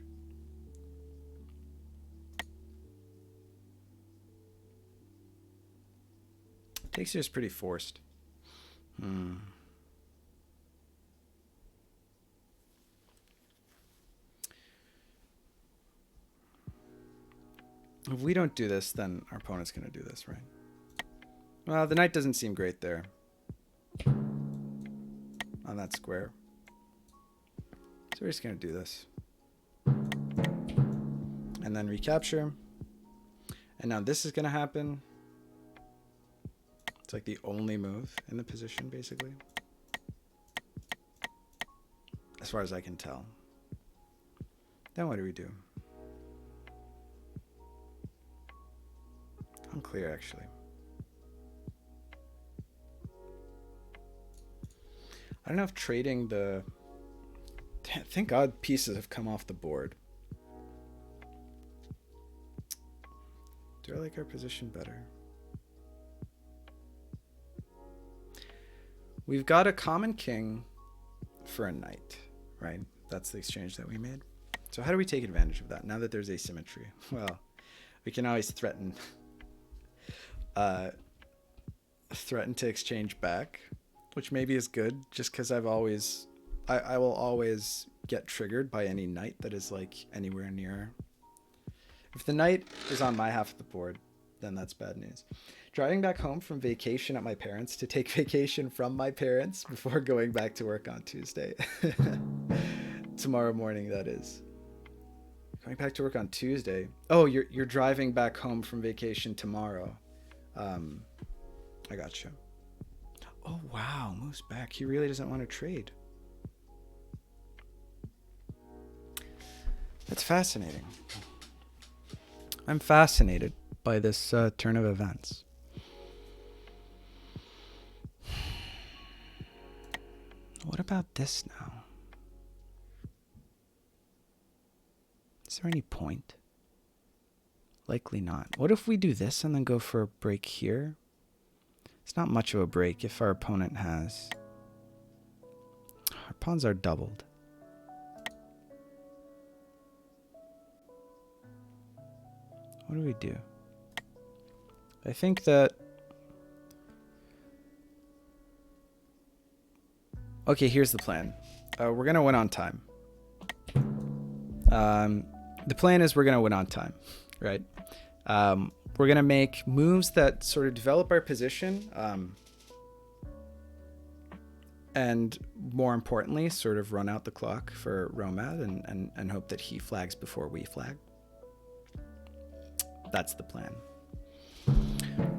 Takes here is pretty forced. If we don't do this, then our opponent's going to do this, right? Well, the knight doesn't seem great there. On that square. So we're just going to do this. And then recapture. And now this is going to happen. It's like the only move in the position, basically. As far as I can tell. Then what do we do? Unclear, actually. I don't know if trading the... Thank God pieces have come off the board. Do I like our position better? We've got a common king for a knight, right? That's the exchange that we made. So how do we take advantage of that now that there's asymmetry? Well, we can always threaten to exchange back, which maybe is good just because I will always get triggered by any knight that is like anywhere near. If the knight is on my half of the board then that's bad news. Driving back home from vacation at my parents' to take vacation from my parents before going back to work on Tuesday. Tomorrow morning, that is. Going back to work on Tuesday. Oh, you're driving back home from vacation tomorrow. I got you. Oh wow, Moose back. He really doesn't want to trade. That's fascinating. I'm fascinated by this turn of events. What about this now? Is there any point? Likely not. What if we do this and then go for a break here? It's not much of a break if our opponent has... Our pawns are doubled. What do we do? I think that... Okay, here's the plan. We're going to win on time. The plan is we're going to win on time, right? We're going to make moves that sort of develop our position. And more importantly, sort of run out the clock for Romad and hope that he flags before we flag. That's the plan.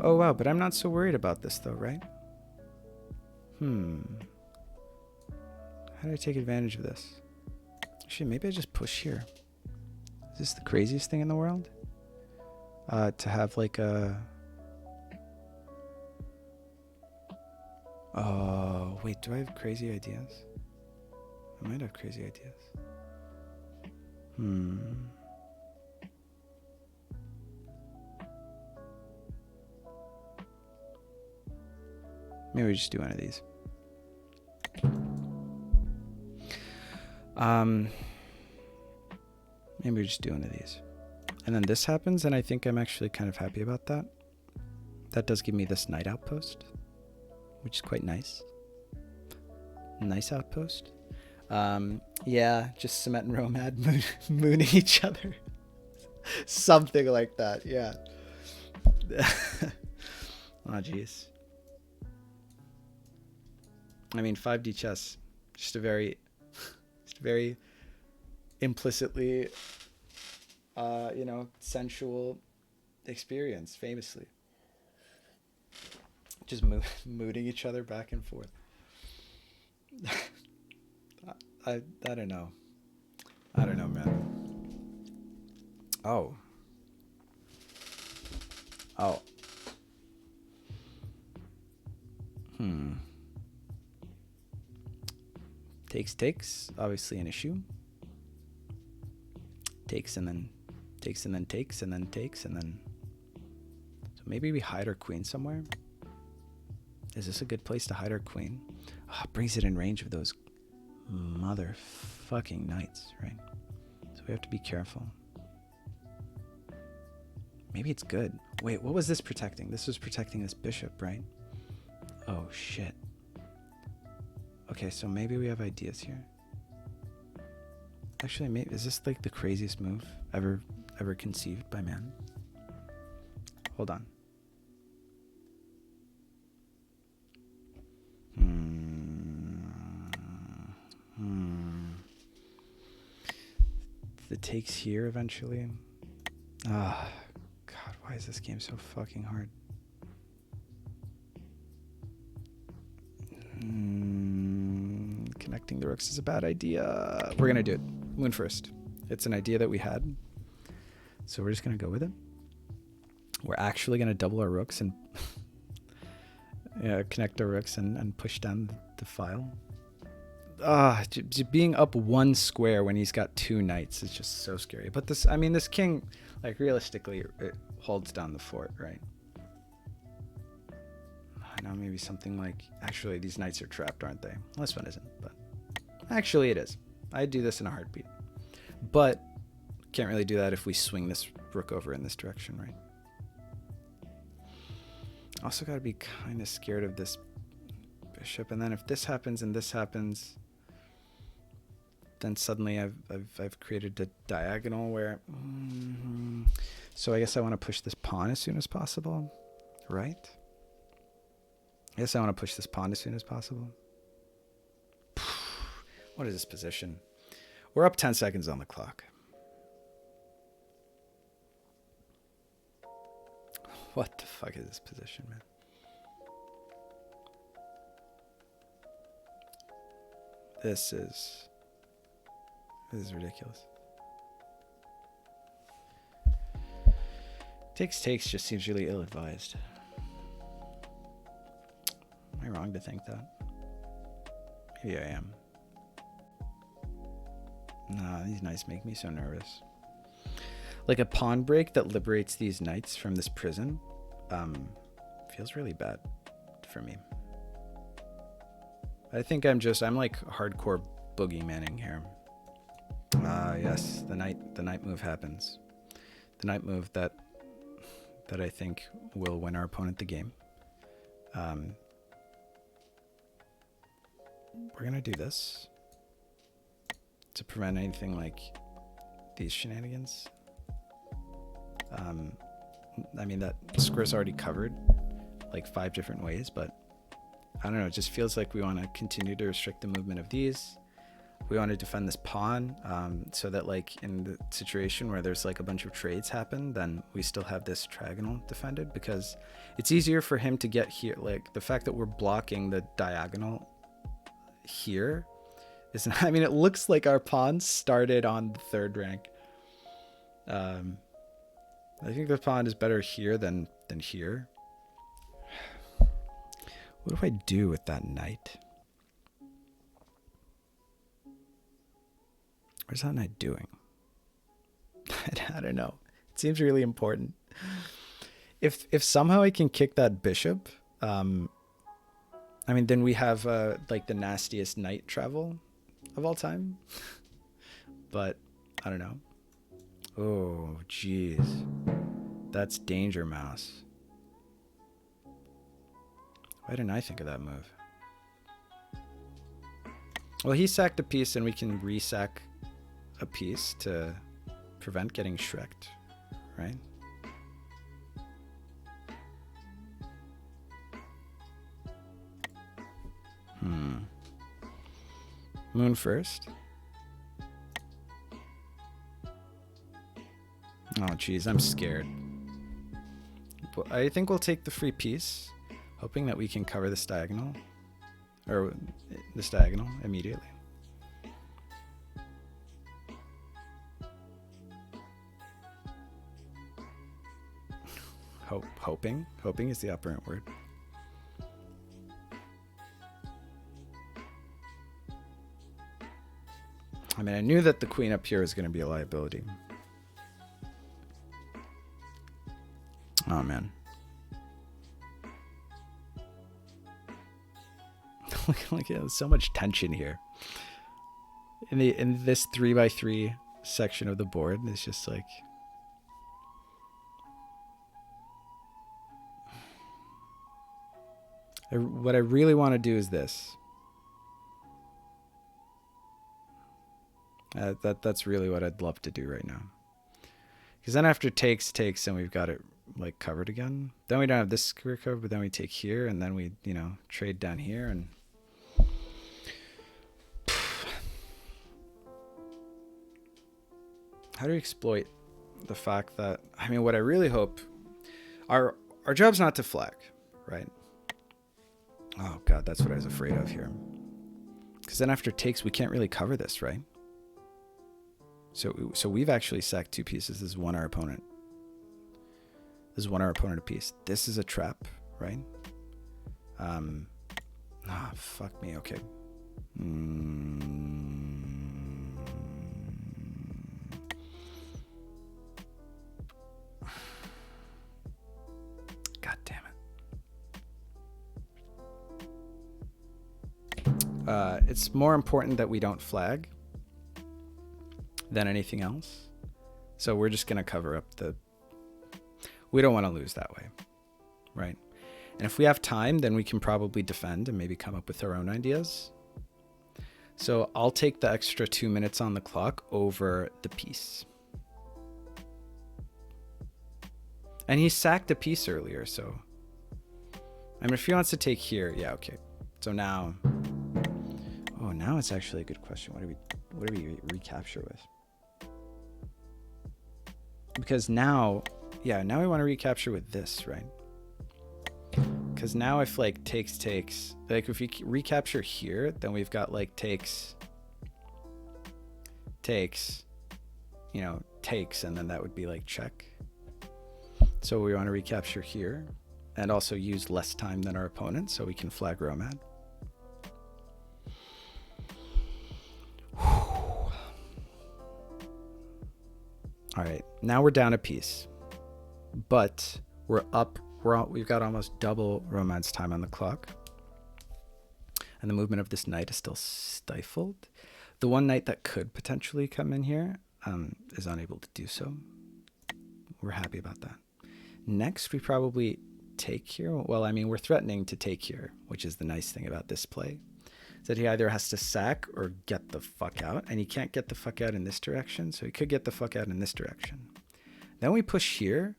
Oh, wow. But I'm not so worried about this, though, right? How do I take advantage of this? Actually, maybe I just push here. Is this the craziest thing in the world? To have like a... Oh, wait, do I have crazy ideas? I might have crazy ideas. Maybe we just do one of these. Maybe we just do one of these. And then this happens, and I think I'm actually kind of happy about that. That does give me this knight outpost, which is quite nice. Nice outpost. Yeah, just Cement and Romad mooning each other. Something like that, yeah. Oh, jeez. I mean, 5D chess, just a very implicitly, sensual experience, famously. Just mooting each other back and forth. I don't know. I don't know, man. Oh. Takes, obviously an issue. Takes and then takes and then takes and then takes and then... So maybe we hide our queen somewhere? Is this a good place to hide our queen? Oh, brings it in range of those motherfucking knights, right? So we have to be careful. Maybe it's good. Wait, what was this protecting? This was protecting this bishop, right? Oh, shit. Okay, so maybe we have ideas here. Actually, maybe is this like the craziest move ever conceived by man? Hold on. The takes here eventually. Ah, God, why is this game so fucking hard? Connecting the rooks is a bad idea. We're gonna do it. Moon first. It's an idea that we had, so we're just gonna go with it. We're actually gonna double our rooks and connect our rooks and push down the file. Being up one square when he's got two knights is just so scary. But this, I mean, this king, like realistically, it holds down the fort, right? I know maybe something like, actually these knights are trapped, aren't they? Well, this one isn't, but actually it is. I'd do this in a heartbeat. But can't really do that if we swing this rook over in this direction, right? Also got to be kind of scared of this bishop. And then if this happens and this happens, then suddenly I've created a diagonal where, so I guess I want to push this pawn as soon as possible, right? I guess I want to push this pawn as soon as possible. What is this position? We're up 10 seconds on the clock. What the fuck is this position, man? This is ridiculous. Takes just seems really ill-advised. Am I wrong to think that? Maybe I am. Nah, these knights make me so nervous. Like a pawn break that liberates these knights from this prison feels really bad for me. I think I'm like hardcore boogeymaning here. Yes, the knight move happens. The knight move that I think will win our opponent the game. We're gonna do this to prevent anything like these shenanigans. I mean, that square's already covered like 5 different ways, but I don't know, it just feels like we want to continue to restrict the movement of these. We want to defend this pawn, so that like in the situation where there's like a bunch of trades happen, then we still have this triagonal defended, because it's easier for him to get here. Like the fact that we're blocking the diagonal here is, I mean, it looks like our pawn started on the 3rd rank. I think the pawn is better here than here. What do I do with that knight? What's that knight doing? I don't know. It seems really important. If somehow I can kick that bishop, I mean, then we have like the nastiest knight travel of all time. But I don't know. Oh, jeez. That's danger mouse. Why didn't I think of that move? Well, he sacked a piece and we can resack a piece to prevent getting shreked, right? Moon first. Oh, geez, I'm scared. But I think we'll take the free piece, hoping that we can cover this diagonal, or this diagonal immediately. Hoping is the operant word. I mean, I knew that the queen up here was going to be a liability. Oh man. Look, there's so much tension here. In this 3x3 section of the board, it's just like, what I really want to do is this. That's really what I'd love to do right now. Because then after takes, and we've got it like covered again. Then we don't have this square covered, but then we take here, and then we, you know, trade down here, and how do you exploit the fact that, I mean, what I really hope, our job's not to flag, right? Oh god, that's what I was afraid of here. Because then after takes, we can't really cover this, right? So we've actually sacked 2 pieces. This is one our opponent. This is one our opponent a piece. This is a trap, right? Fuck me. Okay. God damn it. It's more important that we don't flag than anything else. So we're just going to cover up we don't want to lose that way, right? And if we have time, then we can probably defend and maybe come up with our own ideas. So I'll take the extra 2 minutes on the clock over the piece. And he sacked a piece earlier, so. I mean, if he wants to take here, yeah, okay. So now, oh, now it's actually a good question. What do we recapture with? Because now, yeah, now we want to recapture with this, right? Because now if like takes, like if we recapture here, then we've got like takes, you know, takes, and then that would be like check. So we want to recapture here and also use less time than our opponent so we can flag Romad. All right, now we're down a piece, but we're up. We've got almost double Romad's time on the clock. And the movement of this knight is still stifled. The one knight that could potentially come in here is unable to do so. We're happy about that. Next, we probably take here. Well, I mean, we're threatening to take here, which is the nice thing about this play. Is that he either has to sack or get the fuck out. And he can't get the fuck out in this direction, so he could get the fuck out in this direction. Then we push here.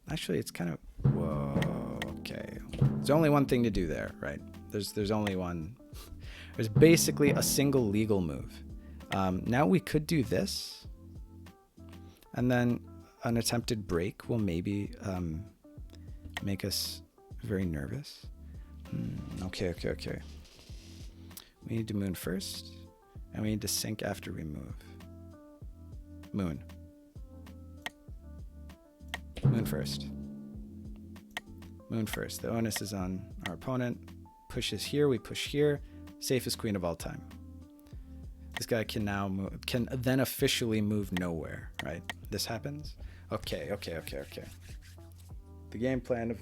Actually, it's kind of... Whoa, okay. There's only one thing to do there, right? There's only one. There's basically a single legal move. Now we could do this. And then an attempted break will maybe make us very nervous. Okay. We need to moon first. And we need to sink after we move. Moon. Moon first. Moon first. The onus is on our opponent. Pushes here, we push here. Safest queen of all time. This guy can now move, can then officially move nowhere, right? This happens. Okay. The game plan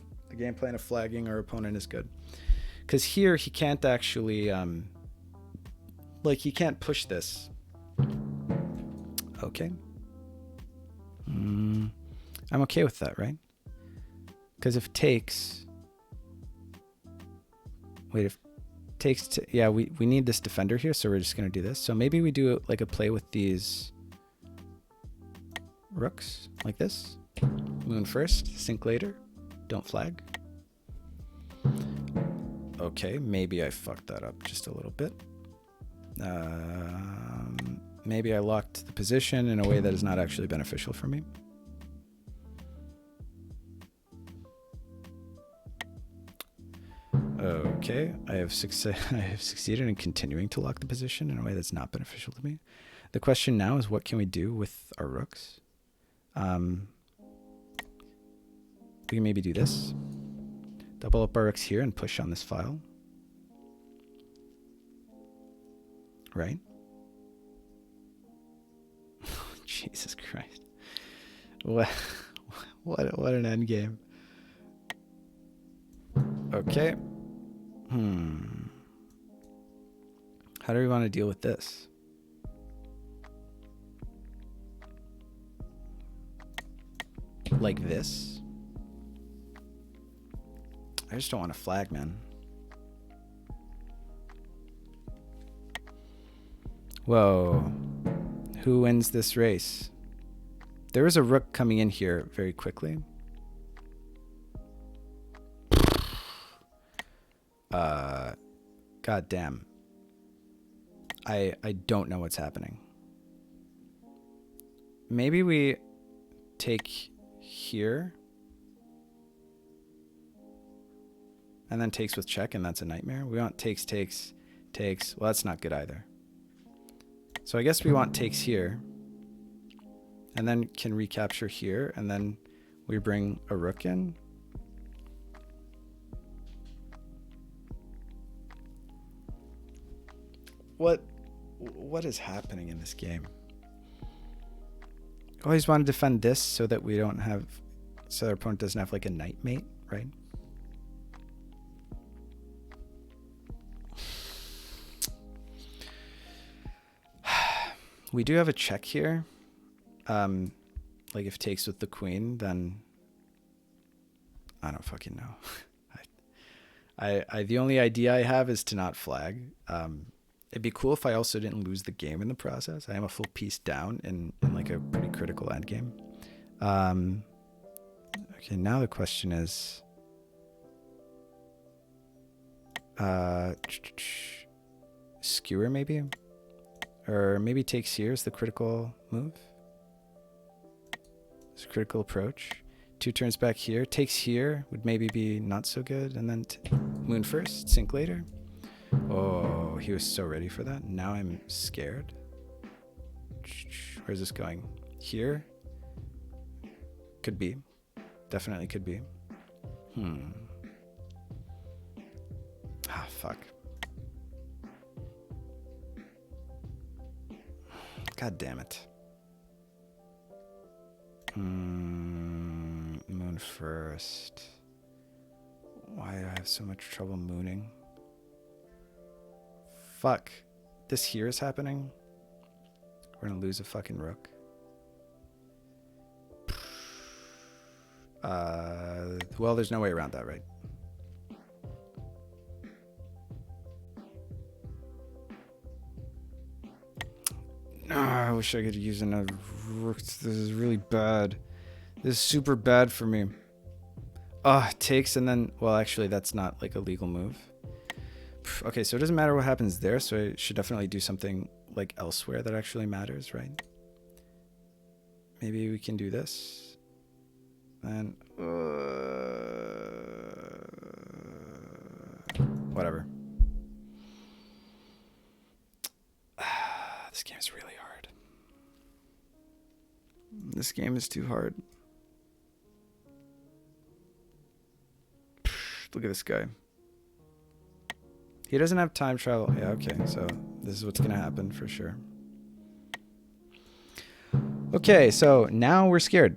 of flagging our opponent is good, because here he can't actually like he can't push this. Okay. I'm okay with that, right? Because if takes, wait, if takes to, yeah, we need this defender here, so we're just gonna do this. So maybe we do like a play with these rooks like this. Moon first, sink later, don't flag. Okay, maybe I fucked that up just a little bit. Maybe I locked the position in a way that is not actually beneficial for me. Okay, I have succeeded in continuing to lock the position in a way that's not beneficial to me. The question now is, what can we do with our rooks? We can maybe do this. Double up our rooks here and push on this file. Right? Jesus Christ. What an end game. Okay. How do we want to deal with this? Like this? I just don't want to flag, man. Whoa. Who wins this race? There is a rook coming in here very quickly. God damn. I don't know what's happening. Maybe we take here. And then takes with check, and that's a nightmare. We want takes. Well, that's not good either. So I guess we want takes here. And then can recapture here, and then we bring a rook in. What is happening in this game? I always want to defend this so that we don't have, so our opponent doesn't have like a knight mate, right? We do have a check here. Like if takes with the queen, then I don't fucking know. The only idea I have is to not flag. It'd be cool if I also didn't lose the game in the process. I am a full piece down in like a pretty critical end game. Okay, now the question is, skewer maybe, or maybe takes here is the critical move. It's a critical approach. 2 turns back here, takes here would maybe be not so good, and then moon first, sink later. Oh, he was so ready for that. Now I'm scared. Where's this going? Here? Could be. Definitely could be. Ah, fuck. God damn it. Moon first. Why do I have so much trouble mooning? Fuck. This here is happening. We're gonna lose a fucking rook. Well, there's no way around that, right? I wish I could use another rook. This is really bad. This is super bad for me. Takes and then... Well, actually, that's not like a legal move. Okay, so it doesn't matter what happens there, so I should definitely do something like elsewhere that actually matters, right? Maybe we can do this. And... whatever. This game is really hard. This game is too hard. Look at this guy. He doesn't have time travel. Yeah, okay. So this is what's going to happen for sure. Okay, so now we're scared.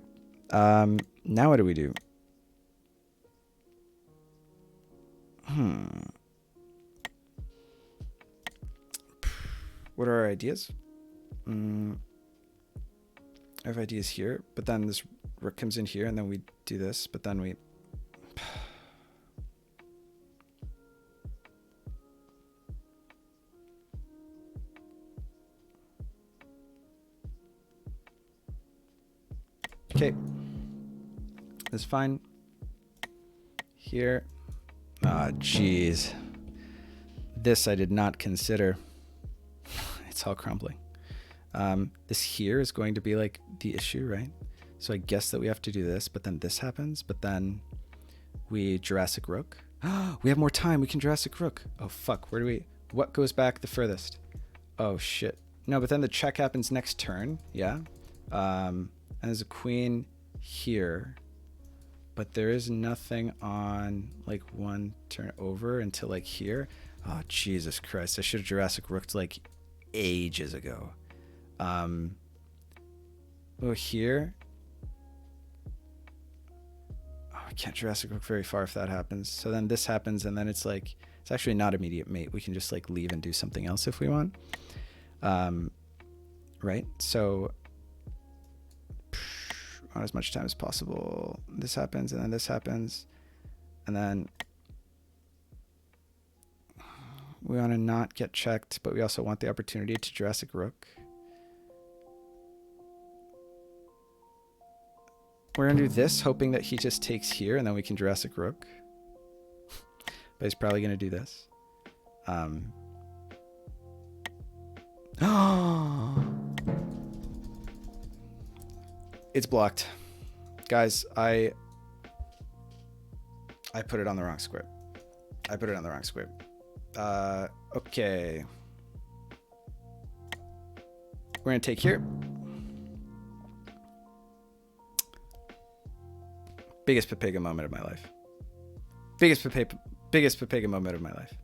Now what do we do? What are our ideas? I have ideas here, but then this rook comes in here, and then we do this, but then we... Okay. That's fine. Here. Ah, jeez. This I did not consider. It's all crumbling. This here is going to be like the issue, right? So I guess that we have to do this, but then this happens, but then we Jurassic Rook. We have more time. We can Jurassic Rook. Oh, fuck. Where do we... What goes back the furthest? Oh, shit. No, but then the check happens next turn. Yeah. And there's a queen here, but there is nothing on like one turn over until like here. Oh, Jesus Christ. I should have Jurassic Rooked like ages ago. Oh, here. Oh, I can't Jurassic Rook very far if that happens. So then this happens, and then it's like, it's actually not immediate mate. We can just like leave and do something else if we want. Right? So on as much time as possible. This happens, and then this happens, and then we want to not get checked, but we also want the opportunity to Jurassic Rook. We're gonna do this, hoping that he just takes here, and then we can Jurassic Rook. But he's probably gonna do this. It's blocked. Guys, I put it on the wrong square. I put it on the wrong square. Okay. We're gonna take here. Biggest Pepega moment of my life. Biggest Pepega moment of my life.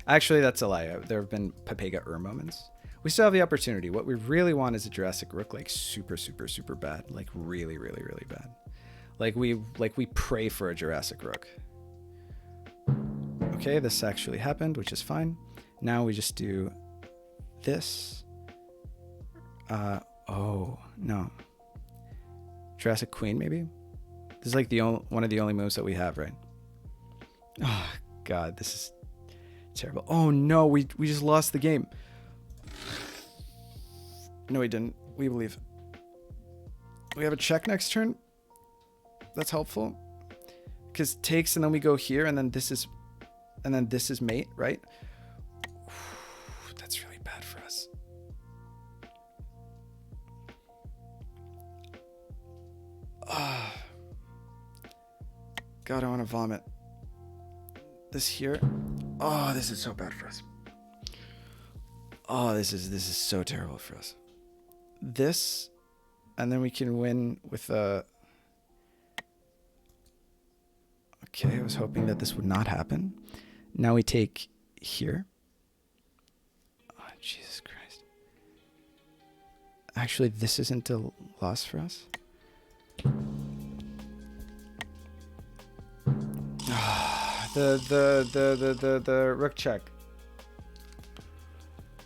Actually, that's a lie. There have been Pepega moments. We still have the opportunity. What we really want is a Jurassic Rook, like super, super, super bad. Like really, really, really bad. Like we pray for a Jurassic Rook. Okay, this actually happened, which is fine. Now we just do this. Oh, no. Jurassic Queen, maybe? This is like one of the only moves that we have, right? Oh, God, this is Terrible. Oh no, we just lost the game. No, we didn't. We believe. We have a check next turn. That's helpful. Because takes and then we go here and then this is mate, right? That's really bad for us. God, I want to vomit. This here. Oh, this is so bad for us. Oh, this is so terrible for us. This, and then we can win with a... Okay, I was hoping that this would not happen. Now we take here. Oh, Jesus Christ. Actually, this isn't a loss for us. The rook check.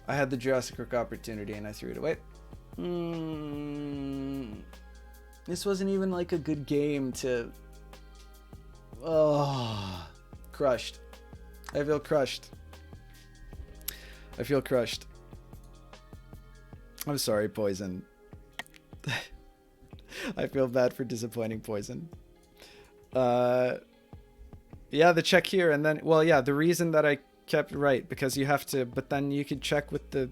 I had the Jurassic Rook opportunity and I threw it away. This wasn't even like a good game to... Oh, crushed. I feel crushed. I feel crushed. I'm sorry, Poison. I feel bad for disappointing Poison. Yeah, the check here, and then, well, yeah, the reason that I kept right, because you have to, but then you could check with the,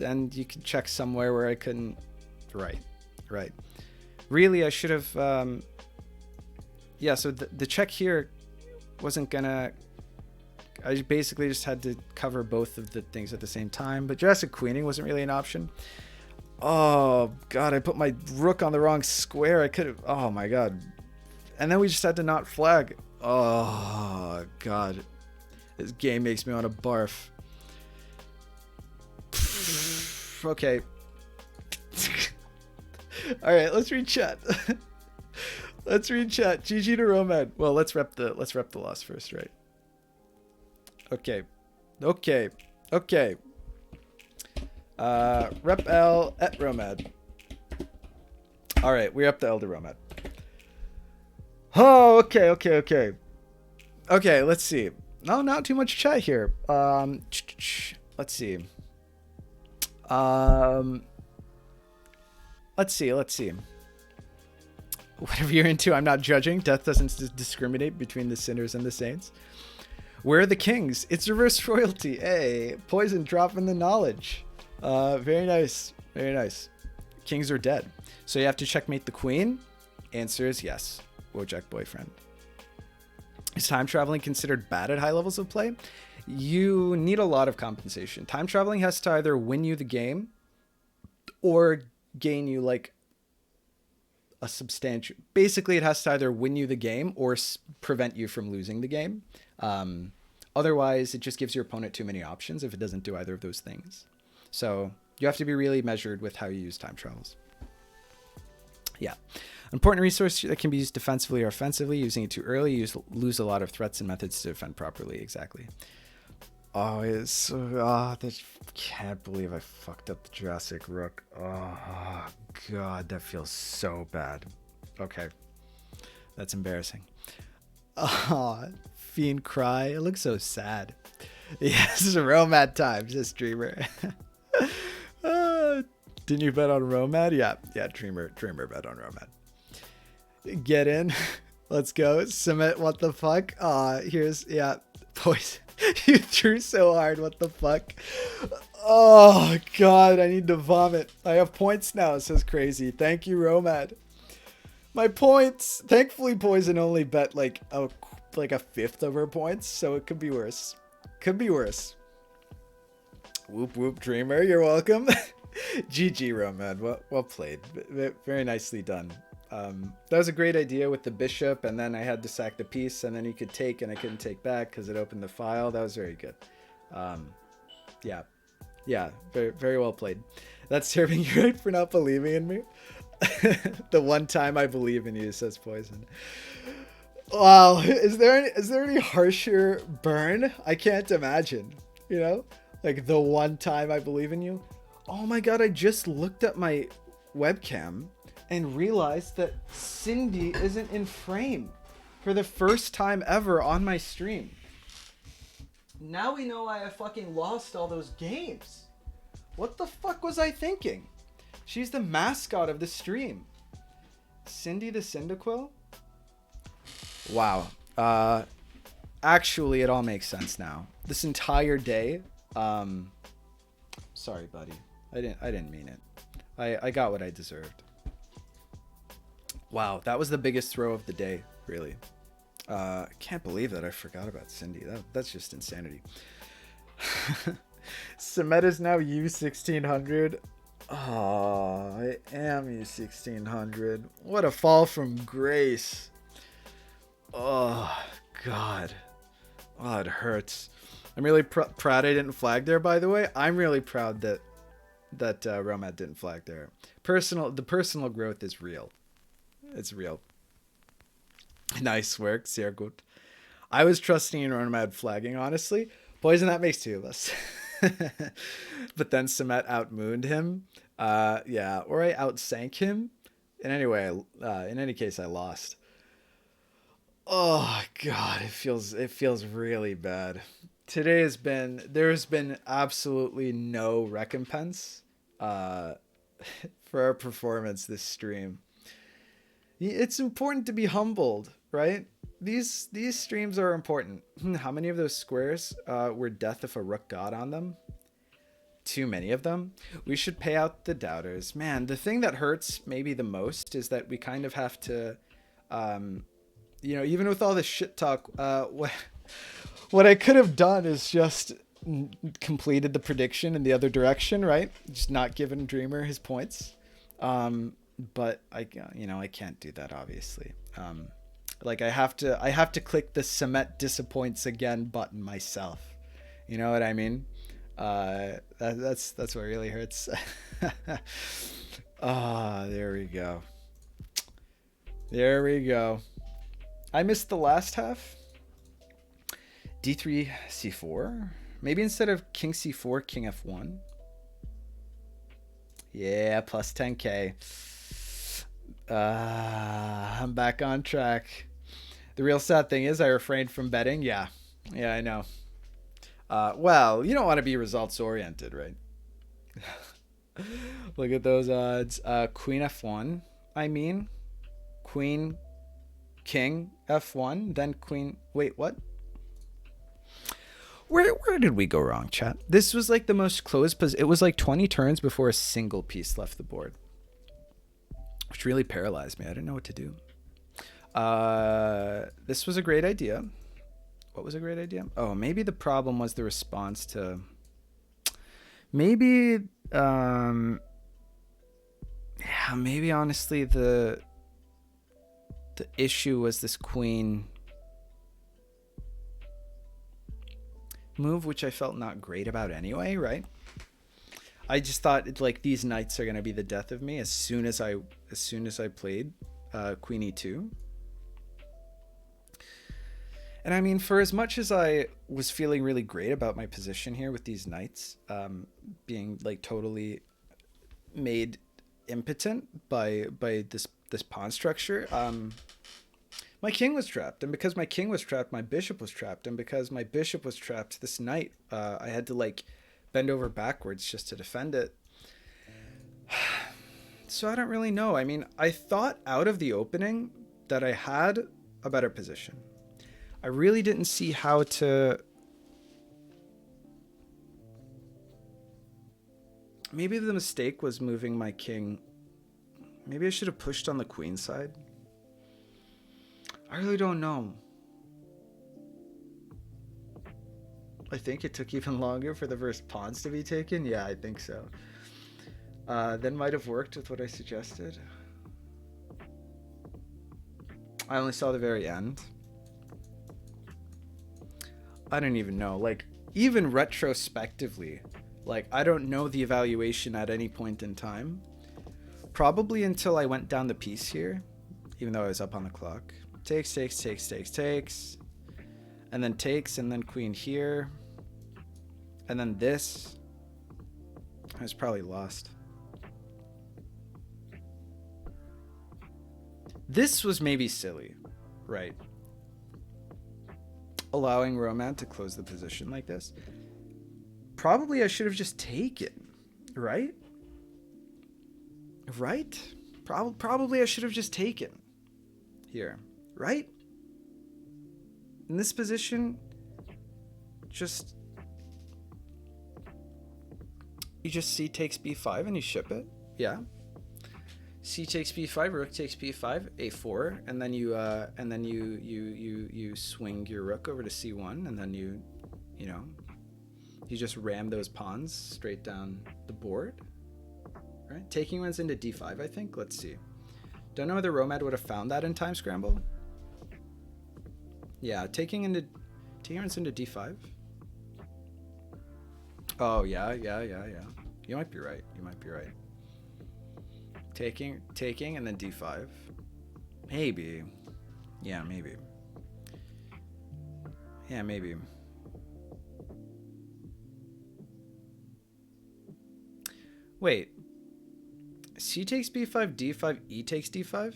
and you could check somewhere where I couldn't, right. Really, I should have, yeah, so the check here wasn't gonna, I basically just had to cover both of the things at the same time, but Jurassic Queening wasn't really an option. Oh, God, I put my rook on the wrong square. I could have, oh my God. And then we just had to not flag. Oh, God. This game makes me want to barf. Okay. All right, let's read chat. Let's read chat. GG to Romad. Well, let's rep the loss first, right? Okay. Rep L at Romad. All right, we're up to L to Romad. Oh, okay. Okay, let's see. No, not too much chat here. Let's see. Let's see. Whatever you're into, I'm not judging. Death doesn't discriminate between the sinners and the saints. Where are the kings? It's reverse royalty. Hey, Poison dropping the knowledge. Very nice. Kings are dead. So you have to checkmate the queen. Answer is yes. Wojak boyfriend. Is time traveling considered bad at high levels of play? You need a lot of compensation. Time traveling has to either win you the game or gain you like a substantial... Basically, it has to either win you the game or prevent you from losing the game. Otherwise, it just gives your opponent too many options if it doesn't do either of those things. So you have to be really measured with how you use time travels. Yeah. Important resource that can be used defensively or offensively. Using it too early, you lose a lot of threats and methods to defend properly. Exactly. Oh, it's so... I can't believe I fucked up the Jurassic Rook. Oh, God, that feels so bad. Okay. That's embarrassing. Oh, Fiend Cry. It looks so sad. Yes, Romad times, this streamer. Didn't you bet on Romad? Yeah, Dreamer bet on Romad. Get in. Let's go. Submit, what the fuck? Here's, yeah, Poison. You threw so hard, what the fuck? Oh, God, I need to vomit. I have points now, says Crazy. Thank you, Romad. My points. Thankfully, Poison only bet like a fifth of her points, so it could be worse. Whoop, whoop, Dreamer. You're welcome. GG, Romad. Well played. Very nicely done. That was a great idea with the bishop, and then I had to sack the piece, and then he could take, and I couldn't take back because it opened the file. That was very good. Yeah, very, very well played. That's serving you right for not believing in me. The one time I believe in you, says Poison. Wow, is there any harsher burn? I can't imagine. You know, like the one time I believe in you. Oh my God, I just looked at my webcam and realized that Cindy isn't in frame for the first time ever on my stream. Now we know why I fucking lost all those games. What the fuck was I thinking? She's the mascot of the stream. Cindy the Cyndaquil? Wow. Actually, it all makes sense now. This entire day, sorry, buddy. I didn't mean it. I got what I deserved. Wow, that was the biggest throw of the day, really. Can't believe that I forgot about Cindy. That's just insanity. Semet is now U1600. Oh, I am U1600. What a fall from grace. Oh, God. Oh, it hurts. I'm really proud I didn't flag there, by the way. I'm really proud that Romad didn't flag there. The personal growth is real. It's real. Nice work, sehr gut. I was trusting in Romad flagging, honestly. Poison, that makes two of us. But then Semet outmooned him. Yeah, or I outsank him. In any case, I lost. Oh God, it feels really bad. There's been absolutely no recompense for our performance this stream. It's important to be humbled, right? These streams are important. How many of those squares were death if a rook got on them? Too many of them. We should pay out the doubters. Man, the thing that hurts maybe the most is that we kind of have to, even with all this shit talk, what I could have done is just completed the prediction in the other direction, right? Just not giving Dreamer his points. But I can't do that, obviously. I have to click the Semet disappoints again button myself. You know what I mean? That's what really hurts. There we go. There we go. I missed the last half. D3, C4. Maybe instead of King C4, King F1. Yeah, plus 10k. I'm back on track. The real sad thing is I refrained from betting. Yeah, I know. Well, you don't want to be results oriented, right? Look at those odds. Queen F1. I mean, Queen, King F1, then Queen. Wait, what? Where did we go wrong, chat? This was like the most closed position. It was like 20 turns before a single piece left the board, which really paralyzed me. I didn't know what to do. This was a great idea. What was a great idea? Oh, maybe the problem was the response to... Maybe honestly the issue was this queen move, which I felt not great about anyway, right? I just thought these knights are gonna be the death of me as soon as I played Queen E2. And I mean, for as much as I was feeling really great about my position here with these knights being totally made impotent by this pawn structure, my king was trapped, and because my king was trapped, my bishop was trapped, and because my bishop was trapped, this knight, I had to bend over backwards just to defend it. So I don't really know. I mean, I thought out of the opening that I had a better position. I really didn't see how to... Maybe the mistake was moving my king. Maybe I should have pushed on the queen side. I really don't know. I think it took even longer for the first pawns to be taken. Yeah, I think so. That might have worked with what I suggested. I only saw the very end. I don't even know. Even retrospectively, I don't know the evaluation at any point in time. Probably until I went down the piece here, even though I was up on the clock. Takes. And then takes, and then queen here. And then this. I was probably lost. This was maybe silly, right? allowing Romad to close the position like this. Probably I should have just taken, right? Right? Probably I should have just taken here, right? In this position, you just C takes B5 and you ship it. Yeah. C takes B5, rook takes B5, A4, and then you swing your rook over to C1, and then you just ram those pawns straight down the board. Right? Taking runs into D5, I think. Let's see. Don't know whether Romad would have found that in time scramble. Yeah, taking runs into D5. Oh yeah. You might be right. Taking, and then D5. Maybe. Yeah, maybe. Wait. C takes B5, D5, E takes D5?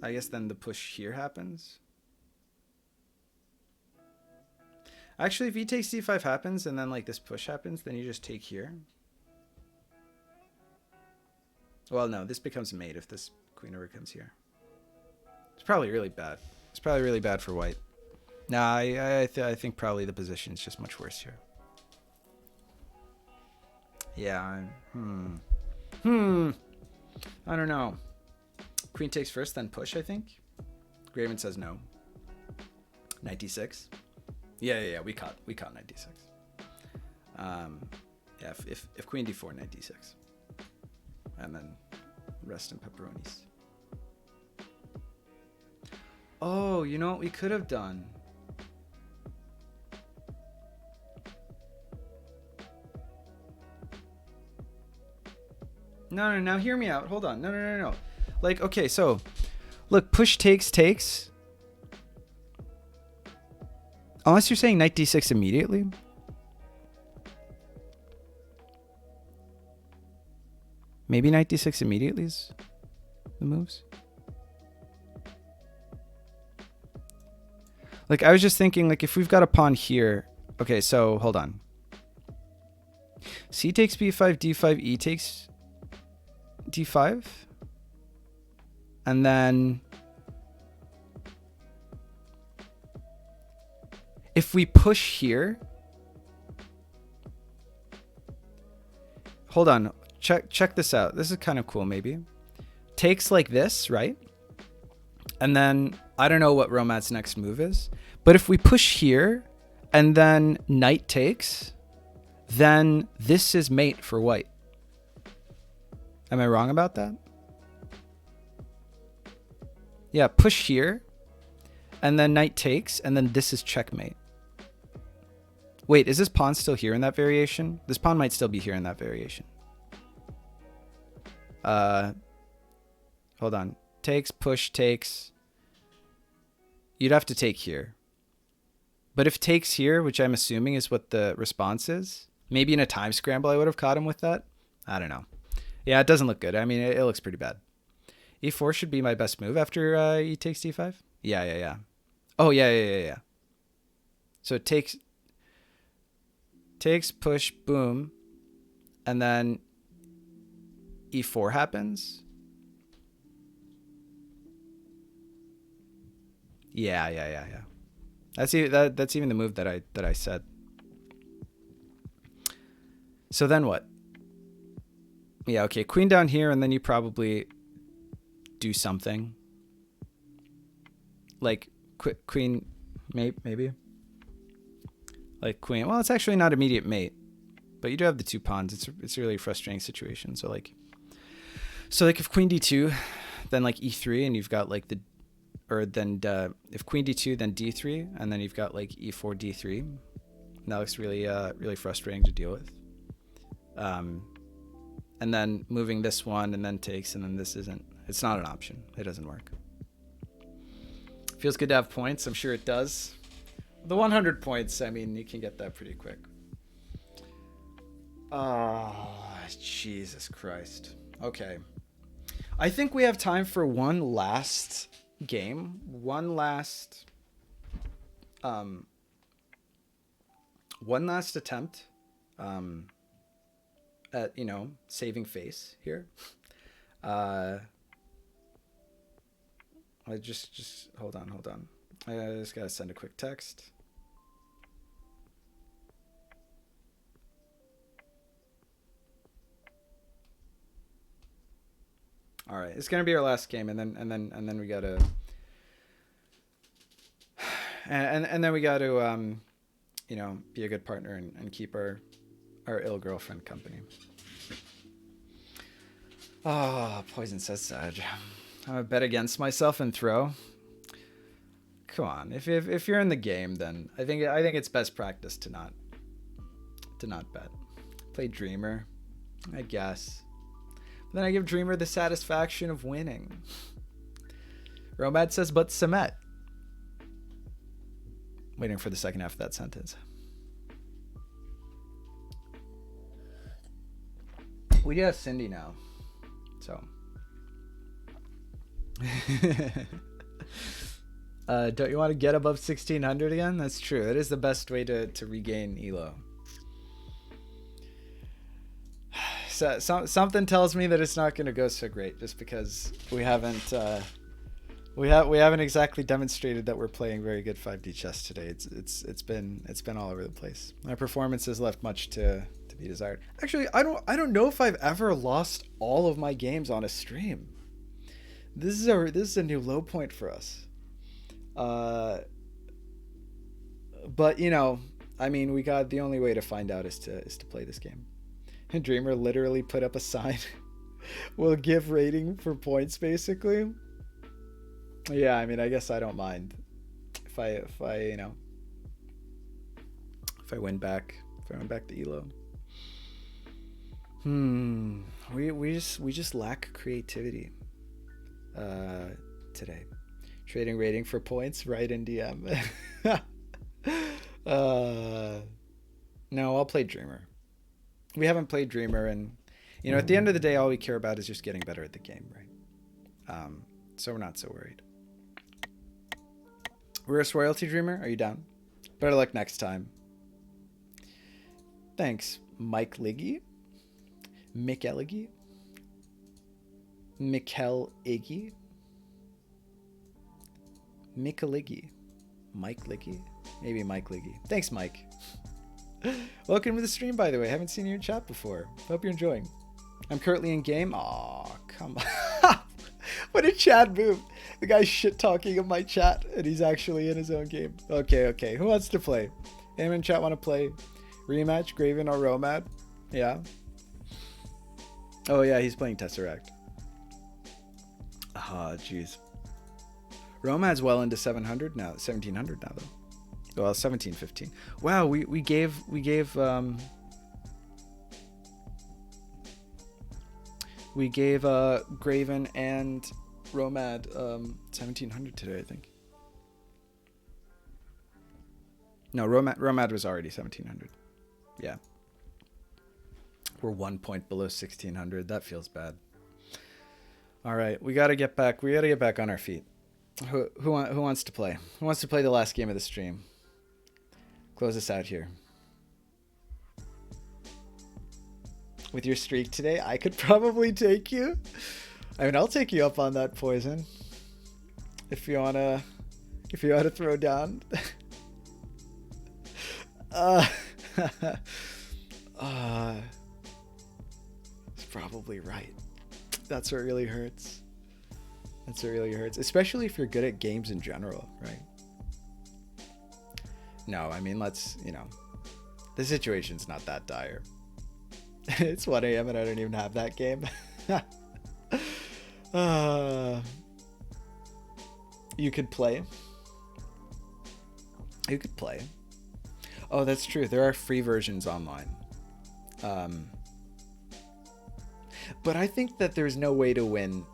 I guess then the push here happens. Actually, if E takes D5 happens and then like this push happens, then you just take here. Well, no, this becomes mate if this queen over comes here. It's probably really bad. It's probably really bad for white. Nah, I think probably the position is just much worse here. Yeah. I don't know. Queen takes first, then push, I think. Graven says no. Knight d6. Yeah. We caught knight d6. Yeah. If queen d4, knight d6, and then rest in pepperonis. Oh, you know what we could have done? No. Now hear me out. Hold on. No. Like, okay, so look, push takes. Unless you're saying knight d6 immediately. Maybe knight d6 immediately is the moves. Like, I was just thinking, like, if we've got a pawn here. Okay, so hold on. C takes b5, d5, e takes d5. And then if we push here. Hold on. Check this out. This is kind of cool, maybe. Takes like this, right? And then I don't know what Romad's next move is. But if we push here and then knight takes, then this is mate for white. Am I wrong about that? Yeah, push here and then knight takes, and then this is checkmate. Wait, is this pawn still here in that variation? This pawn might still be here in that variation. Hold on. Takes, push, takes. You'd have to take here. But if takes here, which I'm assuming is what the response is, maybe in a time scramble I would have caught him with that. I don't know. Yeah, it doesn't look good. I mean, it looks pretty bad. E4 should be my best move after e takes d5. Yeah. Oh, yeah. So it takes, push, boom, and then e4 happens. Yeah. That's even the move that I said. So then what? Yeah, okay, queen down here, and then you probably do something. Like queen mate, maybe. Like queen. Well, it's actually not immediate mate, but you do have the two pawns. It's a really frustrating situation. So like if queen d2, then like e3, and you've got like if queen d2, then d3, and then you've got like e4, d3. And that looks really really frustrating to deal with. And then moving this one, and then takes, and then this isn't. It's not an option. It doesn't work. Feels good to have points. I'm sure it does. The 100 points, I mean, you can get that pretty quick. Oh, Jesus Christ. Okay. I think we have time for one last game, one last attempt at, you know, saving face here. I just hold on. I just gotta send a quick text. All right, it's gonna be our last game, and then we gotta, and then we gotta, you know, be a good partner and keep our ill girlfriend company. Ah, oh, Poison says Sag. I'm a bet against myself and throw. Come on, if you're in the game, then I think it's best practice to not bet. Play Dreamer, I guess. But then I give Dreamer the satisfaction of winning. Romad says, but Samet. Waiting for the second half of that sentence. We do have Cindy now, so. Don't you want to get above 1600 again? That's true. It is the best way to regain elo. So, something tells me that it's not going to go so great, just because we haven't exactly demonstrated that we're playing very good 5D chess today. It's been all over the place. Our performance has left much to be desired. Actually, I don't know if I've ever lost all of my games on a stream. This is a new low point for us. But you know, I mean, the only way to find out is to play this game. And Dreamer literally put up a sign. We'll give rating for points, basically. Yeah, I mean, I guess I don't mind if I you know, if I win back the elo. We just lack creativity today. Trading rating for points, right in DM. No, I'll play Dreamer. We haven't played Dreamer, and you know, at the end of the day, all we care about is just getting better at the game, right? So we're not so worried. Reverse Royalty Dreamer, are you down? Better luck next time. Thanks, Mike Liggy, Mick Elligy, Mikkel Iggy, Mikaliggy, Mike Liggy, maybe Mike Liggy. Thanks, Mike. Welcome to the stream, by the way. Haven't seen you in chat before. Hope you're enjoying. I'm currently in game. Aw, come on. What a chat move. The guy's shit talking of my chat, and he's actually in his own game. Okay. Who wants to play? Anyone in chat want to play rematch, Graven or Romad? Yeah. Oh yeah, he's playing Tesseract. Ah, jeez. Romad's well into 700 now, 1700 now though. Well, 1715. Wow, we gave Graven and Romad 1700 today, I think. No, Romad was already 1700. Yeah. We're 1 point below 1600. That feels bad. All right, we got to get back on our feet. Who wants to play? Who wants to play the last game of the stream? Close us out here. With your streak today, I could probably take you. I mean, I'll take you up on that poison. If you wanna throw down. It's probably right. That's what really hurts. Especially if you're good at games in general, right? No, I mean, the situation's not that dire. It's 1 a.m. and I don't even have that game. You could play. Oh, that's true. There are free versions online. But I think that there's no way to win.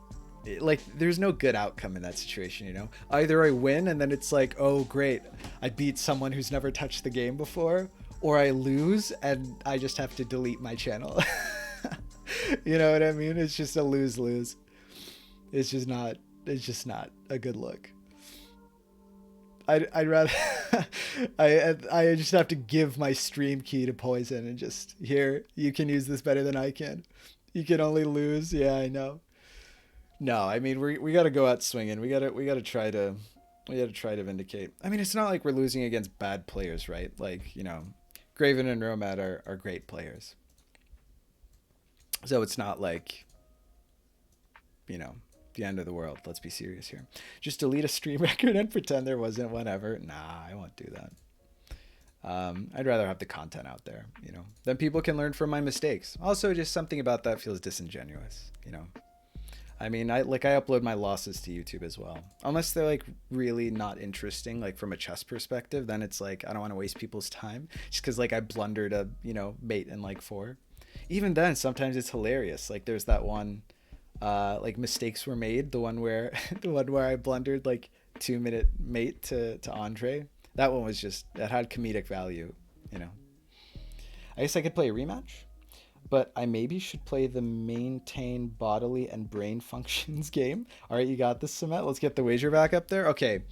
Like, there's no good outcome in that situation, you know? Either I win and then it's like, oh, great, I beat someone who's never touched the game before, or I lose and I just have to delete my channel. You know what I mean? It's just a lose-lose. It's just not It's just not a good look. I'd rather I just have to give my stream key to Poison and just, here, you can use this better than I can. You can only lose. Yeah, I know. No, I mean we got to go out swinging. We got to try to vindicate. I mean, it's not like we're losing against bad players, right? Like, you know, Graven and Romad are great players. So it's not like, you know, the end of the world. Let's be serious here. Just delete a stream record and pretend there wasn't one ever. Nah, I won't do that. I'd rather have the content out there, you know. Then people can learn from my mistakes. Also, just something about that feels disingenuous, you know. I mean, I upload my losses to YouTube as well. Unless they're like really not interesting, like from a chess perspective, then it's like I don't want to waste people's time just because like I blundered a, you know, mate in like 4. Even then, sometimes it's hilarious. Like there's that one. Like mistakes were made. The one where I blundered like 2-minute mate to Andre. That one was just, that had comedic value, you know. I guess I could play a rematch, but I maybe should play the maintain bodily and brain functions game. All right, you got this, Sumet. Let's get the wager back up there. Okay,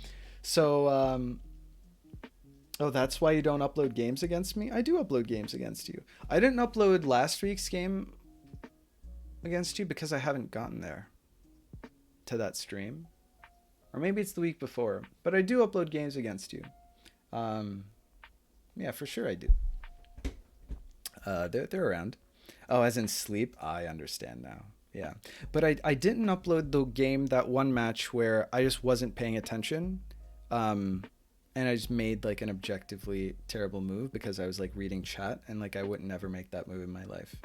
so oh, that's why you don't upload games against me? I do upload games against you. I didn't upload last week's game against you because I haven't gotten there to that stream, or maybe it's the week before, but I do upload games against you. Yeah, for sure I do. They're around. Oh, as in sleep. I understand now. Yeah, but I didn't upload the game, that one match where I just wasn't paying attention, and I just made like an objectively terrible move because I was like reading chat, and like I would never make that move in my life.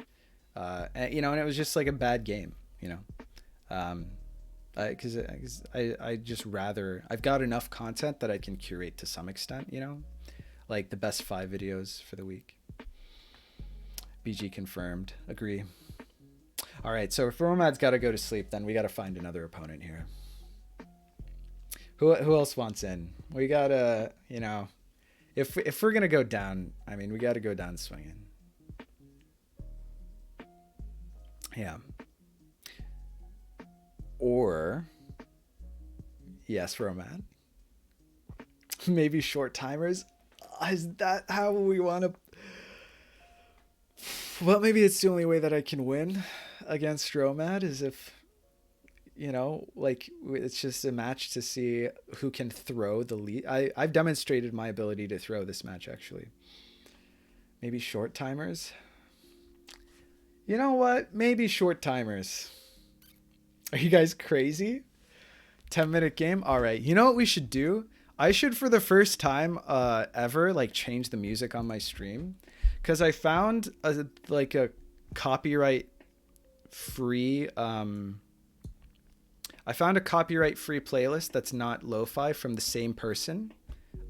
And, you know, and it was just like a bad game, you know, because I just rather, I've got enough content that I can curate to some extent, you know, like the best 5 videos for the week. BG confirmed. Agree. All right, so if Romad's got to go to sleep, then we got to find another opponent here. Who else wants in? We gotta, you know, if we're gonna go down, I mean, we got to go down swinging. Yeah. Or, yes, Romad. Maybe short timers. Is that how we want to? Well, maybe it's the only way that I can win against Romad is if, you know, like it's just a match to see who can throw the lead. I've demonstrated my ability to throw this match, actually. Maybe short timers. You know what? Maybe short timers. Are you guys crazy? 10-minute game? All right. You know what we should do? I should, for the first time ever, like change the music on my stream. Because I found a copyright free playlist that's not lo-fi from the same person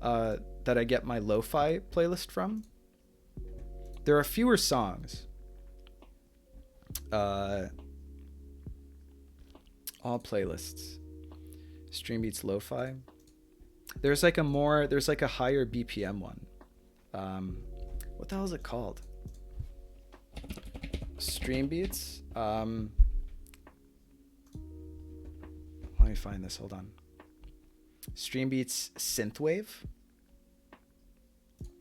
that I get my lo-fi playlist from. There are fewer songs. All playlists. Stream beats lo-fi. There's like a higher BPM one. What the hell is it called? Stream beats. Let me find this. Hold on. Stream beats synthwave.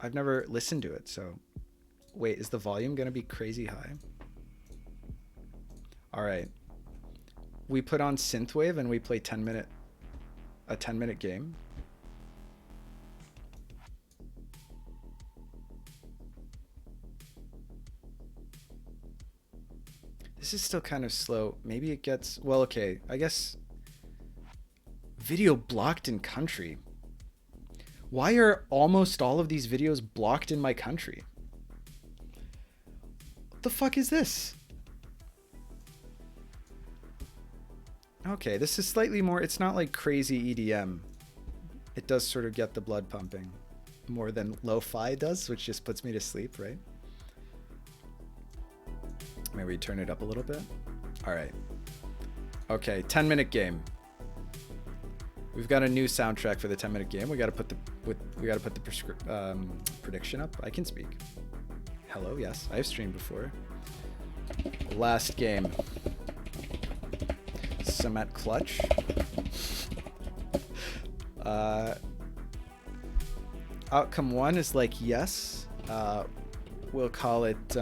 I've never listened to it, so wait, is the volume gonna be crazy high? All right. We put on synthwave and we play a 10-minute game. This is still kind of slow. Maybe it gets, well, okay, I guess video blocked in country. Why are almost all of these videos blocked in my country? What the fuck is this? Okay, this is slightly more, it's not like crazy EDM. It does sort of get the blood pumping more than lo-fi does, which just puts me to sleep, right? Maybe turn it up a little bit. All right. Okay, 10-minute game. We've got a new soundtrack for the 10-minute game. We got to put the prediction up. I can speak. Hello, yes, I've streamed before. Last game. Cement clutch. Outcome 1 is like yes. We'll call it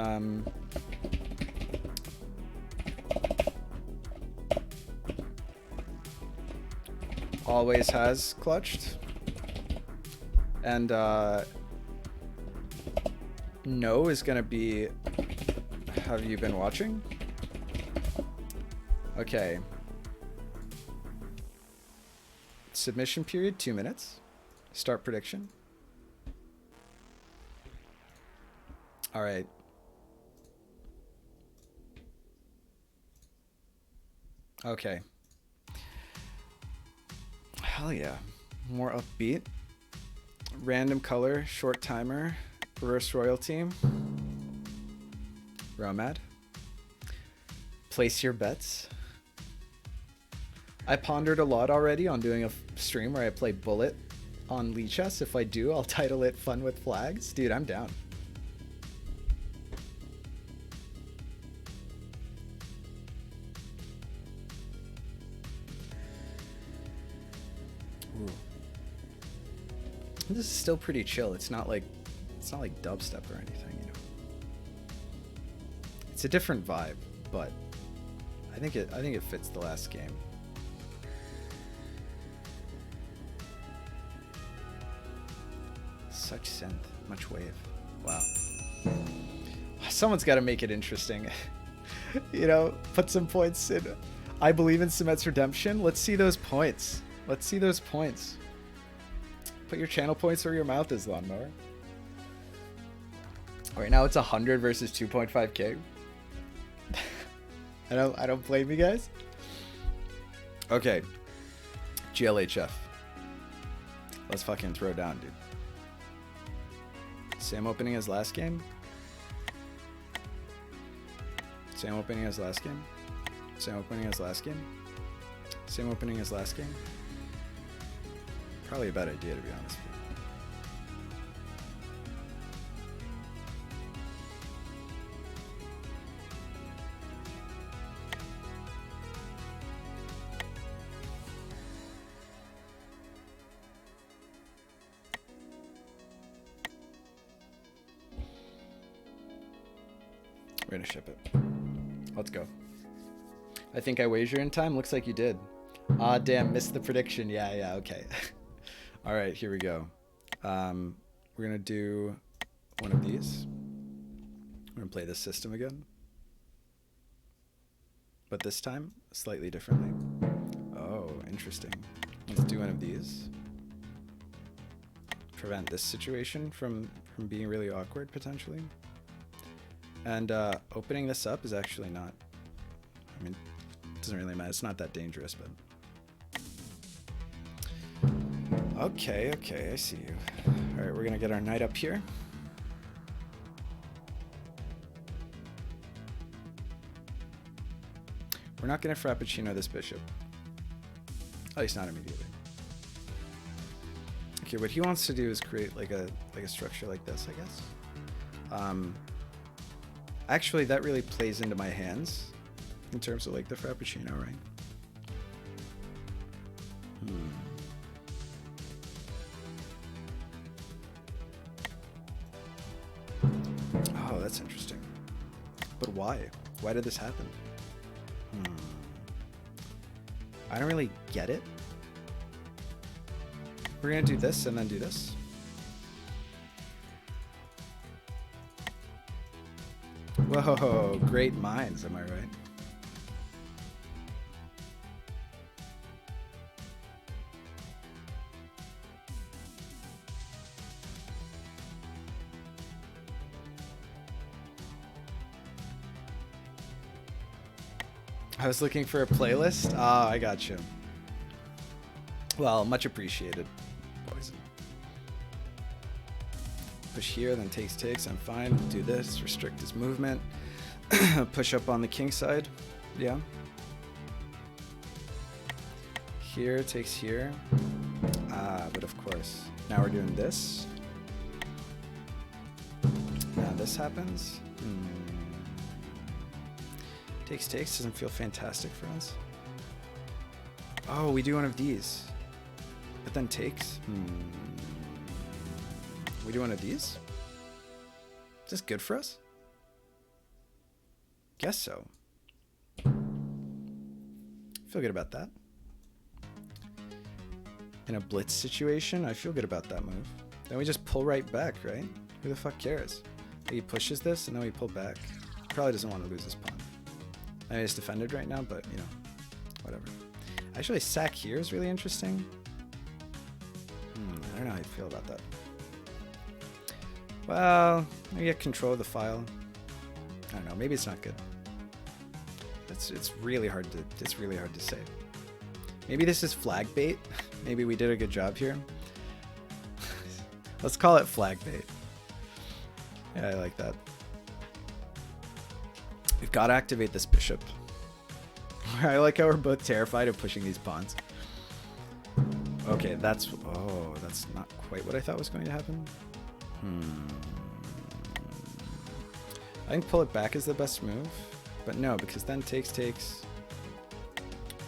always has clutched. And no is gonna be have you been watching? Okay. Submission period 2 minutes. Start prediction. All right. Okay. Hell yeah. More upbeat. Random color, short timer, reverse royalty. Romad. Place your bets. I pondered a lot already on doing a stream where I play Bullet on Lee Chess. If I do, I'll title it Fun with Flags. Dude, I'm down. Ooh. This is still pretty chill. It's not like dubstep or anything, you know. It's a different vibe, but I think it fits the last game. Such synth, much wave. Wow. Someone's got to make it interesting. You know, put some points in. I believe in Cement's redemption. Let's see those points. Let's see those points. Put your channel points where your mouth is, Lawnmower. All right, now it's 100 versus 2.5k. I don't blame you guys. Okay. GLHF. Let's fucking throw down, dude. Same opening as last game. Same opening as last game. Same opening as last game. Same opening as last game. Probably a bad idea, to be honest with you. We're gonna ship it. Let's go. I think I wager in time. Looks like you did. Ah, damn, missed the prediction. Yeah, okay. All right, here we go. We're gonna do one of these. We're gonna play this system again, but this time slightly differently. Oh, interesting. Let's do one of these. Prevent this situation from being really awkward potentially. And opening this up is actually not, I mean, it doesn't really matter. It's not that dangerous, but. Okay, I see you. All right, we're gonna get our knight up here. We're not gonna Frappuccino this bishop. At least not immediately. Okay, what he wants to do is create like a structure like this, I guess. Actually, that really plays into my hands in terms of like the Frappuccino, right? Oh, that's interesting. But why? Why did this happen? I don't really get it. We're gonna do this and then do this. Whoa, great minds, am I right? I was looking for a playlist. Ah, I got you. Well, much appreciated, Poison. Push here, then takes. I'm fine. Do this. Restrict his movement. Push up on the king side. Yeah. Here, takes here. Ah, but of course. Now we're doing this. Now this happens. Takes doesn't feel fantastic for us. Oh, we do one of these. But then takes. We do one of these? Is this good for us? Guess so. Feel good about that. In a blitz situation, I feel good about that move. Then we just pull right back, right? Who the fuck cares? He pushes this and then we pull back. Probably doesn't want to lose his pawn. I mean, it's defended right now, but you know, whatever. Actually, sack here is really interesting. I don't know how you feel about that. Well, maybe get control of the file. I don't know. Maybe it's not good. It's really hard to say. Maybe this is flag bait. Maybe we did a good job here. Let's call it flag bait. Yeah, I like that. We've got to activate this bishop. I like how we're both terrified of pushing these pawns. Okay, that's not quite what I thought was going to happen. I think pull it back is the best move, but no, because then takes.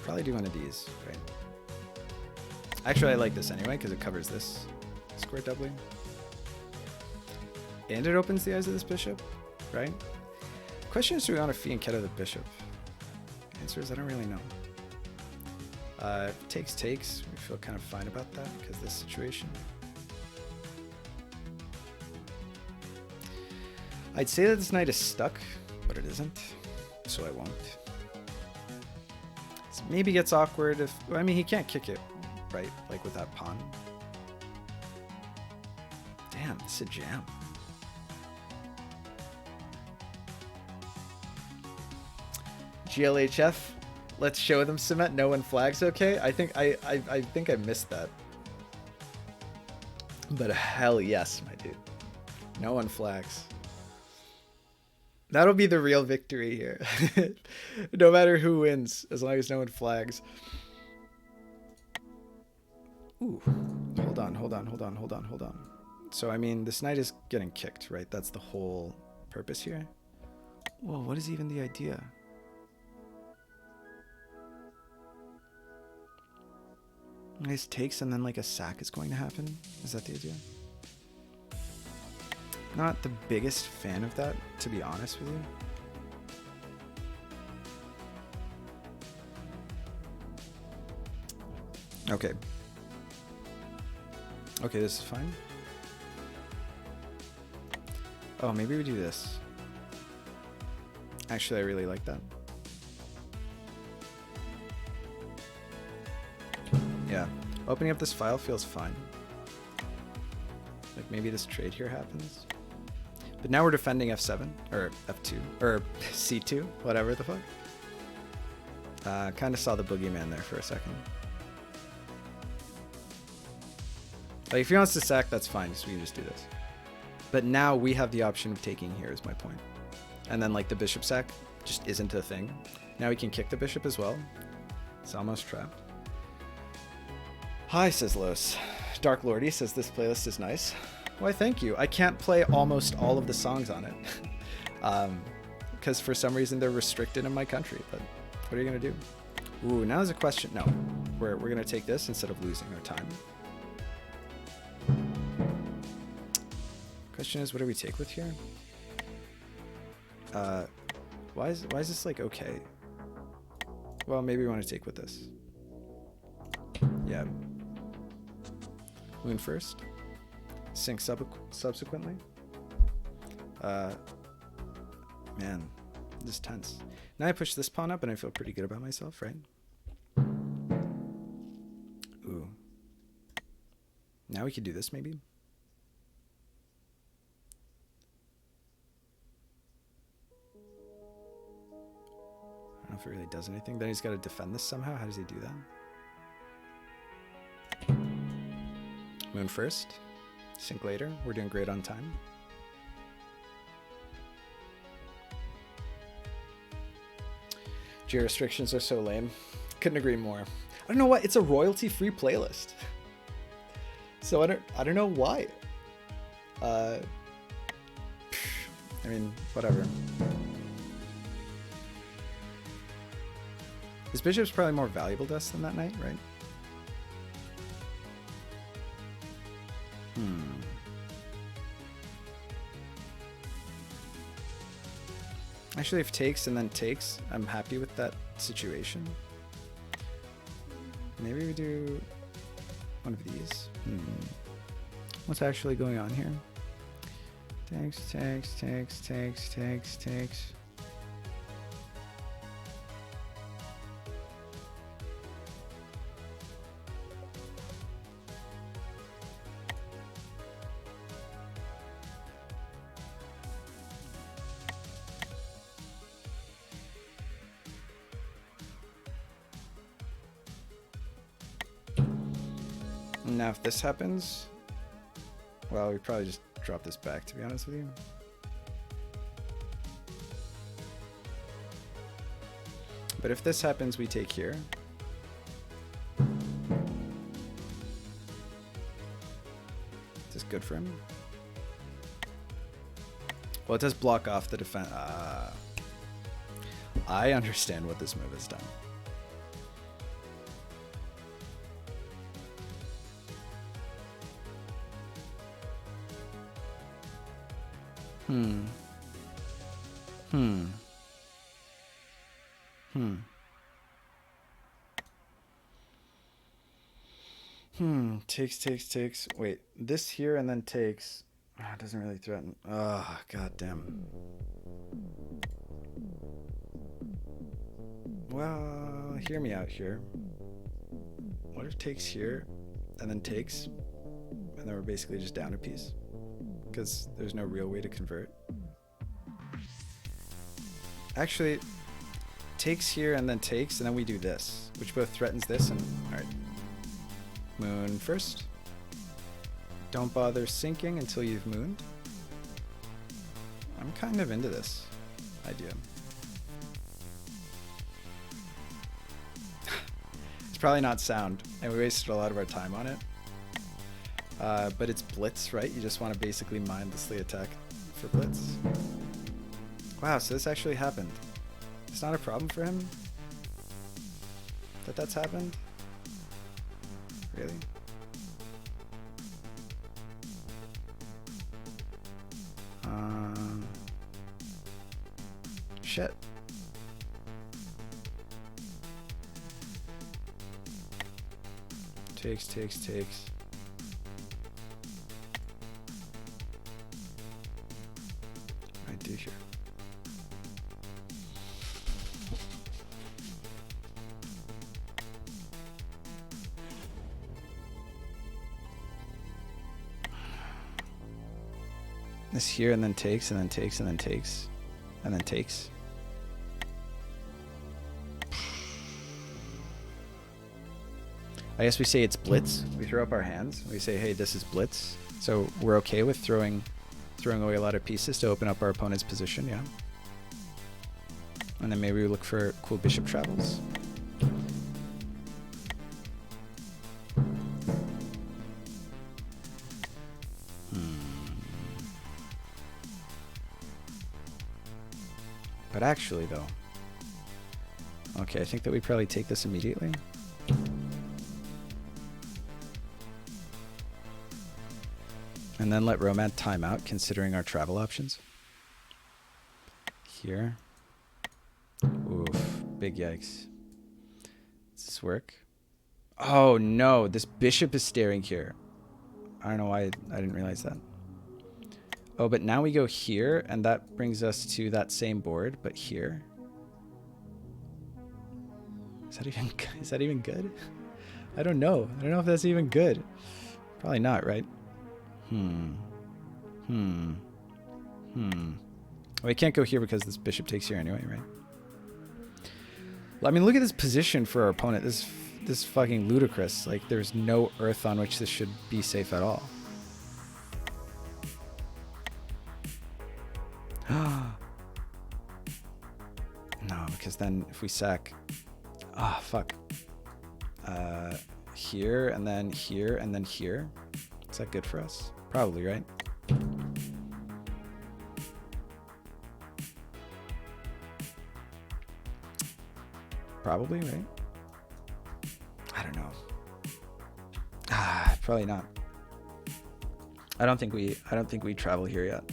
Probably do one of these, right? Actually, I like this anyway because it covers this square doubly. And it opens the eyes of this bishop, right? Question is, do we want to fee and kettle the bishop? Answer is, I don't really know. Takes. We feel kind of fine about that because of this situation. I'd say that this knight is stuck, but it isn't, so I won't. This maybe gets awkward if... I mean, he can't kick it, right? Like with that pawn. Damn, this is a jam. GLHF, let's show them cement. No one flags. Okay, I think I missed that. But hell yes, my dude. No one flags. That'll be the real victory here. No matter who wins, as long as no one flags. Ooh, hold on. So I mean, this knight is getting kicked, right? That's the whole purpose here. Whoa, what is even the idea? Nice takes and then like a sack is going to happen. Is that the idea? Not the biggest fan of that, to be honest with you. Okay. Okay, this is fine. Oh, maybe we do this. Actually, I really like that. Yeah, opening up this file feels fine. Like maybe this trade here happens. But now we're defending f7, or f2, or c2, whatever the fuck. Kind of saw the boogeyman there for a second. Like if he wants to sack, that's fine, so we can just do this. But now we have the option of taking here is my point. And then like the bishop sack just isn't a thing. Now we can kick the bishop as well. It's almost trapped. Hi, says Los. Dark Lordy says this playlist is nice. Why, thank you. I can't play almost all of the songs on it. Because for some reason they're restricted in my country, but what are you going to do? Ooh, now there's a question. No, we're going to take this instead of losing our time. Question is, what do we take with here? Why is this like okay? Well, maybe we want to take with this. Yeah. Moon first. Sink subsequently. Man, this is tense. Now I push this pawn up and I feel pretty good about myself, right? Ooh. Now we could do this maybe. I don't know if it really does anything. Then he's got to defend this somehow. How does he do that? Moon first. Sink later. We're doing great on time. Geo restrictions are so lame. Couldn't agree more. I don't know what. It's a royalty-free playlist. So I don't know why. I mean, whatever. This bishop's probably more valuable to us than that knight, right? Actually, if takes and then takes, I'm happy with that situation. Maybe we do one of these. What's actually going on here? Takes, takes, takes, takes, takes, takes. Now, if this happens, well, we probably just drop this back, to be honest with you. But if this happens, we take here. Is this good for him? Well, it does block off the defense. I understand what this move has done. Takes, takes, takes. Wait, this here and then takes. Oh, it doesn't really threaten. Oh, goddamn. Well, hear me out here. What if takes here and then takes, and then we're basically just down a piece? Because there's no real way to convert. Actually, takes here and then takes, and then we do this, which both threatens this and... Alright. Moon first. Don't bother sinking until you've mooned. I'm kind of into this idea. It's probably not sound, and we wasted a lot of our time on it. But it's blitz, right? You just want to basically mindlessly attack for blitz. Wow, so this actually happened. It's not a problem for him that that's happened? Really? Shit. Takes, takes, takes. I do here. This here and then takes and then takes and then takes and then takes. I guess we say it's blitz. We throw up our hands. We say, hey, this is blitz. So we're okay with throwing away a lot of pieces to open up our opponent's position, yeah. And then maybe we look for cool bishop travels. But actually, though, okay, I think that we probably take this immediately. And then let Romance time out, considering our travel options. Here. Oof, big yikes. Does this work? Oh no, this bishop is staring here. I don't know why I didn't realize that. Oh, but now we go here, and that brings us to that same board, but here. Is that even good? I don't know. I don't know if that's even good. Probably not, right? Well, we can't go here because this bishop takes here anyway, right? Well, I mean, look at this position for our opponent. This is fucking ludicrous. Like, there's no earth on which this should be safe at all. No, because then if we sack... Ah, fuck. Here, and then here, and then here. Is that good for us? Probably, right? Probably, right? I don't know. Probably not. I don't think we travel here yet.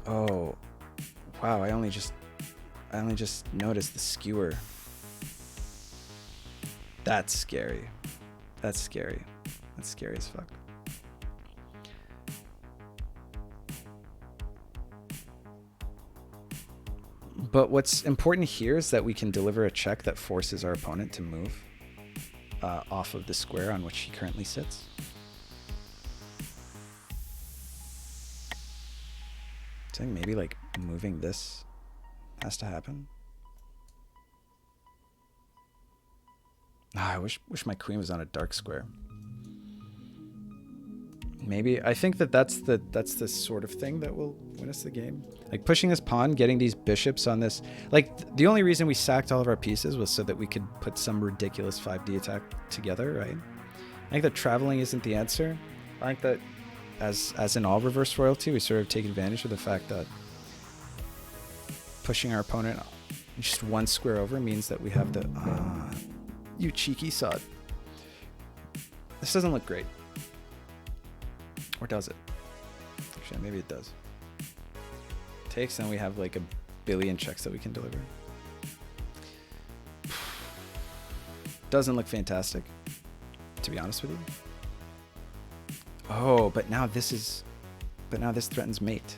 Oh, wow! I only just noticed the skewer. That's scary. That's scary. That's scary as fuck. But what's important here is that we can deliver a check that forces our opponent to move off of the square on which he currently sits. I think maybe like moving this has to happen. I wish my queen was on a dark square. Maybe I think that's the sort of thing that will win us the game. Like pushing this pawn, getting these bishops on this. Like the only reason we sacked all of our pieces was so that we could put some ridiculous 5D attack together, right? I think that traveling isn't the answer. I think that as in all reverse royalty, we sort of take advantage of the fact that pushing our opponent just one square over means that we have the you cheeky sod. This doesn't look great. Or does it? Actually, maybe it does. Takes, and we have like a billion checks that we can deliver. Doesn't look fantastic, to be honest with you. Oh, but now this threatens mate.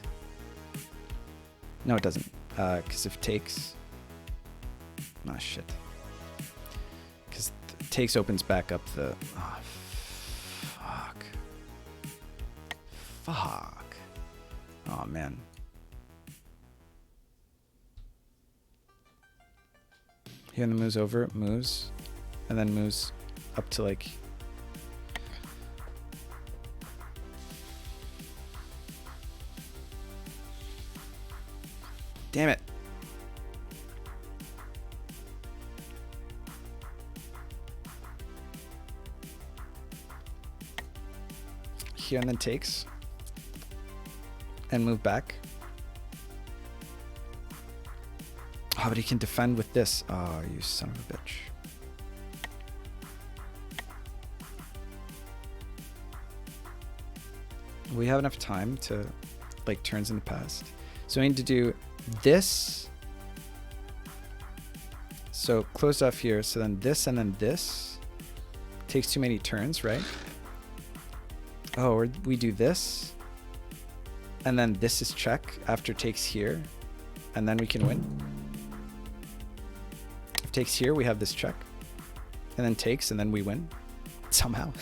No, it doesn't. Because if takes... Ah, shit. Because takes opens back up the... Oh, fuck. Fuck. Oh, man. Here, and the moves over, moves, and then moves up to like... Damn it. Here and then takes. And move back. Oh, but he can defend with this. Oh, you son of a bitch. We have enough time to, like, turns in the past. So we need to do this. So closed off here. So then this and then this. Takes too many turns, right? Oh, or we do this. And then this is check after takes here. And then we can win. If takes here, we have this check. And then takes, and then we win. Somehow.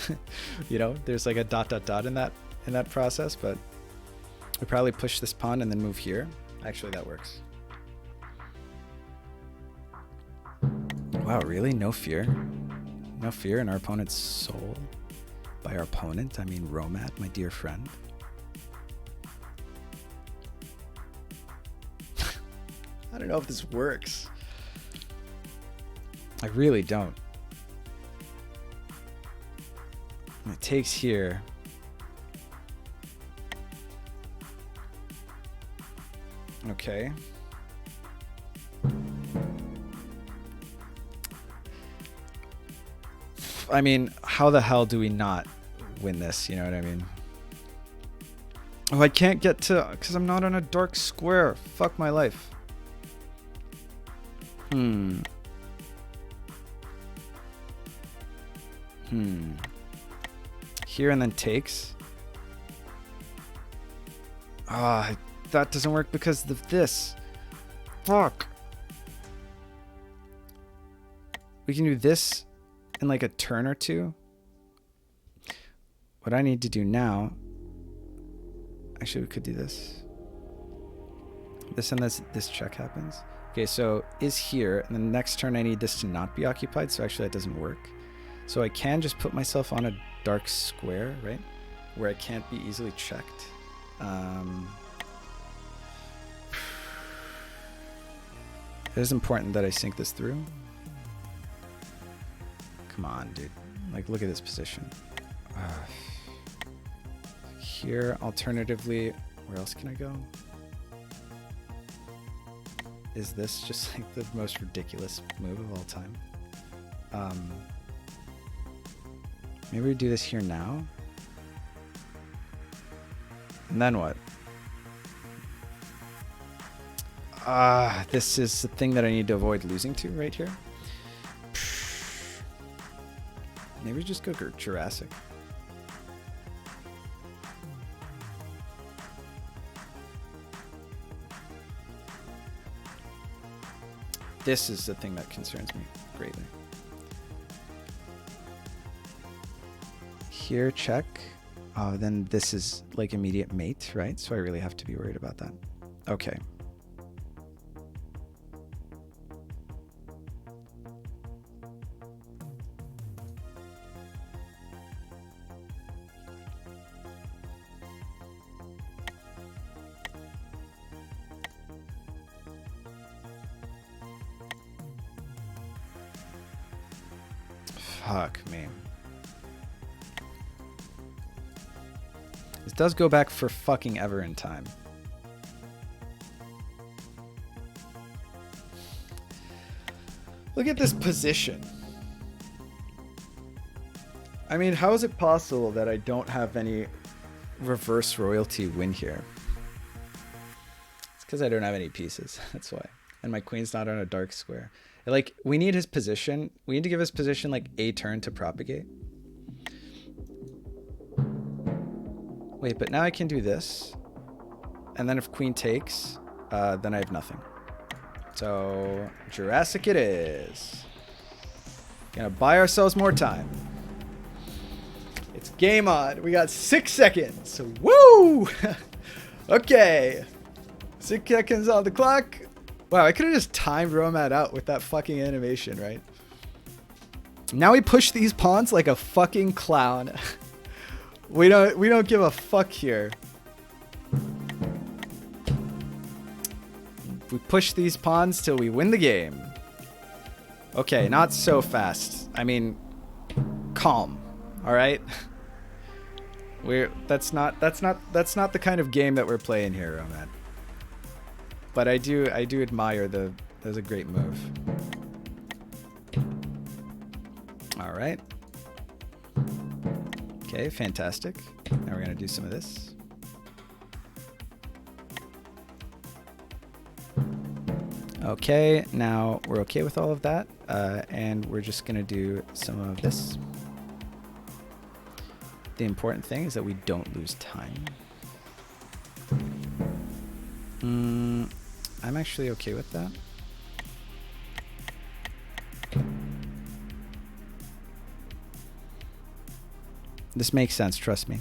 You know, there's like a ... in that process, but we probably push this pawn and then move here. Actually, that works. Wow, really? No fear? No fear in our opponent's soul? By our opponent, I mean Romat, my dear friend. I don't know if this works. I really don't. It takes here. Okay. I mean, how the hell do we not win this? You know what I mean? Oh, I can't get to, because I'm not on a dark square. Fuck my life. Here and then takes. Ah, that doesn't work because of this. Fuck. We can do this in like a turn or two. What I need to do now... Actually, we could do this. This and this check happens. Okay, so is here, and the next turn I need this to not be occupied, so actually that doesn't work. So I can just put myself on a dark square, right? Where I can't be easily checked. It is important that I sync this through. Come on, dude. Like, look at this position. Here, alternatively, where else can I go? is this just like the most ridiculous move of all time? Maybe we do this here now. And then what? This is the thing that I need to avoid losing to right here. Maybe just go Jurassic. This is the thing that concerns me greatly. Here, check. Then this is like immediate mate, right? So I really have to be worried about that. Okay. Fuck me. This does go back for fucking ever in time. Look at this position. I mean, how is it possible that I don't have any reverse royalty win here? It's because I don't have any pieces. That's why. And my queen's not on a dark square. Like, we need his position. We need to give his position like a turn to propagate. Wait, but now I can do this. And then if queen takes, then I have nothing. So Jurassic it is. Gonna buy ourselves more time. It's game on. We got 6 seconds. Woo! Okay. 6 seconds on the clock. Wow, I could have just timed Romad out with that fucking animation, right? Now we push these pawns like a fucking clown. We don't give a fuck here. We push these pawns till we win the game. Okay, not so fast. I mean, calm. All right. That's not the kind of game that we're playing here, Romad. But I do admire that's a great move. All right. Okay, fantastic. Now we're gonna do some of this. Okay, now we're okay with all of that, and we're just gonna do some of this. The important thing is that we don't lose time. I'm actually okay with that. This makes sense, trust me.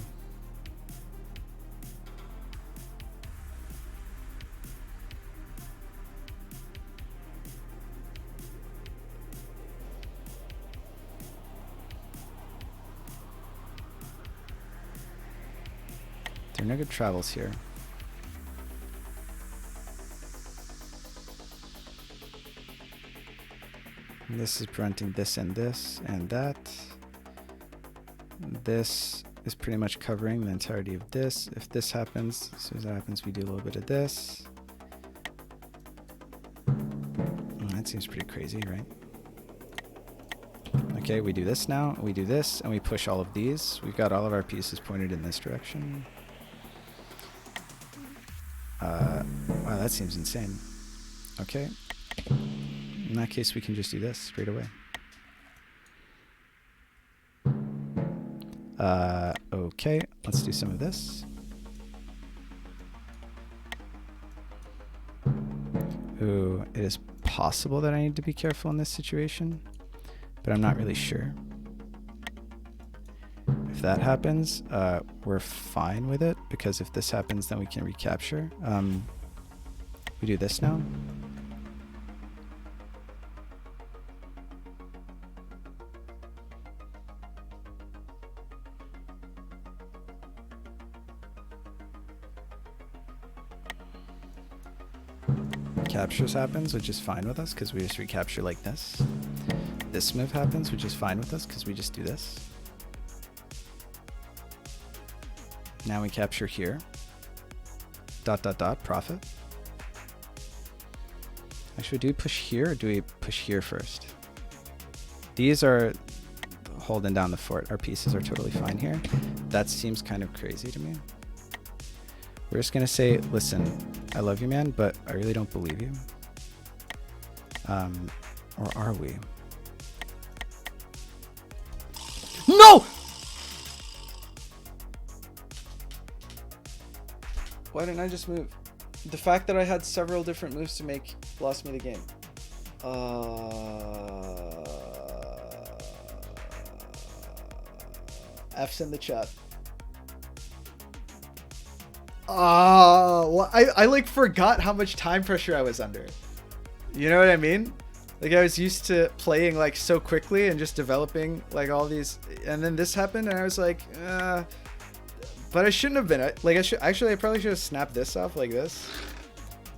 There are no good travels here. And this is preventing this and that. This is pretty much covering the entirety of this. If this happens, as soon as that happens, we do a little bit of this. That seems pretty crazy, right? Okay, we do this now, we do this, and we push all of these. We've got all of our pieces pointed in this direction. Wow, that seems insane. Okay. In that case, we can just do this straight away. Okay, let's do some of this. Ooh, it is possible that I need to be careful in this situation, but I'm not really sure. If that happens, we're fine with it, because if this happens, then we can recapture. We do this now. Captures happens, which is fine with us because we just recapture like this. This move happens, which is fine with us because we just do this. Now we capture here. Dot, dot, dot, profit. Actually, do we push here or do we push here first? These are holding down the fort. Our pieces are totally fine here. That seems kind of crazy to me. We're just going to say, listen, I love you, man, but I really don't believe you. Or are we? No! Why didn't I just move? The fact that I had several different moves to make lost me the game. F's in the chat. Well, I like forgot how much time pressure I was under. You know what I mean? Like I was used to playing like so quickly and just developing like all these, and then this happened and I was like, but I shouldn't have been. Like I probably should have snapped this off like this,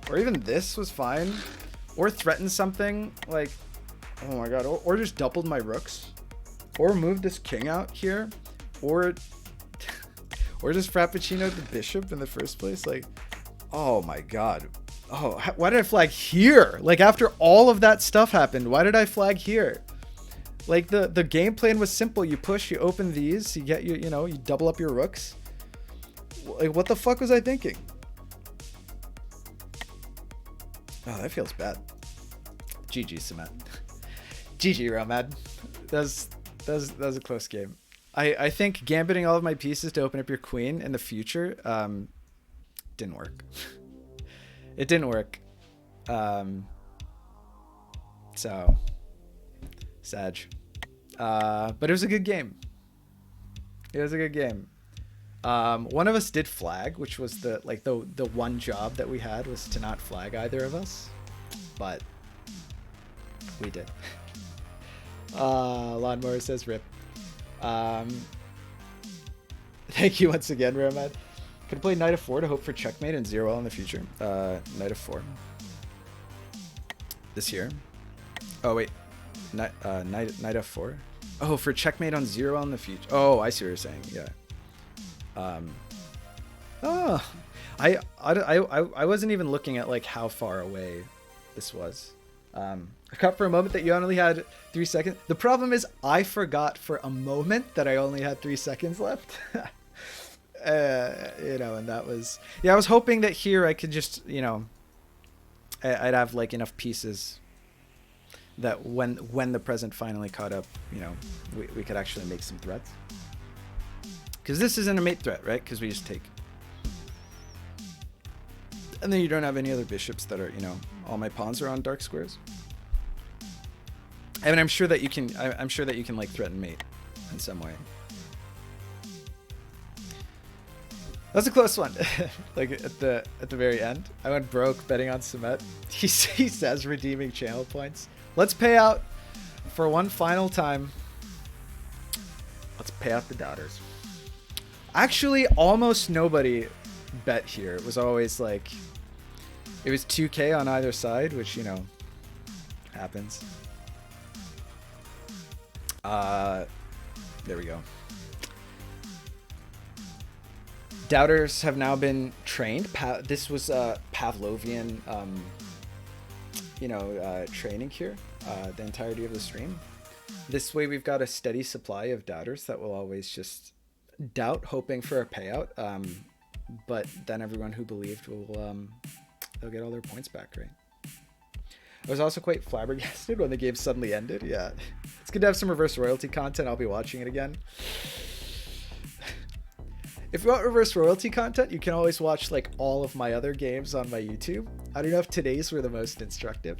or even this was fine, or threatened something like, oh my god, or just doubled my rooks, or moved this king out here, or just frappuccinoed the bishop in the first place. Like, oh my god. Oh, why did I flag here? Like after all of that stuff happened, why did I flag here? Like the game plan was simple. You push, you open these, you get you know, you double up your rooks. Like what the fuck was I thinking? Oh, that feels bad. GG cement. GG Romad. That was a close game. I think gambiting all of my pieces to open up your queen in the future didn't work. It didn't work. So Sag. But it was a good game. It was a good game. One of us did flag, which was the one job that we had was to not flag either of us. But we did. Lawnmower says rip. Thank you once again, Romad. Could play Knight of 4 to hope for checkmate and 0L in the future. Knight of 4. This year. Oh, wait. Knight of 4? Oh, for checkmate on 0L in the future. Oh, I see what you're saying. Yeah. Oh. I wasn't even looking at, like, how far away this was. I forgot for a moment that you only had 3 seconds. The problem is I forgot for a moment that I only had 3 seconds left. You know, and that was, yeah, I was hoping that here I could just, you know, I'd have like enough pieces that when the present finally caught up, you know, we could actually make some threats. Because this isn't a mate threat, right? Because we just take. And then you don't have any other bishops that are, you know, all my pawns are on dark squares. I mean, I'm sure that you can, I'm sure that you can like threaten mate in some way. That's a close one. Like at the very end, I went broke betting on Sumet. He says redeeming channel points. Let's pay out for one final time. Let's pay out the doubters. Actually, almost nobody bet here. It was always like, it was 2K on either side, which, you know, happens. There we go. Doubters have now been trained. This was a Pavlovian, you know, training here, the entirety of the stream. This way we've got a steady supply of doubters that will always just doubt, hoping for a payout. But then everyone who believed will, they'll get all their points back, right? I was also quite flabbergasted when the game suddenly ended. Yeah, it's good to have some reverse royalty content. I'll be watching it again. If you want reverse royalty content, you can always watch like all of my other games on my YouTube. I don't know if today's were the most instructive.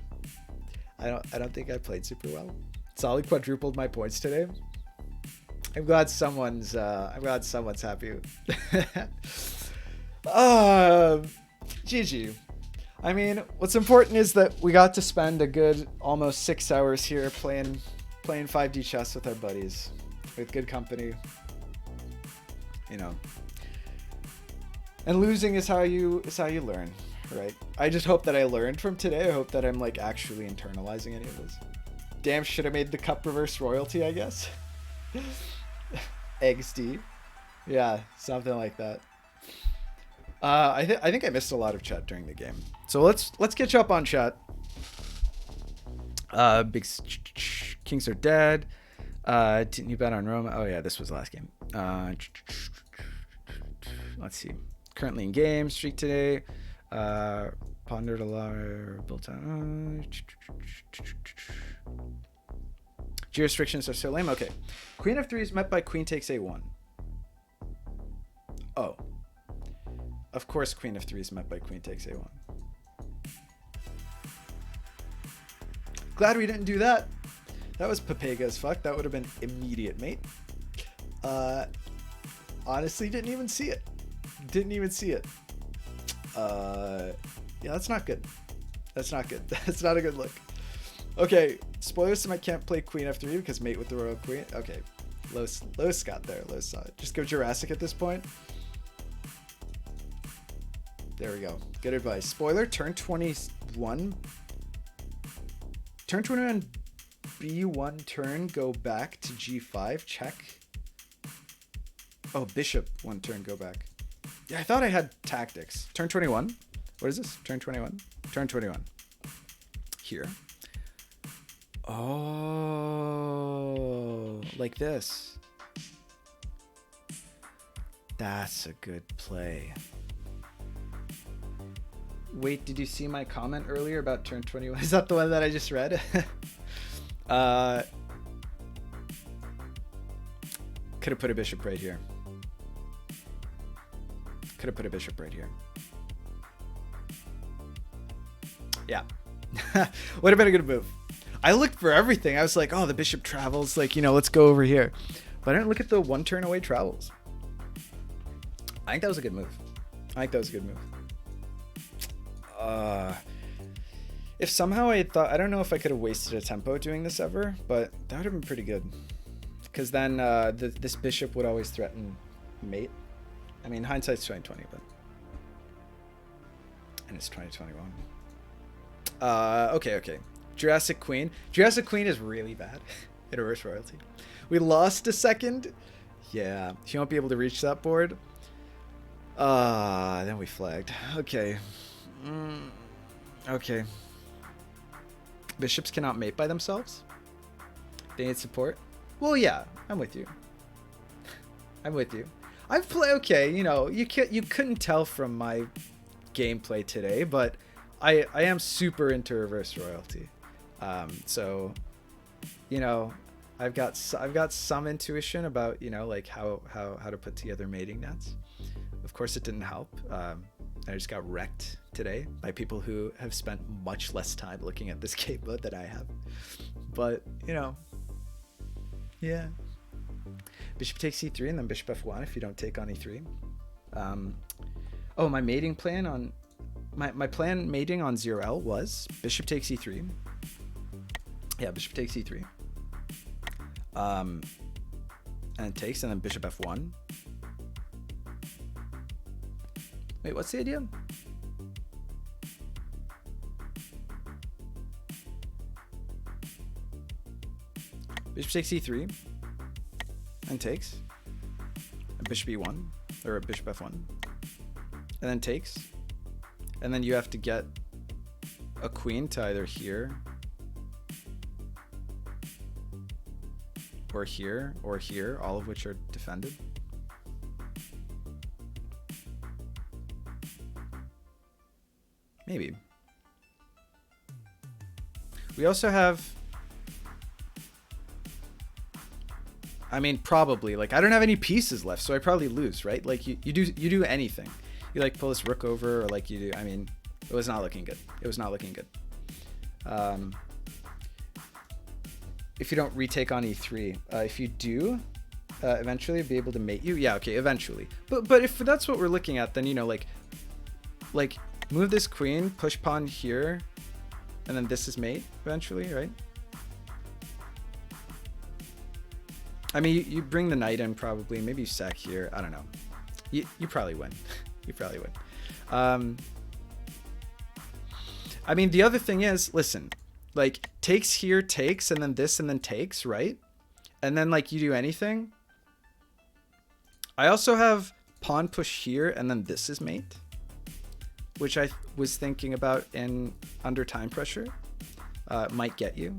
I don't think I played super well. Solid quadrupled my points today. I'm glad someone's happy. GG. I mean, what's important is that we got to spend a good almost 6 hours here playing 5D chess with our buddies, with good company. You know, and losing is how you learn, right? I just hope that I learned from today. I hope that I'm like actually internalizing any of this. Damn, should have made the cup reverse royalty, I guess. XD, yeah, something like that. I think I missed a lot of chat during the game, so let's catch up on chat. Kings are dead. Didn't you bet on Roma? Oh yeah, this was the last game. Let's see. Currently in game streak today. Pondered a lot. Built on. Jurisdictions are so lame. Okay. Queen f3 is met by queen takes a1. Oh. Of course queen f3 is met by queen takes a1. Glad we didn't do that. That was Papega as fuck. That would have been immediate mate. Honestly, didn't even see it. Didn't even see it. Yeah, that's not good. That's not good. That's not a good look. Okay, spoilers to my can't play queen f3 because mate with the royal queen. Okay, Los got there. Los saw it. Just go Jurassic at this point. There we go. Good advice. Spoiler, turn 21. Turn 21, b1 turn, go back to g5, check. Oh, bishop 1 turn, go back. Yeah, I thought I had tactics. Turn 21. What is this? Turn 21. Turn 21. Here. Oh, like this. That's a good play. Wait, did you see my comment earlier about turn 21? Is that the one that I just read? Could have put a bishop right here. Could have put a bishop right here. Yeah. Would have been a good move. I looked for everything. I was like, oh, the bishop travels. Like, you know, let's go over here. But I didn't look at the one turn away travels. I think that was a good move. I don't know if I could have wasted a tempo doing this ever, but that would have been pretty good. Because then this bishop would always threaten mate. I mean, hindsight's 2020, but... And it's 2021. Okay. Jurassic Queen. Jurassic Queen is really bad in reverse royalty. We lost a second. Yeah, she won't be able to reach that board. Then we flagged. Okay. Okay. Bishops cannot mate by themselves. They need support. Well, yeah, I'm with you. I've played. Okay, you know, you couldn't tell from my gameplay today, but I am super into reverse royalty. So, you know, I've got some intuition about, you know, like how to put together mating nets. Of course, it didn't help. I just got wrecked today by people who have spent much less time looking at this game mode than I have. But, you know, yeah. Bishop takes e3 and then bishop f1 if you don't take on e3. Oh, my mating plan on... My plan mating on 0L was bishop takes e3. Yeah, bishop takes e3. And it takes, and then bishop f1. Wait, what's the idea? Bishop takes e3 and takes, and bishop e1 or bishop f1, and then takes, and then you have to get a queen to either here or here or here, all of which are defended. Maybe. We also have, I mean, probably, like, I don't have any pieces left, so I probably lose, right? Like, you do anything. You, like, pull this rook over, or, like, you do, I mean, it was not looking good. It was not looking good. If you don't retake on e3. If you do, eventually be able to mate you. Yeah, okay, eventually. But if that's what we're looking at, then, you know, like move this queen, push pawn here, and then this is mate eventually, right? I mean, you bring the knight in probably. Maybe you sack here. I don't know. You probably win. You probably win. I mean, the other thing is, listen, like, takes here, takes, and then this, and then takes, right? And then, like, you do anything. I also have pawn push here, and then this is mate, which I was thinking about in under time pressure. might get you.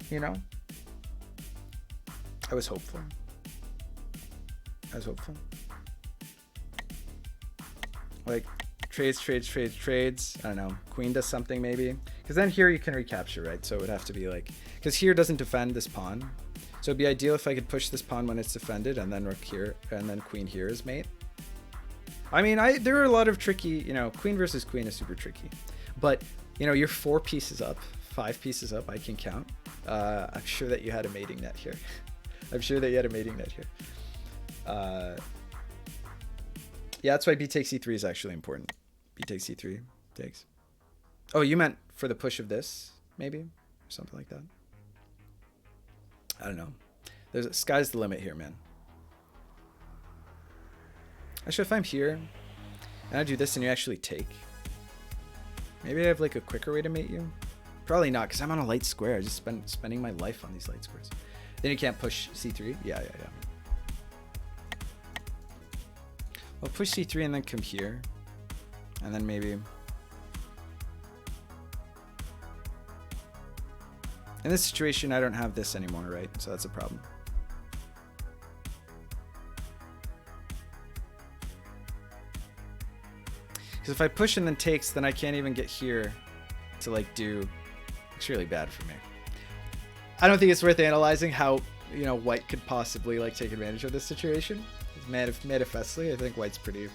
You know? I was hopeful. Like, trades. I don't know. Queen does something maybe. Because then here you can recapture, right? So it would have to be like... Because here doesn't defend this pawn. So it'd be ideal if I could push this pawn when it's defended, and then rook here, and then queen here is mate. I mean, there are a lot of tricky, you know, queen versus queen is super tricky. But, you know, you're 4 pieces up, 5 pieces up, I can count. I'm sure that you had a mating net here. Yeah, that's why b takes e3 is actually important. B takes e3 takes. Oh, you meant for the push of this, maybe? Or something like that. I don't know. Sky's the limit here, man. Actually, if I'm here and I do this and you actually take, maybe I have like a quicker way to mate you. Probably not, because I'm on a light square. I just spending my life on these light squares. Then you can't push c3. Yeah. I'll push c3 and then come here, and then maybe. In this situation, I don't have this anymore, right? So that's a problem. Because if I push and then takes, then I can't even get here to like do. It's really bad for me. I don't think it's worth analyzing how, you know, white could possibly like take advantage of this situation. Manifestly, I think white's pretty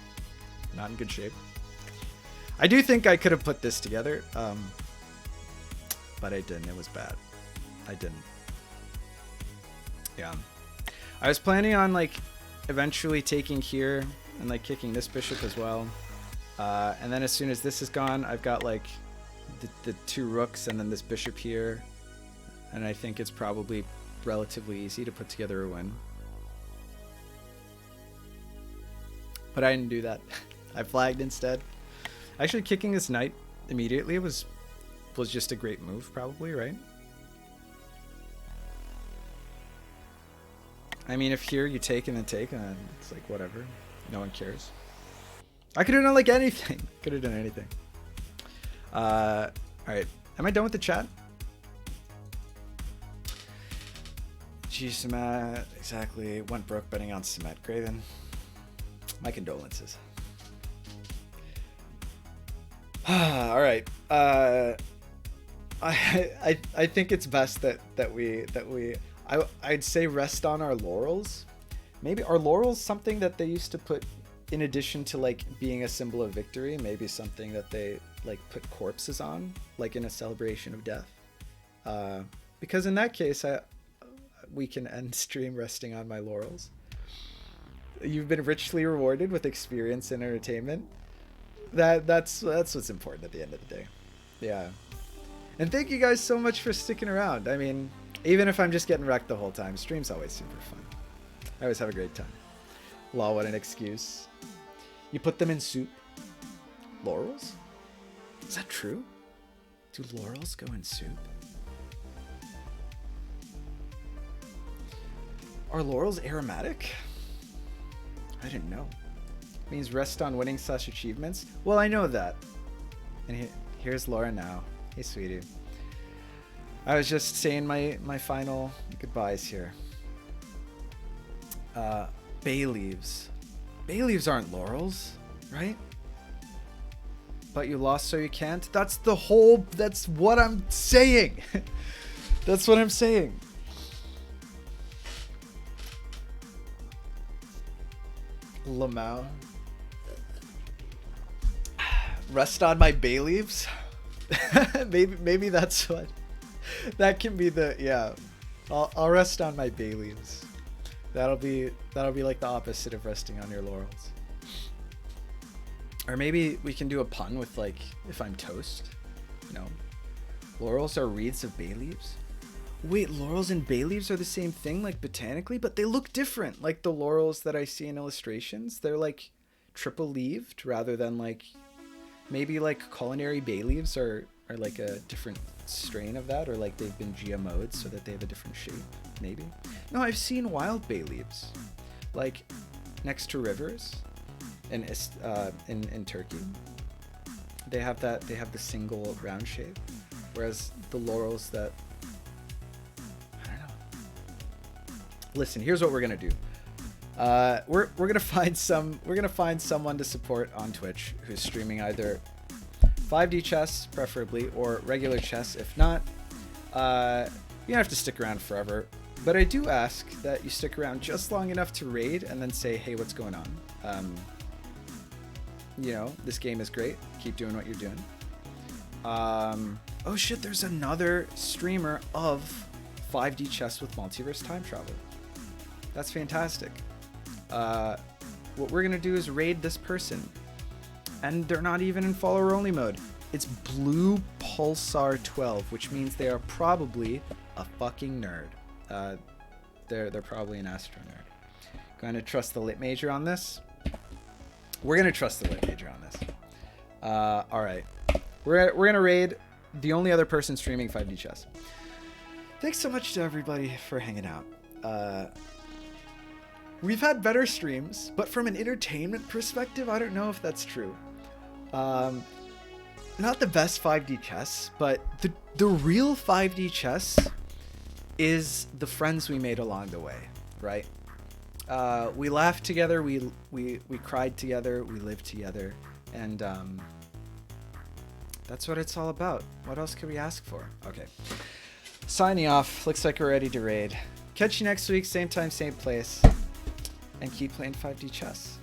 not in good shape. I do think I could have put this together, but I didn't. It was bad. I didn't. Yeah. I was planning on like eventually taking here and like kicking this bishop as well. And then as soon as this is gone, I've got like the 2 rooks and then this bishop here. And I think it's probably relatively easy to put together a win. But I didn't do that. I flagged instead. Actually, kicking this knight immediately was just a great move, probably, right? I mean, if here you take and then take, and then it's like whatever. No one cares. I could have done like anything. Could have done anything. All right. Am I done with the chat? Gee, Samat, exactly. Went broke betting on Samat Craven. My condolences. All right. I think it's best that we I'd say rest on our laurels. Maybe are laurels something that they used to put in addition to like being a symbol of victory? Maybe something that they like put corpses on, like in a celebration of death. Because in that case, we can end stream resting on my laurels. You've been richly rewarded with experience and entertainment. That's what's important at the end of the day. Yeah. And thank you guys so much for sticking around. I mean, even if I'm just getting wrecked the whole time, stream's always super fun. I always have a great time. Law, what an excuse. You put them in soup. Laurels? Is that true? Do laurels go in soup? Are laurels aromatic? I didn't know. It means rest on winning / achievements. Well, I know that. And here's Laura now. Hey, sweetie. I was just saying my final goodbyes here. Bay leaves. Bay leaves aren't laurels, right? But you lost so you can't. That's what I'm saying. That's what I'm saying. Lamau. Rest on my bay leaves. maybe that's what. That can be the, yeah. I'll rest on my bay leaves. That'll be like the opposite of resting on your laurels. Or maybe we can do a pun with like, if I'm toast, you know, laurels are wreaths of bay leaves. Wait, laurels and bay leaves are the same thing, like botanically, but they look different. Like the laurels that I see in illustrations, they're like triple leaved rather than like, maybe like culinary bay leaves are like a different strain of that, or like they've been GMO'd so that they have a different shape, maybe. No, I've seen wild bay leaves, like next to rivers in Turkey. They have the single round shape. Whereas the laurels that, I don't know. Listen, here's what we're gonna do. We're gonna find someone to support on Twitch who's streaming either 5D chess preferably or regular chess. If not, you don't have to stick around forever. But I do ask that you stick around just long enough to raid and then say, hey, what's going on? You know, this game is great. Keep doing what you're doing. Oh shit, there's another streamer of 5D chess with multiverse time travel. That's fantastic. What we're gonna do is raid this person. And they're not even in follower only mode. It's Blue Pulsar 12, which means they are probably a fucking nerd. They're probably an astro nerd. Going to trust the lit major on this? We're gonna trust the lit major on this. All right, we're gonna raid the only other person streaming 5D chess. Thanks so much to everybody for hanging out. We've had better streams, but from an entertainment perspective, I don't know if that's true. Not the best 5D chess, but the real 5D chess is the friends we made along the way, right? We laughed together, we cried together, we lived together, and that's what it's all about. What else could we ask for? Okay, signing off. Looks like we're ready to raid. Catch you next week, same time, same place, and keep playing 5D chess.